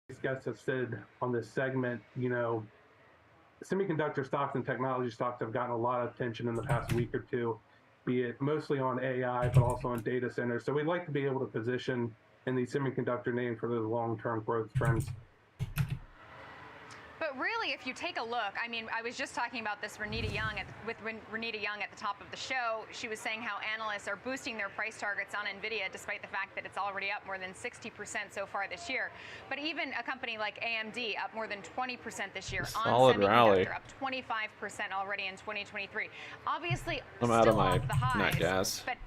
These guys have said on this segment, you know, semiconductor stocks and technology stocks have gotten a lot of attention in the past week or two, be it mostly on AI, but also on data centers. So we'd like to be able to position in these semiconductor names for those long-term growth trends. But really, if you take a look, I mean, I was just talking about this with Renita Young at the top of the show. She was saying how analysts are boosting their price targets on NVIDIA, despite the fact that it's already up more than 60% so far this year. But even a company like AMD up more than 20% this year Solid on rally. semiconductor, up 25% already in 2023. Obviously, I'm still out of my off the highs, nat gas. but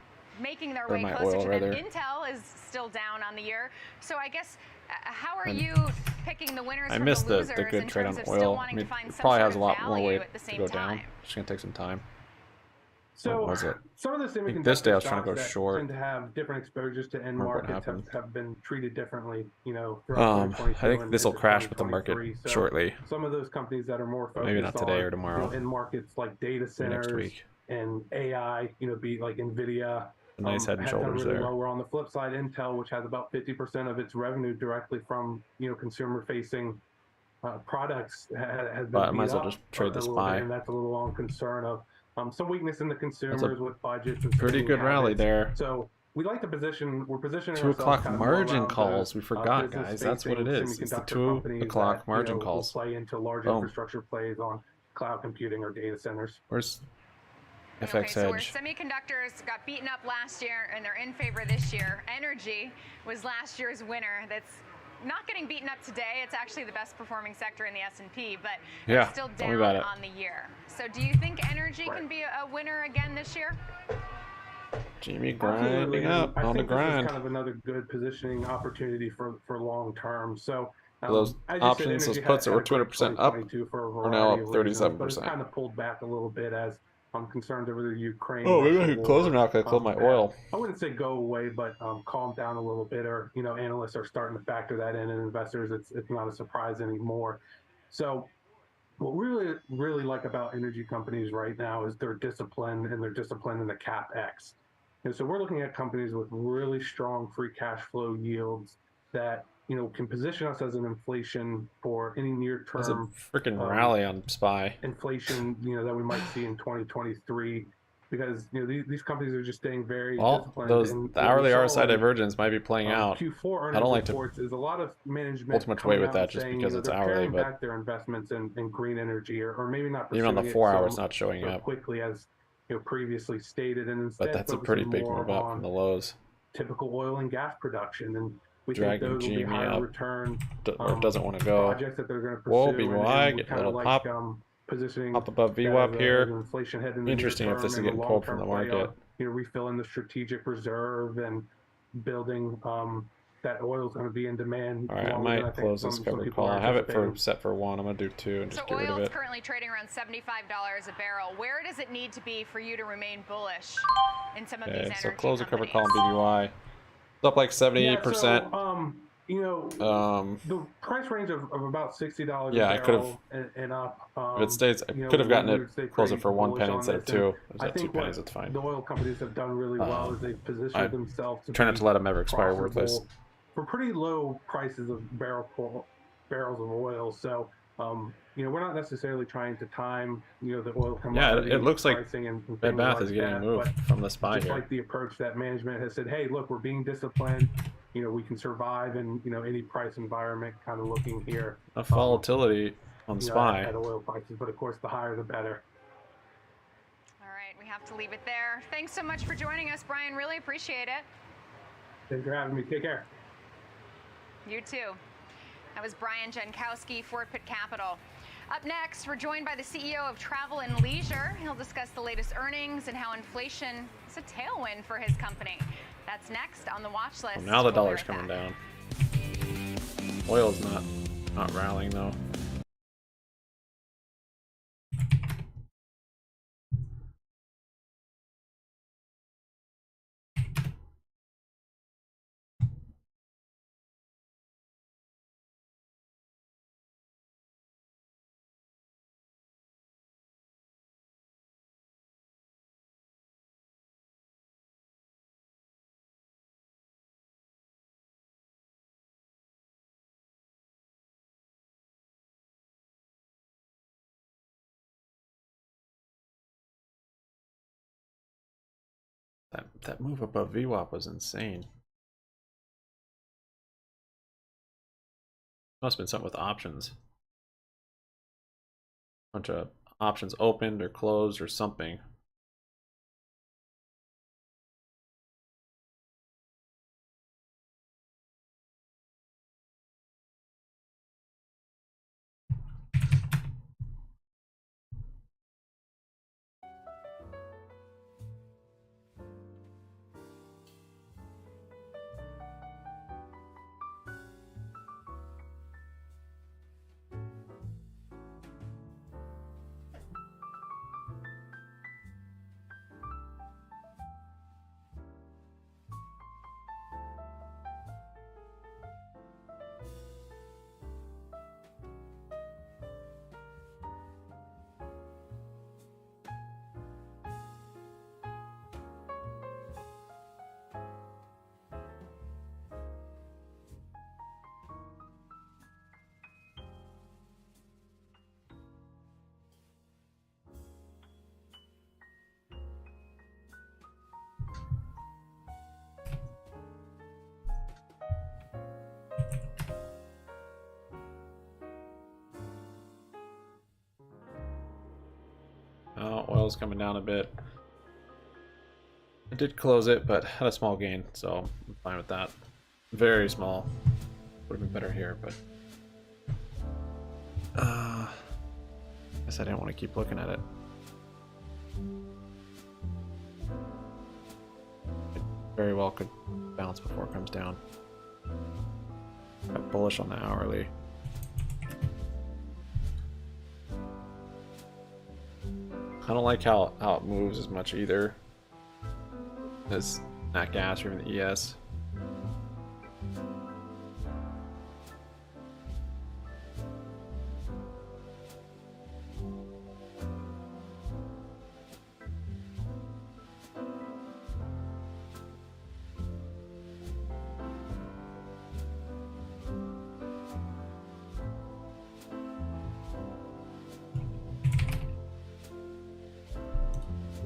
making their Or way my closer oil, to rather. them. Intel is still down on the year. So I guess, how are you picking the winners I from missed the the losers good in trade terms on of still oil. I wanting mean, to find it some probably sort has a of lot more value way at the to same go time? down. It's gonna take some time. So What was it? some of the I think semiconductor this day I was stocks trying to go that short. tend to have different exposures to end Remember what markets happened. have been treated differently, throughout I 2022 think and this will into crash with the market 2023. So shortly. some of those companies that are more But focused maybe not today on, or tomorrow. in markets like data Maybe next centers week. and AI, be like NVIDIA, A nice head and have done shoulders really there. well. We're on the flip side, Intel, which has about 50% of its revenue directly from, consumer-facing products, has But I been might beat as well up just trade a this little bit, buy. and that's a little on concern of some weakness in the That's consumers a with budgets and pretty spending good rally habits. there. So we like to position. We're positioning 2 ourselves o'clock kind of more margin around calls. those We forgot, guys. That's what business-facing it is. It's the semiconductor 2 companies o'clock that margin will calls. play into large Boom. infrastructure plays on cloud computing or data centers. Where's FX Okay, so where hedge? semiconductors got beaten up last year and they're in favor this year, energy was last year's winner. That's not getting beaten up today. It's actually the best performing sector in the S&P, but Yeah, it's still tell me down about it. on the year. So do you think energy can be a winner again this year? GME Absolutely. grinding And up I on the think this is grind. kind of another good positioning opportunity for long term. So Those as you said, options, those energy puts that had were a great 200% up 2022 for a are now variety up of reasons, but it's 37%. kind of pulled back a little bit as I'm concerned over the Ukraine. Oh, maybe I Russia can close or war, not. Can I close my have, oil? I wouldn't say go away, but calm down a little bit. Or analysts are starting to factor that in, and investors, it's not a surprise anymore. So what we really like about energy companies right now is their discipline, and their discipline in the CapEx. And so we're looking at companies with really strong free cash flow yields that can position us as an inflation for any near There's a term freaking rally on SPY. inflation that we might see in 2023, because these companies are just staying very Well, disciplined. And the what we hourly saw RSI in, divergence might be playing out. Q4 I earnings don't like to reports is a lot of management hold too much weight coming with out that and just saying, because it's they're hourly, paring but back their investments in green energy, or maybe not even on the pursuing 4 it hour, it's so not showing up. quickly as previously stated, and But instead that's a focusing pretty big more move up from on the lows. typical oil and gas production. And we think Dragging those will be GME higher up, return or it doesn't want to go. projects that they're going to Whoa, pursue, BBY, and we getting a kind of little like pop. positioning Pop above that VWAP as here. an inflation head in the Interesting near if term, this is and a getting pulled from long-term the play market. of refilling the strategic reserve and building that oil is going to be in demand. All right, I longer than might think close this some covered people call. are I have it for anticipating. set for 1. I'm gonna do 2 and So just get rid of oil's it. currently trading around $75 a barrel. Where does it need to be for you to remain bullish in some of these Okay, energy so close the covered companies? call on BBY. It's up like 78%. The price range of about $60 Yeah, a I could have. barrel and up. If it stays, I could have gotten we it would stay closer pretty for 1 bullish penny on instead of this. And 2. It was I at 2 think pennies. what It's fine. the oil companies have done really well is they've I positioned themselves to try not be to let them ever expire worthless. profitable for pretty low prices of barrels of oil. So we're not necessarily trying to time the oil commodity it looks like pricing and Bed things Bath like is getting that, moved but from the SPY just here. like the approach that management has said, hey, look, we're being disciplined. We can survive in any price environment. Kind of looking here. Enough volatility on SPY. At oil prices, but of course, the higher the better. All right, we have to leave it there. Thanks so much for joining us, Brian. Really appreciate it. Thanks for having me. Take care. You too. That was Brian Jankowski, Fort Pitt Capital. Up next, we're joined by the CEO of Travel and Leisure. He'll discuss the latest earnings and how inflation is a tailwind for his company. That's next on the watch list. Well, now the We'll be dollar's right coming back. down. Oil's not rallying though. That move above VWAP was insane. Must have been something with options. Bunch of options opened or closed or something. Oh, oil's coming down a bit. I did close it, but had a small gain, so I'm fine with that. Very small. Would have been better here, but guess I didn't want to keep looking at it. It very well could bounce before it comes down. Got bullish on the hourly. I don't like how it moves as much either as nat gas or even the ES.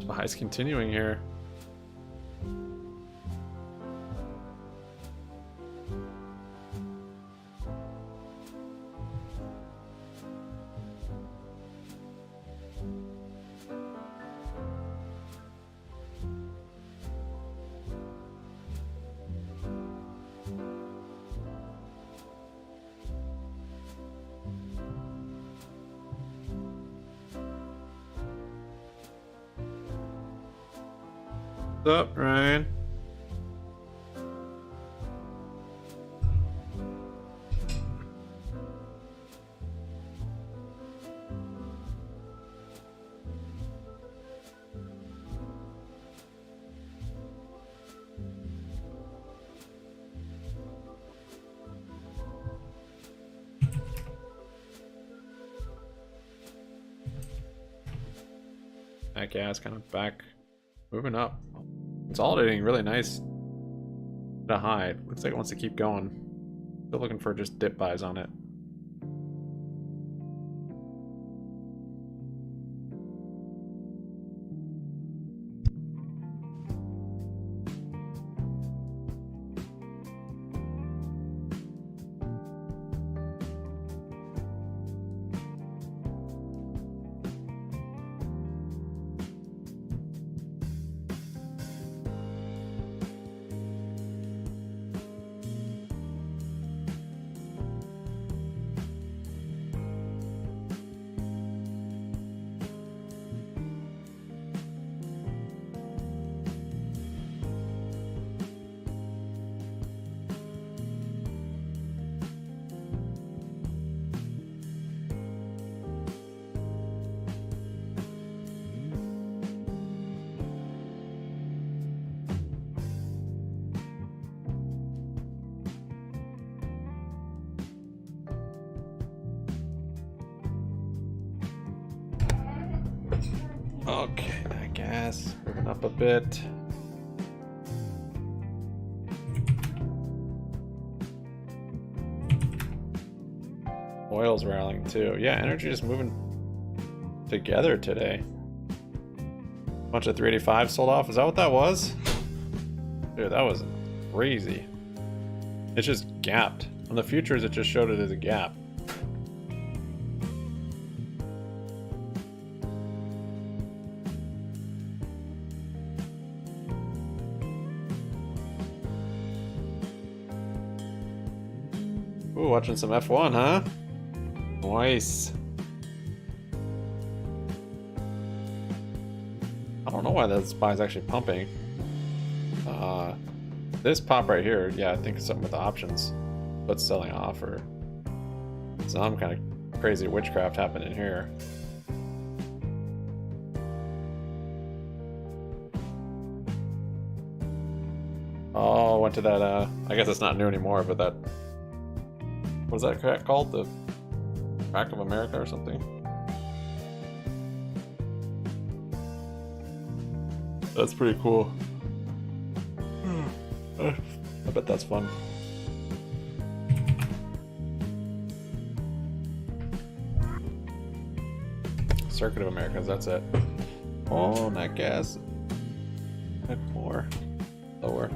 Highs continuing here. What's up, Ryan? That gas kind of back, moving up. Consolidating really nice at a high. Looks like it wants to keep going. Still looking for just dip buys on it. Okay, that gas moving up a bit. Oil's rallying too. Yeah, energy is moving together today. Bunch of 385 sold off. Is that what that was? Dude, that was crazy. It just gapped. On the futures, it just showed it as a gap. Ooh, watching some F1, huh? Nice. I don't know why that SPY is actually pumping. This pop right here, yeah, I think it's something with the options. But selling off or some kind of crazy witchcraft happening here. Oh, went to that, I guess it's not new anymore, but that, what is that crack called? The Crack of America or something? That's pretty cool. I bet that's fun. Circuit of Americas, that's it. Oh, not gas. Bit more. Lower.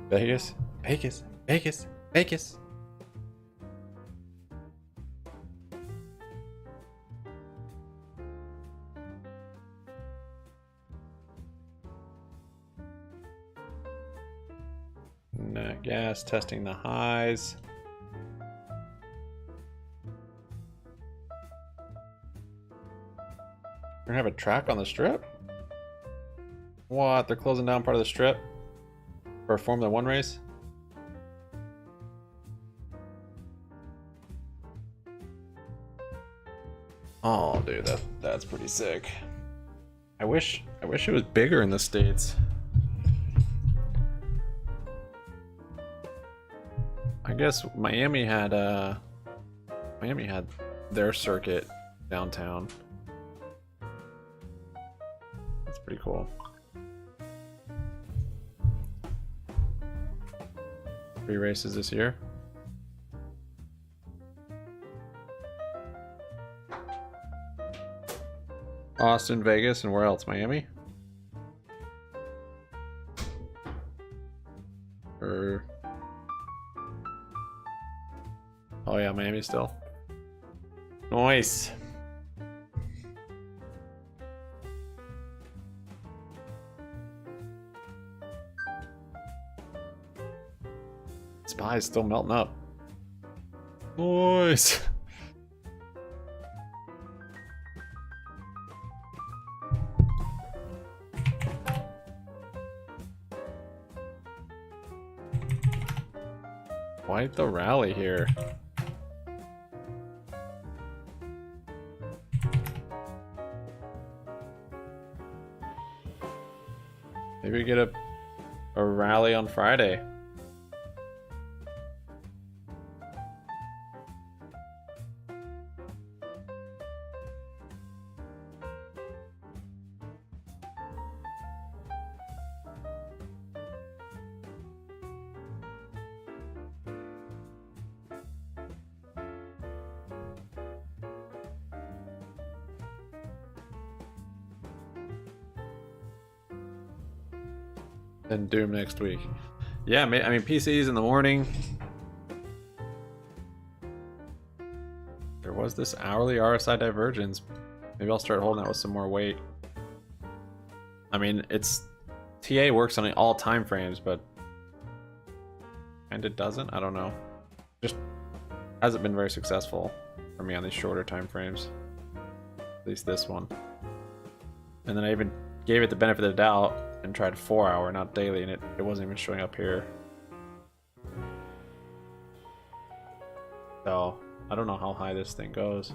Vegas, Vegas, Vegas, Vegas. Nat gas testing the highs. We're gonna have a track on the strip? What? They're closing down part of the strip for a Formula One race? Oh, dude, that's pretty sick. I wish it was bigger in the States. I guess Miami had their circuit downtown. That's pretty cool. 3 races this year. Austin, Vegas, and where else? Miami? Or... oh yeah, Miami still. Nice. SPY is still melting up. Nice. Quite the rally here. Maybe we get a rally on Friday. And Doom next week. Yeah, I mean PCs in the morning. There was this hourly RSI divergence. Maybe I'll start holding that with some more weight. I mean, it's TA works on all time frames, but and it doesn't. I don't know. Just hasn't been very successful for me on these shorter time frames. At least this one. And then I even gave it the benefit of the doubt and tried 4-hour, not daily, and it wasn't even showing up here. So I don't know how high this thing goes.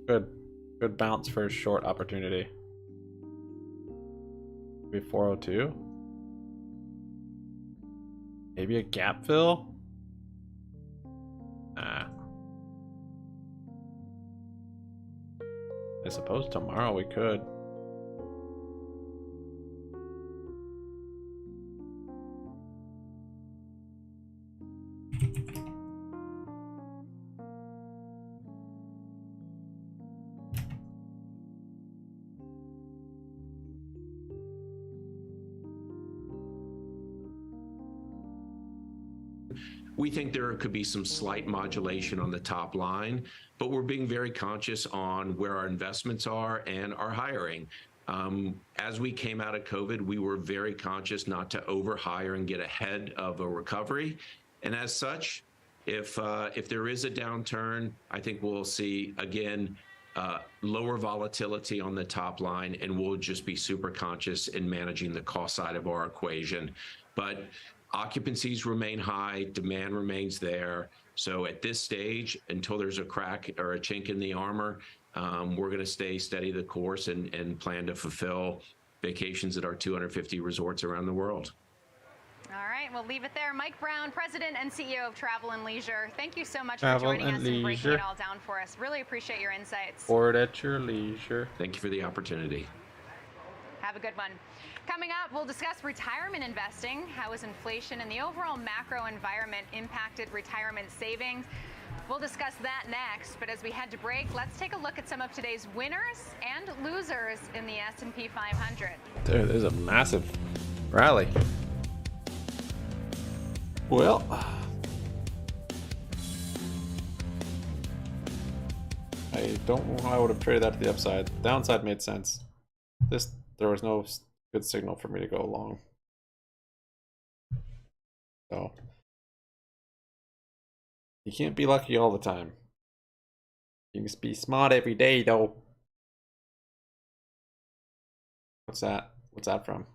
Good bounce for a short opportunity. Maybe 402. Maybe a gap fill? Nah. I suppose tomorrow we could. We think there could be some slight modulation on the top line, but we're being very conscious on where our investments are and our hiring. As we came out of COVID, we were very conscious not to overhire and get ahead of a recovery. And as such, if there is a downturn, I think we'll see, again, lower volatility on the top line, and we'll just be super conscious in managing the cost side of our equation. But occupancies remain high, demand remains there. So at this stage, until there's a crack or a chink in the armor, we're going to stay steady the course and plan to fulfill vacations at our 250 resorts around the world. All right, we'll leave it there. Mike Brown, President and CEO of Travel and Leisure. Thank you so much for joining us and breaking it all down for us. Really appreciate your insights. Board at your leisure. Thank you for the opportunity. Have a good one. Coming up, we'll discuss retirement investing. How has inflation and the overall macro environment impacted retirement savings? We'll discuss that next, but as we head to break, let's take a look at some of today's winners and losers in the S&P 500. There's a massive rally. Well, I don't know how I would have traded that to the upside. The downside made sense. There was no good signal for me to go long. So you can't be lucky all the time. You must be smart every day, though. What's that? What's that from?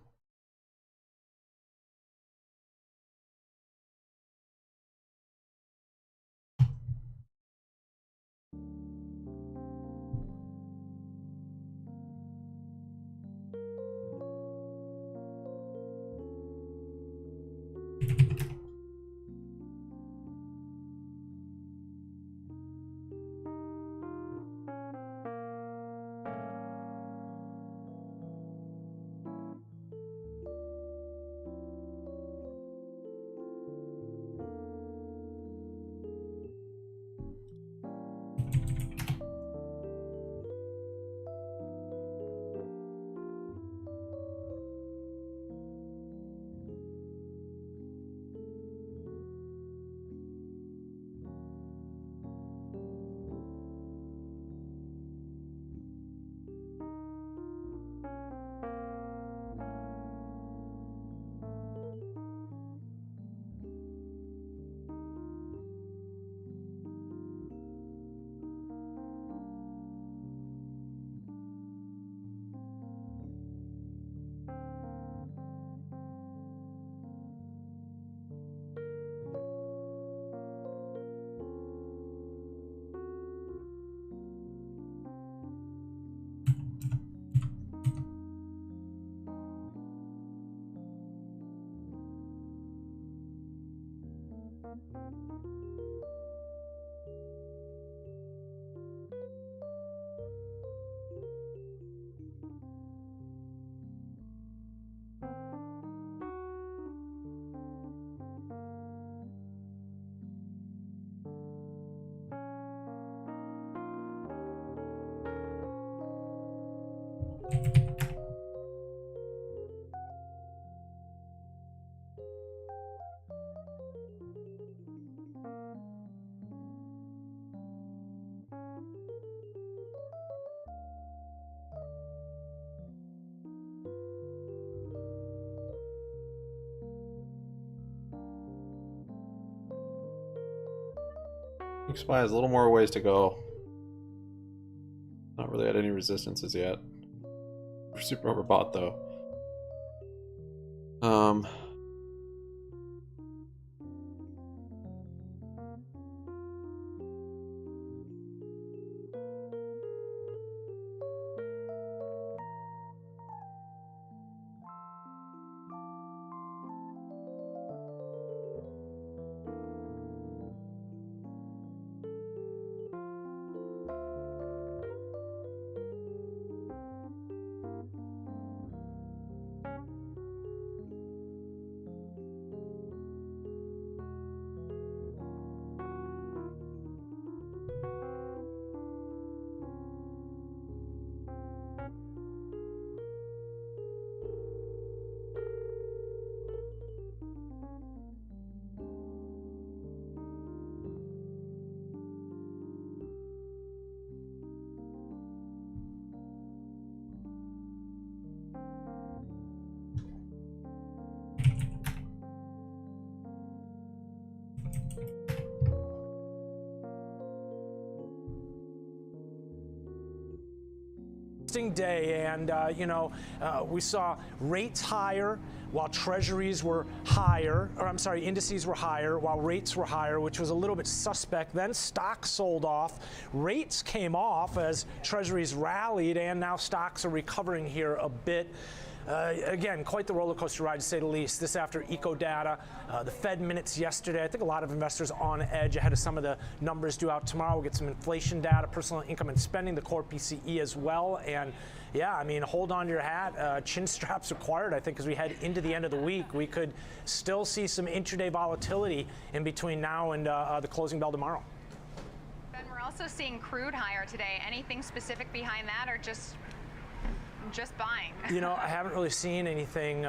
Supply has a little more ways to go. Not really at any resistances yet. We're super overbought though. day, and we saw rates higher while treasuries were higher, or I'm sorry, indices were higher while rates were higher, which was a little bit suspect. Then stocks sold off, rates came off as treasuries rallied, and now stocks are recovering here a bit. Again, quite the roller coaster ride, to say the least. This after eco data, the Fed minutes yesterday. I think a lot of investors on edge ahead of some of the numbers due out tomorrow. We'll get some inflation data, personal income and spending, the core PCE as well. And yeah, I mean, hold on to your hat. Chin straps required, I think, as we head into the end of the week. We could still see some intraday volatility in between now and the closing bell tomorrow. Ben, we're also seeing crude higher today. Anything specific behind that, or just buying? I haven't really seen anything.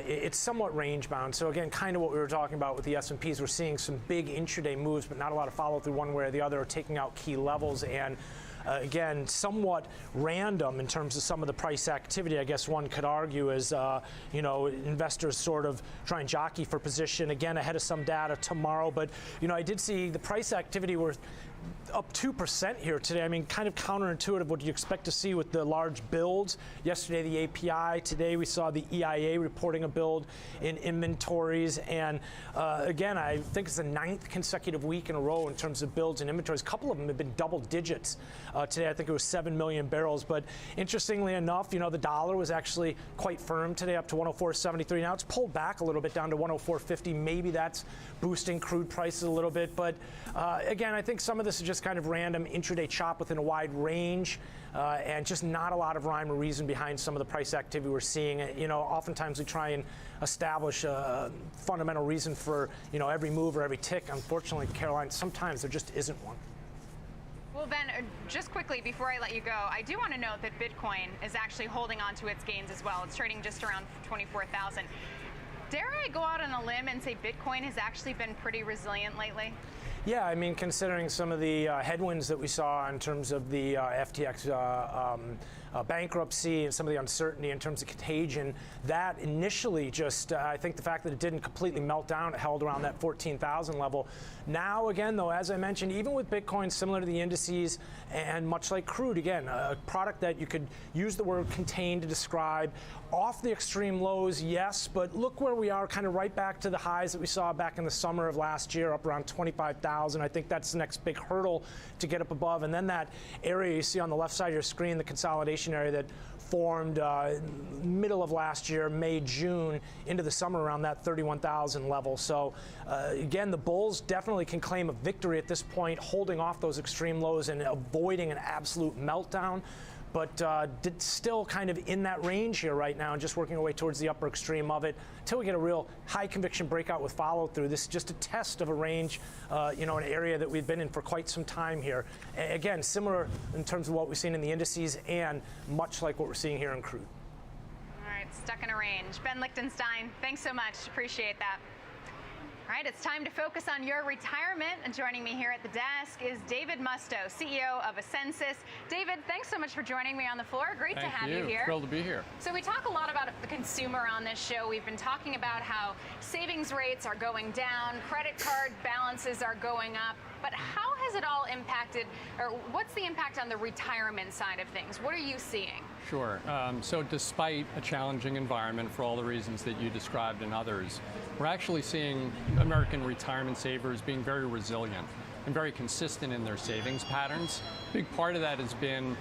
It's somewhat range bound. So again, kind of what we were talking about with the S&Ps. We're seeing some big intraday moves, but not a lot of follow through one way or the other, or taking out key levels. And again, somewhat random in terms of some of the price activity. I guess one could argue is, investors sort of try and jockey for position again ahead of some data tomorrow. But, I did see the price activity were up 2% here today. I mean, kind of counterintuitive what you expect to see with the large builds. Yesterday, the API. Today, we saw the EIA reporting a build in inventories. And again, I think it's the 9th consecutive week in a row in terms of builds and inventories. A couple of them have been double digits. Today, I think it was 7 million barrels. But interestingly enough, the dollar was actually quite firm today, up to 104.73. Now it's pulled back a little bit down to 104.50. Maybe that's boosting crude prices a little bit. But again, I think some of this is just kind of random intraday chop within a wide range, and just not a lot of rhyme or reason behind some of the price activity we're seeing. Oftentimes we try and establish a fundamental reason for every move or every tick. Unfortunately, Caroline, sometimes there just isn't one. Well, Ben, just quickly before I let you go, I do want to note that Bitcoin is actually holding on to its gains as well. It's trading just around 24,000. Dare I go out on a limb and say Bitcoin has actually been pretty resilient lately? Yeah, I mean, considering some of the headwinds that we saw in terms of the FTX bankruptcy and some of the uncertainty in terms of contagion, that initially just, I think the fact that it didn't completely melt down, it held around that 14,000 level. Now, again, though, as I mentioned, even with Bitcoin, similar to the indices and much like crude, again, a product that you could use the word contain to describe, off the extreme lows, yes, but look where we are, kind of right back to the highs that we saw back in the summer of last year, up around 25,000. I think that's the next big hurdle to get up above. And then that area you see on the left side of your screen, the consolidation area that formed middle of last year, May, June, into the summer around that 31,000 level. So again, the bulls definitely can claim a victory at this point, holding off those extreme lows and avoiding an absolute meltdown. But still kind of in that range here right now and just working our way towards the upper extreme of it until we get a real high conviction breakout with follow through. This is just a test of a range, an area that we've been in for quite some time here. Again, similar in terms of what we've seen in the indices and much like what we're seeing here in crude. All right, stuck in a range. Ben Lichtenstein, thanks so much. Appreciate that. All right, it's time to focus on your retirement. And joining me here at the desk is David Musto, CEO of Ascensus. David, thanks so much for joining me on the floor. Great to have you here. Thrilled to be here. So we talk a lot about the consumer on this show. We've been talking about how savings rates are going down, credit card balances are going up. But how has it all impacted, or what's the impact on the retirement side of things? What are you seeing? Sure. So despite a challenging environment for all the reasons that you described and others, we're actually seeing American retirement savers being very resilient and very consistent in their savings patterns. A big part of that has been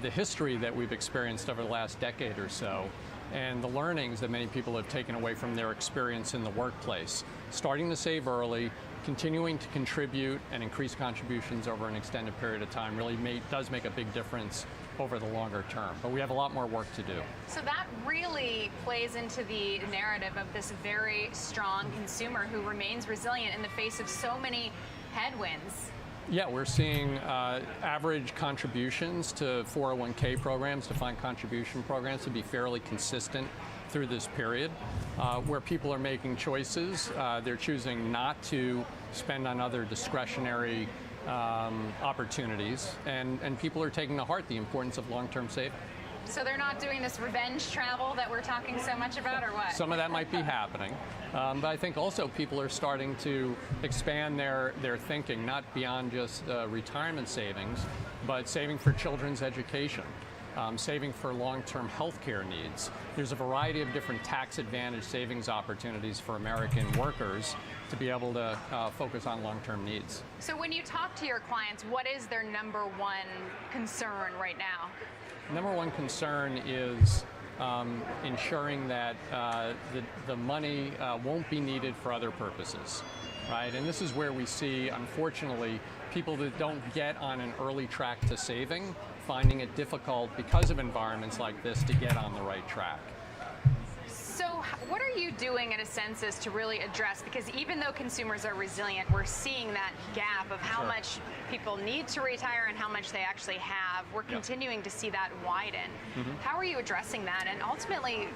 the history that we've experienced over the last decade or so, and the learnings that many people have taken away from their experience in the workplace. Starting to save early, continuing to contribute and increase contributions over an extended period of time really does make a big difference over the longer term. But we have a lot more work to do. So that really plays into the narrative of this very strong consumer who remains resilient in the face of so many headwinds. Yeah, we're seeing average contributions to 401k programs, defined contribution programs, to be fairly consistent through this period. Where people are making choices, they're choosing not to spend on other discretionary opportunities, and people are taking to heart the importance of long-term saving. So they're not doing this revenge travel that we're talking so much about, or what? Some of that might be happening, but I think also people are starting to expand their thinking, not beyond just retirement savings, but saving for children's education. saving for long-term healthcare needs. There's a variety of different tax advantage savings opportunities for American workers to be able to focus on long-term needs. So when you talk to your clients, what is their number one concern right now? Number one concern is ensuring that the money won't be needed for other purposes, right? And this is where we see, unfortunately, people that don't get on an early track to saving, finding it difficult because of environments like this to get on the right track. So what are you doing at a census to really address, because even though consumers are resilient, we're seeing that gap of how much people need to retire and how much they actually have. We're continuing to see that widen. How are you addressing that? And ultimately,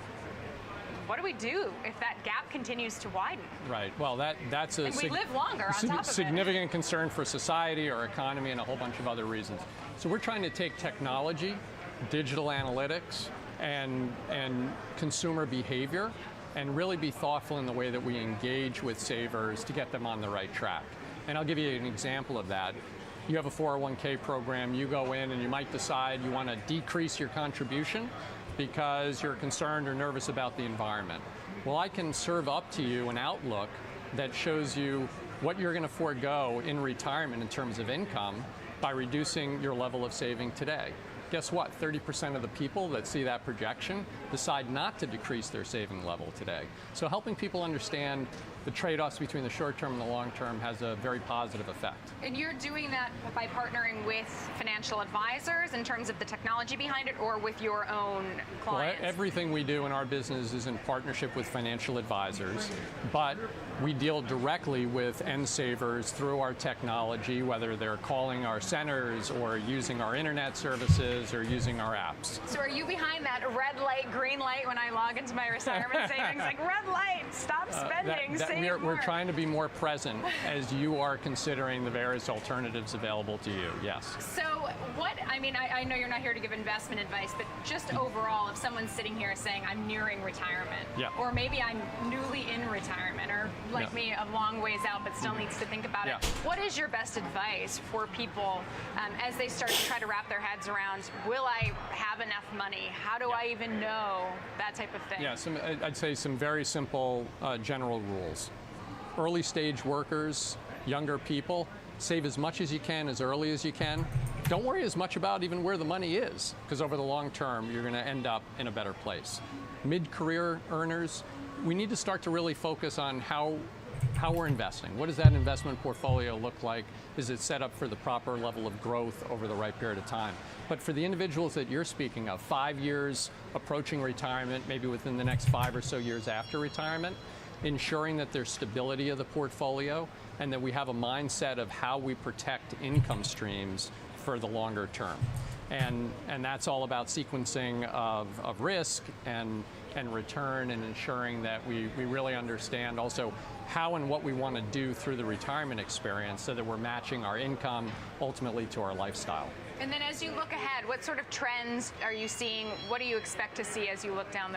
what do we do if that gap continues to widen? Right. Well, that's a we live longer on top of it. Significant concern for society, our economy, and a whole bunch of other reasons. So we're trying to take technology, digital analytics, and consumer behavior, and really be thoughtful in the way that we engage with savers to get them on the right track. And I'll give you an example of that. You have a 401k program, you go in and you might decide you want to decrease your contribution because you're concerned or nervous about the environment. Well, I can serve up to you an outlook that shows you what you're going to forego in retirement in terms of income by reducing your level of saving today. Guess what? 30% of the people that see that projection decide not to decrease their saving level today. So helping people understand the trade-offs between the short term and the long term has a very positive effect. And you're doing that by partnering with financial advisors in terms of the technology behind it, or with your own clients? Well, everything we do in our business is in partnership with financial advisors, but we deal directly with end savers through our technology, whether they're calling our centers or using our internet services or using our apps. So are you behind that red light, green light when I log into my retirement savings? Like, red light, stop spending, save more. We're trying to be more present as you are considering the various alternatives available to you, yes. So what, I mean, I know you're not here to give investment advice, but just overall, if someone's sitting here saying, I'm nearing retirement, or maybe I'm newly in retirement, or like me, a long ways out, but still needs to think about it, what is your best advice for people as they start to try to wrap their heads around, will I have enough money? How do I even know? That type of thing. Yeah, I'd say some very simple general rules. Early stage workers, younger people, save as much as you can, as early as you can. Don't worry as much about even where the money is, because over the long term, you're going to end up in a better place. Mid-career earners, we need to start to really focus on how we're investing. What does that investment portfolio look like? Is it set up for the proper level of growth over the right period of time? But for the individuals that you're speaking of, 5 years approaching retirement, maybe within the next 5 or so years after retirement, ensuring that there's stability of the portfolio and that we have a mindset of how we protect income streams for the longer term. And that's all about sequencing of risk and return, and ensuring that we really understand also how and what we want to do through the retirement experience so that we're matching our income ultimately to our lifestyle. And then as you look ahead, what sort of trends are you seeing? What do you expect to see as you look down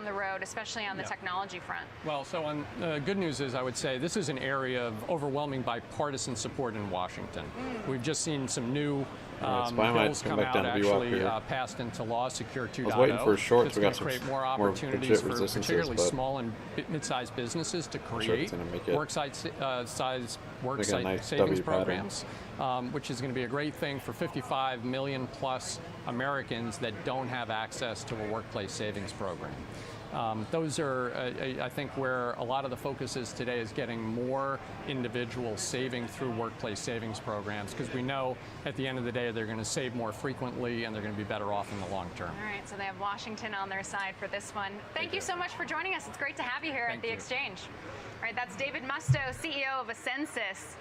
the road, especially on the technology front? Well, so on good news is, I would say this is an area of overwhelming bipartisan support in Washington. We've just seen some new bills come out, actually passed into law, Secure 2.0. I was waiting for shorts. It's going to create more opportunities for particularly small and mid-sized businesses to create worksite savings programs, which is going to be a great thing for 55 million plus Americans that don't have access to a workplace savings program. Those are, I think, where a lot of the focus is today, is getting more individuals saving through workplace savings programs, because we know at the end of the day they're going to save more frequently and they're going to be better off in the long term. All right, so they have Washington on their side for this one. Thank you so much for joining us. It's great to have you here at the Exchange. All right, that's David Musto, CEO of Ascensus.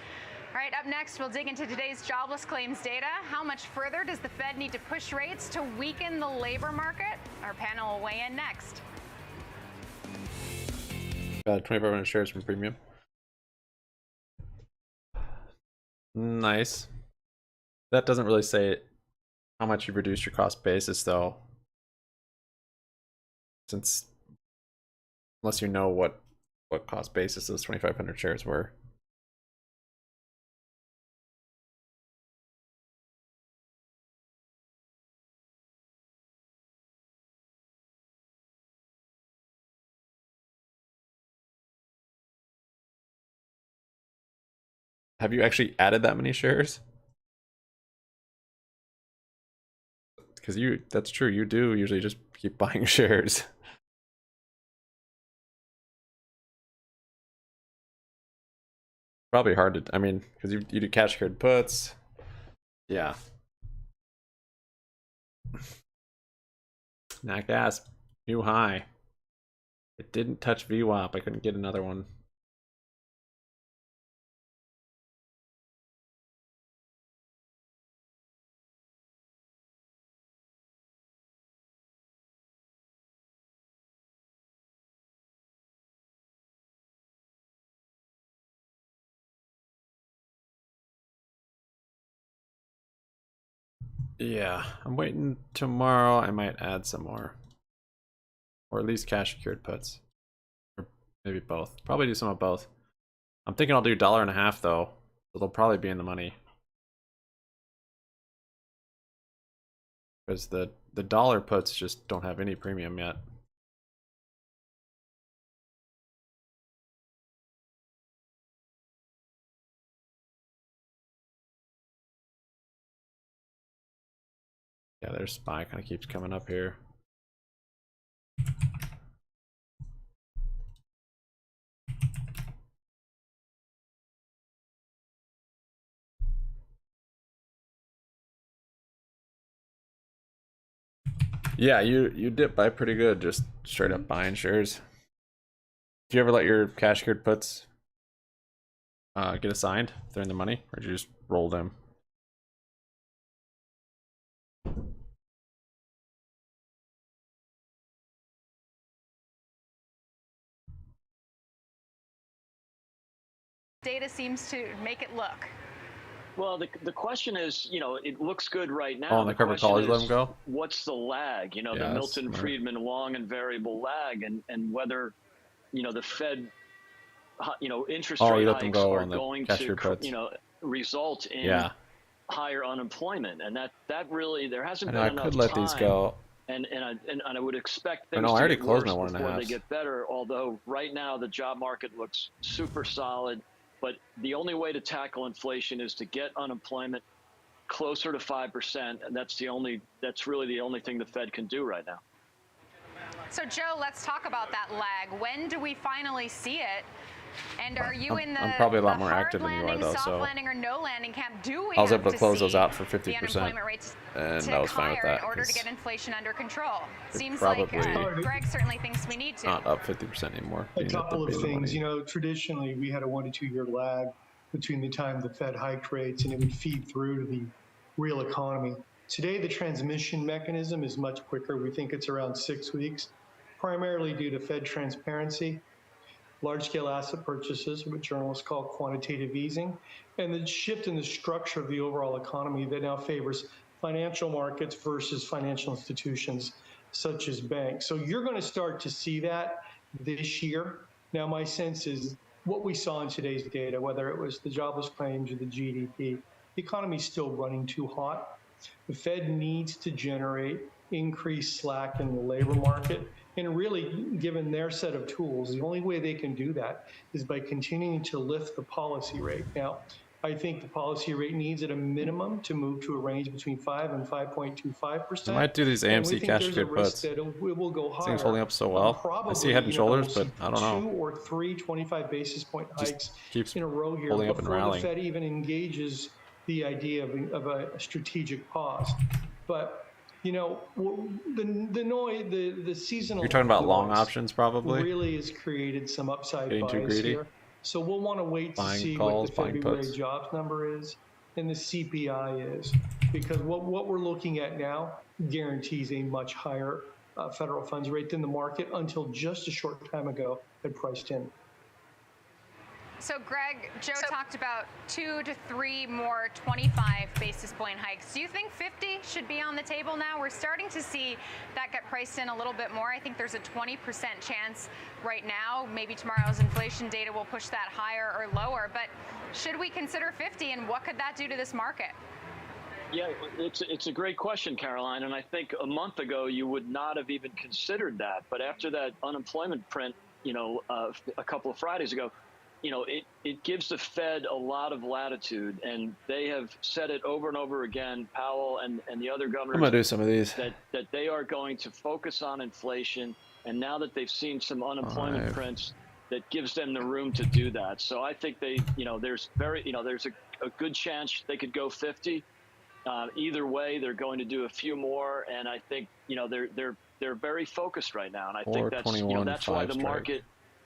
All right, up next, we'll dig into today's jobless claims data. How much further does the Fed need to push rates to weaken the labor market? Our panel will weigh in next. 2,500 shares from premium. Nice. That doesn't really say how much you've reduced your cost basis, though, since unless you know what cost basis those 2,500 shares were. Have you actually added that many shares? Because that's true. You do usually just keep buying shares. Probably hard to, I mean, because you do cash secured puts. Yeah. Nat gas, new high. It didn't touch VWAP. I couldn't get another one. Yeah, I'm waiting tomorrow. I might add some more. Or at least cash secured puts. Or maybe both. Probably do some of both. I'm thinking I'll do $1.50 though. So they'll probably be in the money. Because the dollar puts just don't have any premium yet. Yeah, their SPY kind of keeps coming up here. Yeah, you dip by pretty good, just straight up buying shares. Do you ever let your cash secured puts get assigned if they're in the money, or do you just roll them? Data seems to make it look. Well, the question is, you know, it looks good right now. Oh, and the covered callers let them go? What's the lag? You know, Yeah, the that's Milton smart. Friedman long and variable lag, and whether, you know, the Fed, you know, interest Oh, rate you let them hikes go are on the going cash to, secured puts. you know, result in Yeah. higher unemployment, and that really there hasn't I know, been I enough could let time. these go. And I would expect Oh, things no, I to already get closed worse my 1.5s. before they get better. Although right now the job market looks super solid, but the only way to tackle inflation is to get unemployment closer to 5%, and that's really the only thing the Fed can do right now. So Joe, let's talk about that lag. When do we finally see it? And are you in the I'm probably a lot the more hard active than you are, landing, though, soft so landing, or no landing camp? Do we I was have able to close see those out for the 50%, unemployment rates and tick I was fine with higher that, in order to 'cause get inflation under control? it Seems like probably Greg certainly thinks we need to. not up 50% anymore. A being that couple they're of being the things. money. You know, traditionally we had a 1 to 2 year lag between the time the Fed hiked rates and it would feed through to the real economy. Today, the transmission mechanism is much quicker. We think it's around 6 weeks, primarily due to Fed transparency, large-scale asset purchases, what journalists call quantitative easing, and the shift in the structure of the overall economy that now favors financial markets versus financial institutions such as banks. So you're going to start to see that this year. Now, my sense is what we saw in today's data, whether it was the jobless claims or the GDP, the economy's still running too hot. The Fed needs to generate increased slack in the labor market. And really, given their set of tools, the only way they can do that is by continuing to lift the policy rate. Now, I think the policy rate needs at a minimum to move to a range between 5 and 5.25%. I might do these AMC cash secured puts. That it will go higher. Thing's holding up so well. Probably, I see head and shoulders, we'll but I don't know. 2 or 3 25 basis point hikes keeps in a row here holding up and before the rallying. Fed even engages the idea of a strategic pause. But you know, the noise, the seasonal. You're talking about long noise options, probably. really has created some upside Getting too bias greedy. here. So we'll want to wait to Buying see calls, what the buying February puts. jobs number is and the CPI is, because what we're looking at now guarantees a much higher federal funds rate than the market until just a short time ago had priced in. So Greg, Joe talked about 2 to 3 more 25 basis point hikes. Do you think 50 should be on the table now? We're starting to see that get priced in a little bit more. I think there's a 20% chance right now. Maybe tomorrow's inflation data will push that higher or lower. But should we consider 50, and what could that do to this market? Yeah, it's a great question, Caroline. And I think a month ago you would not have even considered that. But after that unemployment print, you know, a couple of Fridays ago, it gives the Fed a lot of latitude, and they have said it over and over again, Powell and the other governors. I'm gonna do some of these. That they are going to focus on inflation, and now that they've seen some unemployment prints, that gives them the room to do that. So I think there's a good chance they could go 50. Either way, they're going to do a few more, and I think they're very focused right now, and I think that's why the market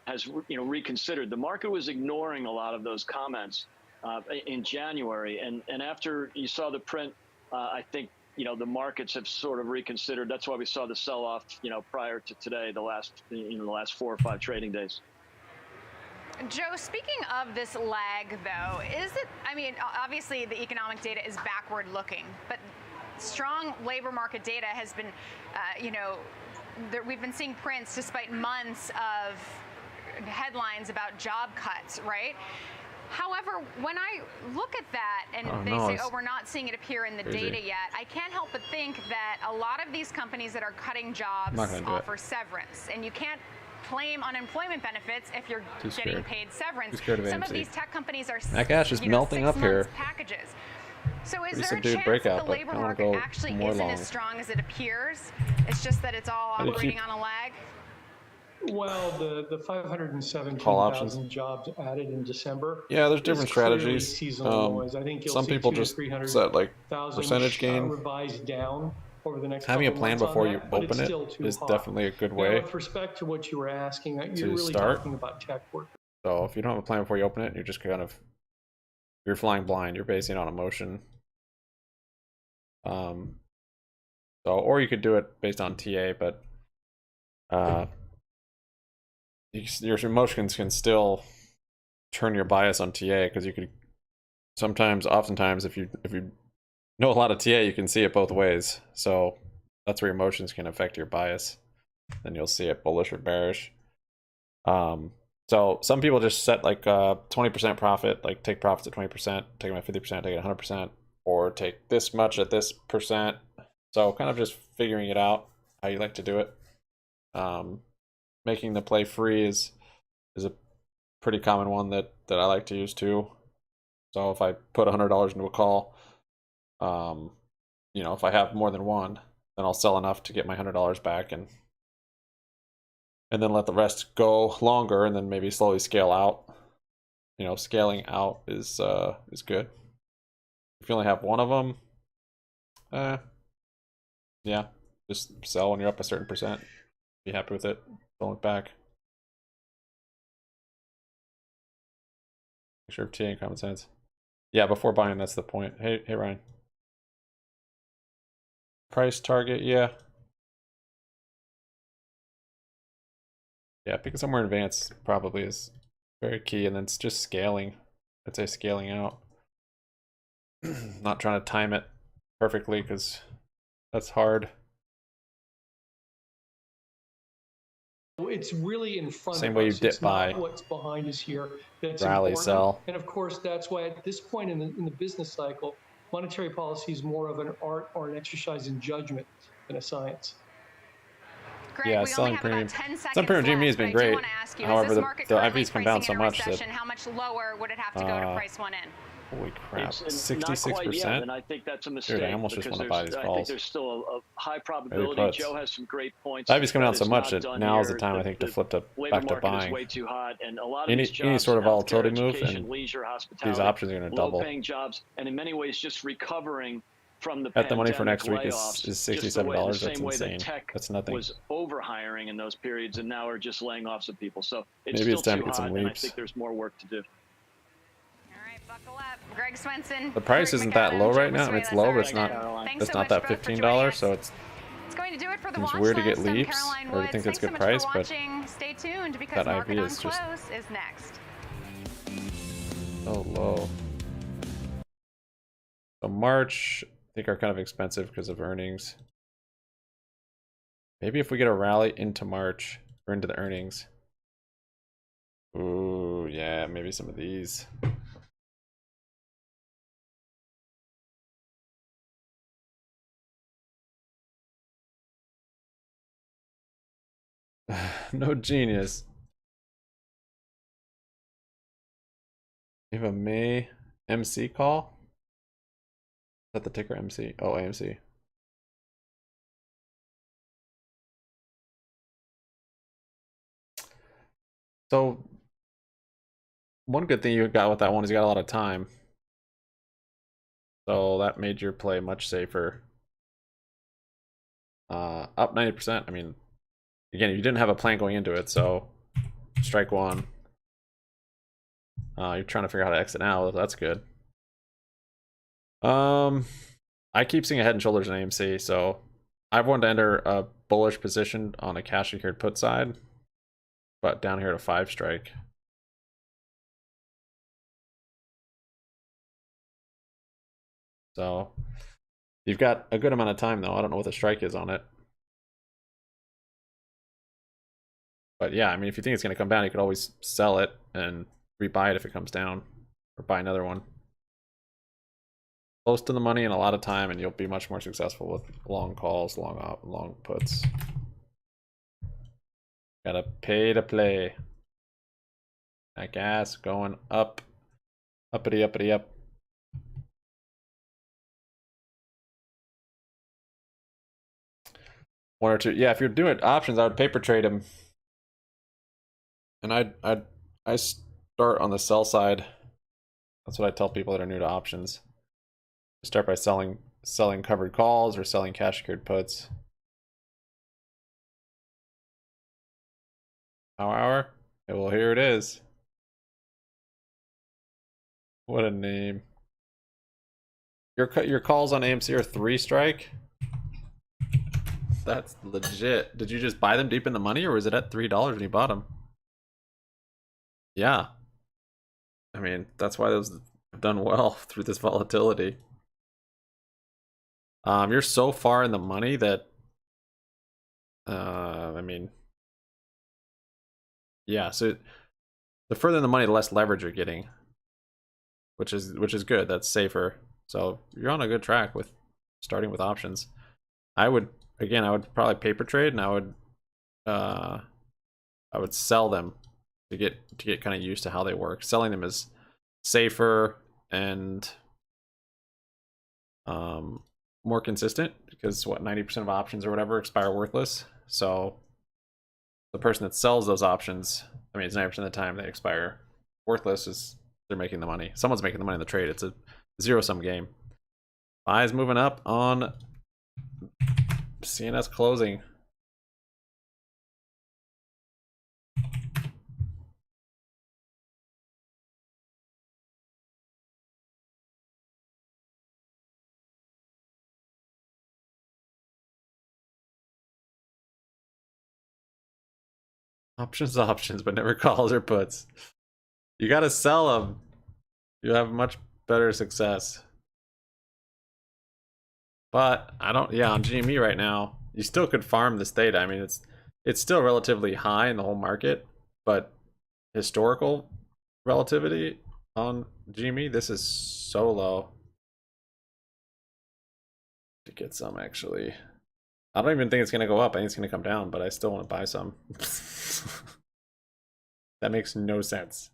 has reconsidered. The market was ignoring a lot of those comments in January, and after you saw the print, I think the markets have sort of reconsidered. That's why we saw the sell-off prior to today, the last 4 or 5 trading days. Joe, speaking of this lag, though, obviously the economic data is backward looking, but strong labor market data has been, we've been seeing prints despite months of headlines about job cuts, right? However, when I look at that and say, we're not seeing it appear in the data yet, I can't help but think that a lot of these companies that are cutting jobs offer severance, and you can't claim unemployment benefits if you're getting paid severance. Some of these tech companies are melting up here. Packages. So is Pretty there a chance breakout, that the labor market actually isn't as strong as it appears? It's just that it's all operating on a lag? Well, the 517,000 jobs added in December. Yeah, there's different strategies. I think some people just set like percentage gain. Revised down over the next having a plan before you open it is definitely a good way. With respect to what you were asking, you're really talking about tech work. So if you don't have a plan before you open it, you're just you're flying blind. You're basing it on emotion. Or you could do it based on TA, but your emotions can still turn your bias on TA, because you could oftentimes if you know a lot of TA, you can see it both ways. So that's where emotions can affect your bias. Then you'll see it bullish or bearish. So some people just set like 20% profit, like take profits at 20%, take them at 50%, take it at 100%, or take this much at this percent. So kind of just figuring it out how you like to do it. Making the play free is a pretty common one that I like to use too. So if I put $100 into a call, if I have more than one, then I'll sell enough to get my $100 back, and then let the rest go longer, and then maybe slowly scale out. Scaling out is good. If you only have one of them, yeah, just sell when you're up a certain percent. Be happy with it. Don't look back. Make sure of TA and common sense. Yeah, before buying, that's the point. Hey Ryan. Price target, yeah. Yeah, picking somewhere in advance probably is very key, and then it's just scaling. I'd say scaling out. Not trying to time it perfectly, because that's hard. It's really in front Same of way you us. dip It's by. not what's behind us here that's Rally, important. sell. And of course, that's why at this point in the business cycle, monetary policy is more of an art or an exercise in judgment than a science. Greg, yeah, we selling only have premium. about 10 seconds Selling premium GME has left, been but I do great. want to ask you, However, is this market the currently IV's come down so pricing in a much that recession? How much lower would it have to go to price one in? holy crap, It's 66%. not quite yet, and I think that's a mistake. Dude, I almost just want to buy these calls. I think there's still a high probability. Joe has some great points. IV's coming down so much that now is the time, I think, to flip back to buying. Is way too hot, and a lot of any these jobs, sort of volatility move, education, and leisure, these options are going to double. Low-paying jobs, and in many ways, just recovering from the the money for next week layoffs, is $67. That's insane. That's nothing. Was overhiring in those periods, and now are just laying off some people. So it's maybe still it's time too to get some hot, and I leaps. think there's more work to do. Buckle up. Greg Swenson. The price isn't that low right now. I mean, it's low, but it's not. It's not that $15. So it's going to do it for the seems watch weird to list. get I'm leaps, Caroline or Woods. to think that's Thanks good so much price, for but watching. Stay tuned because that Market IV on is just Close is next. so low. So March, I think, are kind of expensive because of earnings. Maybe if we get a rally into March or into the earnings. Ooh, yeah, maybe some of these. No genius. You have a May MC call? Is that the ticker MC? Oh, AMC. So one good thing you got with that one is you got a lot of time. So that made your play much safer. Up 90%. I mean, again, you didn't have a plan going into it, so strike one. You're trying to figure out how to exit now. That's good. I keep seeing a head and shoulders in AMC, so I've wanted to enter a bullish position on a cash secured put side, but down here at a 5 strike. So you've got a good amount of time though. I don't know what the strike is on it. But yeah, I mean, if you think it's going to come down, you could always sell it and rebuy it if it comes down, or buy another one. Close to the money and a lot of time, and you'll be much more successful with long calls, long puts. Gotta pay to play. That gas going up, uppity, uppity, up. One or two. Yeah, if you're doing options, I would paper trade them. And I start on the sell side. That's what I tell people that are new to options. Start by selling covered calls or selling cash secured puts. Hour? Yeah, well, here it is. What a name. Your calls on AMC are 3 strike? That's legit. Did you just buy them deep in the money, or was it at $3 when you bought them? Yeah. I mean, that's why those have done well through this volatility. You're so far in the money that I mean, yeah, so the further in the money, the less leverage you're getting, which is good. That's safer. So you're on a good track with starting with options. I would probably paper trade, and I would sell them to get kind of used to how they work. Selling them is safer and more consistent, because what, 90% of options or whatever expire worthless. So the person that sells those options, I mean, it's 90% of the time they expire worthless, is they're making the money. Someone's making the money in the trade. It's a zero-sum game. Buy is moving up on CNS closing. Options, but never calls or puts. You gotta sell them. You have much better success. But I don't, yeah, on GME right now, you still could farm this data. I mean, it's still relatively high in the whole market, but historical relativity on GME, this is so low. To get some, actually. I don't even think it's going to go up. I think it's going to come down, but I still want to buy some. That makes no sense.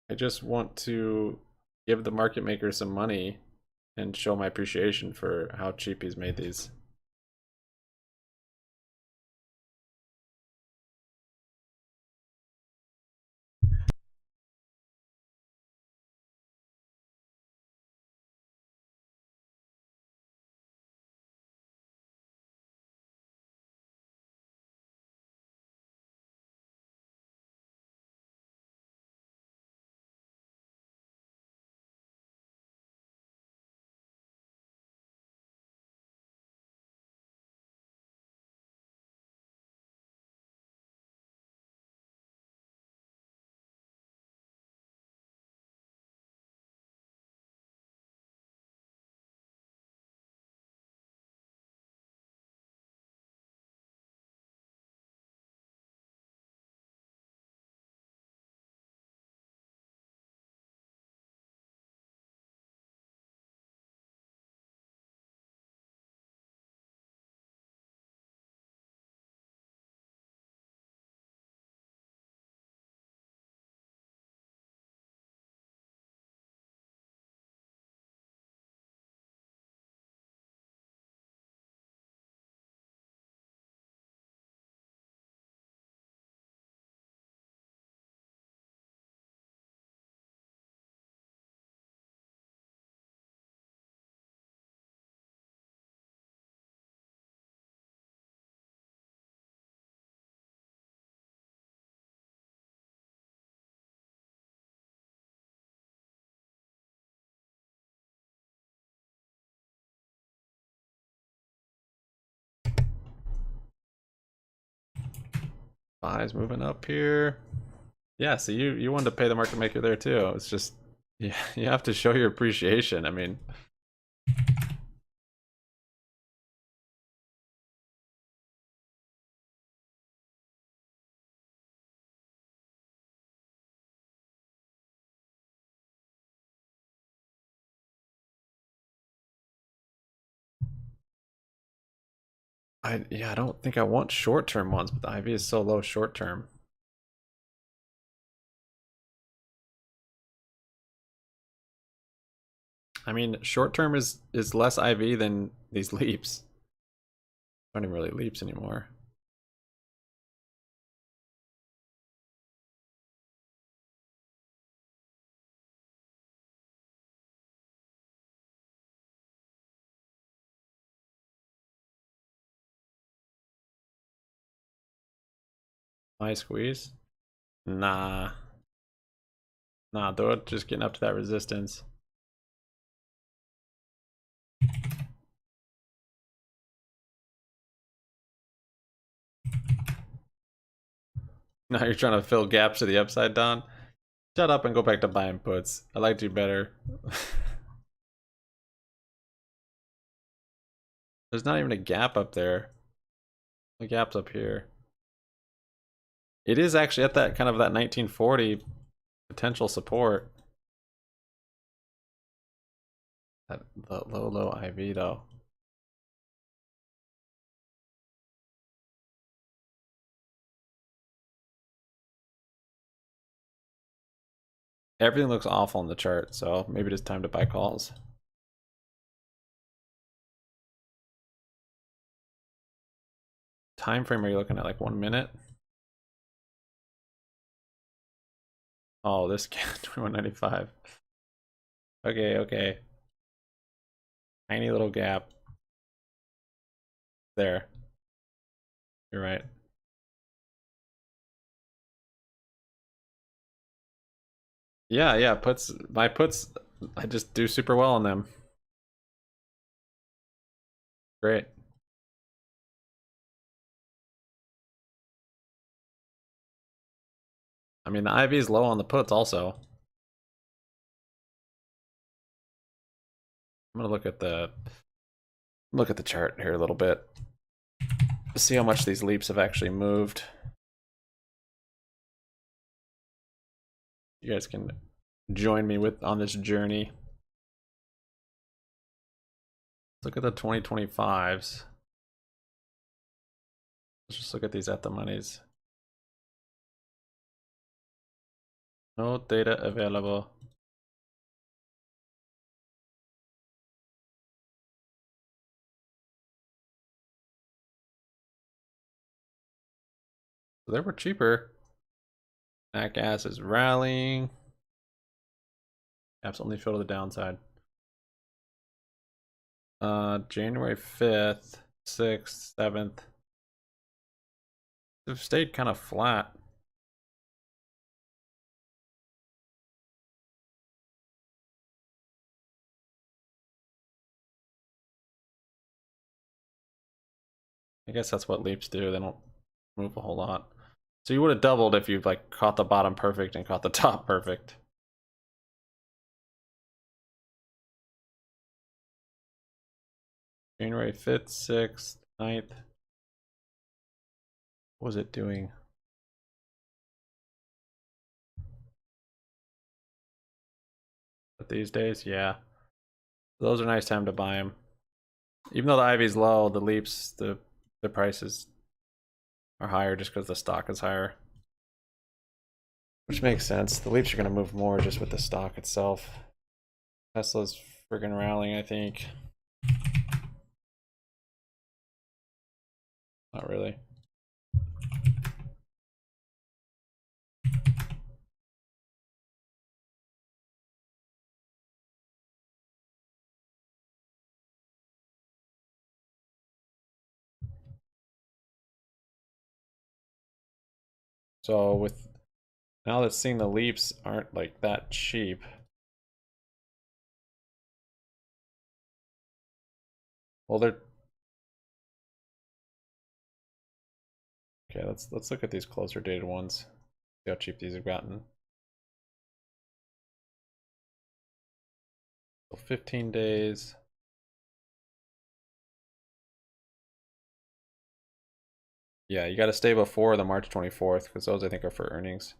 I just want to give the market maker some money and show my appreciation for how cheap he's made these. Buys moving up here. Yeah, so you wanted to pay the market maker there too. It's just, yeah, you have to show your appreciation. I mean, I don't think I want short-term ones, but the IV is so low short-term. I mean, short-term is less IV than these leaps. Not even really leaps anymore. My squeeze? Nah. Nah, dude, just getting up to that resistance. Now you're trying to fill gaps to the upside, Don? Shut up and go back to buying puts. I liked you better. There's not even a gap up there. The gap's up here. It is actually at that kind of that 1940 potential support. That the low IV though. Everything looks awful on the chart, so maybe it's time to buy calls. Time frame are you looking at, like 1 minute? Oh, this 21.95. Okay, okay. Tiny little gap. There. You're right. Yeah, yeah, my puts, I just do super well on them. Great. I mean, the IV is low on the puts also. I'm gonna look at the chart here a little bit. See how much these leaps have actually moved. You guys can join me on this journey. Look at the 2025s. Let's just look at these at the monies. No data available. They were cheaper. Nat gas is rallying. Caps only fill to the downside. January 5th, 6th, 7th. They've stayed kind of flat. I guess that's what leaps do. They don't move a whole lot. So you would have doubled if you like caught the bottom perfect and caught the top perfect. January 5th, 6th, 9th. What was it doing? But these days, yeah. Those are a nice time to buy them. Even though the IV's low, the leaps, the prices are higher just because the stock is higher. Which makes sense. The leaps are going to move more just with the stock itself. Tesla's friggin' rallying, I think. Not really. So with now that seeing the leaps aren't like that cheap. Well, they're Okay, let's look at these closer dated ones. See how cheap these have gotten. So 15 days. Yeah, you got to stay before the March 24th because those I think are for earnings.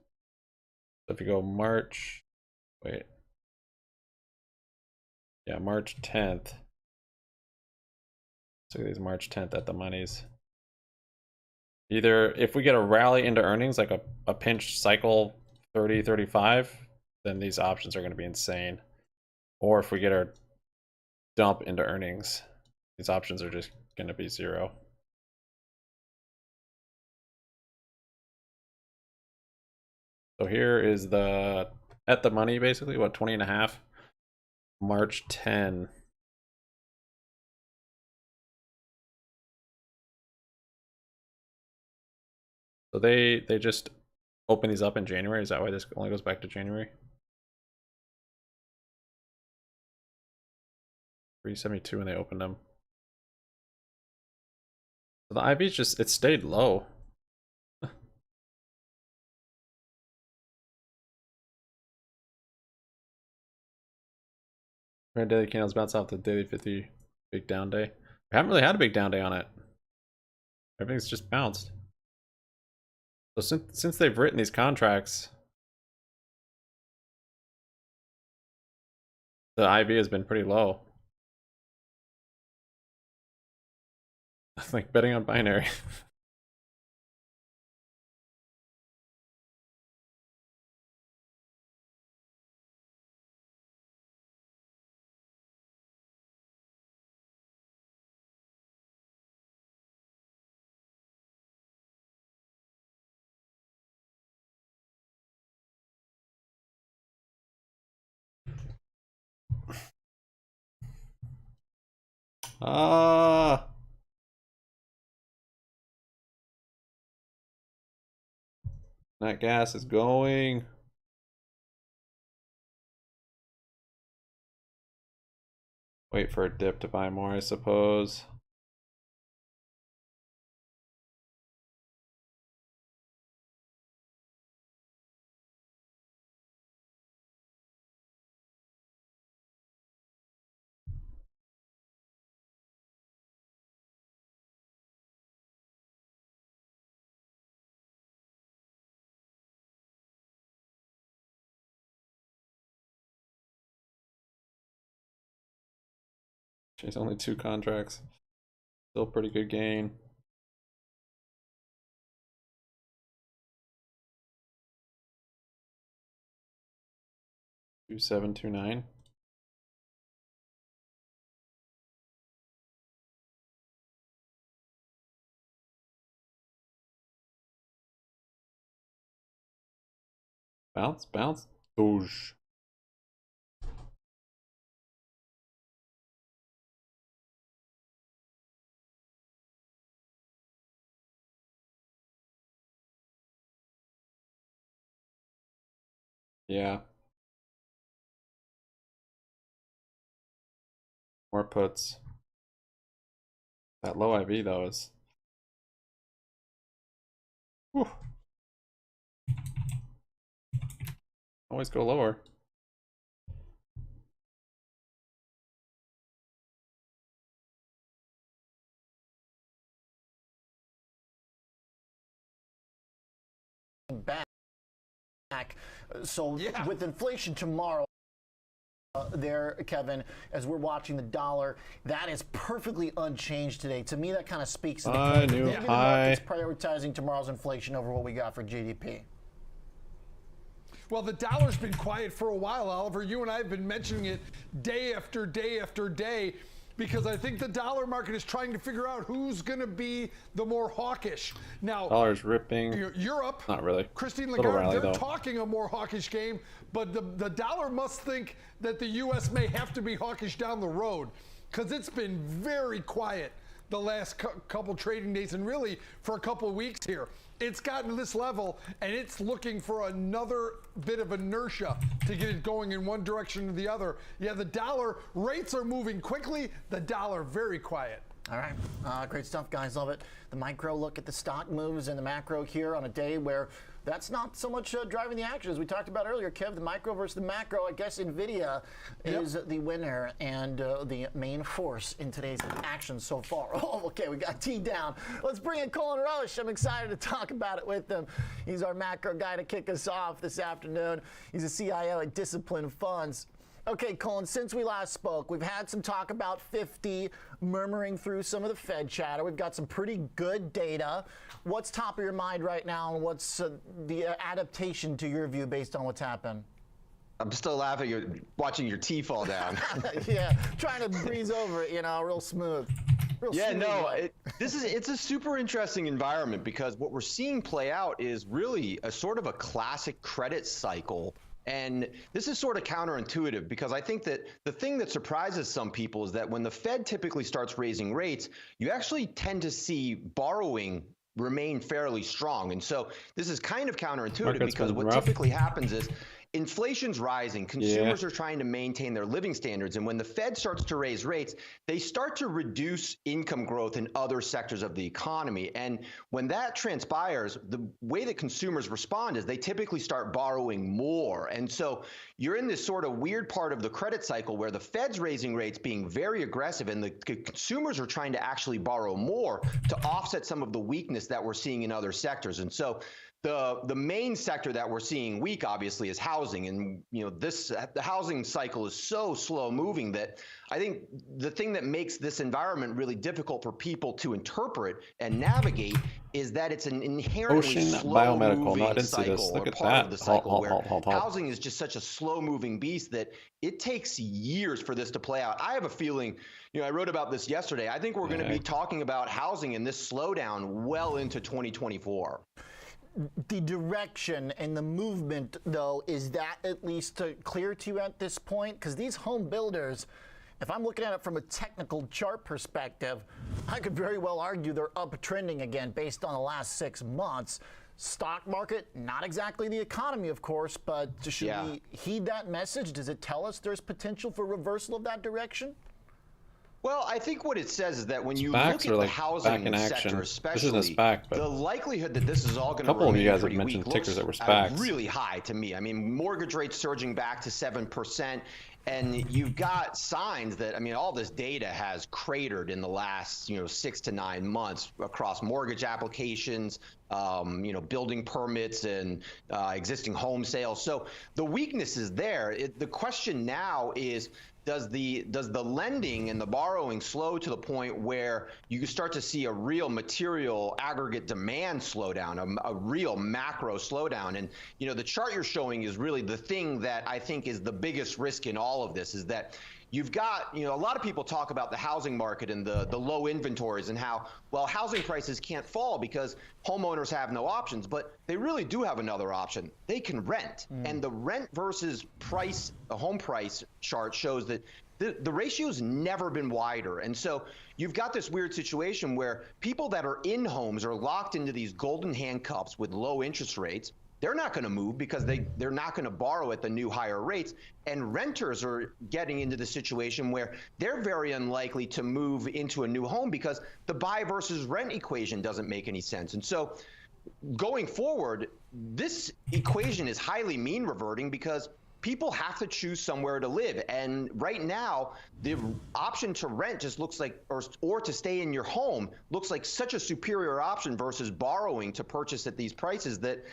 So if you go March, wait. Yeah, March 10th. Let's look at these March 10th at the monies. Either if we get a rally into earnings, like a pinch cycle 30, 35, then these options are going to be insane. Or if we get our dump into earnings, these options are just going to be zero. So here is the at the money, basically, what, 20.5? March 10. So they just open these up in January. Is that why this only goes back to January? 372 when they opened them. So the IV's just, it stayed low. Red daily candles bounce off the daily 50 big down day. We haven't really had a big down day on it. Everything's just bounced. So since they've written these contracts, the IV has been pretty low. Like betting on binary. That gas is going. Wait for a dip to buy more, I suppose. She's only 2 contracts. Still pretty good gain. $2,729. Bounce, bounce, Doge. Yeah. More puts. That low IV though is. Whew. Always go lower. Back. So with inflation tomorrow, there, Kevin, as we're watching the dollar, that is perfectly unchanged today. To me, that kind of speaks to the point that maybe the market's prioritizing tomorrow's inflation over what we got for GDP. Well, the dollar's been quiet for a while, Oliver. You and I have been mentioning it day after day after day, because I think the dollar market is trying to figure out who's going to be the more hawkish. Now, dollar's ripping. Europe, not really. Christine Lagarde, they're talking a more hawkish game, but the dollar must think that the U.S. may have to be hawkish down the road, because it's been very quiet the last couple trading days, and really for a couple of weeks here. It's gotten to this level, and it's looking for another bit of inertia to get it going in one direction or the other. Yeah, the dollar rates are moving quickly. The dollar very quiet. All right, great stuff, guys. Love it. The micro look at the stock moves and the macro here on a day where that's not so much driving the action. As we talked about earlier, Kev, the micro versus the macro, I guess NVIDIA is the winner and the main force in today's action so far. Oh, okay, we got T down. Let's bring in Colin Roche. I'm excited to talk about it with him. He's our macro guy to kick us off this afternoon. He's a CIO at Discipline Funds. Okay, Colin, since we last spoke, we've had some talk about 50 murmuring through some of the Fed chatter. We've got some pretty good data. What's top of your mind right now, and what's the adaptation to your view based on what's happened? I'm still laughing at watching your tea fall down. Yeah, trying to breeze over it, real smooth. It's a super interesting environment because what we're seeing play out is really a sort of a classic credit cycle. And this is sort of counterintuitive because I think that the thing that surprises some people is that when the Fed typically starts raising rates, you actually tend to see borrowing remain fairly strong. And so this is kind of counterintuitive because what typically happens is inflation's rising. Consumers are trying to maintain their living standards. And when the Fed starts to raise rates, they start to reduce income growth in other sectors of the economy. And when that transpires, the way that consumers respond is they typically start borrowing more. And so you're in this sort of weird part of the credit cycle where the Fed's raising rates being very aggressive and the consumers are trying to actually borrow more to offset some of the weakness that we're seeing in other sectors. And so the main sector that we're seeing weak, obviously, is housing. And, the housing cycle is so slow moving that I think the thing that makes this environment really difficult for people to interpret and navigate is that it's an inherently slow moving cycle or part of the cycle where housing is just such a slow moving beast that it takes years for this to play out. I have a feeling, I wrote about this yesterday. I think we're going to be talking about housing and this slowdown well into 2024. The direction and the movement, though, is that at least clear to you at this point? Because these home builders, if I'm looking at it from a technical chart perspective, I could very well argue they're uptrending again based on the last 6 months. Stock market, not exactly the economy, of course, but should we heed that message? Does it tell us there's potential for reversal of that direction? Well, I think what it says is that when you look at the housing sector, especially, the likelihood that this is all going to remain couple of you guys have pretty mentioned weak tickers that were looks SPACs. really high to me. I mean, mortgage rates surging back to 7%. And you've got signs that, all this data has cratered in the last, 6 to 9 months across mortgage applications, building permits and existing home sales. So the weakness is there. The question now is, does the lending and the borrowing slow to the point where you can start to see a real material aggregate demand slowdown, a real macro slowdown? And the chart you're showing is really the thing that I think is the biggest risk in all of this, is that you've got, a lot of people talk about the housing market and the low inventories and how, well, housing prices can't fall because homeowners have no options, but they really do have another option. They can rent. And the rent versus price, the home price chart shows that the ratio's never been wider. And so you've got this weird situation where people that are in homes are locked into these golden handcuffs with low interest rates. They're not going to move because they're not going to borrow at the new higher rates. And renters are getting into the situation where they're very unlikely to move into a new home because the buy versus rent equation doesn't make any sense. And so going forward, this equation is highly mean reverting because people have to choose somewhere to live. And right now, the option to rent just looks like, or to stay in your home looks like such a superior option versus borrowing to purchase at these prices that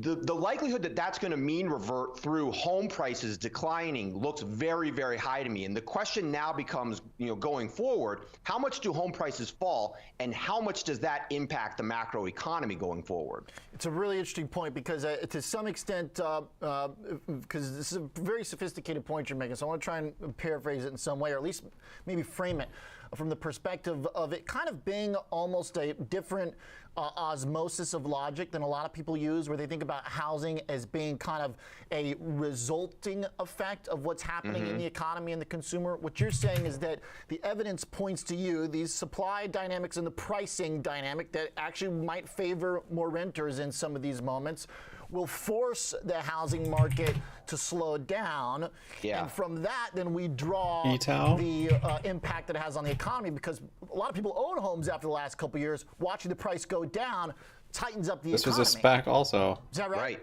the likelihood that that's going to mean revert through home prices declining looks very, very high to me. And the question now becomes, going forward, how much do home prices fall and how much does that impact the macro economy going forward? It's a really interesting point because to some extent, because this is a very sophisticated point you're making, so I want to try and paraphrase it in some way, or at least maybe frame it from the perspective of it kind of being almost a different osmosis of logic than a lot of people use, where they think about housing as being kind of a resulting effect of what's happening in the economy and the consumer. What you're saying is that the evidence points to you, these supply dynamics and the pricing dynamic that actually might favor more renters in some of these moments. will force the housing market to slow down. Yeah. And from that, then we draw E-Tow? the impact that it has on the economy, because a lot of people own homes after the last couple of years. Watching the price go down tightens up the This economy. was a SPAC also. Is that right? Right.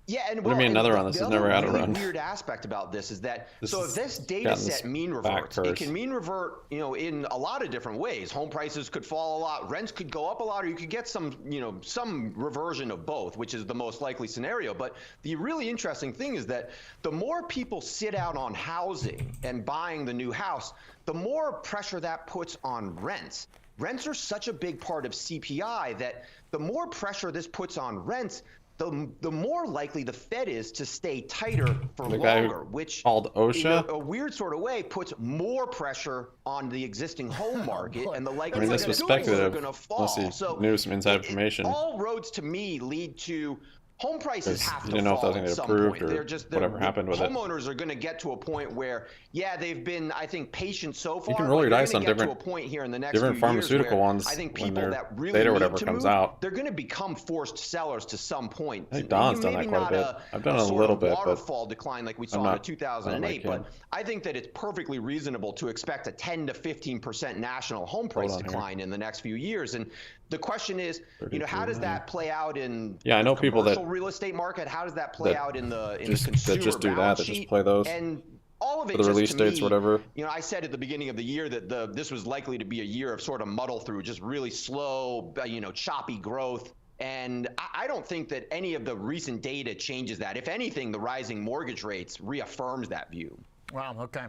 Yeah, and What do you mean another run? This has never had a really run. Weird aspect about this is that This so is if this data gotten set mean back reverts, it first. can mean revert, in a lot of different ways. Home prices could fall a lot, rents could go up a lot, or you could get some, some reversion of both, which is the most likely scenario. But the really interesting thing is that the more people sit out on housing and buying the new house, the more pressure that puts on rents. Rents are such a big part of CPI that the more pressure this puts on rents, the more likely the Fed is to stay tighter for The guy longer, who which called OSHA? in a weird sort of way puts more pressure on the existing home market and the likelihood this was that prices are speculative, going to fall. unless he knew some inside information. All roads to me lead to home prices Because have you to didn't know if that fall was at gonna some get point. approved or whatever happened with it. Homeowners are going to get to a point where, yeah, they've been, I think, patient so far. You can roll but your they're dice gonna on get to different, a point here in the next different few years pharmaceutical where ones I think when people their that really data or need whatever to comes move, out. they're going to become forced sellers to some point. I think Don's done that Maybe quite a not bit. I've done a sort little of bit, but waterfall decline like we saw in not- 2008, I don't like but I think that it's perfectly reasonable to expect a 10 to 15% national home price on here. decline in the next few years. And the question is, how does that play out in Yeah, I know the people that- commercial real estate market? How does that play that out in the just consumer do that, balance that just sheet? play those And all of it for the just release to dates, me, whatever. I said at the beginning of the year that this was likely to be a year of sort of muddle through, just really slow, choppy growth. And I don't think that any of the recent data changes that. If anything, the rising mortgage rates reaffirms that view. Wow, okay.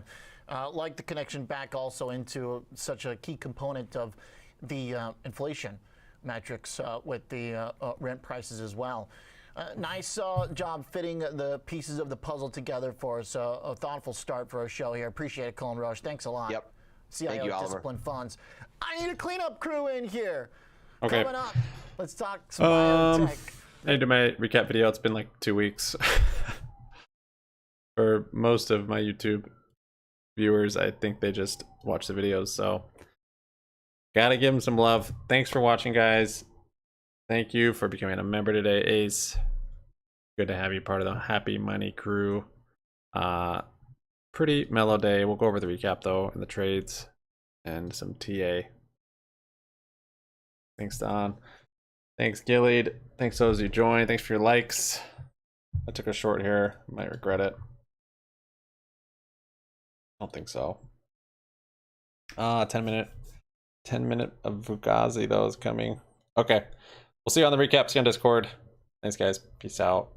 Like the connection back also into such a key component of the inflation metrics with the rent prices as well. Nice job fitting the pieces of the puzzle together for us. A thoughtful start for our show here. Appreciate it, Colin Rush. Thanks a lot. Yep. CIO Thank you, Oliver. Discipline Funds. I need a cleanup crew in here. Okay. Coming up, let's talk some biotech. I did my recap video. It's been like 2 weeks. For most of my YouTube viewers, I think they just watch the videos, so gotta give them some love. Thanks for watching, guys. Thank you for becoming a member today, Ace. Good to have you part of the Happy Money crew. Pretty mellow day. We'll go over the recap though and the trades and some TA. Thanks, Don. Thanks, Gilead. Thanks those who joined. Thanks for your likes. I took a short here. Might regret it. I don't think so. 10 minute of Fugazi though is coming. Okay. We'll see you on the recap. See you on Discord. Thanks, guys. Peace out.